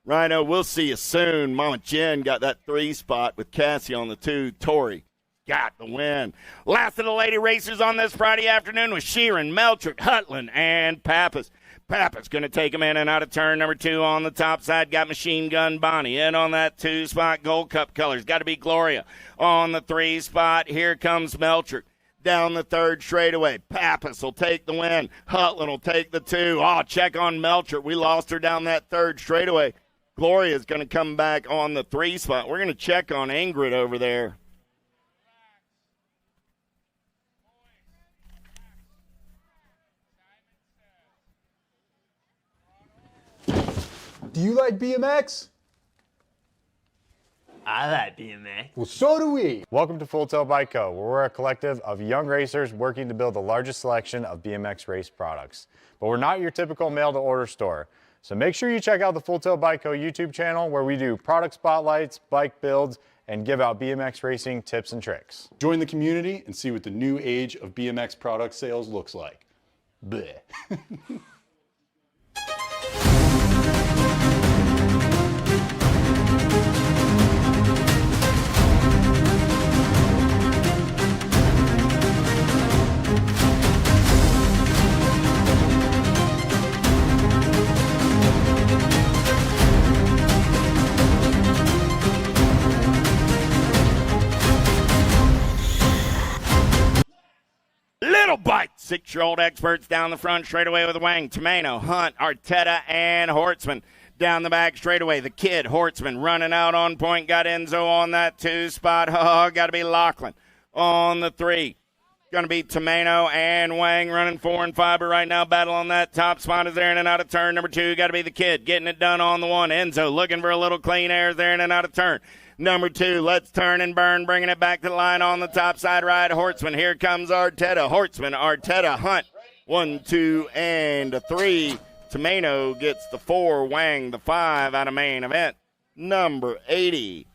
Rhino, we'll see you soon. Mama Jen got that 3 spot with Cassie on the 2. Tori got the win. Last of the lady racers on this Friday afternoon was Sheeran, Meltrick, Hutland, and Pappas. Pappas going to take him in and out of turn number 2 on the top side. Got Machine Gun Bonnie in on that 2 spot. Gold Cup colors. Got to be Gloria on the 3 spot. Here comes Meltrick down the third straightaway. Pappas will take the win. Hutland will take the 2. Oh, check on Meltrick. We lost her down that third straightaway. Gloria's going to come back on the 3 spot. We're going to check on Ingrid over there. Do you like BMX? I like BMX. Well, so do we. Welcome to Full Tilt Bike Co., where we're a collective of young racers working to build the largest selection of BMX race products. But we're not your typical mail-to-order store. So make sure you check out the Full Tilt Bike Co. YouTube channel, where we do product spotlights, bike builds, and give out BMX racing tips and tricks. Join the community and see what the new age of BMX product sales looks like. Bleh. 6-year-old experts down the front straightaway with Wang, Tomeno, Hunt, Arteta, and Hortzman. Down the back straightaway, the kid, Hortzman, running out on point, got Enzo on that 2 spot. Oh, got to be Lachlan on the 3. Going to be Tomeno and Wang running 4 and 5, but right now battle on that top spot is there in and out of turn number 2. Got to be the kid getting it done on the 1. Enzo looking for a little clean air there in and out of turn number 2. Let's turn and burn, bringing it back to the line on the top side right. Hortzman, here comes Arteta. Hortzman, Arteta, Hunt. 1, 2, and a 3. Tomeno gets the 4, Wang the 5 out of main event number 80.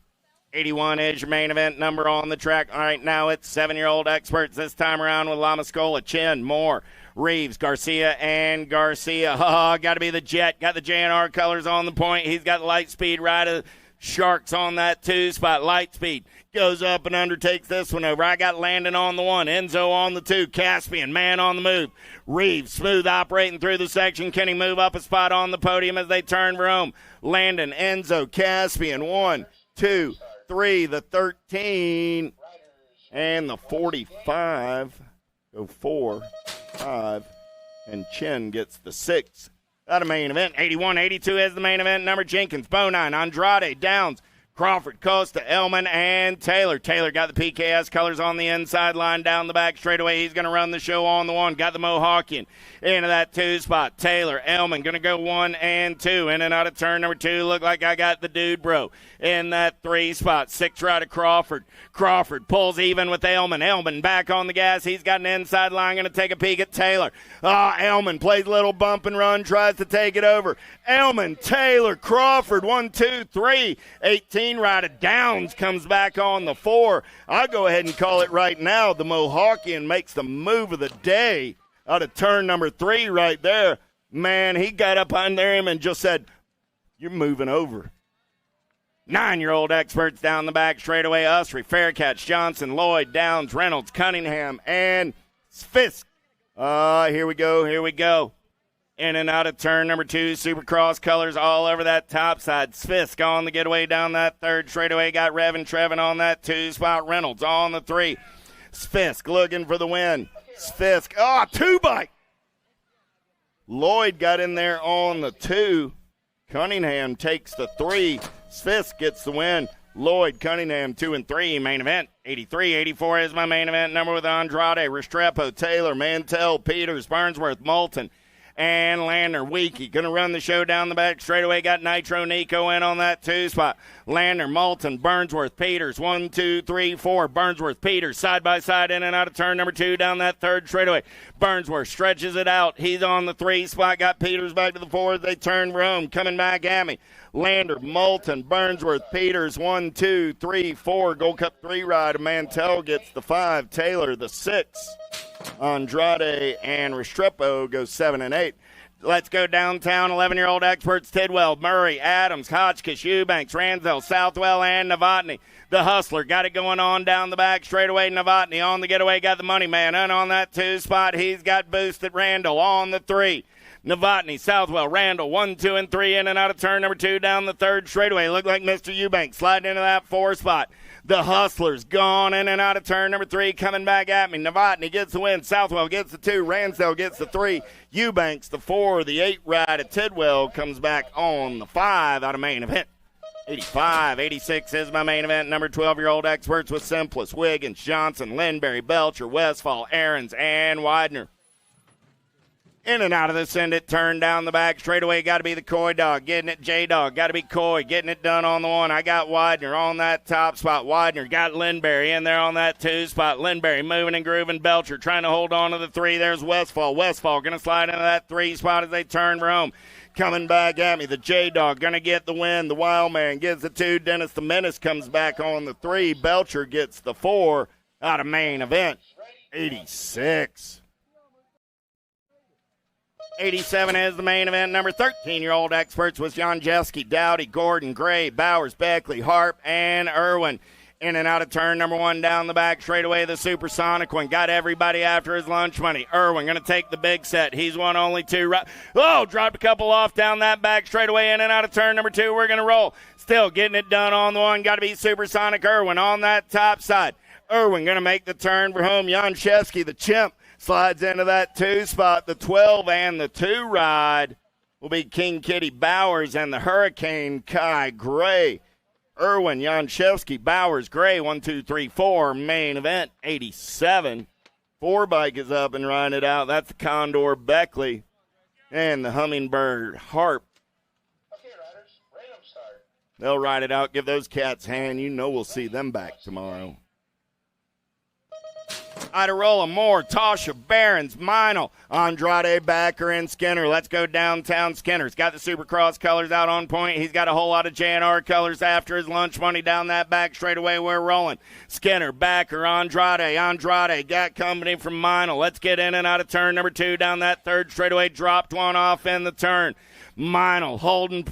81 is your main event number on the track. All right, now it's 7-year-old experts this time around with Lamascola, Chin, Moore, Reeves, Garcia, and Garcia. Oh, got to be the Jet. Got the JNR colors on the point. He's got light speed right of Sharks on that 2 spot. Light speed goes up and undertakes this one over. I got Landon on the 1, Enzo on the 2, Caspian, man on the move. Reeves, smooth operating through the section. Can he move up a spot on the podium as they turn for home? Landon, Enzo, Caspian, 1, 2, 3, the 13, and the 45. Go 4, 5, and Chin gets the 6. Out of main event, 81, 82 is the main event number. Jenkins, Bonine, Andrade, Downs, Crawford, Costa, Ellman, and Taylor. Taylor got the PKS colors on the inside line down the back straightaway. He's going to run the show on the 1. Got the Mohawkian into that 2 spot. Taylor, Ellman going to go 1 and 2. In and out of turn number 2. Look like I got the dude, bro, in that 3 spot. 6 right of Crawford. Crawford pulls even with Ellman. Ellman back on the gas. He's got an inside line. Going to take a peek at Taylor. Ellman plays a little bump and run. Tries to take it over. Ellman, Taylor, Crawford. 1, 2, 3. 18 right of Downs comes back on the 4. I'll go ahead and call it right now. The Mohawkian makes the move of the day out of turn number 3 right there. Man, he got up under him and just said, "You're moving over." 9-year-old experts down the back straightaway. Usry, Faircatch, Johnson, Lloyd, Downs, Reynolds, Cunningham, and Fisk. Here we go. In and out of turn number 2, Supercross colors all over that top side. Fisk on the getaway down that 3rd straightaway. Got Revin Trevin on that 2 spot. Reynolds on the 3. Fisk looking for the win. Fisk, 2 bike. Lloyd got in there on the 2. Cunningham takes the 3. Fisk gets the win. Lloyd, Cunningham, 2 and 3. Main event, 83, 84 is my main event number with Andrade, Restrepo, Taylor, Mantell, Peters, Farnsworth, Moulton, and Landner. Weekey going to run the show down the back straightaway. Got Nitro Nico in on that 2 spot. Landner, Moulton, Burnsworth, Peters. 1, 2, 3, 4. Burnsworth, Peters, side by side in and out of turn number 2 down that 3rd straightaway. Burnsworth stretches it out. He's on the 3 spot. Got Peters back to the 4. They turn for home. Coming back at me. Lander, Moulton, Burnsworth, Peters. 1, 2, 3, 4. Gold Cup 3 ride. Mantell gets the 5. Taylor the 6. Andrade and Restrepo go 7 and 8. Let's go downtown. 11-year-old experts: Tidwell, Murray, Adams, Hotchkiss, Eubanks, Ransdell, Southwell, and Novotny. The Hustler got it going on down the back straightaway. Novotny on the getaway, got the money man in on that 2 spot. He's got boosted Randall on the 3. Novotny, Southwell, Randall, 1, 2, and 3 in and out of turn number 2 down the 3rd straightaway. Looked like Mr. Eubanks sliding into that 4 spot. The Hustlers gone in and out of turn number 3, coming back at me. Novotny gets the win. Southwell gets the 2. Ransdell gets the 3. Eubanks the 4. The 8 ride at Tidwell comes back on the 5 out of main event. 85, 86 is my main event. Number 12-year-old experts with Simpless, Wiggins, Johnson, Lindberry, Belcher, Westfall, Aarons, and Widener. In and out of the send it, turn down the back straightaway. Got to be the Coy Dog, getting it J-Dog. Got to be Coy, getting it done on the 1. I got Widener on that top spot. Widener got Lindberry in there on that 2 spot. Lindberry moving and grooving. Belcher trying to hold on to the 3. There's Westfall. Westfall going to slide into that 3 spot as they turn for home. Coming back at me, the J-Dog going to get the win. The Wild Man gets the 2. Dennis the Menace comes back on the 3. Belcher gets the 4 out of main event. 86. 87 is the main event. Number 13-year-old experts was Janjeski, Dowdy, Gordon, Gray, Bowers, Beckley, Harp, and Irwin. In and out of turn number 1 down the back straightaway. The Supersonic one got everybody after his lunch money. Irwin going to take the big set. He's won only 2. Dropped a couple off down that back straightaway. In and out of turn number 2. We're going to roll. Still getting it done on the 1. Got to be Supersonic Irwin on that top side. Irwin going to make the turn for home. Janjeski, the chimp, Slides into that 2 spot. The 12 and the 2 ride will be King Kitty Bowers and the Hurricane Kai Gray. Erwin Janchevsky, Bowers, Gray, 1, 2, 3, 4. Main event, 87. 4 bike is up and riding it out. That's the Condor Beckley and the Hummingbird Harp. Okay, riders, random start. They'll ride it out, give those cats a hand. You know we'll see them back tomorrow. Iderola, Moore, Tasha, Barons, Meinl, Andrade, Backer, and Skinner. Let's go downtown. Skinner's got the Supercross colors out on point. He's got a whole lot of JNR colors after his lunch money down that back straightaway. We're rolling. Skinner, Backer, Andrade. Andrade got company from Meinl. Let's get in and out of turn number 2 down that third straightaway. Dropped one off in the turn. Meinl holding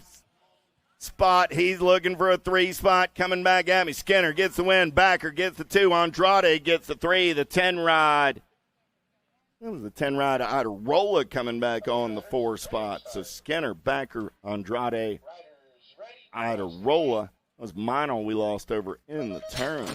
spot. He's looking for a 3 spot coming back at me. Skinner gets the win. Backer gets the 2. Andrade gets the 3. The 10 ride. That was the 10 ride of Iderola coming back on the 4 spot. So Skinner, Backer, Andrade, Iderola. That was Meinl we lost over in the turn.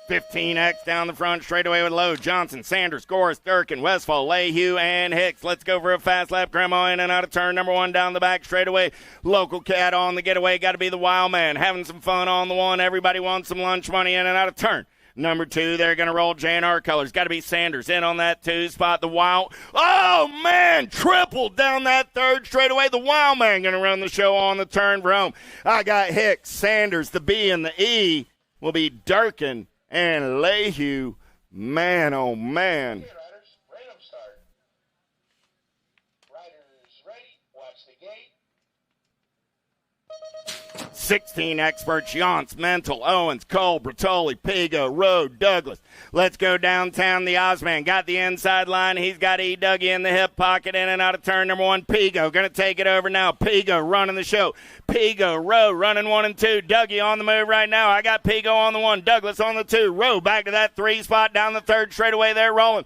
15X down the front, straightaway with Lowe, Johnson, Sanders, Goris, Durkin, Westfall, Lehue, and Hicks. Let's go for a fast lap. Grandma in and out of turn number 1 down the back straightaway. Local cat on the getaway. Got to be the Wild Man. Having some fun on the 1. Everybody wants some lunch money in and out of turn. Number 2, they're going to roll JNR colors. Got to be Sanders in on that 2 spot. The Wild. Oh, man. Triple down that third straightaway. The Wild Man going to run the show on the turn for home. I got Hicks, Sanders, the B and the E will be Durkin and Lehue. Man, oh, man. Okay, riders, random start. Riders ready, watch the gate. 16 experts, Yance, Mental, Owens, Cole, Bertoli, Pigo, Rode, Douglas. Let's go downtown. The Ozman got the inside line. He's got E. Dougie in the hip pocket in and out of turn number 1. Pigo going to take it over now. Pigo running the show. Pigo, Rowe running 1 and 2. Dougie on the move right now. I got Pigo on the 1. Douglas on the 2. Rowe back to that 3 spot down the third straightaway. They're rolling.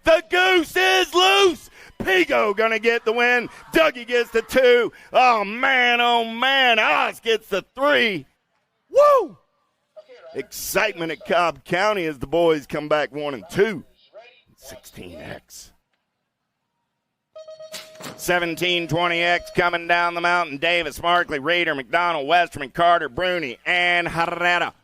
The goose is loose. Pigo going to get the win. Dougie gets the 2. Oh, man, Oz gets the 3. Woo! Excitement at Cobb County as the boys come back 1 and 2. 16X. 1720X coming down the mountain. Davis, Markley, Reeder, McDonald, Westerman, Carter, Bruni, and Herrera.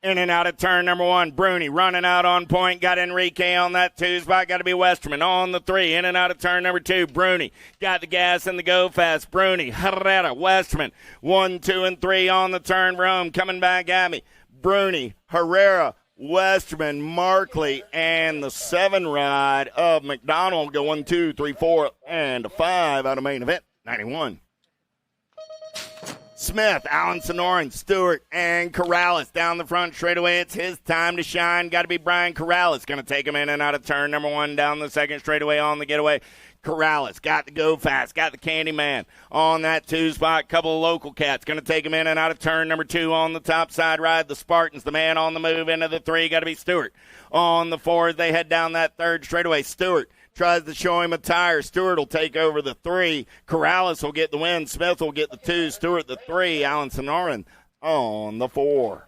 In and out of turn number 1. Bruni running out on point. Got Enrique on that 2 spot. Got to be Westerman on the 3. In and out of turn number 2. Bruni got the gas and the go fast. Bruni, Herrera, Westerman. 1, 2, and 3 on the turn. Rome coming back at me. Bruni, Herrera, Westerman, Markley, and the 7 ride of McDonald go 1, 2, 3, 4, and a 5 out of main event. 91. Smith, Allen Sonoran, Stewart, and Corrales down the front straightaway. It's his time to shine. Got to be Brian Corrales. Going to take him in and out of turn number 1 down the second straightaway on the getaway. Corrales got to go fast. Got the Candyman on that 2 spot. Couple of local cats. Going to take him in and out of turn number 2 on the top side ride. The Spartans, the man on the move into the 3. Got to be Stewart. On the 4 as they head down that third straightaway. Stewart tries to show him a tire. Stewart will take over the 3. Corrales will get the win. Smith will get the 2. Stewart the 3. Allen Sonoran on the 4.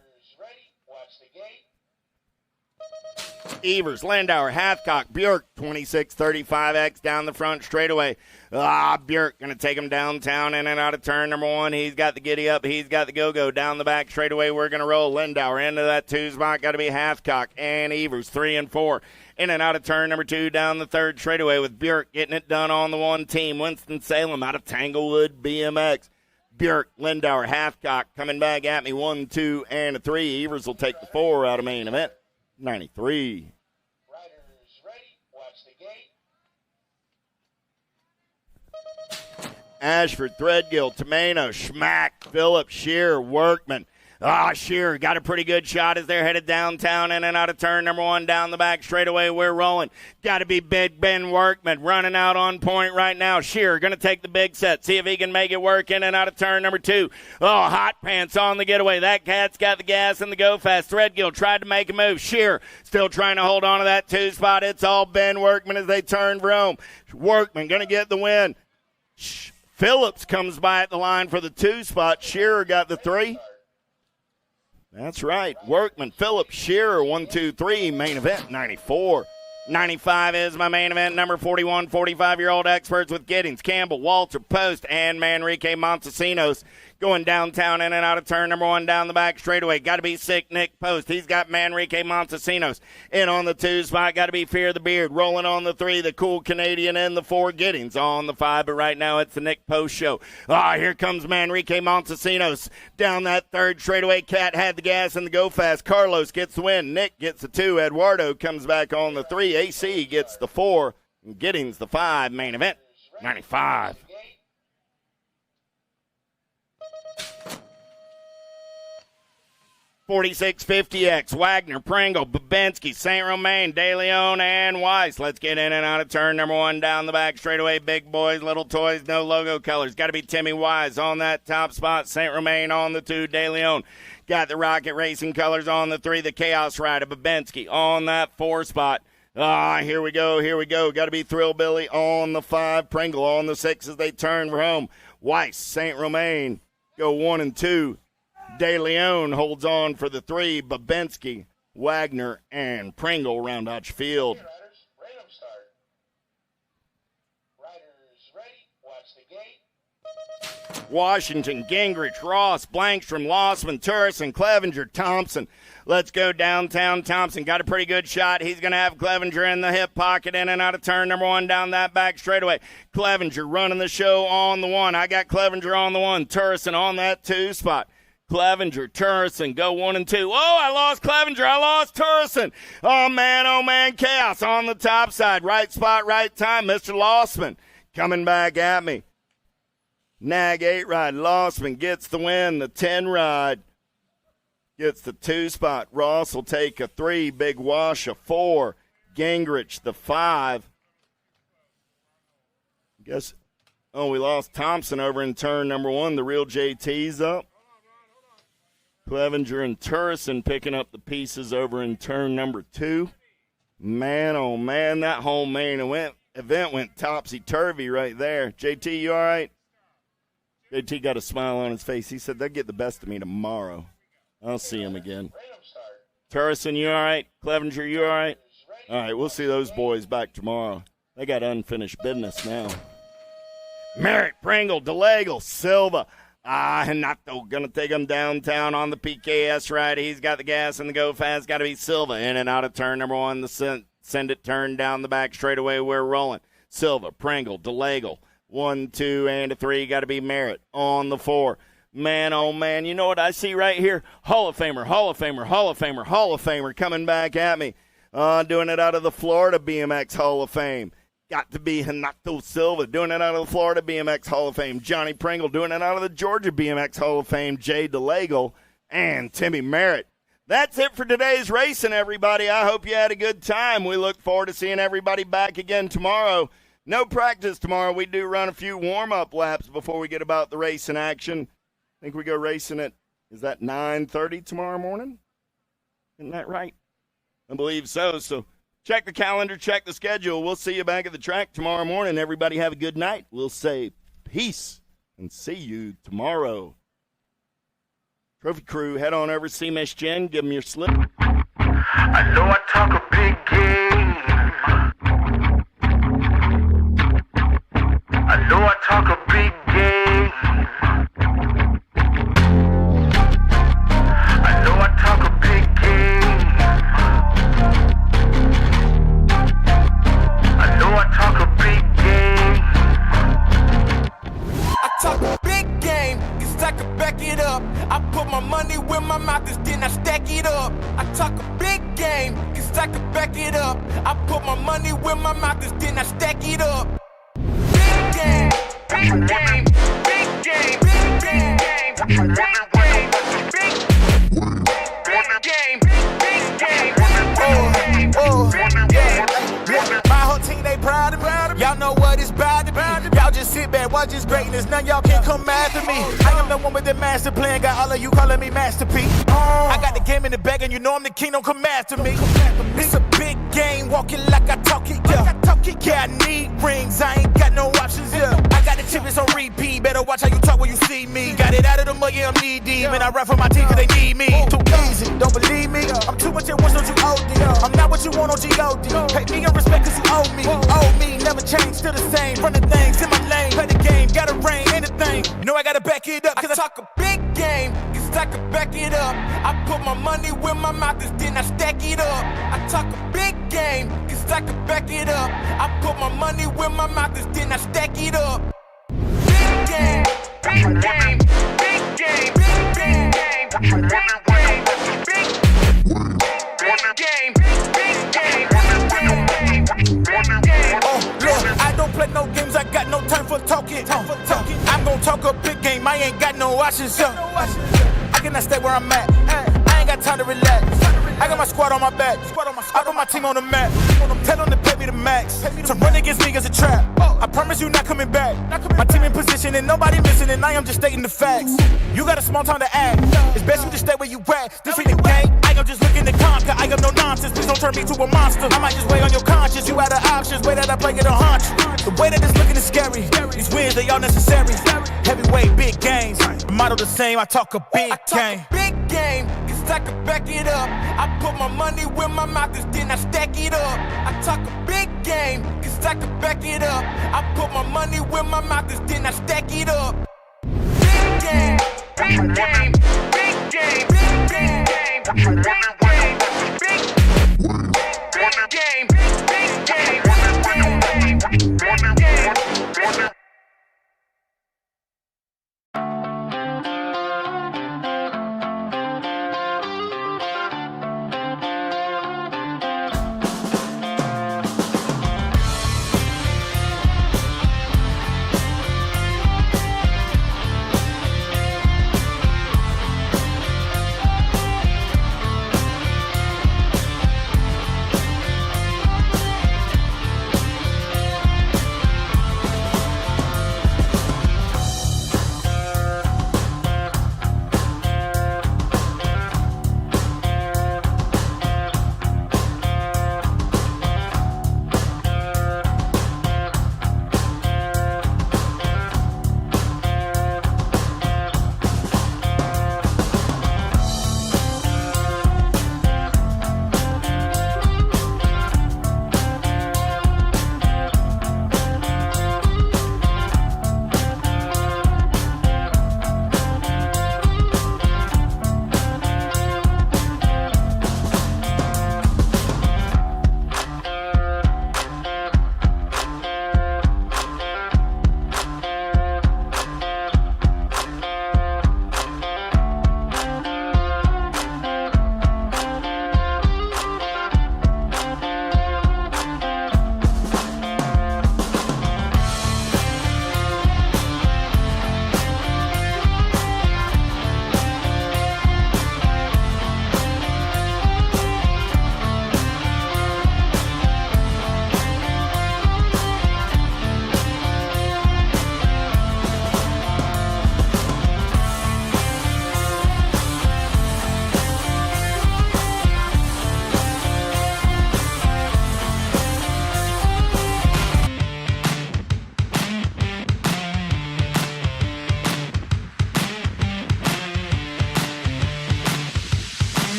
Evers, Landauer, Hathcock, Bjork, 2635X down the front straightaway. Bjork going to take him downtown in and out of turn number 1. He's got the giddy up. He's got the go-go down the back straightaway. We're going to roll Landauer into that 2 spot. Got to be Hathcock and Evers, 3 and 4. In and out of turn number 2 down the third straightaway with Bjork getting it done on the 1 team. Winston-Salem out of Tanglewood BMX. Bjork, Lindauer, Hathcock coming back at me. 1, 2, and a 3. Evers will take the 4 out of main event. 93. Riders ready, watch the gate. Ashford, Threadgill, Tomeno, Schmack, Phillips, Shear, Workman. Shear got a pretty good shot as they're headed downtown in and out of turn number 1 down the back straightaway. We're rolling. Got to be Big Ben Workman running out on point right now. Shear going to take the big set. See if he can make it work in and out of turn number 2. Hot Pants on the getaway. That cat's got the gas and the go fast. Threadgill tried to make a move. Shear still trying to hold on to that 2 spot. It's all Ben Workman as they turn for home. Workman going to get the win. Phillips comes by at the line for the 2 spot. Shearer got the 3. That's right. Workman, Philip, Shearer, 1, 2, 3, main event, 94. 95 is my main event. Number 41, 45-year-old experts with Giddings, Campbell, Walter, Post, and Manrique Montesinos going downtown in and out of turn number 1 down the back straightaway. Got to be sick Nick Post. He's got Manrique Montesinos in on the 2 spot. Got to be Fear the Beard. Rolling on the 3, the cool Canadian in the 4, Giddings on the 5. But right now it's the Nick Post show. Here comes Manrique Montesinos down that 3rd straightaway. Cat had the gas and the go fast. Carlos gets the win. Nick gets the 2. Eduardo comes back on the 3. AC gets the 4. And Giddings the 5. Main event, 95. $46.50X, Wagner, Pringle, Babinski, St. Romain, De Leon, and Weiss. Let's get in and out of turn number 1 down the back straightaway. Big boys, little toys, no logo colors. Got to be Timmy Wise on that top spot. St. Romain on the 2, De Leon. Got the Rocket Racing colors on the 3, the Chaos Rider, Babinski on that 4 spot. Here we go. Got to be Thrill Billy on the 5, Pringle on the 6 as they turn for home. Weiss, St. Romain go 1 and 2. De Leon holds on for the 3. Babinski, Wagner, and Pringle round out your field. Washington, Gingrich, Ross, Blankstrom, Lossman, Turrison, Clevenger, Thompson. Let's go downtown. Thompson got a pretty good shot. He's going to have Clevenger in the hip pocket in and out of turn number 1 down that back straightaway. Clevenger running the show on the 1. I got Clevenger on the 1. Turrison on that 2 spot. Clevenger, Turrison, go 1 and 2. Oh, I lost Clevenger. I lost Turrison. Oh, man, Chaos on the top side. Right spot, right time. Mr. Lossman coming back at me. Nag 8 ride. Lossman gets the win. The 10 ride gets the 2 spot. Ross will take a 3. Big Wash a 4. Gingrich the 5. We lost Thompson over in turn number 1. The real JT's up. Clevenger and Turrison picking up the pieces over in turn number 2. Man, oh man, that whole main event went topsy-turvy right there. JT, you all right? JT got a smile on his face. He said they'll get the best of me tomorrow. I'll see him again. Turrison, you all right? Clevenger, you all right? All right, we'll see those boys back tomorrow. They got unfinished business now. Merritt, Pringle, DeLagle, Silva. Hinato going to take him downtown on the PKS ride. He's got the gas and the go fast. Got to be Silva in and out of turn number 1. The send it turn down the back straightaway. We're rolling. Silva, Pringle, DeLagle. 1, 2, and a 3. Got to be Merritt on the 4. Man, oh man, you know what I see right here? Hall of Famer, Hall of Famer, Hall of Famer, Hall of Famer coming back at me. Doing it out of the Florida BMX Hall of Fame. Got to be Hinato Silva doing it out of the Florida BMX Hall of Fame. Johnny Pringle doing it out of the Georgia BMX Hall of Fame. Jay DeLagle and Timmy Merritt. That's it for today's racing, everybody. I hope you had a good time. We look forward to seeing everybody back again tomorrow. No practice tomorrow. We do run a few warm-up laps before we get about the racing action. I think we go racing at, is that 9:30 tomorrow morning? Isn't that right? I believe so. So check the calendar, check the schedule. We'll see you back at the track tomorrow morning. Everybody have a good night. We'll say peace and see you tomorrow. Trophy crew, head on over to see Miss Jen. Give them your slip. I know I talk a big game. I know I talk a big game. I know I talk a big game. I know I talk a big game. I talk a big game, cause I can back it up. I put my money where my mouth is, then I stack it up. I talk a big game, cause I can back it up. I put my money where my mouth is, then I stack it up. Big game, big game, big game, big game, big game, big game, big game, big game. My whole team, they proud of me. Y'all know what it's about to be. Y'all just sit back, watch this greatness. None y'all can come after me. I am the one with the master plan. Got all of you calling me Master P. I got the game in the bag, and you know I'm the king. Don't come after me. It's a big game, walking like I talk it. Yeah, I need rings. I ain't got no options. Yeah, I got the chips on repeat. Better watch how you talk when you see me. Got it out of the mud, yeah, I'm knee deep. And I rap for my team 'cause they need me. what you want on G.O.D. Pay me your respect cause you owe me. Owe me, never change, still the same. Running things in my lane, play the game, gotta reign, anything. You know I gotta back it up cause I talk a big game, cause I can back it up. I put my money where my mouth is, then I stack it up. I talk a big game, cause I can back it up. I put my money where my mouth is, then I stack it up. Big game, big game, big game, big game, big game, big game, big game. Oh, look, I don't play no games, I got no time for talking. I'm gonna talk a big game, I ain't got no options. I cannot stay where I'm at, I ain't got time to relax. I got my squad on my back, I got my team on the map. Tell them to pay me the max, to run against niggas a trap. I promise you not coming back. My team in position and nobody missing, and I am just stating the facts. You got a small time to act, it's best you just stay where you at. This ain't a game, I am just looking to conquer. I got no nonsense, please don't turn me to a monster. I might just weigh on your conscience, you out of options. Way that I play it a haunt you. The way that it's looking is scary, these wins they all necessary. Heavyweight, big games, the motto the same, I talk a big game. Big game, cause I can back it up. I put my money where my mouth is, then I stack it up. I talk a big game, cause I can back it up. I put my money where my mouth is, then I stack it up. Big game, big game, big game, big game, big game, big game, big game, big game.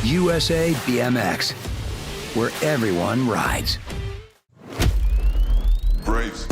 USA BMX, where everyone rides. Brace.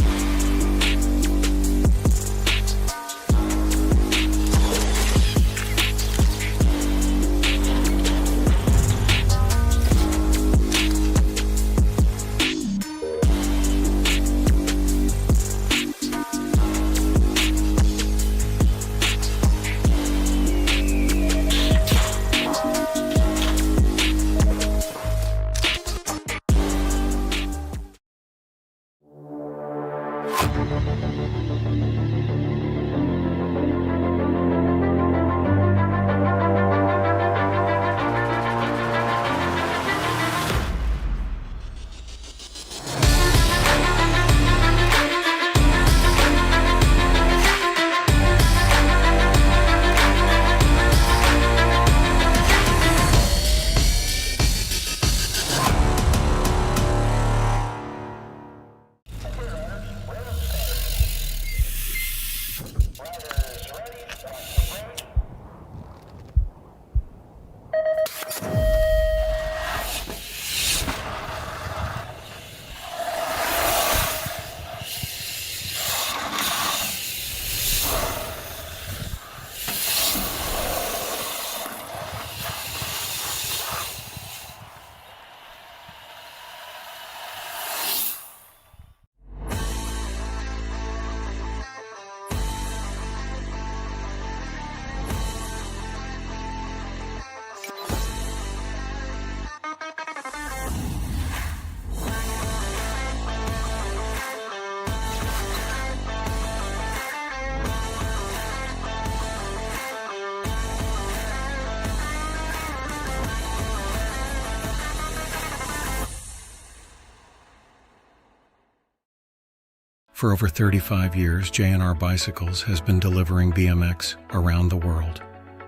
For over 35 years, J&R Bicycles has been delivering BMX around the world.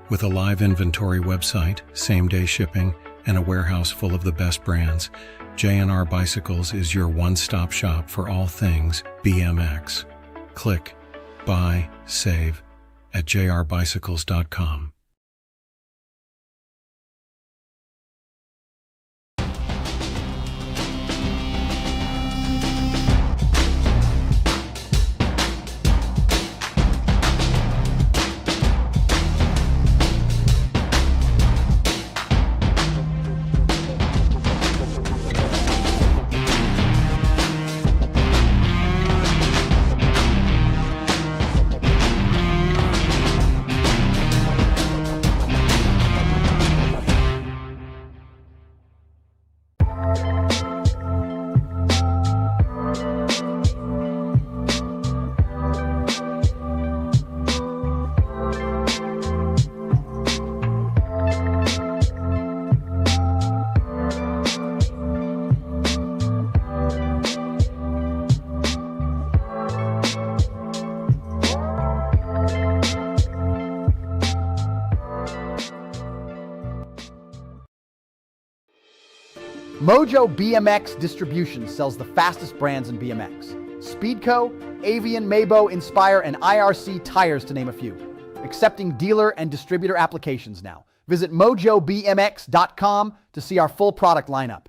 With a live inventory website, same-day shipping, and a warehouse full of the best brands, J&R Bicycles is your one-stop shop for all things BMX. Click, buy, save at jrbicycles.com. Mojo BMX Distribution sells the fastest brands in BMX. Speedco, Avian, Mabo, Inspire, and IRC tires to name a few. Accepting dealer and distributor applications now. Visit mojobmx.com to see our full product lineup.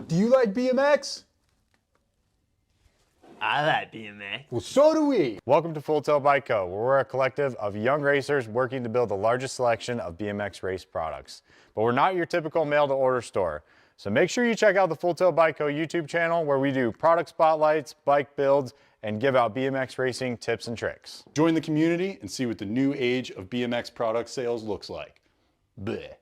Do you like BMX? I like BMX. Well, so do we. Welcome to Full Tilt Bike Co., where we're a collective of young racers working to build the largest selection of BMX race products. But we're not your typical mail-to-order store. So make sure you check out the Full Tilt Bike Co. YouTube channel, where we do product spotlights, bike builds, and give out BMX racing tips and tricks. Join the community and see what the new age of BMX product sales looks like. Bleh.